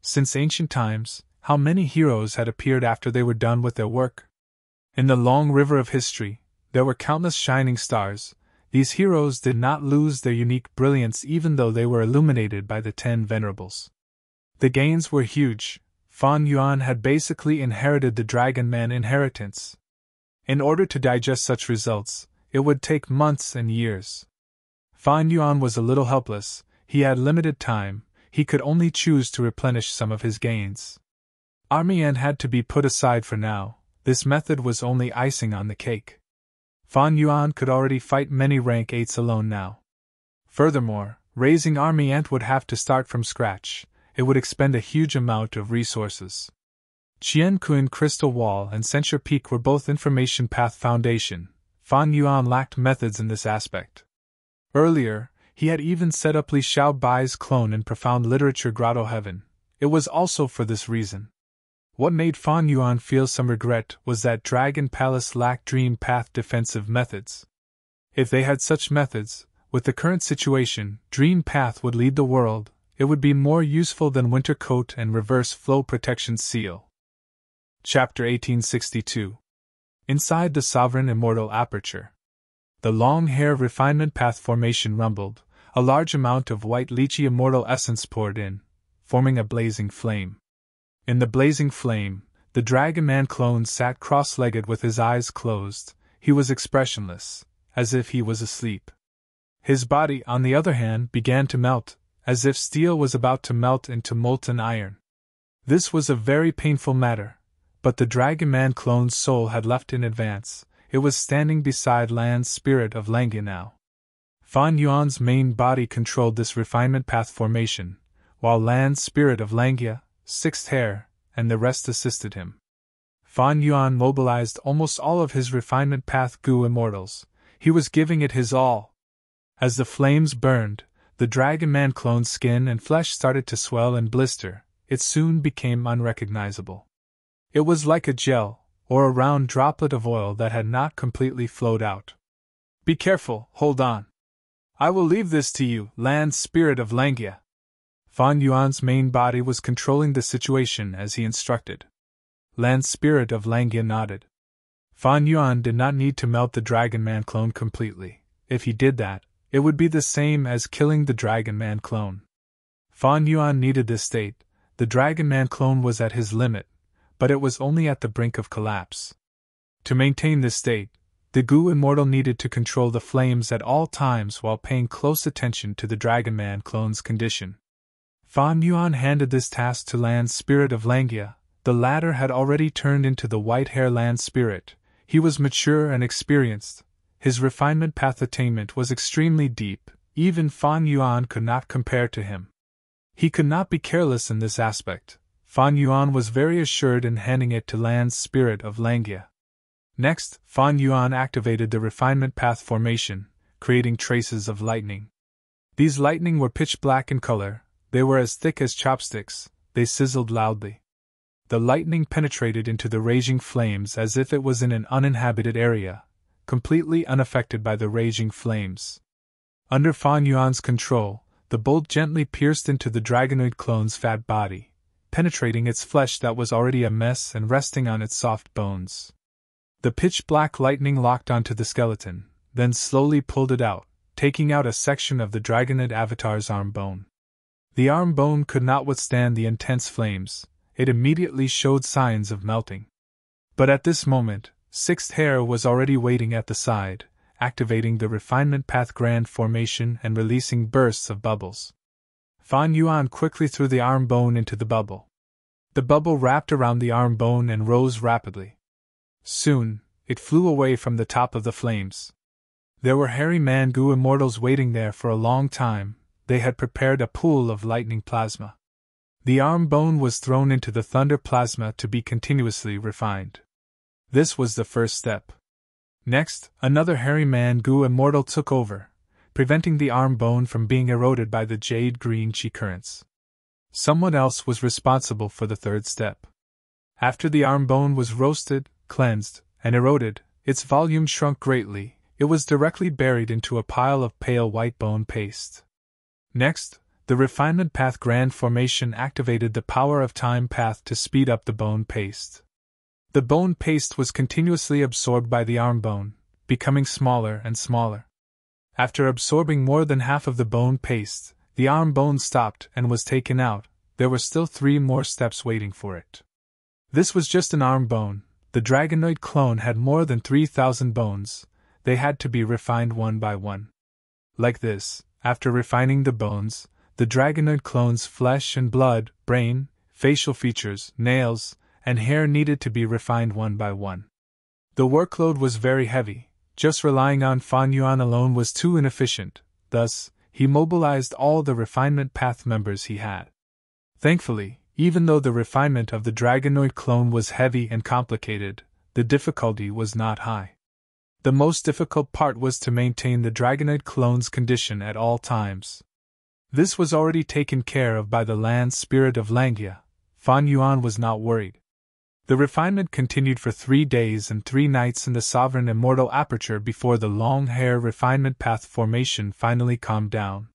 Since ancient times, how many heroes had appeared after they were done with their work? In the long river of history, there were countless shining stars. These heroes did not lose their unique brilliance even though they were illuminated by the 10 Venerables. The gains were huge. Fan Yuan had basically inherited the Dragon Man inheritance. In order to digest such results, it would take months and years. Fan Yuan was a little helpless. He had limited time. He could only choose to replenish some of his gains. Army Ant had to be put aside for now. This method was only icing on the cake. Fan Yuan could already fight many rank 8s alone now. Furthermore, raising Army Ant would have to start from scratch. It would expend a huge amount of resources. Qian Kun Crystal Wall and Censure Peak were both Information Path Foundation. Fan Yuan lacked methods in this aspect. Earlier, he had even set up Li Xiaobai's clone in Profound Literature Grotto Heaven. It was also for this reason. What made Fan Yuan feel some regret was that Dragon Palace lacked Dream Path defensive methods. If they had such methods, with the current situation, Dream Path would lead the world. It would be more useful than Winter Coat and Reverse Flow Protection Seal. Chapter 1862. Inside the Sovereign Immortal Aperture. The long hair refinement path formation rumbled. A large amount of white lychee immortal essence poured in, forming a blazing flame. In the blazing flame, the Dragon Man clone sat cross-legged with his eyes closed. He was expressionless, as if he was asleep. His body, on the other hand, began to melt, as if steel was about to melt into molten iron. This was a very painful matter, but the Dragon Man clone's soul had left in advance. It was standing beside Lan's Spirit of Langia now. Fan Yuan's main body controlled this refinement path formation, while Lan's Spirit of Langia, Sixth Hair, and the rest assisted him. Fan Yuan mobilized almost all of his refinement path Gu immortals. He was giving it his all. As the flames burned, the Dragon Man clone's skin and flesh started to swell and blister. It soon became unrecognizable. It was like a gel, or a round droplet of oil that had not completely flowed out. Be careful, hold on. I will leave this to you, Land Spirit of Langia. Fan Yuan's main body was controlling the situation as he instructed. Land Spirit of Langia nodded. Fan Yuan did not need to melt the Dragon Man clone completely. If he did that, it would be the same as killing the Dragon Man clone. Fan Yuan needed this state. The Dragon Man clone was at his limit, but it was only at the brink of collapse. To maintain this state, the Gu Immortal needed to control the flames at all times while paying close attention to the Dragon Man clone's condition. Fan Yuan handed this task to Land Spirit of Langia. The latter had already turned into the white hair Land Spirit. He was mature and experienced. His refinement path attainment was extremely deep. Even Fan Yuan could not compare to him. He could not be careless in this aspect. Fan Yuan was very assured in handing it to Land Spirit of Langia. Next, Fan Yuan activated the refinement path formation, creating traces of lightning. These lightning were pitch black in color. They were as thick as chopsticks. They sizzled loudly. The lightning penetrated into the raging flames as if it was in an uninhabited area, completely unaffected by the raging flames. Under Fan Yuan's control, the bolt gently pierced into the dragonoid clone's fat body, penetrating its flesh that was already a mess and resting on its soft bones. The pitch-black lightning locked onto the skeleton, then slowly pulled it out, taking out a section of the dragonoid avatar's arm bone. The arm bone could not withstand the intense flames. It immediately showed signs of melting. But at this moment, Sixth Hair was already waiting at the side, activating the refinement path grand formation and releasing bursts of bubbles. Fan Yuan quickly threw the arm bone into the bubble. The bubble wrapped around the arm bone and rose rapidly. Soon, it flew away from the top of the flames. There were hairy man Gu immortals waiting there for a long time. They had prepared a pool of lightning plasma. The arm bone was thrown into the thunder plasma to be continuously refined. This was the first step. Next, another hairy man Gu immortal took over, preventing the arm bone from being eroded by the jade-green chi currents. Someone else was responsible for the third step. After the arm bone was roasted, cleansed, and eroded, its volume shrunk greatly. It was directly buried into a pile of pale white bone paste. Next, the refinement path grand formation activated the power of time path to speed up the bone paste. The bone paste was continuously absorbed by the arm bone, becoming smaller and smaller. After absorbing more than half of the bone paste, the arm bone stopped and was taken out. There were still 3 more steps waiting for it. This was just an arm bone. The dragonoid clone had more than 3,000 bones. They had to be refined one by one. Like this, after refining the bones, the dragonoid clone's flesh and blood, brain, facial features, nails, and hair needed to be refined one by one. The workload was very heavy. Just relying on Fan Yuan alone was too inefficient. Thus, he mobilized all the refinement path members he had. Thankfully, even though the refinement of the dragonoid clone was heavy and complicated, the difficulty was not high. The most difficult part was to maintain the dragonoid clone's condition at all times. This was already taken care of by the land spirit of Langia. Fan Yuan was not worried. The refinement continued for 3 days and 3 nights in the sovereign immortal aperture before the long hair refinement path formation finally calmed down.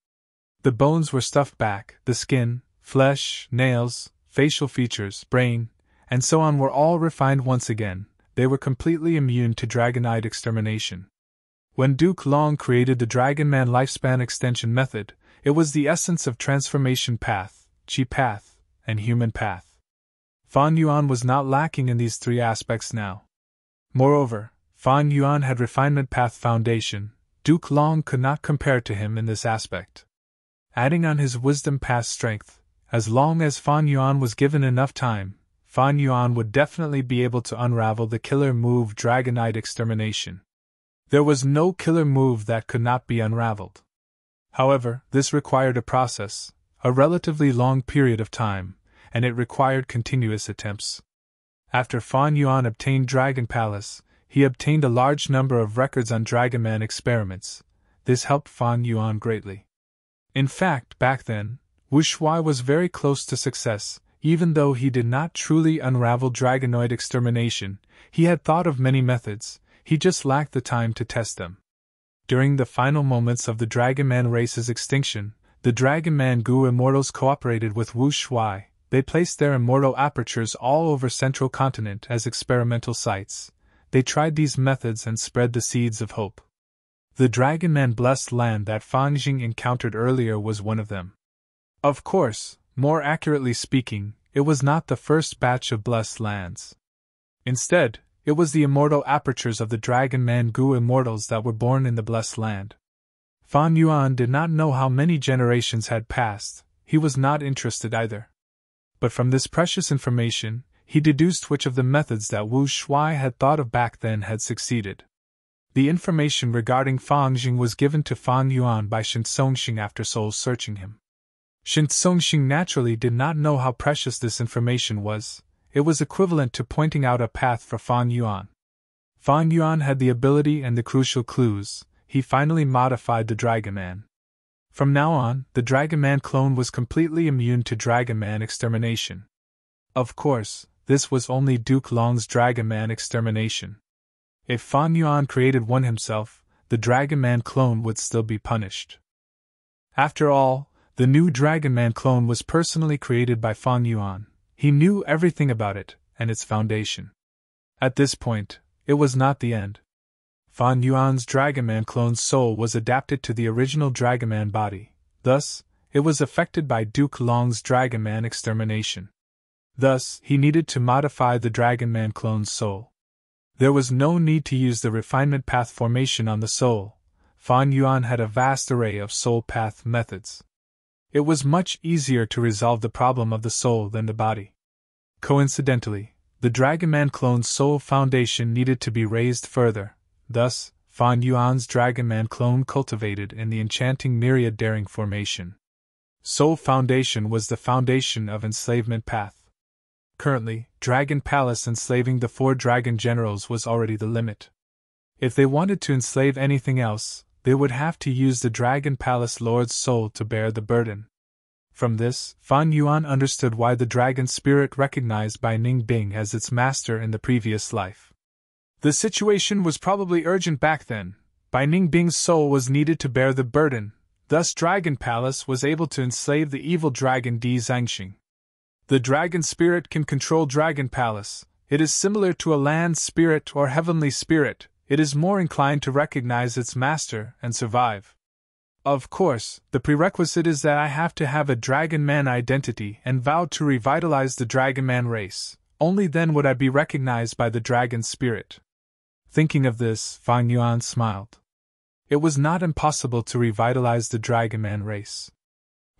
The bones were stuffed back, the skin, flesh, nails, facial features, brain, and so on were all refined once again. They were completely immune to dragonite extermination. When Duke Long created the Dragon Man lifespan extension method, it was the essence of transformation path, chi path, and human path. Fan Yuan was not lacking in these 3 aspects now. Moreover, Fan Yuan had refinement path foundation. Duke Long could not compare to him in this aspect. Adding on his wisdom path strength, as long as Fan Yuan was given enough time, Fan Yuan would definitely be able to unravel the killer move Dragonite Extermination. There was no killer move that could not be unraveled. However, this required a process, a relatively long period of time, and it required continuous attempts. After Fan Yuan obtained Dragon Palace, he obtained a large number of records on Dragonman experiments. This helped Fan Yuan greatly. In fact, back then, Wu Shuai was very close to success. Even though he did not truly unravel Dragonoid extermination, he had thought of many methods, he just lacked the time to test them. During the final moments of the Dragonman race's extinction, the Dragonman Gu Immortals cooperated with Wu Shuai. They placed their immortal apertures all over Central Continent as experimental sites. They tried these methods and spread the seeds of hope. The Dragonman blessed land that Fang Jing encountered earlier was one of them. Of course, more accurately speaking, it was not the first batch of blessed lands. Instead, it was the immortal apertures of the Dragonman Gu Immortals that were born in the blessed land. Fan Yuan did not know how many generations had passed, he was not interested either. But from this precious information, he deduced which of the methods that Wu Shuai had thought of back then had succeeded. The information regarding Fang Jing was given to Fan Yuan by Shen Songxing after soul searching him. Shen Songxing naturally did not know how precious this information was. It was equivalent to pointing out a path for Fan Yuan. Fan Yuan had the ability and the crucial clues. He finally modified the Dragonman. From now on, the Dragonman clone was completely immune to Dragonman extermination. Of course, this was only Duke Long's Dragonman extermination. If Fan Yuan created one himself, the Dragonman clone would still be punished. After all, the new Dragonman clone was personally created by Fan Yuan. He knew everything about it, and its foundation. At this point, it was not the end. Fan Yuan's Dragonman clone's soul was adapted to the original Dragonman body. Thus, it was affected by Duke Long's Dragonman extermination. Thus, he needed to modify the Dragonman clone's soul. There was no need to use the refinement path formation on the soul. Fan Yuan had a vast array of soul path methods. It was much easier to resolve the problem of the soul than the body. Coincidentally, the Dragonman clone's soul foundation needed to be raised further. Thus, Fan Yuan's Dragonman clone cultivated in the enchanting myriad daring formation. Soul foundation was the foundation of enslavement path. Currently, Dragon Palace enslaving the 4 dragon generals was already the limit. If they wanted to enslave anything else, they would have to use the Dragon Palace Lord's soul to bear the burden. From this, Fan Yuan understood why the dragon spirit recognized Bai Ningbing as its master in the previous life. The situation was probably urgent back then. Bai Ningbing's soul was needed to bear the burden, thus Dragon Palace was able to enslave the evil dragon Di Zhangxing. The dragon spirit can control Dragon Palace. It is similar to a land spirit or heavenly spirit. It is more inclined to recognize its master and survive. Of course, the prerequisite is that I have to have a Dragon Man identity and vow to revitalize the Dragon Man race. Only then would I be recognized by the dragon spirit. Thinking of this, Fan Yuan smiled. It was not impossible to revitalize the Dragon Man race.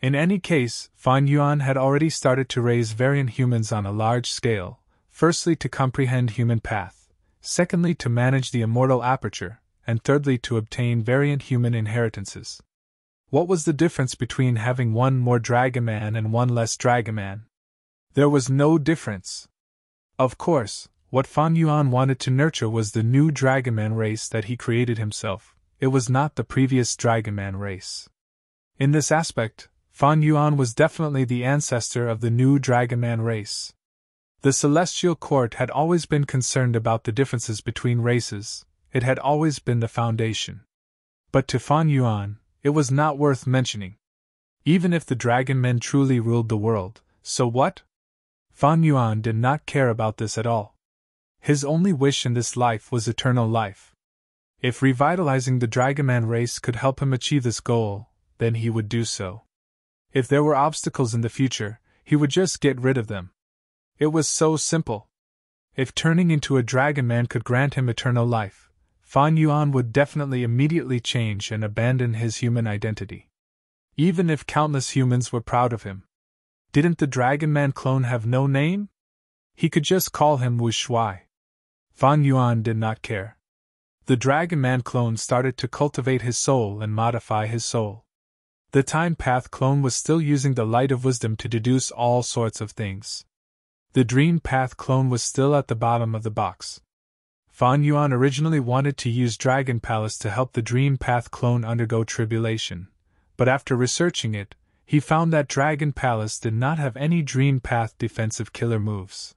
In any case, Fan Yuan had already started to raise variant humans on a large scale, firstly to comprehend human path, secondly to manage the immortal aperture, and thirdly to obtain variant human inheritances. What was the difference between having one more Dragon Man and one less Dragon Man? There was no difference. Of course, what Fan Yuan wanted to nurture was the new Dragon Man race that he created himself. It was not the previous Dragon Man race. In this aspect, Fan Yuan was definitely the ancestor of the new Dragon Man race. The Celestial Court had always been concerned about the differences between races. It had always been the foundation. But to Fan Yuan, it was not worth mentioning. Even if the Dragon Men truly ruled the world, so what? Fan Yuan did not care about this at all. His only wish in this life was eternal life. If revitalizing the Dragon Man race could help him achieve this goal, then he would do so. If there were obstacles in the future, he would just get rid of them. It was so simple. If turning into a Dragon Man could grant him eternal life, Fan Yuan would definitely immediately change and abandon his human identity. Even if countless humans were proud of him. Didn't the Dragon Man clone have no name? He could just call him Wu Shuai. Fan Yuan did not care. The Dragon Man clone started to cultivate his soul and modify his soul. The Time Path clone was still using the light of wisdom to deduce all sorts of things. The Dream Path clone was still at the bottom of the box. Fan Yuan originally wanted to use Dragon Palace to help the Dream Path clone undergo tribulation, but after researching it, he found that Dragon Palace did not have any Dream Path defensive killer moves.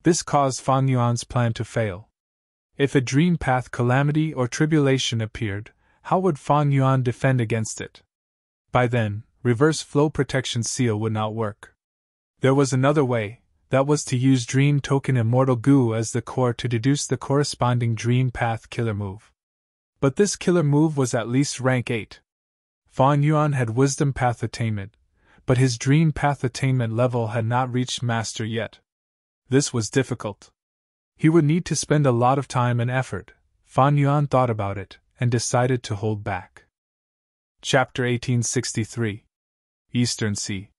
This caused Fan Yuan's plan to fail. If a Dream Path calamity or tribulation appeared, how would Fan Yuan defend against it? By then, reverse flow protection seal would not work. There was another way. That was to use Dream Token Immortal Goo as the core to deduce the corresponding Dream Path killer move. But this killer move was at least rank 8. Fan Yuan had Wisdom Path attainment, but his Dream Path attainment level had not reached Master yet. This was difficult. He would need to spend a lot of time and effort. Fan Yuan thought about it, and decided to hold back. Chapter 1863. Eastern Sea.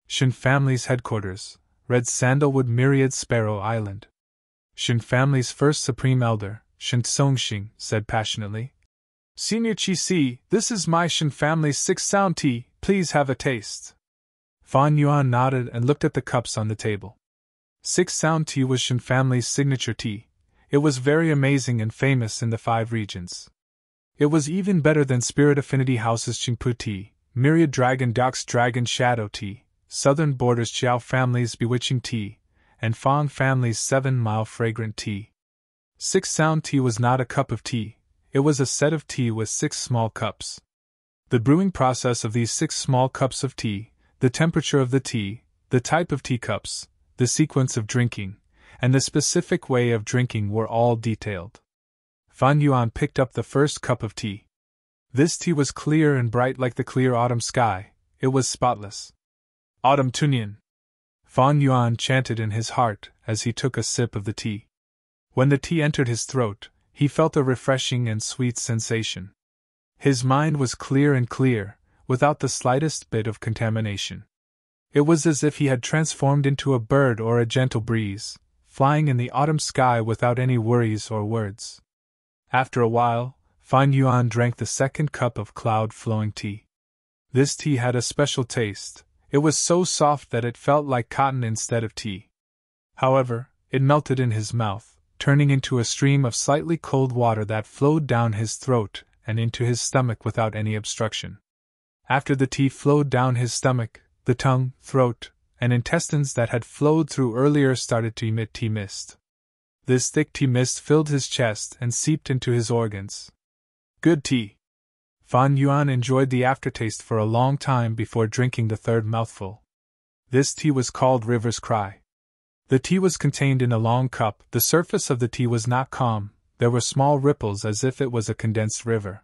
Shin Family's Headquarters. Red Sandalwood Myriad Sparrow Island. Shin Family's first Supreme Elder, Shin Tsongxing, said passionately. Senior Chi Si, this is my Shin Family's 6th sound tea, please have a taste. Fan Yuan nodded and looked at the cups on the table. 6th sound tea was Shin Family's signature tea. It was very amazing and famous in the 5 regions. It was even better than Spirit Affinity House's Qingpu tea, Myriad Dragon Doc's Dragon Shadow tea, Southern Borders Chiao Family's Bewitching Tea, and Fang Family's 7 Mile Fragrant Tea. 6 sound tea was not a cup of tea, it was a set of tea with 6 small cups. The brewing process of these 6 small cups of tea, the temperature of the tea, the type of teacups, the sequence of drinking, and the specific way of drinking were all detailed. Fan Yuan picked up the first cup of tea. This tea was clear and bright like the clear autumn sky, it was spotless. Autumn Tunyan. Fan Yuan chanted in his heart as he took a sip of the tea. When the tea entered his throat, he felt a refreshing and sweet sensation. His mind was clear and clear, without the slightest bit of contamination. It was as if he had transformed into a bird or a gentle breeze, flying in the autumn sky without any worries or words. After a while, Fan Yuan drank the second cup of cloud-flowing tea. This tea had a special taste. It was so soft that it felt like cotton instead of tea. However, it melted in his mouth, turning into a stream of slightly cold water that flowed down his throat and into his stomach without any obstruction. After the tea flowed down his stomach, the tongue, throat, and intestines that had flowed through earlier started to emit tea mist. This thick tea mist filled his chest and seeped into his organs. Good tea. Fan Yuan enjoyed the aftertaste for a long time before drinking the third mouthful. This tea was called River's Cry. The tea was contained in a long cup. The surface of the tea was not calm, there were small ripples as if it was a condensed river.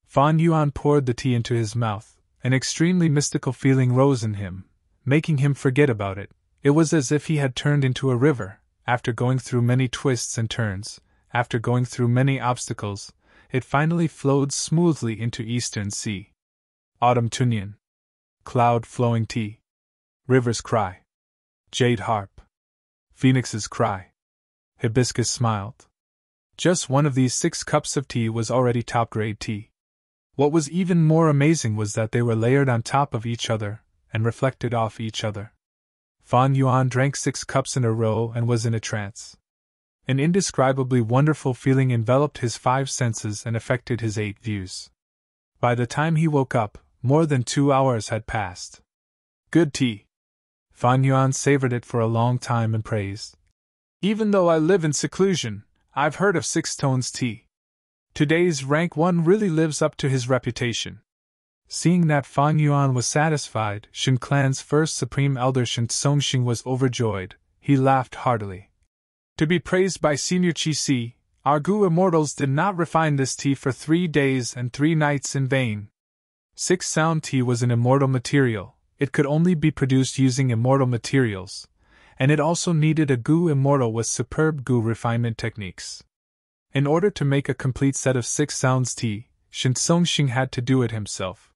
Fan Yuan poured the tea into his mouth. An extremely mystical feeling rose in him, making him forget about it. It was as if he had turned into a river. After going through many twists and turns, after going through many obstacles, it finally flowed smoothly into Eastern Sea. Autumn Tunyan. Cloud flowing tea. River's Cry. Jade harp. Phoenix's cry. Hibiscus smiled. Just one of these 6 cups of tea was already top-grade tea. What was even more amazing was that they were layered on top of each other, and reflected off each other. Fan Yuan drank 6 cups in a row and was in a trance. An indescribably wonderful feeling enveloped his 5 senses and affected his 8 views. By the time he woke up, more than 2 hours had passed. Good tea. Fan Yuan savored it for a long time and praised. Even though I live in seclusion, I've heard of 6 tones tea. Today's rank 1 really lives up to his reputation. Seeing that Fan Yuan was satisfied, Shin Clan's first supreme elder Shin Songxing was overjoyed. He laughed heartily. To be praised by Senior Chi Si, our Gu immortals did not refine this tea for 3 days and 3 nights in vain. 6 sound tea was an immortal material. It could only be produced using immortal materials, and it also needed a Gu immortal with superb Gu refinement techniques. In order to make a complete set of 6 sounds tea, Shin Songxing had to do it himself.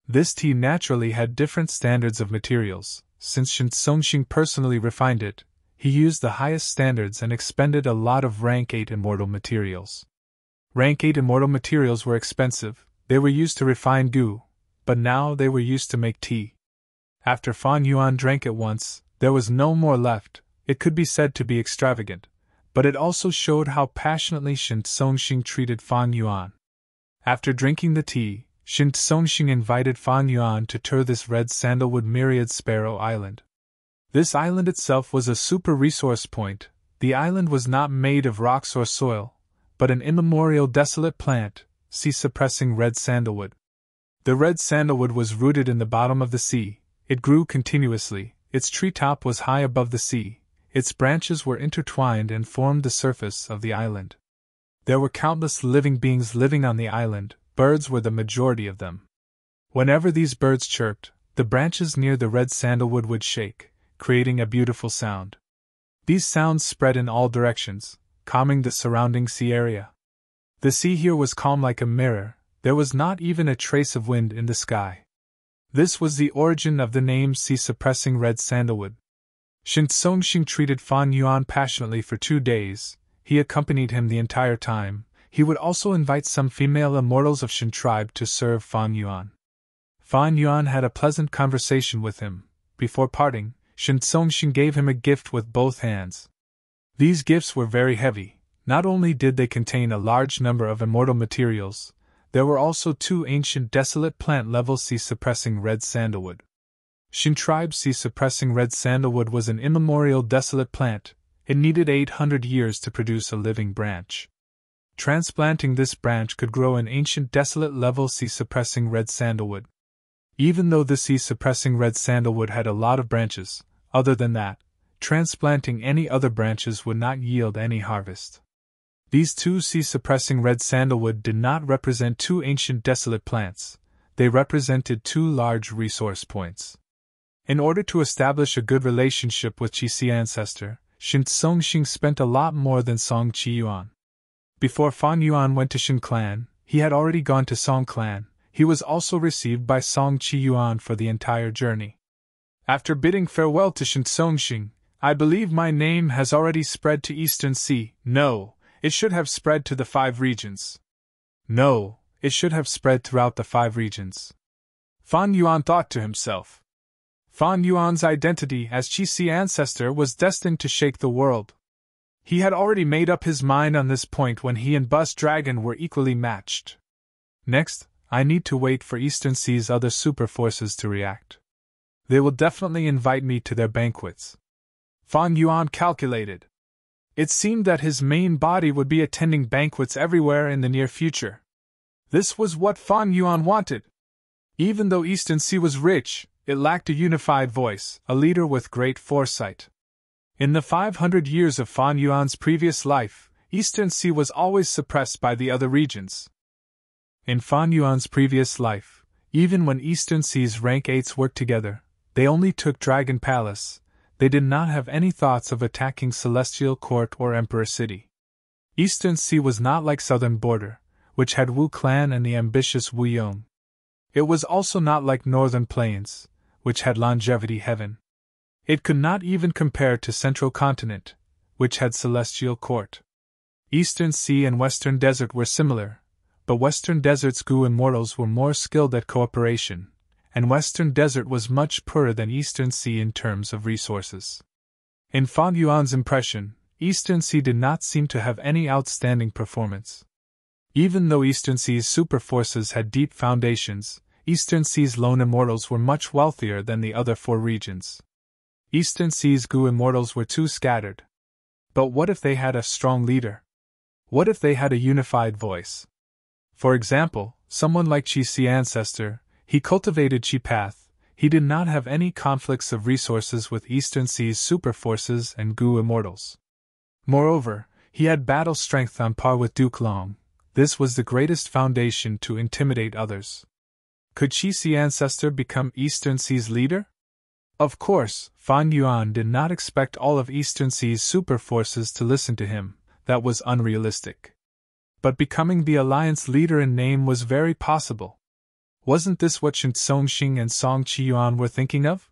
This tea naturally had different standards of materials. Since Shin Songxing personally refined it, he used the highest standards and expended a lot of rank 8 immortal materials. Rank 8 immortal materials were expensive. They were used to refine Gu, but now they were used to make tea. After Fan Yuan drank it once, there was no more left. It could be said to be extravagant, but it also showed how passionately Shin Songxing treated Fan Yuan. After drinking the tea, Shin Songxing invited Fan Yuan to tour this red sandalwood myriad sparrow island. This island itself was a super resource point. The island was not made of rocks or soil, but an immemorial desolate plant, sea-suppressing red sandalwood. The red sandalwood was rooted in the bottom of the sea. It grew continuously, its treetop was high above the sea, its branches were intertwined and formed the surface of the island. There were countless living beings living on the island. Birds were the majority of them. Whenever these birds chirped, the branches near the red sandalwood would shake, creating a beautiful sound. These sounds spread in all directions, calming the surrounding sea area. The sea here was calm like a mirror, there was not even a trace of wind in the sky. This was the origin of the name sea-suppressing red sandalwood. Shin Songxing treated Fan Yuan passionately for 2 days. He accompanied him the entire time. He would also invite some female immortals of Shin tribe to serve Fan Yuan. Fan Yuan had a pleasant conversation with him. Before parting, Shin Songxing gave him a gift with both hands. These gifts were very heavy. Not only did they contain a large number of immortal materials, there were also 2 ancient desolate plant-level sea-suppressing red sandalwood. Shin tribe's sea-suppressing red sandalwood was an immemorial desolate plant. It needed 800 years to produce a living branch. Transplanting this branch could grow an ancient desolate level sea-suppressing red sandalwood. Even though the sea-suppressing red sandalwood had a lot of branches, other than that, transplanting any other branches would not yield any harvest. These 2 sea-suppressing red sandalwood did not represent 2 ancient desolate plants, they represented 2 large resource points. In order to establish a good relationship with Qi ancestor, Shin Songxing spent a lot more than Song Qi Yuan. Before Fan Yuan went to Shin clan, he had already gone to Song clan. He was also received by Song Qi Yuan for the entire journey. After bidding farewell to Shin Songxing, I believe my name has already spread to Eastern Sea. No, it should have spread to the 5 regions. No, it should have spread throughout the 5 regions. Fan Yuan thought to himself. Fan Yuan's identity as Qi ancestor was destined to shake the world. He had already made up his mind on this point when he and Bus Dragon were equally matched. Next, I need to wait for Eastern Sea's other super forces to react. They will definitely invite me to their banquets. Fan Yuan calculated. It seemed that his main body would be attending banquets everywhere in the near future. This was what Fan Yuan wanted. Even though Eastern Sea was rich, it lacked a unified voice, a leader with great foresight. In the 500 years of Fan Yuan's previous life, Eastern Sea was always suppressed by the other regions. In Fan Yuan's previous life, even when Eastern Sea's rank 8s worked together, they only took Dragon Palace. They did not have any thoughts of attacking Celestial Court or Emperor City. Eastern Sea was not like Southern Border, which had Wu Clan and the ambitious Wu Yong. It was also not like Northern Plains, which had Longevity Heaven. It could not even compare to Central Continent, which had Celestial Court. Eastern Sea and Western Desert were similar, but Western Desert's Gu Immortals were more skilled at cooperation, and Western Desert was much poorer than Eastern Sea in terms of resources. In Fan Yuan's impression, Eastern Sea did not seem to have any outstanding performance. Even though Eastern Sea's super forces had deep foundations, Eastern Sea's lone immortals were much wealthier than the other 4 regions. Eastern Sea's Gu Immortals were too scattered. But what if they had a strong leader? What if they had a unified voice? For example, someone like Qi Si Ancestor. He cultivated Qi Path. He did not have any conflicts of resources with Eastern Sea's super forces and Gu Immortals. Moreover, he had battle strength on par with Duke Long. This was the greatest foundation to intimidate others. Could Qi Si Ancestor become Eastern Sea's leader? Of course, Fan Yuan did not expect all of Eastern Sea's super forces to listen to him. That was unrealistic. But becoming the alliance leader in name was very possible. Wasn't this what Shen Songxing and Song Qiyuan were thinking of?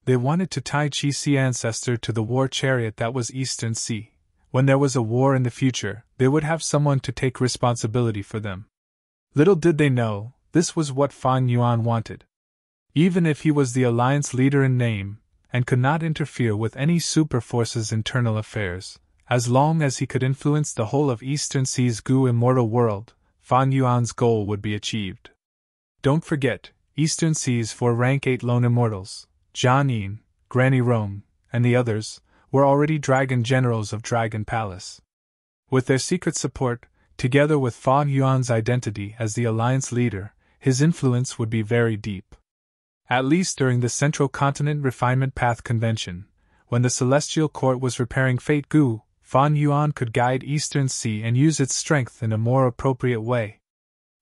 They wanted to tie Qi Si Ancestor to the war chariot that was Eastern Sea. When there was a war in the future, they would have someone to take responsibility for them. Little did they know, this was what Fan Yuan wanted. Even if he was the alliance leader in name, and could not interfere with any super force's internal affairs, as long as he could influence the whole of Eastern Sea's Gu immortal world, Fan Yuan's goal would be achieved. Don't forget, Eastern Sea's 4 rank 8 lone immortals, Jian Yin, Granny Rong, and the others, were already dragon generals of Dragon Palace. With their secret support, together with Fan Yuan's identity as the alliance leader, his influence would be very deep. At least during the Central Continent Refinement Path Convention, when the Celestial Court was repairing Fate Gu, Fan Yuan could guide Eastern Sea and use its strength in a more appropriate way.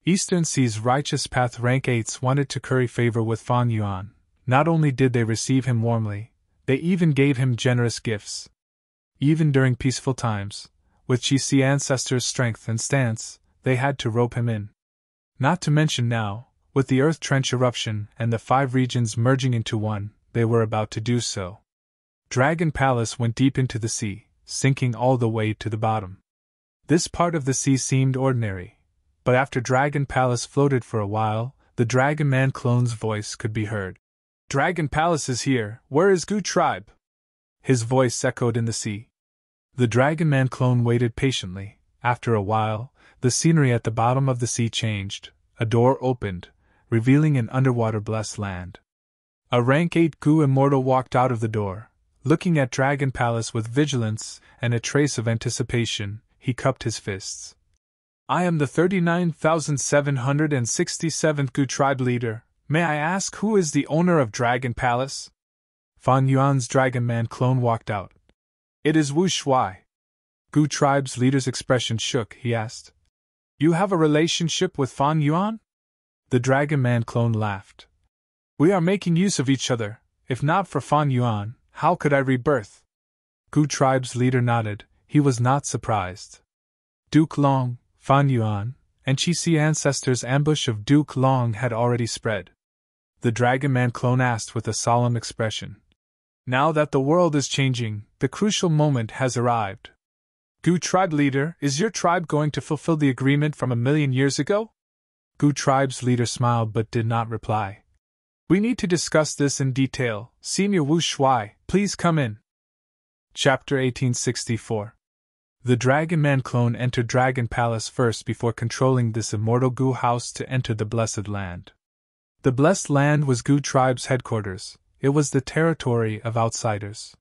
Eastern Sea's Righteous Path rank 8s wanted to curry favor with Fan Yuan. Not only did they receive him warmly, they even gave him generous gifts. Even during peaceful times, with Qi Si Ancestor's strength and stance, they had to rope him in. Not to mention now, with the Earth Trench eruption and the 5 regions merging into one, they were about to do so. Dragon Palace went deep into the sea, sinking all the way to the bottom. This part of the sea seemed ordinary, but after Dragon Palace floated for a while, the Dragon Man clone's voice could be heard. Dragon Palace is here, where is Gu tribe? His voice echoed in the sea. The Dragon Man clone waited patiently. After a while, the scenery at the bottom of the sea changed. A door opened, revealing an underwater blessed land. A rank 8 Gu immortal walked out of the door. Looking at Dragon Palace with vigilance and a trace of anticipation, he cupped his fists. I am the 39,767th Gu tribe leader. May I ask who is the owner of Dragon Palace? Fan Yuan's Dragon Man clone walked out. It is Wu Shuai. Gu tribe's leader's expression shook. He asked, You have a relationship with Fan Yuan? The Dragon Man clone laughed. We are making use of each other. If not for Fan Yuan, how could I rebirth? Gu tribe's leader nodded. He was not surprised. Duke Long, Fan Yuan, and Qi Si Ancestor's ambush of Duke Long had already spread. The Dragon Man clone asked with a solemn expression. Now that the world is changing, the crucial moment has arrived. Gu tribe leader, is your tribe going to fulfill the agreement from 1,000,000 years ago? Gu tribe's leader smiled but did not reply. We need to discuss this in detail. Senior Wu Shuai, please come in. Chapter 1864. The Dragon Man clone entered Dragon Palace first before controlling this immortal Gu house to enter the Blessed Land. The Blessed Land was Gu tribe's headquarters. It was the territory of outsiders.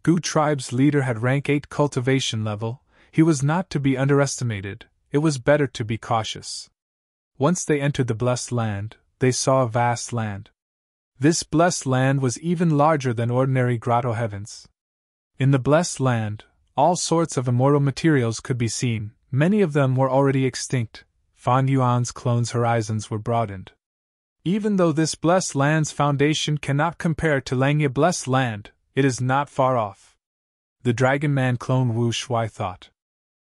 Gu tribe's leader had rank 8 cultivation level. He was not to be underestimated. It was better to be cautious. Once they entered the Blessed Land, they saw a vast land. This Blessed Land was even larger than ordinary grotto heavens. In the Blessed Land, all sorts of immortal materials could be seen. Many of them were already extinct. Fan Yuan's clone's horizons were broadened. Even though this Blessed Land's foundation cannot compare to Langya Blessed Land, it is not far off. The Dragon Man clone Wu Shuai thought.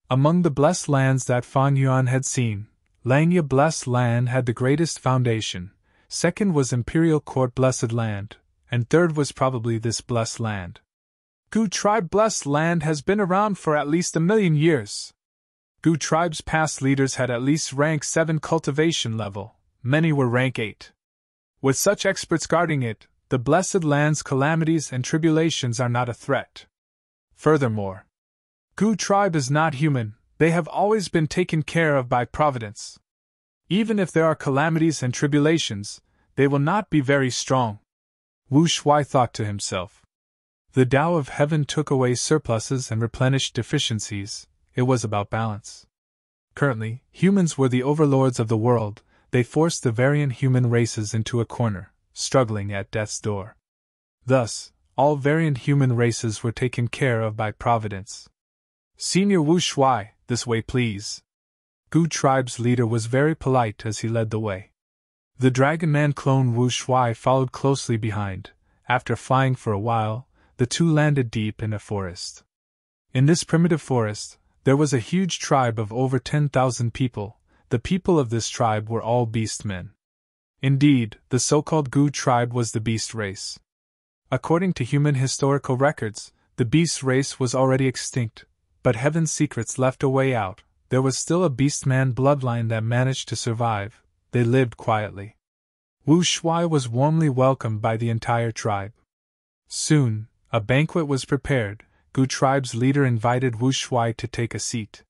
Among the Blessed Lands that Fan Yuan had seen, Langya Blessed Land had the greatest foundation, second was Imperial Court Blessed Land, and third was probably this Blessed Land. Gu Tribe Blessed Land has been around for at least 1,000,000 years. Gu Tribe's past leaders had at least rank 7 cultivation level. Many were rank 8. With such experts guarding it, the Blessed Land's calamities and tribulations are not a threat. Furthermore, Gu tribe is not human, they have always been taken care of by Providence. Even if there are calamities and tribulations, they will not be very strong. Wu Shuai thought to himself. The Tao of Heaven took away surpluses and replenished deficiencies. It was about balance. Currently, humans were the overlords of the world. They forced the variant human races into a corner, struggling at death's door. Thus, all variant human races were taken care of by Providence. Senior Wu Shuai, this way please. Gu tribe's leader was very polite as he led the way. The Dragon Man clone Wu Shuai followed closely behind. After flying for a while, the two landed deep in a forest. In this primitive forest, there was a huge tribe of over 10,000 people. The people of this tribe were all beast men. Indeed, the so-called Gu tribe was the beast race. According to human historical records, the beast race was already extinct, but Heaven's secrets left a way out. There was still a beastman bloodline that managed to survive. They lived quietly. Wu Shuai was warmly welcomed by the entire tribe. Soon, a banquet was prepared. Gu tribe's leader invited Wu Shuai to take a seat.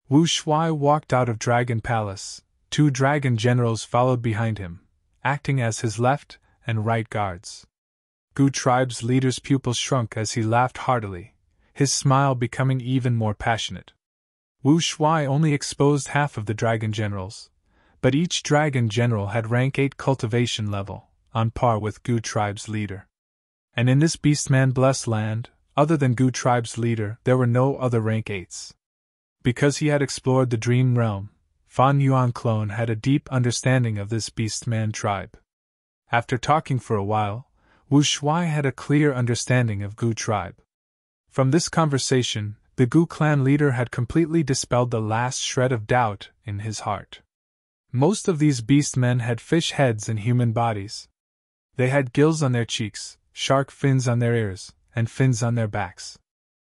Wu Shuai walked out of Dragon Palace. 2 dragon generals followed behind him, acting as his left and right guards. Gu tribe's leader's pupils shrunk as he laughed heartily, his smile becoming even more passionate. Wu Shuai only exposed half of the dragon generals, but each dragon general had rank 8 cultivation level, on par with Gu tribe's leader. And in this beastman blessed land, other than Gu tribe's leader, there were no other rank 8s. Because he had explored the dream realm, Fan Yuan clone had a deep understanding of this beastman tribe. After talking for a while, Wu Shuai had a clear understanding of Gu tribe. From this conversation, the Gu clan leader had completely dispelled the last shred of doubt in his heart. Most of these beastmen had fish heads and human bodies. They had gills on their cheeks, shark fins on their ears, and fins on their backs.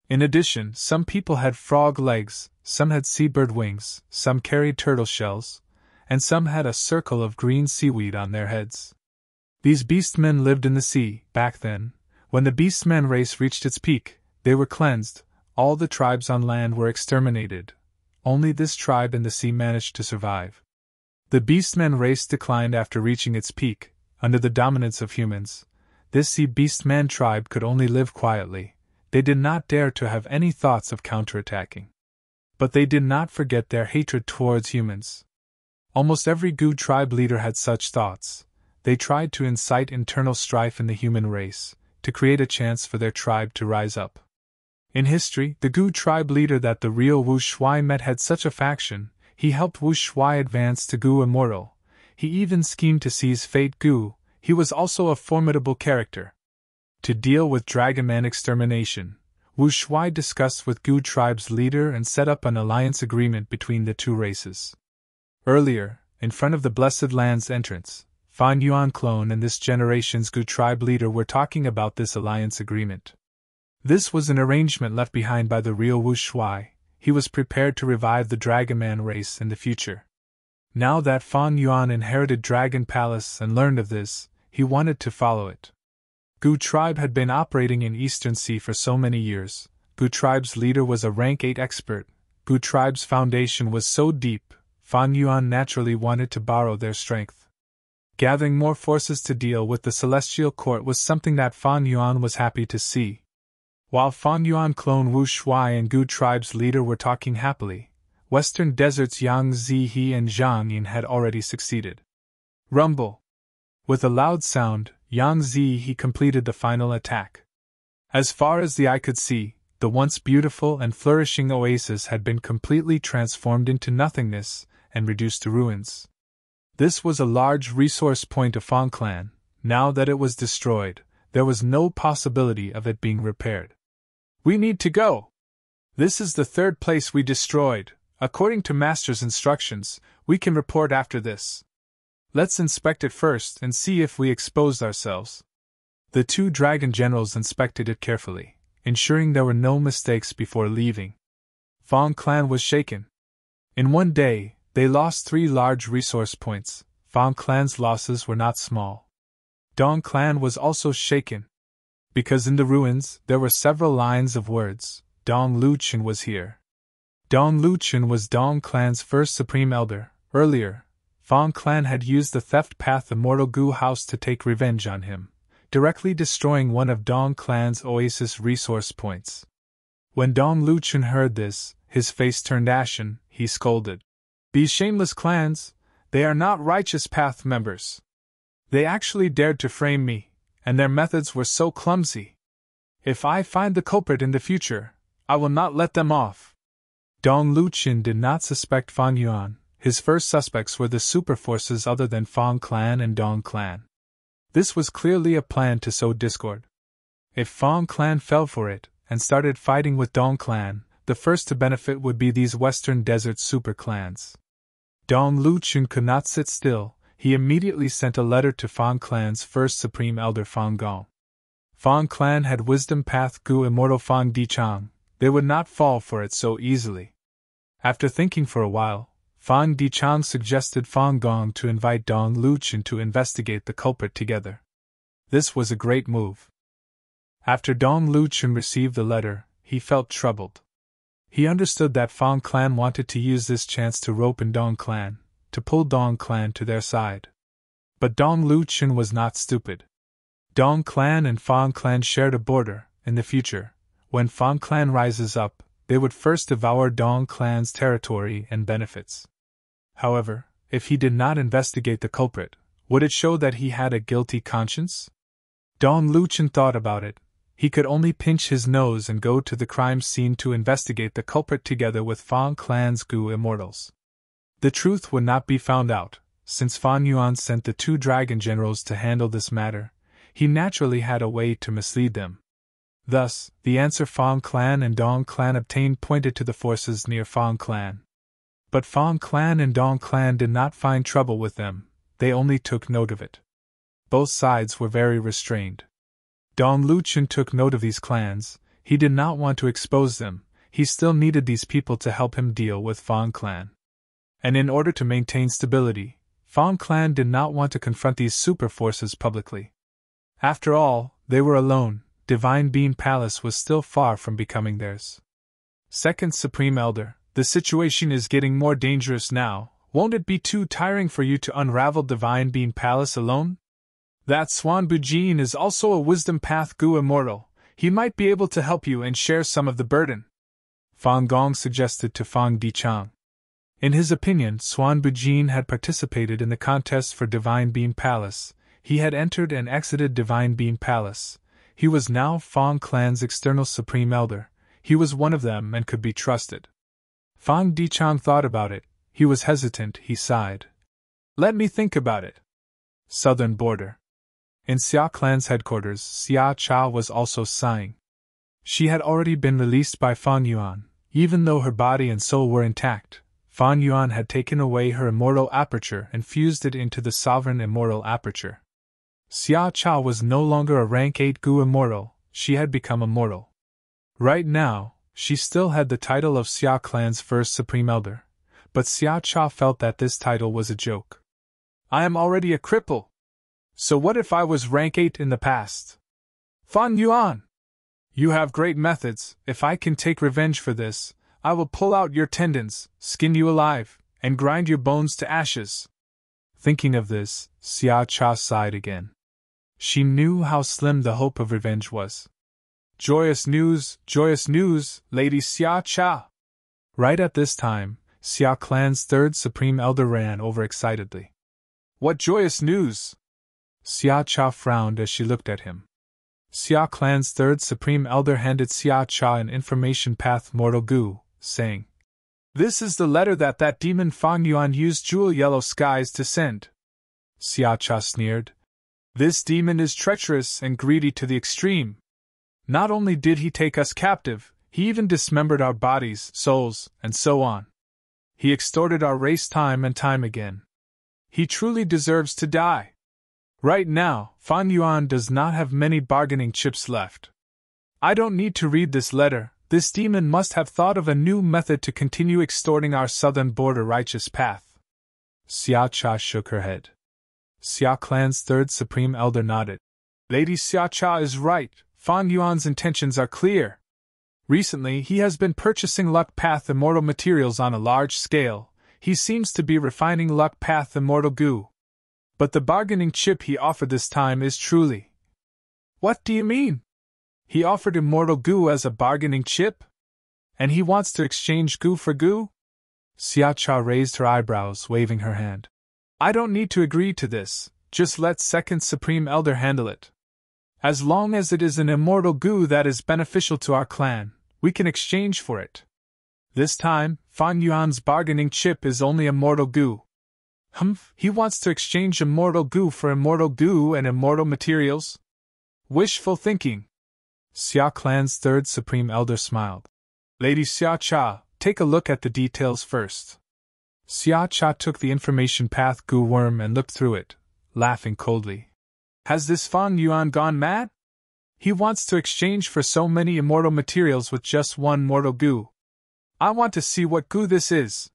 In addition, some people had frog legs, some had seabird wings, some carried turtle shells, and some had a circle of green seaweed on their heads. These beastmen lived in the sea. Back then, when the beastman race reached its peak, they were cleansed. All the tribes on land were exterminated. Only this tribe in the sea managed to survive. The beastman race declined after reaching its peak. Under the dominance of humans, this sea beastman tribe could only live quietly. They did not dare to have any thoughts of counterattacking. But they did not forget their hatred towards humans. Almost every Gu tribe leader had such thoughts. They tried to incite internal strife in the human race, to create a chance for their tribe to rise up. In history, the Gu tribe leader that the real Wu Shuai met had such a faction. He helped Wu Shuai advance to Gu Immortal. He even schemed to seize Fate Gu. He was also a formidable character. To deal with Dragon Man extermination, Wu Shuai discussed with Gu tribe's leader and set up an alliance agreement between the two races. Earlier, in front of the Blessed Land's entrance, Fan Yuan clone and this generation's Gu tribe leader were talking about this alliance agreement. This was an arrangement left behind by the real Wu Shuai. He was prepared to revive the Dragon Man race in the future. Now that Fan Yuan inherited Dragon Palace and learned of this, he wanted to follow it. Gu tribe had been operating in Eastern Sea for so many years. Gu Gu tribe's leader was a rank 8 expert. Gu tribe's foundation was so deep, Fan Yuan naturally wanted to borrow their strength. Gathering more forces to deal with the Celestial Court was something that Fan Yuan was happy to see. While Fan Yuan clone Wu Shuai and Gu tribe's leader were talking happily, Western Desert's Yang Zihe and Zhang Yin had already succeeded. Rumble! With a loud sound, Yang Zihe completed the final attack. As far as the eye could see, the once beautiful and flourishing oasis had been completely transformed into nothingness and reduced to ruins. This was a large resource point of Fang Clan. Now that it was destroyed, there was no possibility of it being repaired. We need to go! This is the third place we destroyed. According to Master's instructions, we can report after this. Let's inspect it first and see if we exposed ourselves. The two dragon generals inspected it carefully, ensuring there were no mistakes before leaving. Fang Clan was shaken. In one day, they lost 3 large resource points. Fang Clan's losses were not small. Dong Clan was also shaken. Because in the ruins, there were several lines of words. Dong Luchen was here. Dong Luchen was Dong Clan's first supreme elder. Earlier, Fang Clan had used the theft path Immortal Gu House to take revenge on him, directly destroying one of Dong Clan's oasis resource points. When Dong Luchen heard this, his face turned ashen. He scolded. These shameless clans, they are not righteous path members. They actually dared to frame me, and their methods were so clumsy. If I find the culprit in the future, I will not let them off. Dong Luchen did not suspect Fan Yuan. His first suspects were the super forces other than Fang Clan and Dong Clan. This was clearly a plan to sow discord. If Fang Clan fell for it and started fighting with Dong Clan, the first to benefit would be these Western Desert super clans. Dong Luchen could not sit still. He immediately sent a letter to Fang Clan's first supreme elder Fang Gong. Fang Clan had wisdom path Gu Immortal Fang Dichang. They would not fall for it so easily. After thinking for a while, Fang Dichang suggested Fang Gong to invite Dong Luchen to investigate the culprit together. This was a great move. After Dong Luchen received the letter, he felt troubled. He understood that Fang Clan wanted to use this chance to rope in Dong Clan, to pull Dong Clan to their side. But Dong Luchen was not stupid. Dong Clan and Fang Clan shared a border. In the future, when Fang Clan rises up, they would first devour Dong Clan's territory and benefits. However, if he did not investigate the culprit, would it show that he had a guilty conscience? Dong Luchen thought about it. He could only pinch his nose and go to the crime scene to investigate the culprit together with Fang Clan's Gu Immortals. The truth would not be found out, since Fan Yuan sent the 2 dragon generals to handle this matter. He naturally had a way to mislead them. Thus, the answer Fang Clan and Dong Clan obtained pointed to the forces near Fang Clan. But Fang Clan and Dong Clan did not find trouble with them, they only took note of it. Both sides were very restrained. Dong Luchen took note of these clans. He did not want to expose them. He still needed these people to help him deal with Fang Clan. And in order to maintain stability, Fang Clan did not want to confront these super forces publicly. After all, they were alone. Divine Being Palace was still far from becoming theirs. Second Supreme Elder, the situation is getting more dangerous now. Won't it be too tiring for you to unravel Divine Being Palace alone? That Swan Bujin is also a wisdom path Gu Immortal. He might be able to help you and share some of the burden. Fang Gong suggested to Fang Dichang. In his opinion, Swan Bujin had participated in the contest for Divine Being Palace. He had entered and exited Divine Being Palace. He was now Fang Clan's external Supreme Elder. He was one of them and could be trusted. Fang Dichang thought about it. He was hesitant, he sighed. Let me think about it. Southern border. In Xia Clan's headquarters, Xia Chao was also sighing. She had already been released by Fan Yuan. Even though her body and soul were intact, Fan Yuan had taken away her immortal aperture and fused it into the sovereign immortal aperture. Xia Chao was no longer a rank 8 Gu Immortal, she had become immortal. Right now, she still had the title of Xia Clan's first Supreme Elder, but Xia Chao felt that this title was a joke. I am already a cripple. So what if I was rank 8 in the past? Fan Yuan! You have great methods. If I can take revenge for this, I will pull out your tendons, skin you alive, and grind your bones to ashes. Thinking of this, Xia Cha sighed again. She knew how slim the hope of revenge was. Joyous news, Lady Xia Cha! Right at this time, Xia Clan's third Supreme Elder ran over excitedly. What joyous news? Xia Cha frowned as she looked at him. Xia Clan's third Supreme Elder handed Xia Cha an information path Mortal Gu, saying, This is the letter that demon Fang Yuan used Jewel Yellow Skies to send. Xia Cha sneered. This demon is treacherous and greedy to the extreme. Not only did he take us captive, he even dismembered our bodies, souls, and so on. He extorted our race time and time again. He truly deserves to die. Right now, Fang Yuan does not have many bargaining chips left. I don't need to read this letter. This demon must have thought of a new method to continue extorting our southern border righteous path. Xia Cha shook her head. Xia Clan's third Supreme Elder nodded. Lady Xia Cha is right. Fang Yuan's intentions are clear. Recently, he has been purchasing Luck Path Immortal materials on a large scale. He seems to be refining Luck Path Immortal Gu. But the bargaining chip he offered this time is truly... What do you mean? He offered Immortal Gu as a bargaining chip? And he wants to exchange Gu for Gu? Xia Cha raised her eyebrows, waving her hand. I don't need to agree to this, just let Second Supreme Elder handle it. As long as it is an immortal Gu that is beneficial to our clan, we can exchange for it. This time, Fang Yuan's bargaining chip is only immortal Gu. He wants to exchange immortal Gu for immortal Gu and immortal materials? Wishful thinking. Xia Clan's third Supreme Elder smiled. Lady Xia Cha, take a look at the details first. Xia Cha took the information path Gu worm and looked through it, laughing coldly. Has this Fang Yuan gone mad? He wants to exchange for so many immortal materials with just one mortal Gu. I want to see what Gu this is.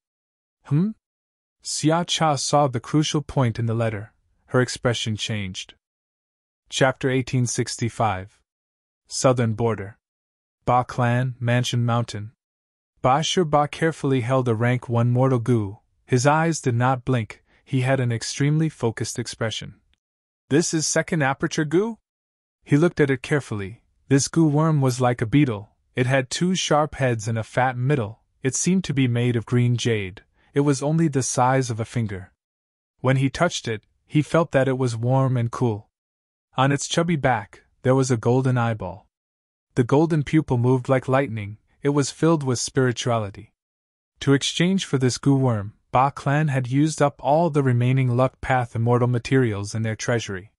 Xia Cha saw the crucial point in the letter. Her expression changed. Chapter 1865. Southern Border. Ba Clan, Mansion Mountain. Ba Shi Ba carefully held a rank 1 mortal Gu. His eyes did not blink, he had an extremely focused expression. This is second aperture Gu? He looked at it carefully. This Gu worm was like a beetle. It had 2 sharp heads and a fat middle. It seemed to be made of green jade. It was only the size of a finger. When he touched it, he felt that it was warm and cool. On its chubby back, there was a golden eyeball. The golden pupil moved like lightning. It was filled with spirituality. To exchange for this Gu worm, Ba Clan had used up all the remaining Luck Path Immortal materials in their treasury.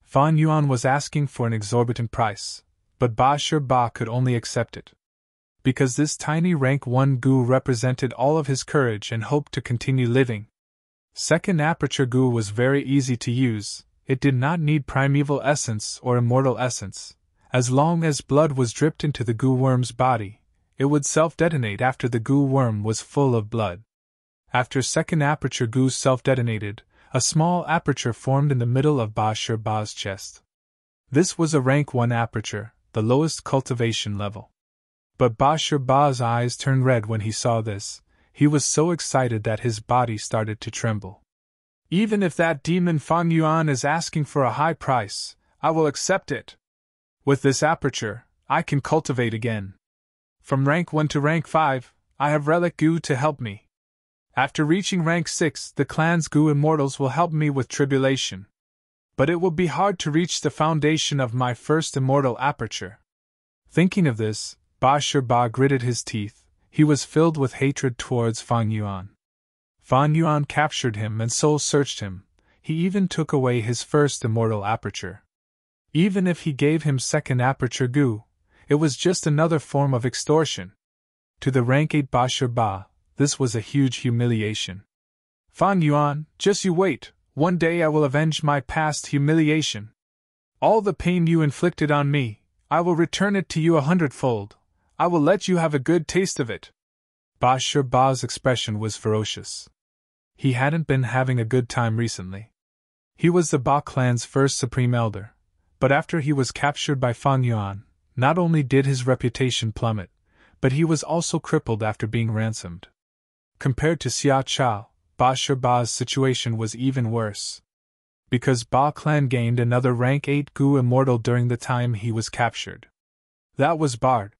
Fang Yuan was asking for an exorbitant price, but Ba Shi Ba could only accept it. Because this tiny rank 1 Gu represented all of his courage and hope to continue living. Second aperture Gu was very easy to use. It did not need primeval essence or immortal essence. As long as blood was dripped into the Gu worm's body, it would self-detonate after the Gu worm was full of blood. After second aperture Gu self-detonated, a small aperture formed in the middle of Ba Shi Ba's chest. This was a rank 1 aperture, the lowest cultivation level. But Ba Shi Ba's eyes turned red when he saw this. He was so excited that his body started to tremble. Even if that demon Fang Yuan is asking for a high price, I will accept it. With this aperture, I can cultivate again. From rank 1 to rank 5, I have Relic Gu to help me. After reaching rank 6, the clan's Gu Immortals will help me with tribulation. But it will be hard to reach the foundation of my first immortal aperture. Thinking of this, Ba Shi Ba gritted his teeth. He was filled with hatred towards Fang Yuan. Fang Yuan captured him and soul-searched him. He even took away his first immortal aperture. Even if he gave him second aperture Gu, it was just another form of extortion. To the rank 8 Ba Shi Ba, this was a huge humiliation. Fang Yuan, just you wait, one day I will avenge my past humiliation. All the pain you inflicted on me, I will return it to you 100-fold. I will let you have a good taste of it. Ba Shi Ba's expression was ferocious. He hadn't been having a good time recently. He was the Ba clan's first Supreme Elder, but after he was captured by Fang Yuan, Not only did his reputation plummet, but he was also crippled after being ransomed. Compared to Xia Chao, Ba Shiba's situation was even worse. Because Ba Clan gained another rank 8 Gu immortal during the time he was captured. That was Bard.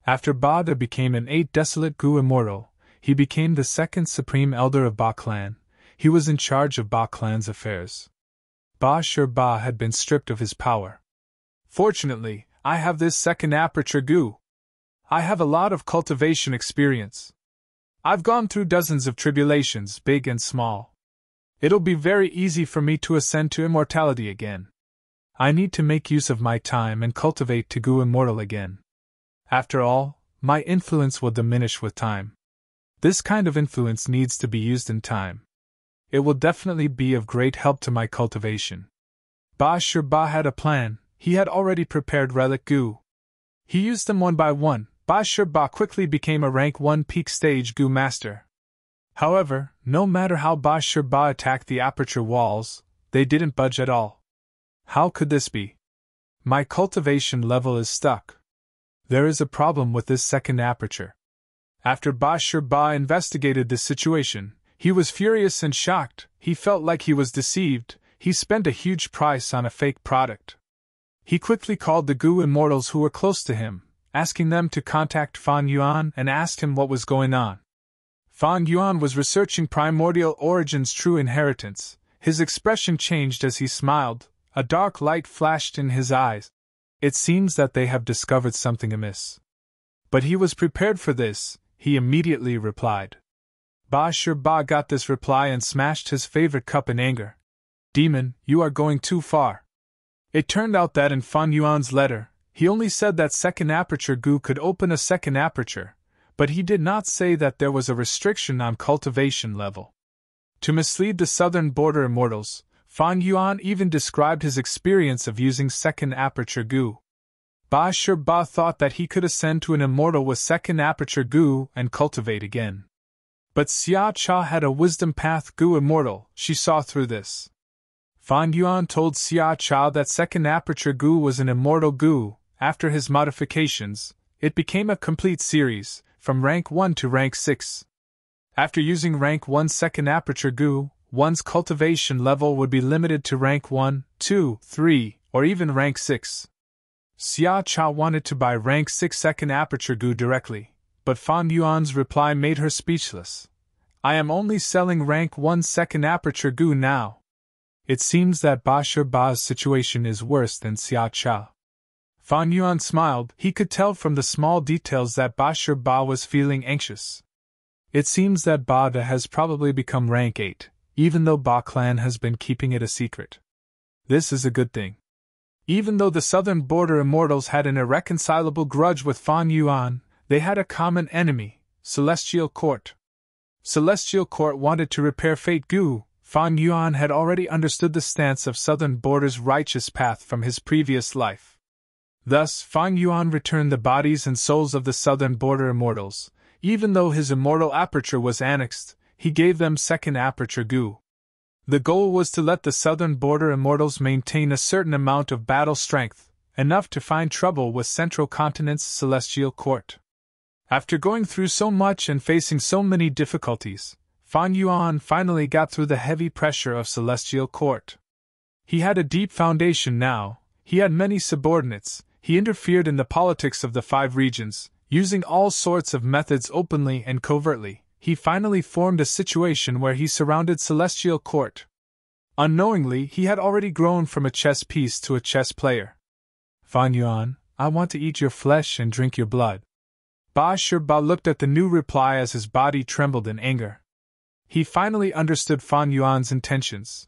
After Ba De became an 8 desolate Gu immortal, he became the second supreme elder of Ba Clan. He was in charge of Ba Clan's affairs. Ba Shiba had been stripped of his power. Fortunately, I have this second aperture Gu. I have a lot of cultivation experience. I've gone through dozens of tribulations, big and small. It'll be very easy for me to ascend to immortality again. I need to make use of my time and cultivate to Gu immortal again. After all, my influence will diminish with time. This kind of influence needs to be used in time. It will definitely be of great help to my cultivation. Ba Shiba had a plan. He had already prepared relic Gu. He used them one by one. Ba Shiba quickly became a rank 1 peak stage Gu master. However, no matter how Ba Shiba attacked the aperture walls, they didn't budge at all. How could this be? My cultivation level is stuck. There is a problem with this second aperture. After Ba Shiba investigated this situation, he was furious and shocked. He felt like he was deceived. He spent a huge price on a fake product. He quickly called the Gu immortals who were close to him, asking them to contact Fan Yuan and asked him what was going on. Fan Yuan was researching primordial origins' true inheritance. His expression changed as he smiled. A dark light flashed in his eyes. It seems that they have discovered something amiss. But he was prepared for this. He immediately replied. Ba Shiba got this reply and smashed his favorite cup in anger. Demon, you are going too far. It turned out that in Fan Yuan's letter, he only said that second aperture Gu could open a second aperture, but he did not say that there was a restriction on cultivation level. To mislead the southern border immortals, Fan Yuan even described his experience of using second aperture Gu. Ba Shiba thought that he could ascend to an immortal with second aperture Gu and cultivate again. But Xia Cha had a wisdom path Gu immortal. She saw through this. Fan Yuan told Xia Cha that second aperture Gu was an immortal Gu. After his modifications, it became a complete series, from rank 1 to rank 6. After using rank 1 second aperture Gu, one's cultivation level would be limited to rank 1, 2, 3, or even rank 6. Xia Cha wanted to buy rank 6 second aperture Gu directly, but Fan Yuan's reply made her speechless. I am only selling rank 1 second aperture Gu now. It seems that Ba Shiba's situation is worse than Xia Cha. Fan Yuan smiled. He could tell from the small details that Ba Shiba was feeling anxious. It seems that Ba De has probably become rank 8, even though Ba Clan has been keeping it a secret. This is a good thing. Even though the southern border immortals had an irreconcilable grudge with Fan Yuan, they had a common enemy, Celestial Court. Celestial Court wanted to repair Fate Gu. Fan Yuan had already understood the stance of southern border's righteous path from his previous life. Thus, Fan Yuan returned the bodies and souls of the southern border immortals. Even though his immortal aperture was annexed, he gave them second aperture Gu. The goal was to let the southern border immortals maintain a certain amount of battle strength, enough to find trouble with Central Continent's Celestial Court. After going through so much and facing so many difficulties, Fan Yuan finally got through the heavy pressure of Celestial Court. He had a deep foundation now. He had many subordinates. He interfered in the politics of the 5 regions, using all sorts of methods openly and covertly. He finally formed a situation where he surrounded Celestial Court. Unknowingly, he had already grown from a chess piece to a chess player. Fan Yuan, I want to eat your flesh and drink your blood. Ba Shiba looked at the new reply as his body trembled in anger. He finally understood Fan Yuan's intentions.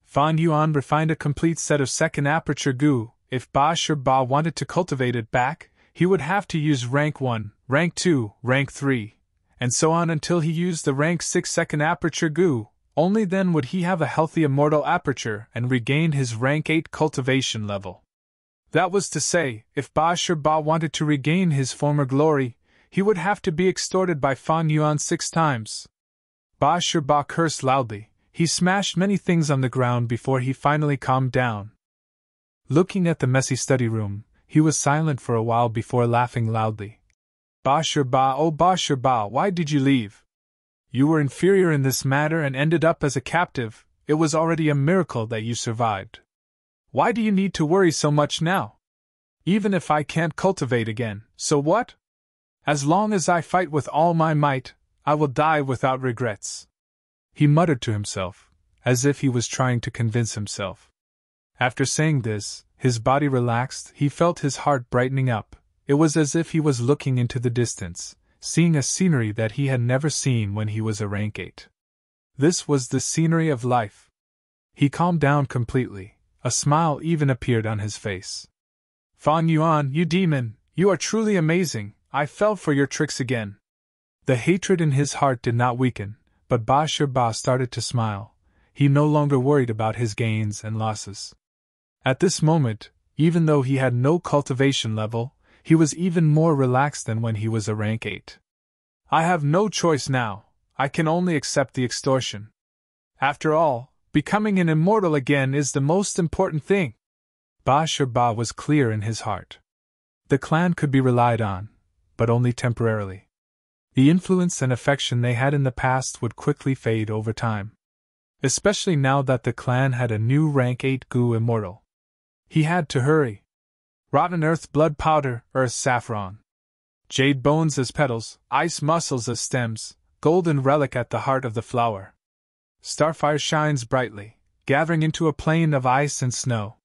Fan Yuan refined a complete set of second aperture Gu. If Ba Shiba wanted to cultivate it back, he would have to use rank 1, rank 2, rank 3, and so on until he used the rank 6 second aperture Gu. Only then would he have a healthy immortal aperture and regain his rank 8 cultivation level. That was to say, if Ba Shiba wanted to regain his former glory, he would have to be extorted by Fan Yuan 6 times. Ba Shiba cursed loudly. He smashed many things on the ground before he finally calmed down. Looking at the messy study room, He was silent for a while before laughing loudly. Ba, oh Ba, why did you leave? You were inferior in this matter and ended up as a captive. It was already a miracle that you survived. Why do you need to worry so much now? Even if I can't cultivate again, so what? As long as I fight with all my might, I will die without regrets. He muttered to himself, as if he was trying to convince himself. After saying this, his body relaxed, he felt his heart brightening up. It was as if he was looking into the distance, seeing a scenery that he had never seen when he was a rank 8. This was the scenery of life. He calmed down completely, a smile even appeared on his face. Fan Yuan, you demon, you are truly amazing, I fell for your tricks again. The hatred in his heart did not weaken, but Ba started to smile. He no longer worried about his gains and losses. At this moment, even though he had no cultivation level, he was even more relaxed than when he was a rank 8. I have no choice now, I can only accept the extortion. After all, becoming an immortal again is the most important thing. Ba was clear in his heart. The clan could be relied on, but only temporarily. The influence and affection they had in the past would quickly fade over time. Especially now that the clan had a new rank 8 Gu immortal. He had to hurry. Rotten earth blood powder, earth saffron. Jade bones as petals, ice muscles as stems, golden relic at the heart of the flower. Starfire shines brightly, gathering into a plain of ice and snow.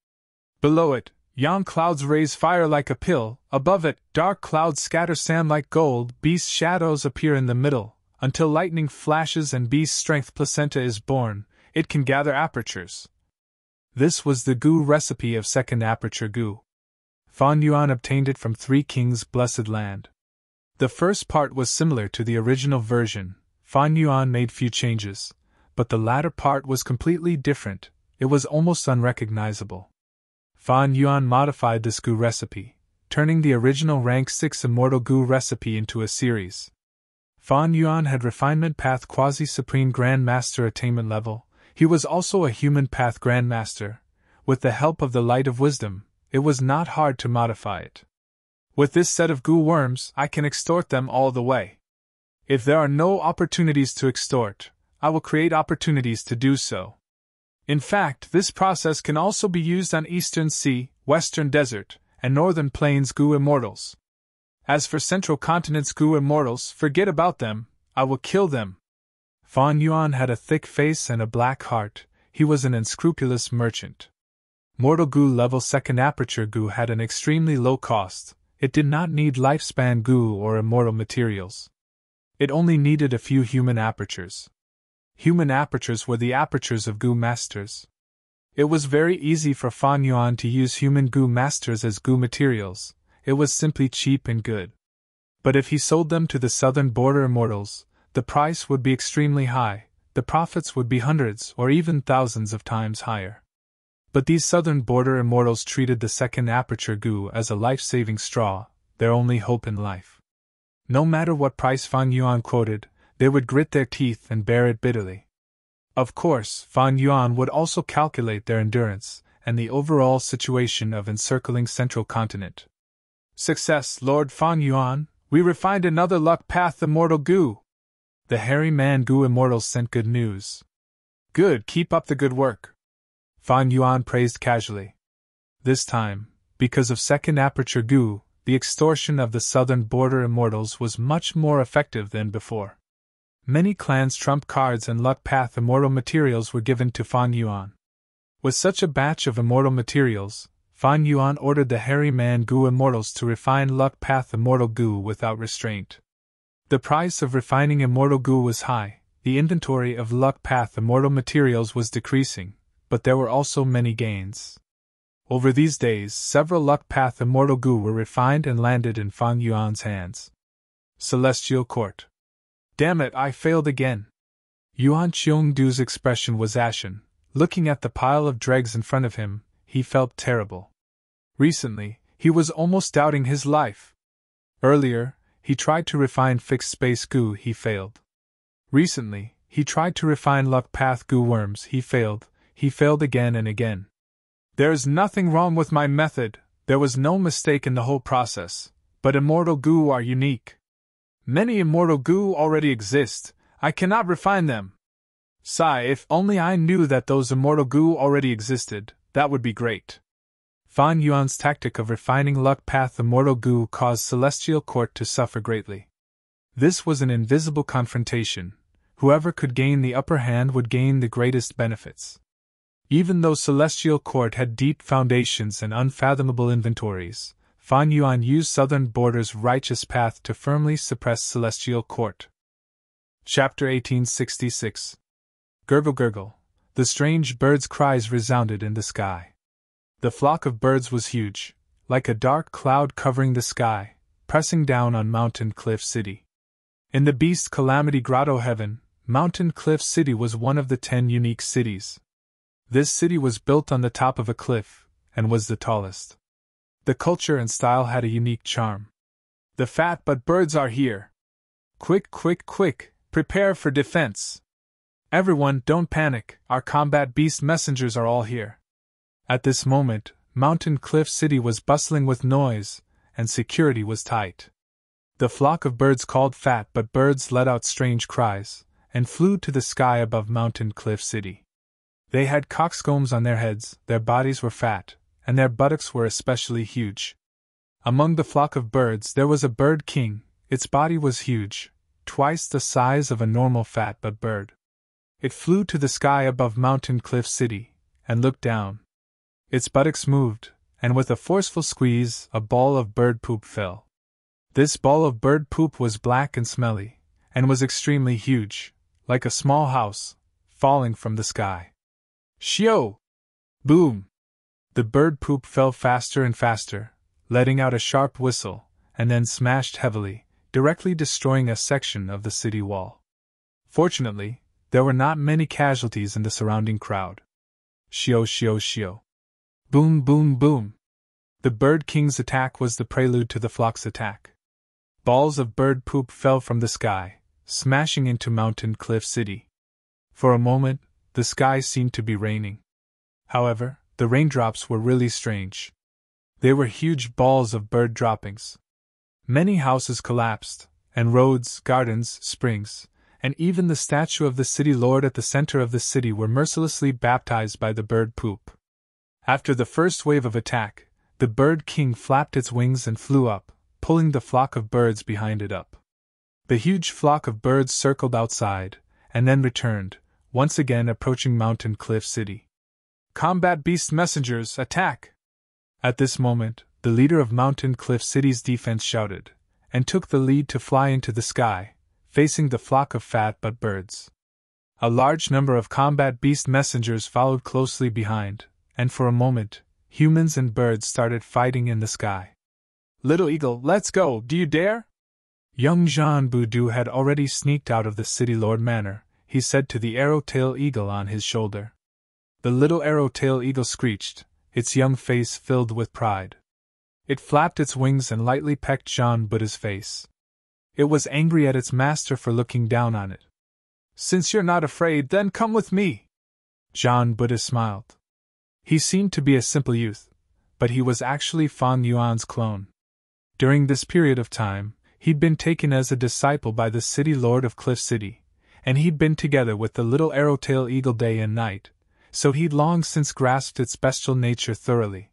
Below it, yon clouds raise fire like a pill, above it, dark clouds scatter sand like gold, beast shadows appear in the middle, until lightning flashes and beast strength placenta is born, it can gather apertures. This was the Gu recipe of second aperture Gu. Fan Yuan obtained it from Three Kings' blessed land. The first part was similar to the original version, Fan Yuan made few changes, but the latter part was completely different, it was almost unrecognizable. Fan Yuan modified this Gu recipe, turning the original rank 6 immortal Gu recipe into a series. Fan Yuan had refinement path quasi-supreme grandmaster attainment level. He was also a human path grandmaster. With the help of the light of wisdom, it was not hard to modify it. With this set of Gu worms, I can extort them all the way. If there are no opportunities to extort, I will create opportunities to do so. In fact, this process can also be used on Eastern Sea, Western Desert, and Northern Plains Gu immortals. As for Central Continent's Gu immortals, forget about them, I will kill them. Fan Yuan had a thick face and a black heart, he was an unscrupulous merchant. Mortal Gu level second aperture Gu had an extremely low cost, it did not need lifespan Gu or immortal materials. It only needed a few human apertures. Human apertures were the apertures of Gu masters. It was very easy for Fan Yuan to use human Gu masters as Gu materials, it was simply cheap and good. But if he sold them to the southern border immortals, the price would be extremely high, the profits would be hundreds or even thousands of times higher. But these southern border immortals treated the second aperture Gu as a life-saving straw, their only hope in life. No matter what price Fan Yuan quoted, they would grit their teeth and bear it bitterly. Of course, Fan Yuan would also calculate their endurance and the overall situation of encircling Central Continent. Success, Lord Fan Yuan, we refined another luck path immortal Gu. The hairy man Gu immortals sent good news. Good, keep up the good work. Fan Yuan praised casually. This time, because of second aperture Gu, the extortion of the southern border immortals was much more effective than before. Many clans' trump cards and luck path immortal materials were given to Fan Yuan. With such a batch of immortal materials, Fan Yuan ordered the hairy man Gu immortals to refine luck path immortal Gu without restraint. The price of refining immortal Gu was high, the inventory of luck path immortal materials was decreasing, but there were also many gains. Over these days, several luck path immortal Gu were refined and landed in Fan Yuan's hands. Celestial Court. Damn it, I failed again. Yuan Qiongdu's expression was ashen. Looking at the pile of dregs in front of him, he felt terrible. Recently, he was almost doubting his life. Earlier, he tried to refine fixed space Gu, he failed. Recently, he tried to refine luck path Gu worms, he failed again and again. There is nothing wrong with my method, There was no mistake in the whole process, but immortal goo are unique. Many immortal goo already exist, I cannot refine them. Sigh, if only I knew that those immortal goo already existed, that would be great. Fan Yuan's tactic of refining luck path immortal goo caused Celestial Court to suffer greatly. This was an invisible confrontation. Whoever could gain the upper hand would gain the greatest benefits. Even though Celestial Court had deep foundations and unfathomable inventories, Fan Yuan used Southern Border's righteous path to firmly suppress Celestial Court. Chapter 1866. Gurgle gurgle. The strange birds' cries resounded in the sky. The flock of birds was huge, like a dark cloud covering the sky, pressing down on Mountain Cliff City. In the Beast Calamity Grotto Heaven, Mountain Cliff City was one of the 10 unique cities. This city was built on the top of a cliff, and was the tallest. The culture and style had a unique charm. The fat but birds are here. Quick, quick, quick, prepare for defense. Everyone, don't panic, our combat beast messengers are all here. At this moment, Mountain Cliff City was bustling with noise, and security was tight. The flock of birds called fat but birds let out strange cries, and flew to the sky above Mountain Cliff City. They had coxcombs on their heads, their bodies were fat, and their buttocks were especially huge. Among the flock of birds there was a bird king, its body was huge, twice the size of a normal fat but bird. It flew to the sky above Mountain Cliff City, and looked down. Its buttocks moved, and with a forceful squeeze, a ball of bird poop fell. This ball of bird poop was black and smelly, and was extremely huge, like a small house, falling from the sky. Shio! Boom! The bird poop fell faster and faster, letting out a sharp whistle, and then smashed heavily, directly destroying a section of the city wall. Fortunately, there were not many casualties in the surrounding crowd. Shio, shio, shio. Boom, boom, boom. The Bird King's attack was the prelude to the flock's attack. Balls of bird poop fell from the sky, smashing into Mountain Cliff City. For a moment, the sky seemed to be raining. However, the raindrops were really strange. They were huge balls of bird droppings. Many houses collapsed, and roads, gardens, springs, and even the statue of the city lord at the center of the city were mercilessly baptized by the bird poop. After the first wave of attack, the Bird King flapped its wings and flew up, pulling the flock of birds behind it up. The huge flock of birds circled outside, and then returned, once again approaching Mountain Cliff City. Combat Beast Messengers, attack! At this moment, the leader of Mountain Cliff City's defense shouted, and took the lead to fly into the sky, facing the flock of fat but birds. A large number of combat beast messengers followed closely behind, and for a moment, humans and birds started fighting in the sky. Little Eagle, let's go, do you dare? Young Jean Boudou had already sneaked out of the City Lord Manor, he said to the arrow-tail eagle on his shoulder. The little arrow-tail eagle screeched, its young face filled with pride. It flapped its wings and lightly pecked Jean Boudou's face. It was angry at its master for looking down on it. Since you're not afraid, then come with me. Jean Boudou smiled. He seemed to be a simple youth, but he was actually Fan Yuan's clone. During this period of time, he'd been taken as a disciple by the City Lord of Cliff City, and he'd been together with the little arrow-tail eagle day and night, so he'd long since grasped its bestial nature thoroughly.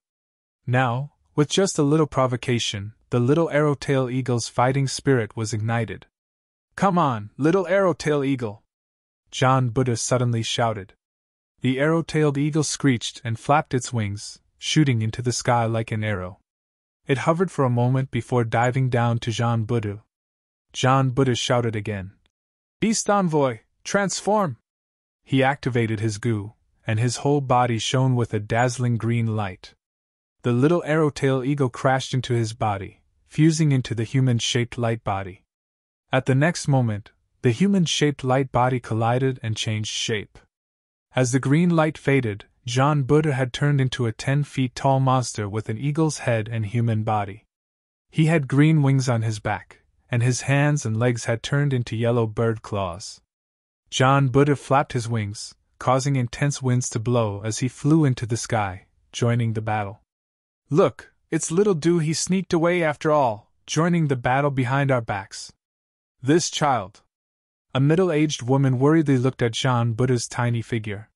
Now, with just a little provocation, the little arrow-tail eagle's fighting spirit was ignited. Come on, little arrow-tail eagle! Jean Boudou suddenly shouted. The arrow-tailed eagle screeched and flapped its wings, shooting into the sky like an arrow. It hovered for a moment before diving down to Jean Boudou. Jean Boudou shouted again. Beast Envoy, transform! He activated his goo, and his whole body shone with a dazzling green light. The little arrow-tail eagle crashed into his body, fusing into the human-shaped light body. At the next moment, the human-shaped light body collided and changed shape. As the green light faded, Jean Boudou had turned into a 10-feet-tall monster with an eagle's head and human body. He had green wings on his back, and his hands and legs had turned into yellow bird claws. Jean Boudou flapped his wings, causing intense winds to blow as he flew into the sky, joining the battle. Look, It's little Do he sneaked away after all, joining the battle behind our backs. This child. A middle-aged woman worriedly looked at John Buddha's tiny figure.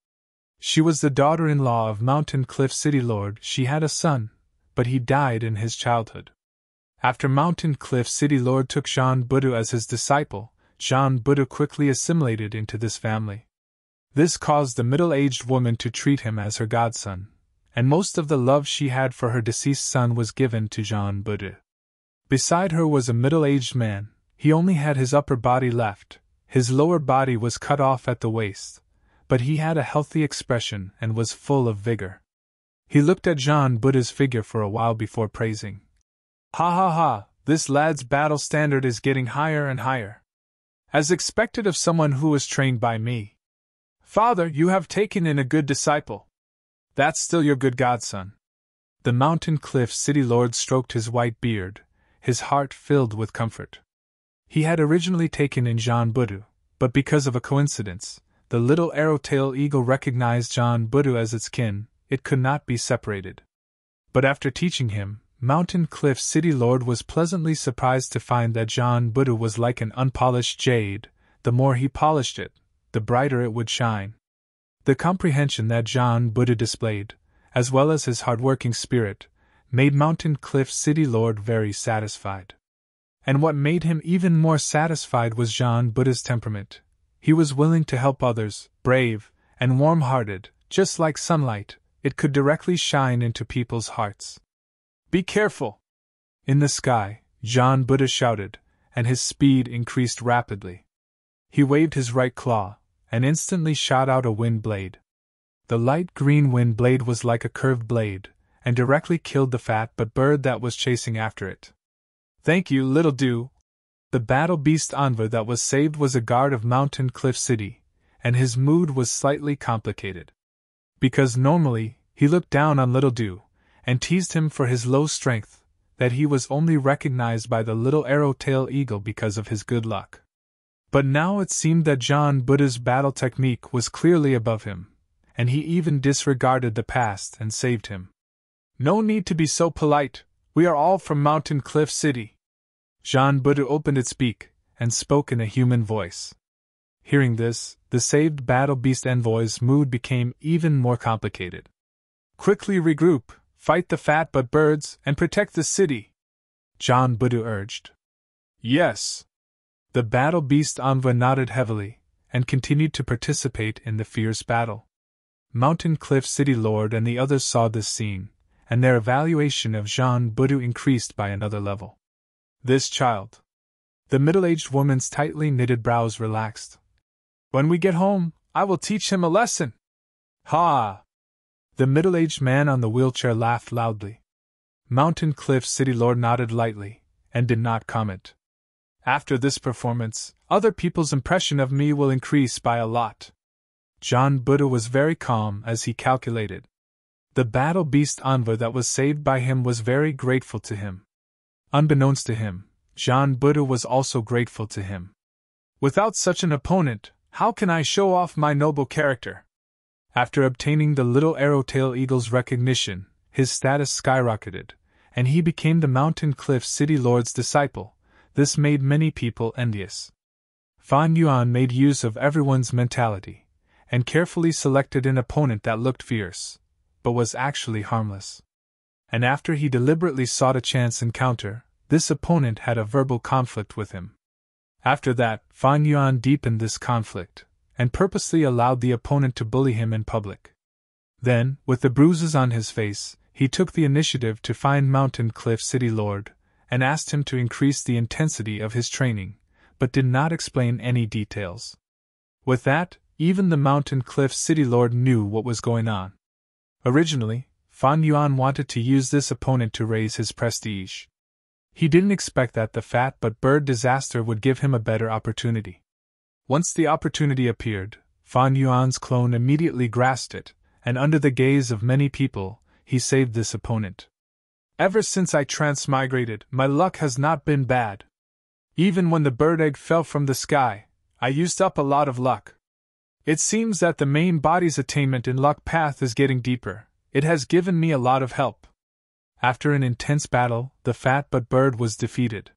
She was the daughter-in-law of Mountain Cliff City Lord. She had a son, but he died in his childhood. After Mountain Cliff City Lord took John Buddha as his disciple, John Buddha quickly assimilated into this family. This caused the middle-aged woman to treat him as her godson, and most of the love she had for her deceased son was given to John Buddha. Beside her was a middle-aged man. He only had his upper body left. His lower body was cut off at the waist, but he had a healthy expression and was full of vigor. He looked at John Buddha's figure for a while before praising. Ha ha ha, this lad's battle standard is getting higher and higher. As expected of someone who was trained by me. Father, you have taken in a good disciple. That's still your good godson. The Mountain Cliff City Lord stroked his white beard, his heart filled with comfort. He had originally taken in John Buddha, but because of a coincidence, the little arrow-tail eagle recognized John Buddha as its kin. It could not be separated. But after teaching him, Mountain Cliff City Lord was pleasantly surprised to find that John Buddha was like an unpolished jade. The more he polished it, the brighter it would shine. The comprehension that John Buddha displayed, as well as his hard-working spirit, made Mountain Cliff City Lord very satisfied. And what made him even more satisfied was John Buddha's temperament. He was willing to help others, brave and warm-hearted, just like sunlight. It could directly shine into people's hearts. Be careful! In the sky, John Buddha shouted, and his speed increased rapidly. He waved his right claw, and instantly shot out a wind blade. The light green wind blade was like a curved blade, and directly killed the fat but bird that was chasing after it. Thank you, little Do. The battle beast Anva that was saved was a guard of Mountain Cliff City, and his mood was slightly complicated. Because normally, he looked down on Little Do, and teased him for his low strength, that he was only recognized by the little arrow-tail eagle because of his good luck. But now it seemed that John Buddha's battle technique was clearly above him, and he even disregarded the past and saved him. No need to be so polite, we are all from Mountain Cliff City. John Buddha opened its beak, and spoke in a human voice. Hearing this, the saved battle beast envoy's mood became even more complicated. Quickly regroup, fight the fat but birds, and protect the city, John Buddha urged. Yes. The battle beast Anva nodded heavily, and continued to participate in the fierce battle. Mountain Cliff City Lord and the others saw this scene, and their evaluation of John Buddha increased by another level. This child. The middle-aged woman's tightly knitted brows relaxed. When we get home, I will teach him a lesson. Ha! The middle-aged man on the wheelchair laughed loudly. Mountain Cliff City Lord nodded lightly, and did not comment. After this performance, other people's impression of me will increase by a lot. John Buddha was very calm as he calculated. The battle beast Anva that was saved by him was very grateful to him. Unbeknownst to him, John Buddha was also grateful to him. Without such an opponent, how can I show off my noble character? After obtaining the little arrow-tail eagle's recognition, his status skyrocketed, and he became the Mountain Cliff City Lord's disciple. This made many people envious. Fan Yuan made use of everyone's mentality, and carefully selected an opponent that looked fierce, but was actually harmless. And after he deliberately sought a chance encounter, this opponent had a verbal conflict with him. After that, Fan Yuan deepened this conflict, and purposely allowed the opponent to bully him in public. Then, with the bruises on his face, he took the initiative to find Mountain Cliff City Lord, and asked him to increase the intensity of his training, but did not explain any details. With that, even the Mountain Cliff City Lord knew what was going on. Originally, Fan Yuan wanted to use this opponent to raise his prestige. He didn't expect that the fat but bird disaster would give him a better opportunity. Once the opportunity appeared, Fan Yuan's clone immediately grasped it, and under the gaze of many people, he saved this opponent. Ever since I transmigrated, my luck has not been bad. Even when the bird egg fell from the sky, I used up a lot of luck. It seems that the main body's attainment in luck path is getting deeper. It has given me a lot of help. After an intense battle, the fat but bird was defeated.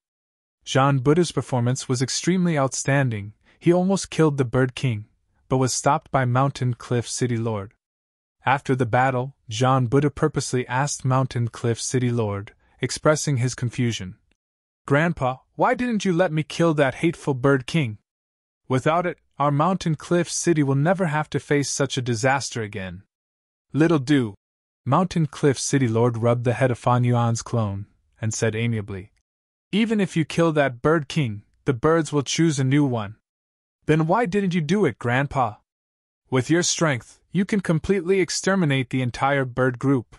Jean Buddha's performance was extremely outstanding. He almost killed the Bird King, but was stopped by Mountain Cliff City Lord. After the battle, Jean Buddha purposely asked Mountain Cliff City Lord, expressing his confusion. "Grandpa, why didn't you let me kill that hateful Bird King? Without it, our Mountain Cliff City will never have to face such a disaster again." "Little do." Mountain Cliff City Lord rubbed the head of Fan Yuan's clone, and said amiably, "Even if you kill that Bird King, the birds will choose a new one." "Then why didn't you do it, Grandpa? With your strength, you can completely exterminate the entire bird group,"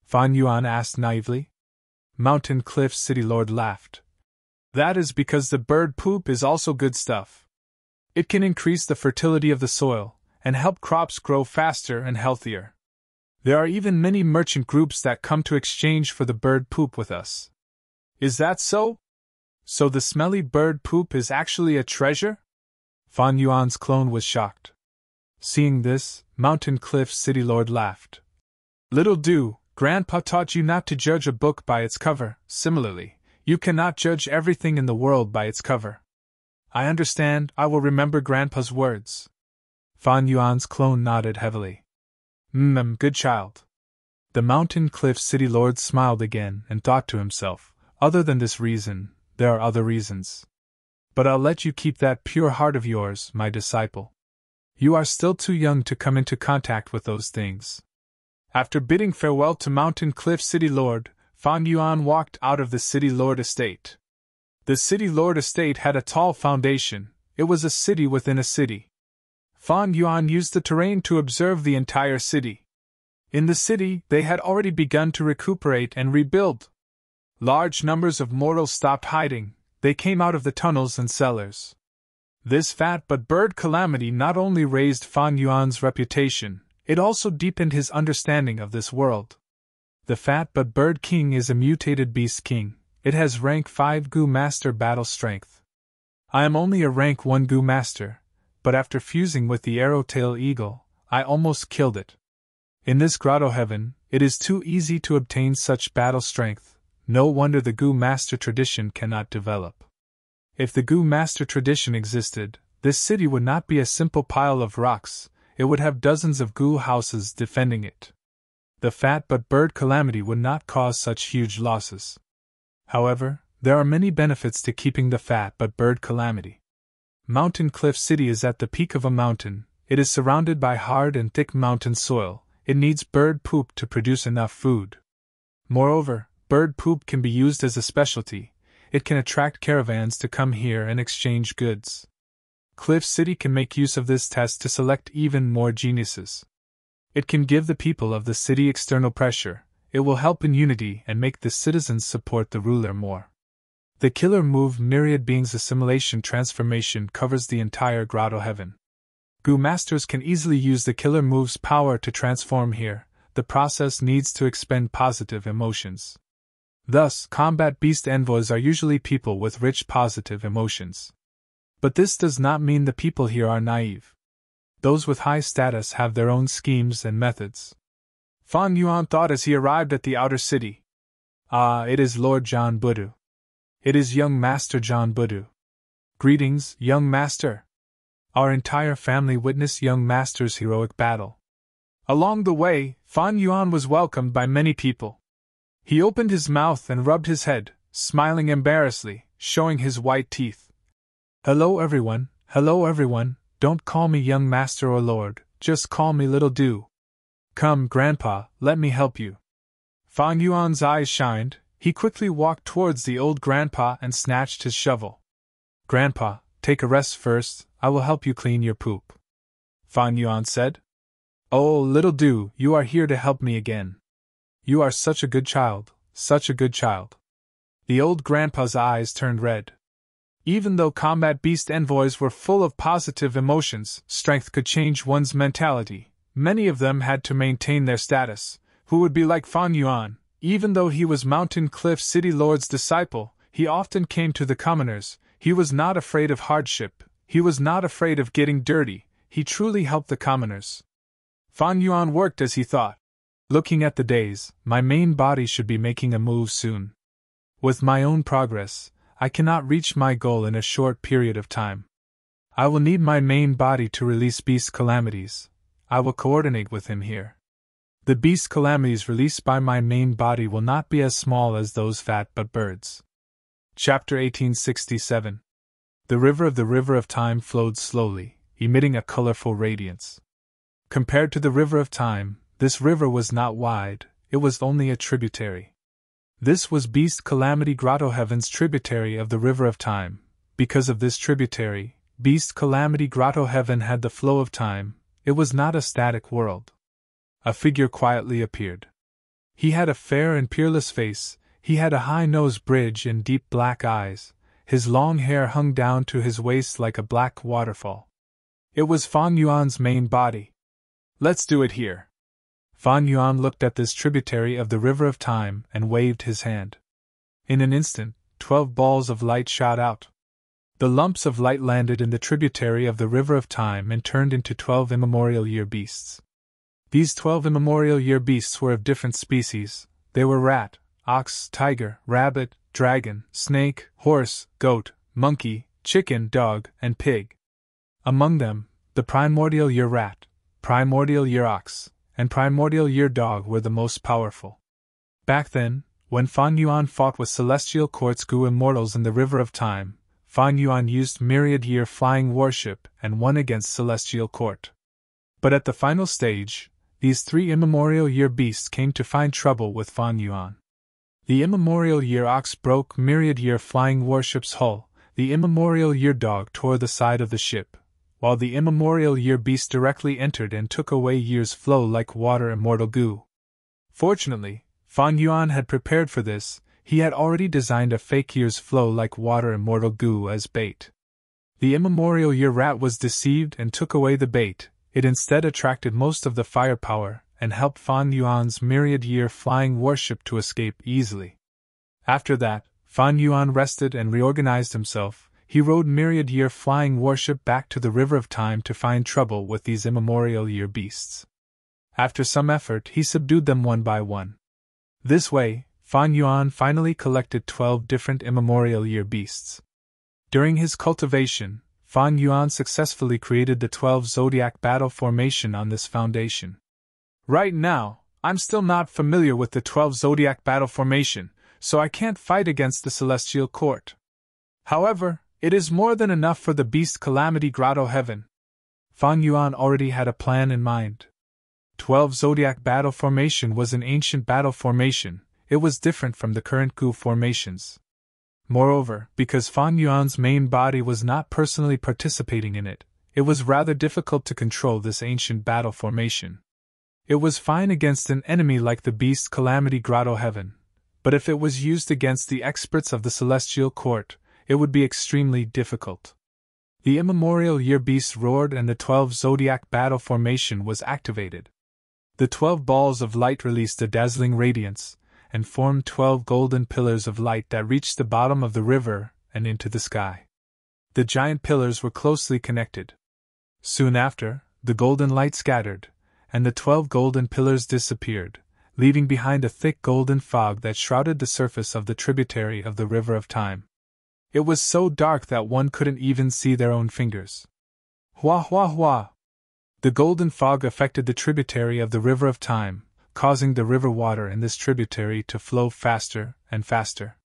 Fan Yuan asked naively. Mountain Cliff City Lord laughed. "That is because the bird poop is also good stuff. It can increase the fertility of the soil, and help crops grow faster and healthier. There are even many merchant groups that come to exchange for the bird poop with us." "Is that so? So the smelly bird poop is actually a treasure?" Fan Yuan's clone was shocked. Seeing this, Mountain Cliff City Lord laughed. "Little do, Grandpa taught you not to judge a book by its cover. Similarly, you cannot judge everything in the world by its cover." "I understand, I will remember Grandpa's words." Fan Yuan's clone nodded heavily. Good child." The Mountain Cliff City Lord smiled again and thought to himself, "Other than this reason, there are other reasons. But I'll let you keep that pure heart of yours, my disciple. You are still too young to come into contact with those things." After bidding farewell to Mountain Cliff City Lord, Fan Yuan walked out of the City Lord estate. The City Lord estate had a tall foundation. It was a city within a city. Fan Yuan used the terrain to observe the entire city. In the city, they had already begun to recuperate and rebuild. Large numbers of mortals stopped hiding. They came out of the tunnels and cellars. This fat but bird calamity not only raised Fan Yuan's reputation, it also deepened his understanding of this world. The fat but bird king is a mutated beast king. It has rank 5 Gu Master battle strength. I am only a rank 1 Gu Master, but after fusing with the arrow-tail eagle, I almost killed it. In this grotto heaven, it is too easy to obtain such battle strength. No wonder the Gu Master tradition cannot develop. If the Gu Master tradition existed, this city would not be a simple pile of rocks. It would have dozens of Gu houses defending it. The fat but bird calamity would not cause such huge losses. However, there are many benefits to keeping the fat but bird calamity. Mountain Cliff City is at the peak of a mountain. It is surrounded by hard and thick mountain soil. It needs bird poop to produce enough food. Moreover, bird poop can be used as a specialty. It can attract caravans to come here and exchange goods. Cliff City can make use of this test to select even more geniuses. It can give the people of the city external pressure. It will help in unity and make the citizens support the ruler more. The killer move Myriad Beings Assimilation Transformation covers the entire grotto heaven. Gu Masters can easily use the killer move's power to transform here. The process needs to expend positive emotions. Thus, combat beast envoys are usually people with rich positive emotions. But this does not mean the people here are naive. Those with high status have their own schemes and methods. Fan Yuan thought as he arrived at the outer city. "Ah, it is Lord John Buddha. It is young Master John Buddha. Greetings, young Master." Our entire family witnessed young Master's heroic battle. Along the way, Fan Yuan was welcomed by many people. He opened his mouth and rubbed his head, smiling embarrassedly, showing his white teeth. Hello everyone, don't call me young master or lord, just call me little do. Come, Grandpa, let me help you." Fan Yuan's eyes shined. He quickly walked towards the old grandpa and snatched his shovel. "Grandpa, take a rest first, I will help you clean your poop," Fan Yuan said. "Oh, little do, you are here to help me again. You are such a good child, such a good child." The old grandpa's eyes turned red. Even though combat beast envoys were full of positive emotions, strength could change one's mentality. Many of them had to maintain their status. Who would be like Fan Yuan? Even though he was Mountain Cliff City Lord's disciple, he often came to the commoners. He was not afraid of hardship. He was not afraid of getting dirty. He truly helped the commoners. Fan Yuan worked as he thought. Looking at the days, my main body should be making a move soon. With my own progress, I cannot reach my goal in a short period of time. I will need my main body to release beast calamities. I will coordinate with him here. The beast calamities released by my main body will not be as small as those fat but birds. Chapter 1867. The river of time flowed slowly, emitting a colorful radiance. Compared to the river of time, this river was not wide, it was only a tributary. This was Beast Calamity Grotto Heaven's tributary of the river of time. Because of this tributary, Beast Calamity Grotto Heaven had the flow of time. It was not a static world. A figure quietly appeared. He had a fair and peerless face, he had a high nose bridge and deep black eyes, his long hair hung down to his waist like a black waterfall. It was Fan Yuan's main body. Let's do it here. Fan Yuan looked at this tributary of the river of time and waved his hand. In an instant, 12 balls of light shot out. The lumps of light landed in the tributary of the river of time and turned into 12 immemorial year beasts. These 12 immemorial year beasts were of different species. They were rat, ox, tiger, rabbit, dragon, snake, horse, goat, monkey, chicken, dog, and pig. Among them, the primordial year rat, primordial year ox, and primordial year dog were the most powerful. Back then, when Fan Yuan fought with celestial quartz goo immortals in the river of time, Fan Yuan used myriad year flying warship and won against celestial court. But at the final stage, these 3 immemorial year beasts came to find trouble with Fan Yuan. The immemorial year ox broke myriad year flying warship's hull, the immemorial year dog tore the side of the ship, while the immemorial year beast directly entered and took away year's flow like water immortal goo. Fortunately, Fan Yuan had prepared for this. He had already designed a fake year's flow like water immortal goo as bait. The immemorial year rat was deceived and took away the bait. It instead attracted most of the firepower and helped Fan Yuan's myriad year flying warship to escape easily. After that, Fan Yuan rested and reorganized himself. He rode myriad year flying warship back to the river of time to find trouble with these immemorial year beasts. After some effort, he subdued them one by one. This way, Fan Yuan finally collected 12 different immemorial year beasts. During his cultivation, Fan Yuan successfully created the 12 zodiac battle formation on this foundation. Right now, I'm still not familiar with the 12 zodiac battle formation, so I can't fight against the celestial court. However, it is more than enough for the Beast Calamity Grotto Heaven. Fan Yuan already had a plan in mind. 12 zodiac battle formation was an ancient battle formation. It was different from the current goo formations. Moreover, because Fan Yuan's main body was not personally participating in it, it was rather difficult to control this ancient battle formation. It was fine against an enemy like the Beast Calamity Grotto Heaven, but if it was used against the experts of the Celestial Court, it would be extremely difficult. The immemorial year beast roared and the 12 zodiac battle formation was activated. The 12 balls of light released a dazzling radiance, and formed 12 golden pillars of light that reached the bottom of the river and into the sky. The giant pillars were closely connected. Soon after, the golden light scattered, and the 12 golden pillars disappeared, leaving behind a thick golden fog that shrouded the surface of the tributary of the river of time. It was so dark that one couldn't even see their own fingers. Hua hua hua! The golden fog affected the tributary of the river of time, causing the river water in this tributary to flow faster and faster.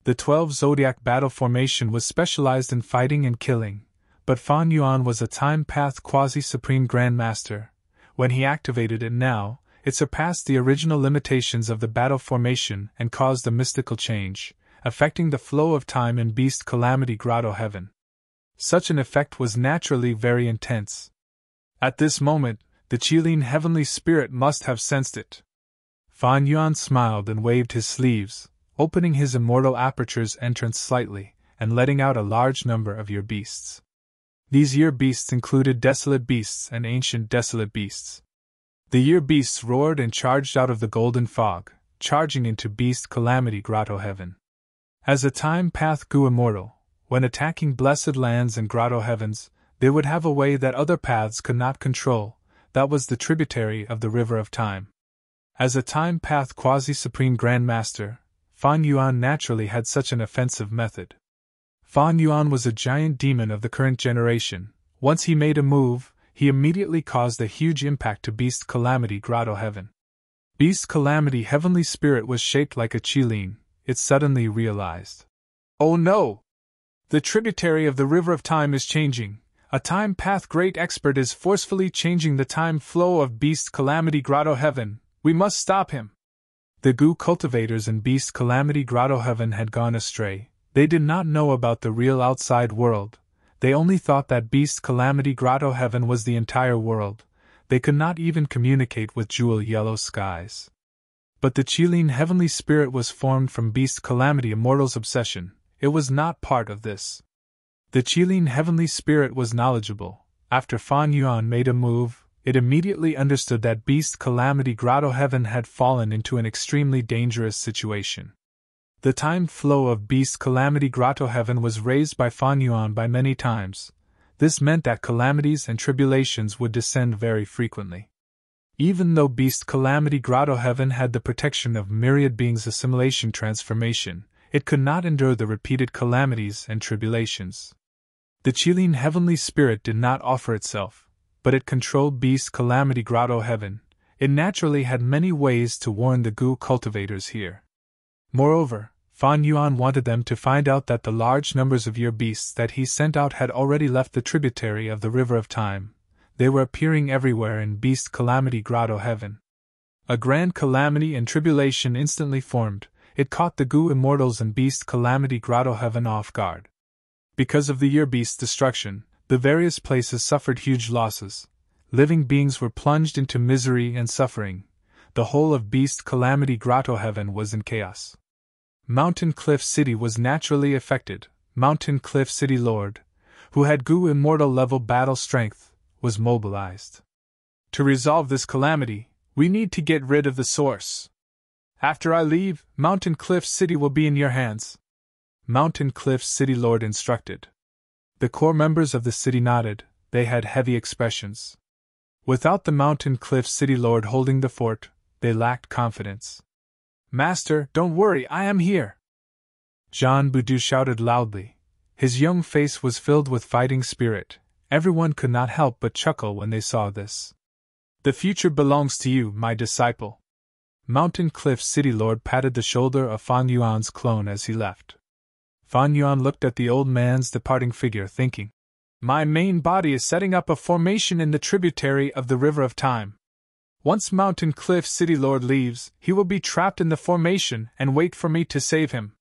The 12 zodiac battle formation was specialized in fighting and killing, but Fan Yuan was a time path quasi-supreme grandmaster. When he activated it now, it surpassed the original limitations of the battle formation and caused a mystical change, affecting the flow of time in Beast Calamity Grotto Heaven. Such an effect was naturally very intense. At this moment, the Qilin heavenly spirit must have sensed it. Fan Yuan smiled and waved his sleeves, opening his immortal aperture's entrance slightly, and letting out a large number of year beasts. These year beasts included desolate beasts and ancient desolate beasts. The year beasts roared and charged out of the golden fog, charging into Beast Calamity Grotto Heaven. As a time path goo immortal, when attacking blessed lands and grotto heavens, they would have a way that other paths could not control. That was the tributary of the river of time. As a time path quasi-supreme grandmaster, Fan Yuan naturally had such an offensive method. Fan Yuan was a giant demon of the current generation. Once he made a move, he immediately caused a huge impact to Beast Calamity Grotto Heaven. Beast Calamity Heavenly Spirit was shaped like a qilin. It suddenly realized. Oh no! The tributary of the River of Time is changing. A time path great expert is forcefully changing the time flow of Beast Calamity Grotto Heaven. We must stop him. The goo cultivators in Beast Calamity Grotto Heaven had gone astray. They did not know about the real outside world. They only thought that Beast Calamity Grotto Heaven was the entire world. They could not even communicate with jewel yellow skies. But the qilin Heavenly Spirit was formed from Beast Calamity Immortal's obsession. It was not part of this. The qilin Heavenly Spirit was knowledgeable. After Fan Yuan made a move, it immediately understood that Beast Calamity Grotto Heaven had fallen into an extremely dangerous situation. The time flow of Beast Calamity Grotto Heaven was raised by Fan Yuan by many times. This meant that calamities and tribulations would descend very frequently. Even though Beast Calamity Grotto Heaven had the protection of myriad beings' assimilation transformation, it could not endure the repeated calamities and tribulations. The qilin Heavenly Spirit did not offer itself, but it controlled Beast Calamity Grotto Heaven. It naturally had many ways to warn the goo cultivators here. Moreover, Fan Yuan wanted them to find out that the large numbers of year beasts that he sent out had already left the tributary of the River of Time. They were appearing everywhere in Beast Calamity Grotto Heaven. A grand calamity and tribulation instantly formed. It caught the goo immortals in Beast Calamity Grotto Heaven off guard. Because of the year beast's destruction, the various places suffered huge losses. Living beings were plunged into misery and suffering. The whole of Beast Calamity Grotto Heaven was in chaos. Mountain Cliff City was naturally affected. Mountain Cliff City Lord, who had goo immortal level battle strength, was mobilized. To resolve this calamity, we need to get rid of the source. After I leave, Mountain Cliff City will be in your hands. Mountain Cliff City Lord instructed. The core members of the city nodded. They had heavy expressions. Without the Mountain Cliff City Lord holding the fort, they lacked confidence. Master, don't worry, I am here. Jean Boudou shouted loudly. His young face was filled with fighting spirit. Everyone could not help but chuckle when they saw this. The future belongs to you, my disciple. Mountain Cliff City Lord patted the shoulder of Fan Yuan's clone as he left. Fan Yuan looked at the old man's departing figure, thinking, my main body is setting up a formation in the tributary of the River of Time. Once Mountain Cliff City Lord leaves, he will be trapped in the formation and wait for me to save him.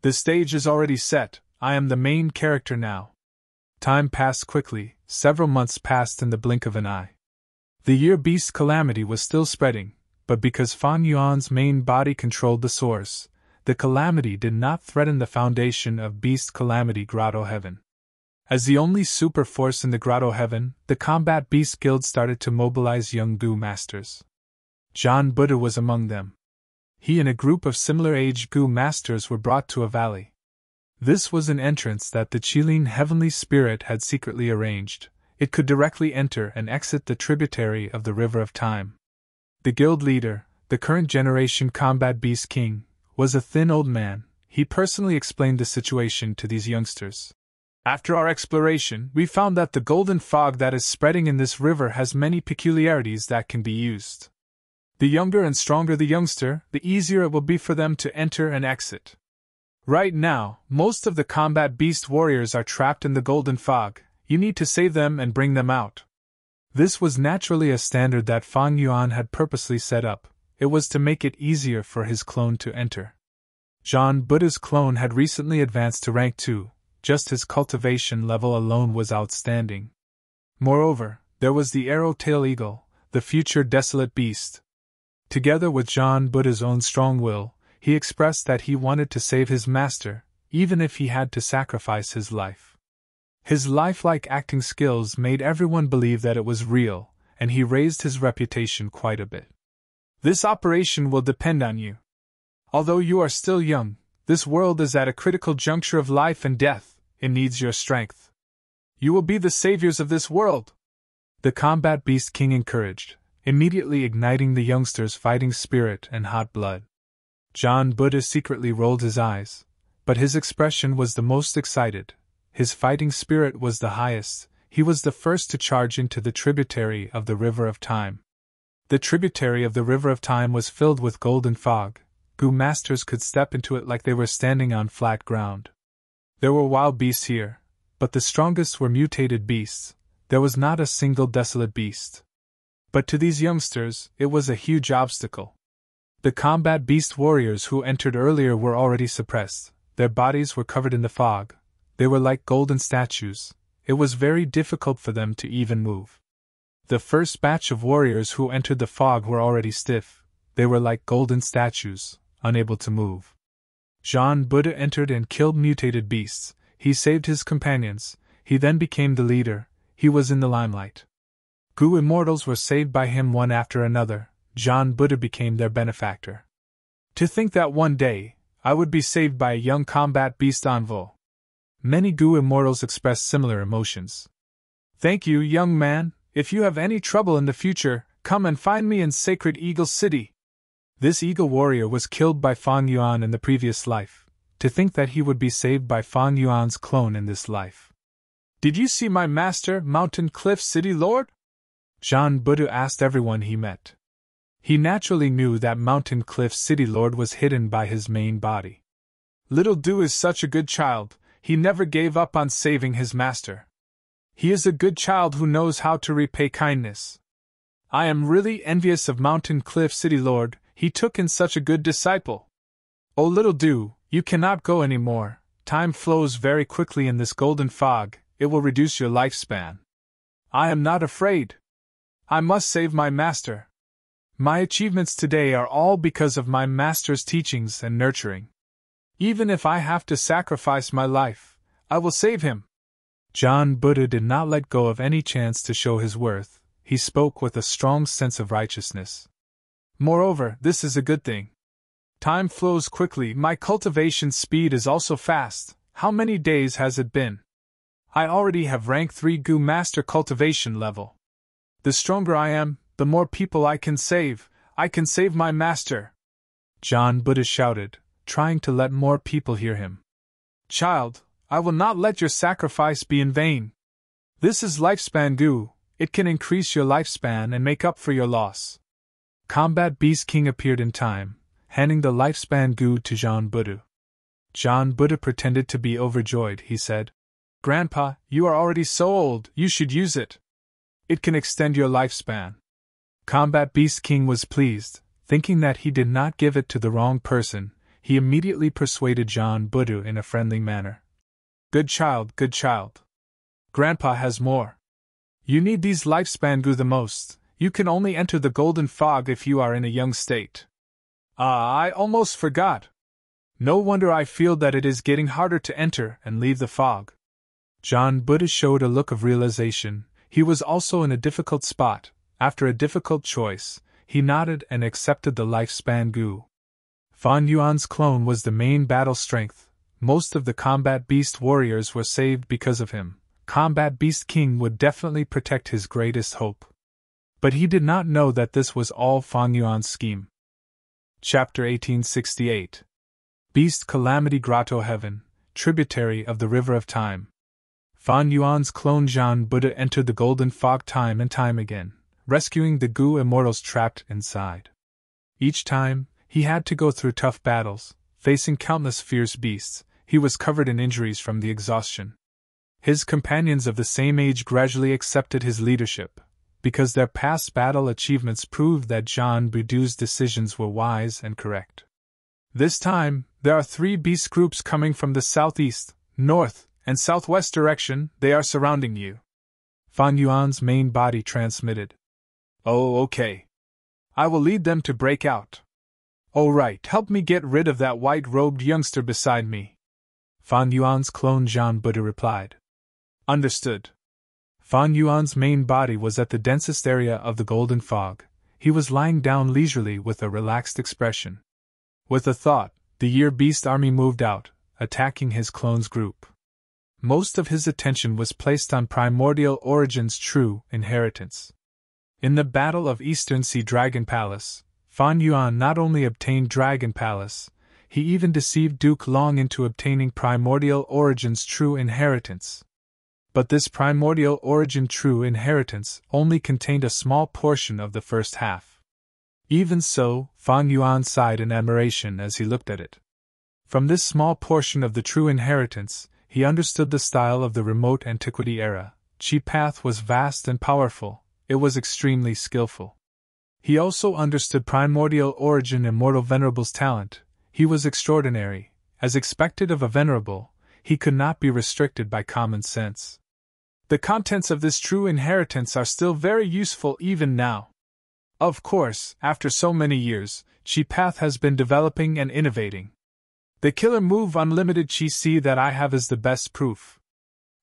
The stage is already set. I am the main character now. Time passed quickly. Several months passed in the blink of an eye. The year beast calamity was still spreading, but because Fan Yuan's main body controlled the source, the calamity did not threaten the foundation of Beast Calamity Grotto Heaven. As the only super force in the Grotto Heaven, the Combat Beast Guild started to mobilize young goo masters. Jean Buddha was among them. He and a group of similar-aged goo masters were brought to a valley. This was an entrance that the qilin Heavenly Spirit had secretly arranged. It could directly enter and exit the tributary of the River of Time. The guild leader, the current generation Combat Beast King, was a thin old man. He personally explained the situation to these youngsters. After our exploration, we found that the golden fog that is spreading in this river has many peculiarities that can be used. The younger and stronger the youngster, the easier it will be for them to enter and exit. Right now, most of the combat beast warriors are trapped in the golden fog. You need to save them and bring them out. This was naturally a standard that Fan Yuan had purposely set up. It was to make it easier for his clone to enter. Jean Buddha's clone had recently advanced to rank 2. Just his cultivation level alone was outstanding. Moreover, there was the arrow-tail eagle, the future desolate beast. Together with Jean Buddha's own strong will, he expressed that he wanted to save his master, even if he had to sacrifice his life. His lifelike acting skills made everyone believe that it was real, and he raised his reputation quite a bit. This operation will depend on you. Although you are still young, this world is at a critical juncture of life and death. It needs your strength. You will be the saviors of this world. The Combat Beast King encouraged. immediately igniting the youngster's fighting spirit and hot blood. John Buddha secretly rolled his eyes, but his expression was the most excited. His fighting spirit was the highest. He was the first to charge into the tributary of the River of Time. The tributary of the River of Time was filled with golden fog. Gu masters could step into it like they were standing on flat ground. There were wild beasts here, but the strongest were mutated beasts. There was not a single desolate beast. But to these youngsters, it was a huge obstacle. The combat beast warriors who entered earlier were already suppressed. Their bodies were covered in the fog. They were like golden statues. It was very difficult for them to even move. The first batch of warriors who entered the fog were already stiff. They were like golden statues, unable to move. John Buddha entered and killed mutated beasts. He saved his companions. He then became the leader. He was in the limelight. Gu immortals were saved by him one after another. John Buddha became their benefactor. To think that one day, I would be saved by a young combat beast unveil. Many Gu immortals expressed similar emotions. Thank you, young man. If you have any trouble in the future, come and find me in Sacred Eagle City. This eagle warrior was killed by Fang Yuan in the previous life. To think that he would be saved by Fang Yuan's clone in this life. Did you see my master, Mountain Cliff City Lord? John Buddha asked everyone he met. He naturally knew that Mountain Cliff City Lord was hidden by his main body. Little Du is such a good child. He never gave up on saving his master. He is a good child who knows how to repay kindness. I am really envious of Mountain Cliff City Lord. He took in such a good disciple. Oh, little Du, you cannot go any more. Time flows very quickly in this golden fog. It will reduce your lifespan. I am not afraid. I must save my master. My achievements today are all because of my master's teachings and nurturing. Even if I have to sacrifice my life, I will save him. John Buddha did not let go of any chance to show his worth. He spoke with a strong sense of righteousness. Moreover, this is a good thing. Time flows quickly. My cultivation speed is also fast. How many days has it been? I already have rank 3 Gu Master cultivation level. The stronger I am, the more people I can save. I can save my master. John Buddha shouted, trying to let more people hear him. Child, I will not let your sacrifice be in vain. This is lifespan Gu. It can increase your lifespan and make up for your loss. Combat Beast King appeared in time, handing the lifespan Gu to John Buddha. John Buddha pretended to be overjoyed. He said, Grandpa, you are already so old, you should use it. It can extend your lifespan. Combat Beast King was pleased, thinking that he did not give it to the wrong person. He immediately persuaded John Buddha in a friendly manner. Good child, good child. Grandpa has more. You need these lifespan Gu the most. You can only enter the golden fog if you are in a young state. I almost forgot. No wonder I feel that it is getting harder to enter and leave the fog. John Buddha showed a look of realization. He was also in a difficult spot. After a difficult choice, he nodded and accepted the lifespan Gu. Fan Yuan's clone was the main battle strength. Most of the combat beast warriors were saved because of him. Combat Beast King would definitely protect his greatest hope. But he did not know that this was all Fang Yuan's scheme. Chapter 1868. Beast Calamity Grotto Heaven, tributary of the River of Time. Fan Yuan's clone John Buddha entered the golden fog time and time again, rescuing the Gu immortals trapped inside. Each time, he had to go through tough battles, facing countless fierce beasts. He was covered in injuries from the exhaustion. His companions of the same age gradually accepted his leadership, because their past battle achievements proved that John Buddha's decisions were wise and correct. This time, there are 3 beast groups coming from the southeast, north, and southwest direction. They are surrounding you. Fan Yuan's main body transmitted. Oh, okay. I will lead them to break out. Oh right, help me get rid of that white-robed youngster beside me. Fan Yuan's clone John Buddha replied. Understood. Fan Yuan's main body was at the densest area of the golden fog. He was lying down leisurely with a relaxed expression. With a thought, the Year Beast army moved out, attacking his clone's group. Most of his attention was placed on Primordial Origin's true inheritance. In the Battle of Eastern Sea Dragon Palace, Fan Yuan not only obtained Dragon Palace, he even deceived Duke Long into obtaining Primordial Origin's true inheritance. But this Primordial Origin true inheritance only contained a small portion of the first half. Even so, Fan Yuan sighed in admiration as he looked at it. From this small portion of the true inheritance, he understood the style of the remote antiquity era. Chi path was vast and powerful, it was extremely skillful. He also understood Primordial Origin Immortal Venerable's talent. He was extraordinary. As expected of a venerable, he could not be restricted by common sense. The contents of this true inheritance are still very useful even now. Of course, after so many years, Chi path has been developing and innovating. The killer move Unlimited Chi C that I have is the best proof.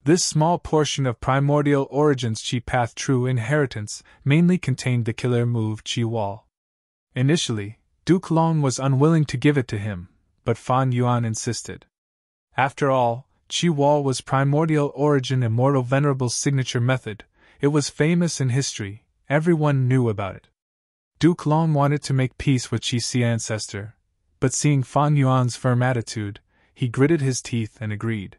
This small portion of Primordial Origin's Chi path true inheritance mainly contained the killer move Chi Wall. Initially, Duke Long was unwilling to give it to him, but Fan Yuan insisted. After all, Chi Wall was Primordial Origin Immortal Venerable's signature method. It was famous in history, everyone knew about it. Duke Long wanted to make peace with Chi Si Ancestor, but seeing Fan Yuan's firm attitude, he gritted his teeth and agreed.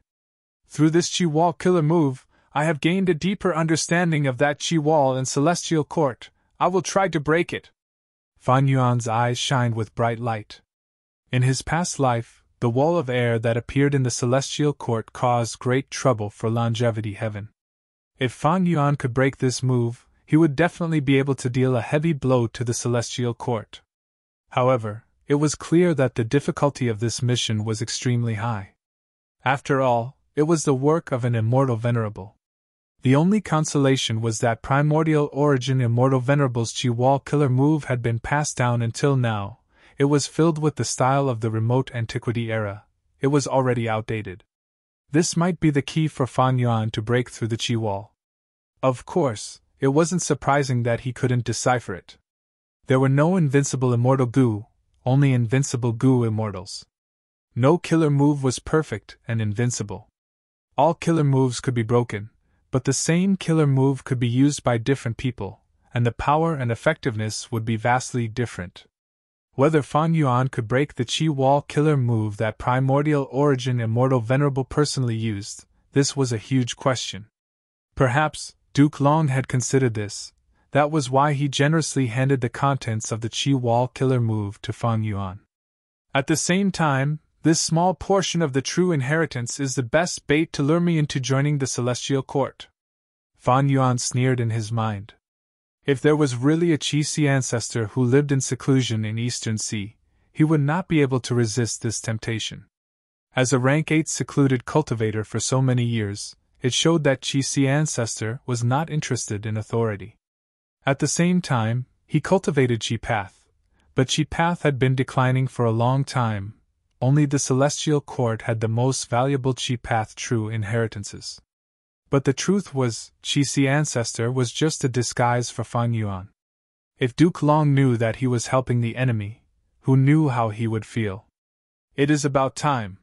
Through this Chi Wall killer move, I have gained a deeper understanding of that Chi Wall in Celestial Court. I will try to break it. Fan Yuan's eyes shined with bright light. In his past life, the wall of air that appeared in the Celestial Court caused great trouble for Longevity Heaven. If Fan Yuan could break this move, he would definitely be able to deal a heavy blow to the Celestial Court. However, it was clear that the difficulty of this mission was extremely high. After all, it was the work of an immortal venerable. The only consolation was that Primordial Origin Immortal Venerable's Chi Wall killer move had been passed down until now. It was filled with the style of the remote antiquity era. It was already outdated. This might be the key for Fan Yuan to break through the Chi Wall. Of course, it wasn't surprising that he couldn't decipher it. There were no invincible immortal goo, only invincible goo immortals. No killer move was perfect and invincible. All killer moves could be broken, but the same killer move could be used by different people, and the power and effectiveness would be vastly different. Whether Fan Yuan could break the Chi Wall killer move that Primordial Origin Immortal Venerable personally used, this was a huge question. Perhaps Duke Long had considered this. That was why he generously handed the contents of the Chi Wall killer move to Fan Yuan. At the same time, this small portion of the true inheritance is the best bait to lure me into joining the Celestial Court. Fan Yuan sneered in his mind. If there was really a Chi Si ancestor who lived in seclusion in Eastern Sea, he would not be able to resist this temptation. As a rank 8 secluded cultivator for so many years, it showed that Chi Si ancestor was not interested in authority. At the same time, he cultivated Chi path, but Chi path had been declining for a long time. Only the Celestial Court had the most valuable Chi path true inheritances. But the truth was, Chi Si ancestor was just a disguise for Fan Yuan. If Duke Long knew that he was helping the enemy, who knew how he would feel? It is about time.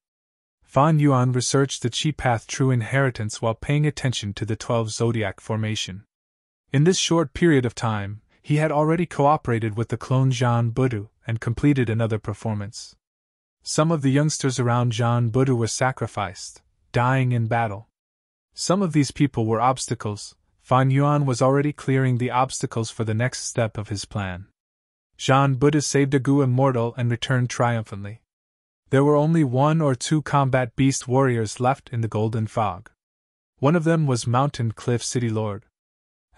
Fan Yuan researched the Chi path true inheritance while paying attention to the 12 zodiac formation. In this short period of time, he had already cooperated with the clone Jean Budu and completed another performance. Some of the youngsters around Jean Budu were sacrificed, dying in battle. Some of these people were obstacles. Fan Yuan was already clearing the obstacles for the next step of his plan. Jean Budu saved a Gu immortal and returned triumphantly. There were only 1 or 2 combat beast warriors left in the Golden Fog. One of them was Mountain Cliff City Lord.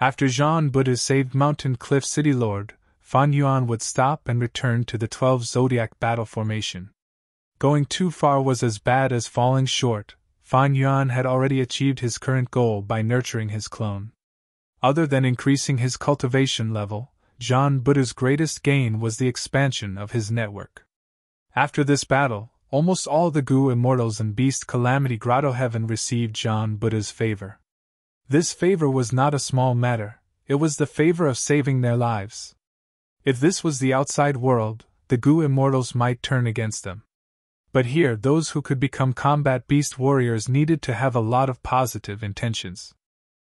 After Jean Budu saved Mountain Cliff City Lord, Fan Yuan would stop and return to the 12 zodiac battle formation. Going too far was as bad as falling short. Fan Yuan had already achieved his current goal by nurturing his clone. Other than increasing his cultivation level, Jean Budu's greatest gain was the expansion of his network. After this battle, almost all the Gu immortals in Beast Calamity Grotto Heaven received Jean Budu's favor. This favor was not a small matter, it was the favor of saving their lives. If this was the outside world, the Gu immortals might turn against them. But here those who could become combat beast warriors needed to have a lot of positive intentions.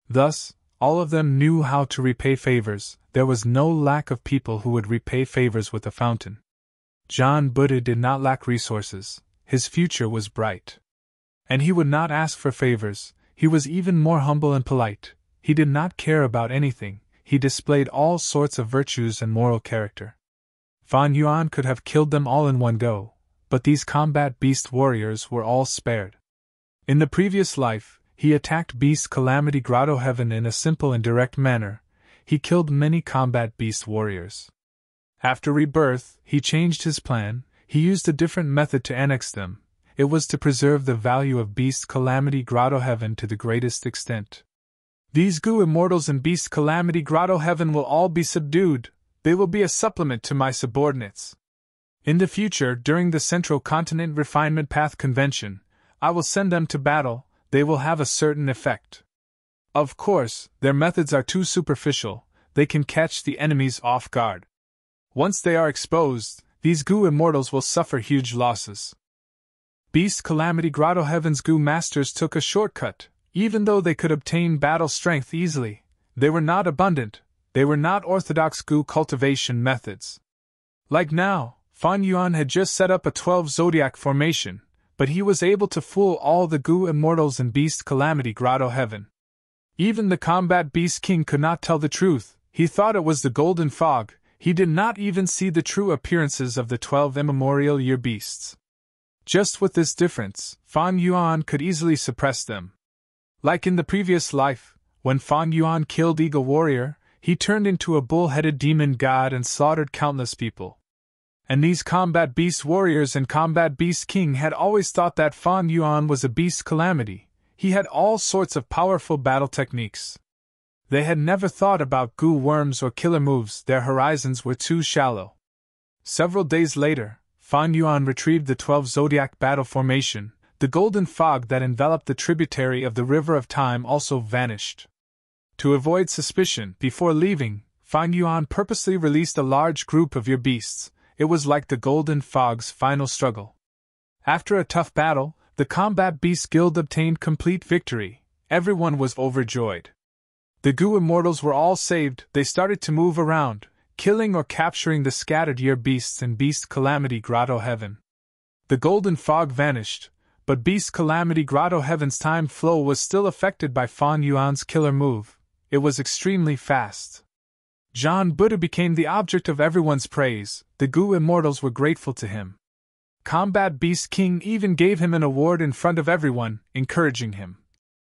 Thus, all of them knew how to repay favors. There was no lack of people who would repay favors with a fountain. John Buddha did not lack resources. His future was bright. And he would not ask for favors. He was even more humble and polite. He did not care about anything. He displayed all sorts of virtues and moral character. Fan Yuan could have killed them all in one go, but these combat beast warriors were all spared. In the previous life, he attacked Beast Calamity Grotto Heaven in a simple and direct manner. He killed many combat beast warriors. After rebirth, he changed his plan. He used a different method to annex them. It was to preserve the value of Beast Calamity Grotto Heaven to the greatest extent. These Gu immortals in Beast Calamity Grotto Heaven will all be subdued. They will be a supplement to my subordinates. In the future, during the Central Continent Refinement Path Convention, I will send them to battle. They will have a certain effect. Of course, their methods are too superficial. They can catch the enemies off guard. Once they are exposed, these Gu immortals will suffer huge losses. Beast Calamity Grotto Heaven's Gu masters took a shortcut. Even though they could obtain battle strength easily, they were not abundant. They were not orthodox Gu cultivation methods. Like now, Fan Yuan had just set up a 12 zodiac formation, but he was able to fool all the Gu immortals in Beast Calamity Grotto Heaven. Even the combat beast king could not tell the truth. He thought it was the golden fog. He did not even see the true appearances of the 12 immemorial year beasts. Just with this difference, Fan Yuan could easily suppress them. Like in the previous life, when Fan Yuan killed Eagle Warrior, he turned into a bull-headed demon god and slaughtered countless people. And these combat beast warriors and combat beast king had always thought that Fan Yuan was a beast calamity. He had all sorts of powerful battle techniques. They had never thought about Gu worms or killer moves. Their horizons were too shallow. Several days later, Fan Yuan retrieved the 12 zodiac battle formation. The golden fog that enveloped the tributary of the River of Time also vanished. To avoid suspicion, before leaving, Fan Yuan purposely released a large group of your beasts. It was like the golden fog's final struggle. After a tough battle, the Combat Beast Guild obtained complete victory. Everyone was overjoyed. The Gu immortals were all saved. They started to move around, killing or capturing the scattered year beasts in Beast Calamity Grotto Heaven. The golden fog vanished, but Beast Calamity Grotto Heaven's time flow was still affected by Fan Yuan's killer move. It was extremely fast. John Buddha became the object of everyone's praise. The Gu immortals were grateful to him. Combat Beast King even gave him an award in front of everyone, encouraging him.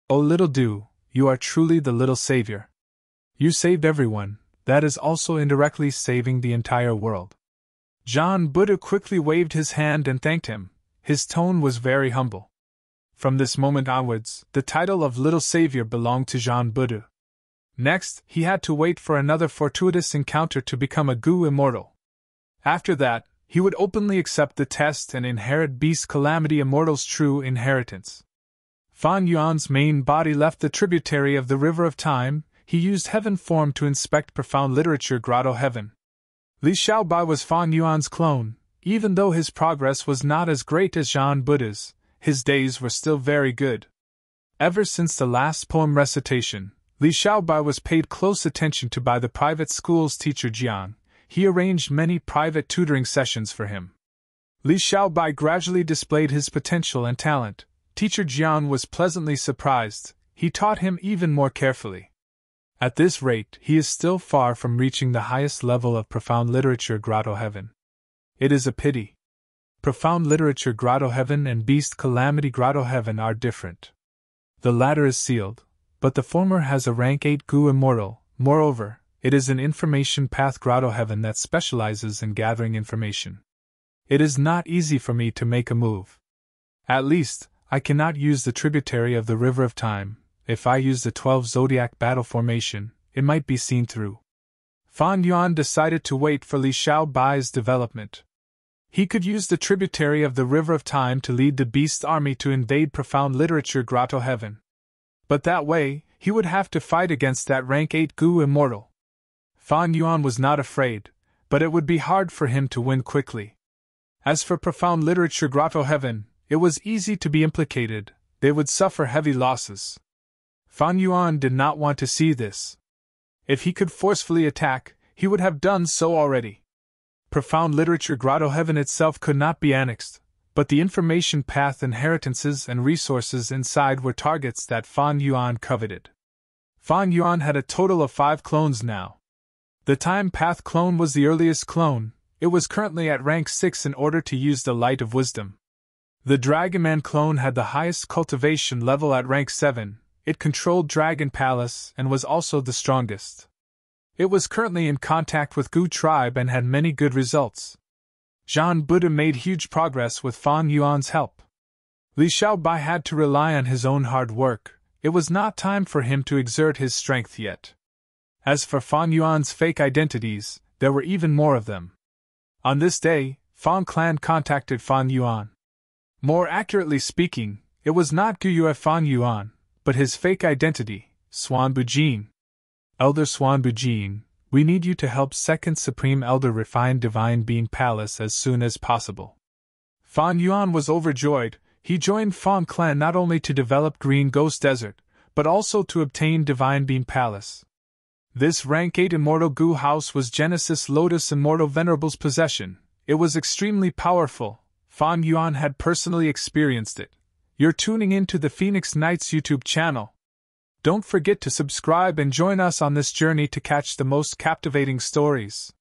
"O little Du, you are truly the little savior. You saved everyone, that is also indirectly saving the entire world." John Buddha quickly waved his hand and thanked him. His tone was very humble. From this moment onwards, the title of Little Savior belonged to John Buddha. Next, he had to wait for another fortuitous encounter to become a Gu immortal. After that, he would openly accept the test and inherit Beast Calamity Immortal's true inheritance. Fan Yuan's main body left the tributary of the River of Time. He used heaven form to inspect Profound Literature Grotto Heaven. Li Xiaobai was Fan Yuan's clone. Even though his progress was not as great as John Buddha's, his days were still very good. Ever since the last poem recitation, Li Xiaobai was paid close attention to by the private school's teacher Jiang. He arranged many private tutoring sessions for him. Li Xiaobai gradually displayed his potential and talent. Teacher Jiang was pleasantly surprised. He taught him even more carefully. At this rate, he is still far from reaching the highest level of Profound Literature Grotto Heaven. It is a pity. Profound Literature Grotto Heaven and Beast Calamity Grotto Heaven are different. The latter is sealed, but the former has a rank 8 Gu Immortal. Moreover, it is an information path Grotto Heaven that specializes in gathering information. It is not easy for me to make a move. At least, I cannot use the tributary of the River of Time. If I use the 12 zodiac battle formation, it might be seen through. Fan Yuan decided to wait for Li Xiaobai's development. He could use the tributary of the River of Time to lead the Beast Army to invade Profound Literature Grotto Heaven. But that way, he would have to fight against that rank 8 Gu Immortal. Fan Yuan was not afraid, but it would be hard for him to win quickly. As for Profound Literature Grotto Heaven, it was easy to be implicated. They would suffer heavy losses. Fan Yuan did not want to see this. If he could forcefully attack, he would have done so already. Profound literature Grotto Heaven itself could not be annexed, but the information path inheritances and resources inside were targets that Fan Yuan coveted. Fan Yuan had a total of 5 clones now. The Time Path clone was the earliest clone. It was currently at rank 6 in order to use the Light of Wisdom. The Dragonman clone had the highest cultivation level at rank 7, it controlled Dragon Palace and was also the strongest. It was currently in contact with Gu tribe and had many good results. Zhan Buddha made huge progress with Fan Yuan's help. Li Xiaobai had to rely on his own hard work, it was not time for him to exert his strength yet. As for Fan Yuan's fake identities, there were even more of them. On this day, Fan Clan contacted Fan Yuan. More accurately speaking, it was not Guyue Fan Yuan, but his fake identity, Swan Bujin. Elder Swan Bujin, we need you to help Second Supreme Elder refine Divine Being Palace as soon as possible. Fan Yuan was overjoyed. He joined Fan Clan not only to develop Green Ghost Desert, but also to obtain Divine Being Palace. This rank 8 Immortal Gu house was Genesis Lotus Immortal Venerable's possession. It was extremely powerful. Fan Yuan had personally experienced it. You're tuning in to the Phoenix Knights YouTube channel. Don't forget to subscribe and join us on this journey to catch the most captivating stories.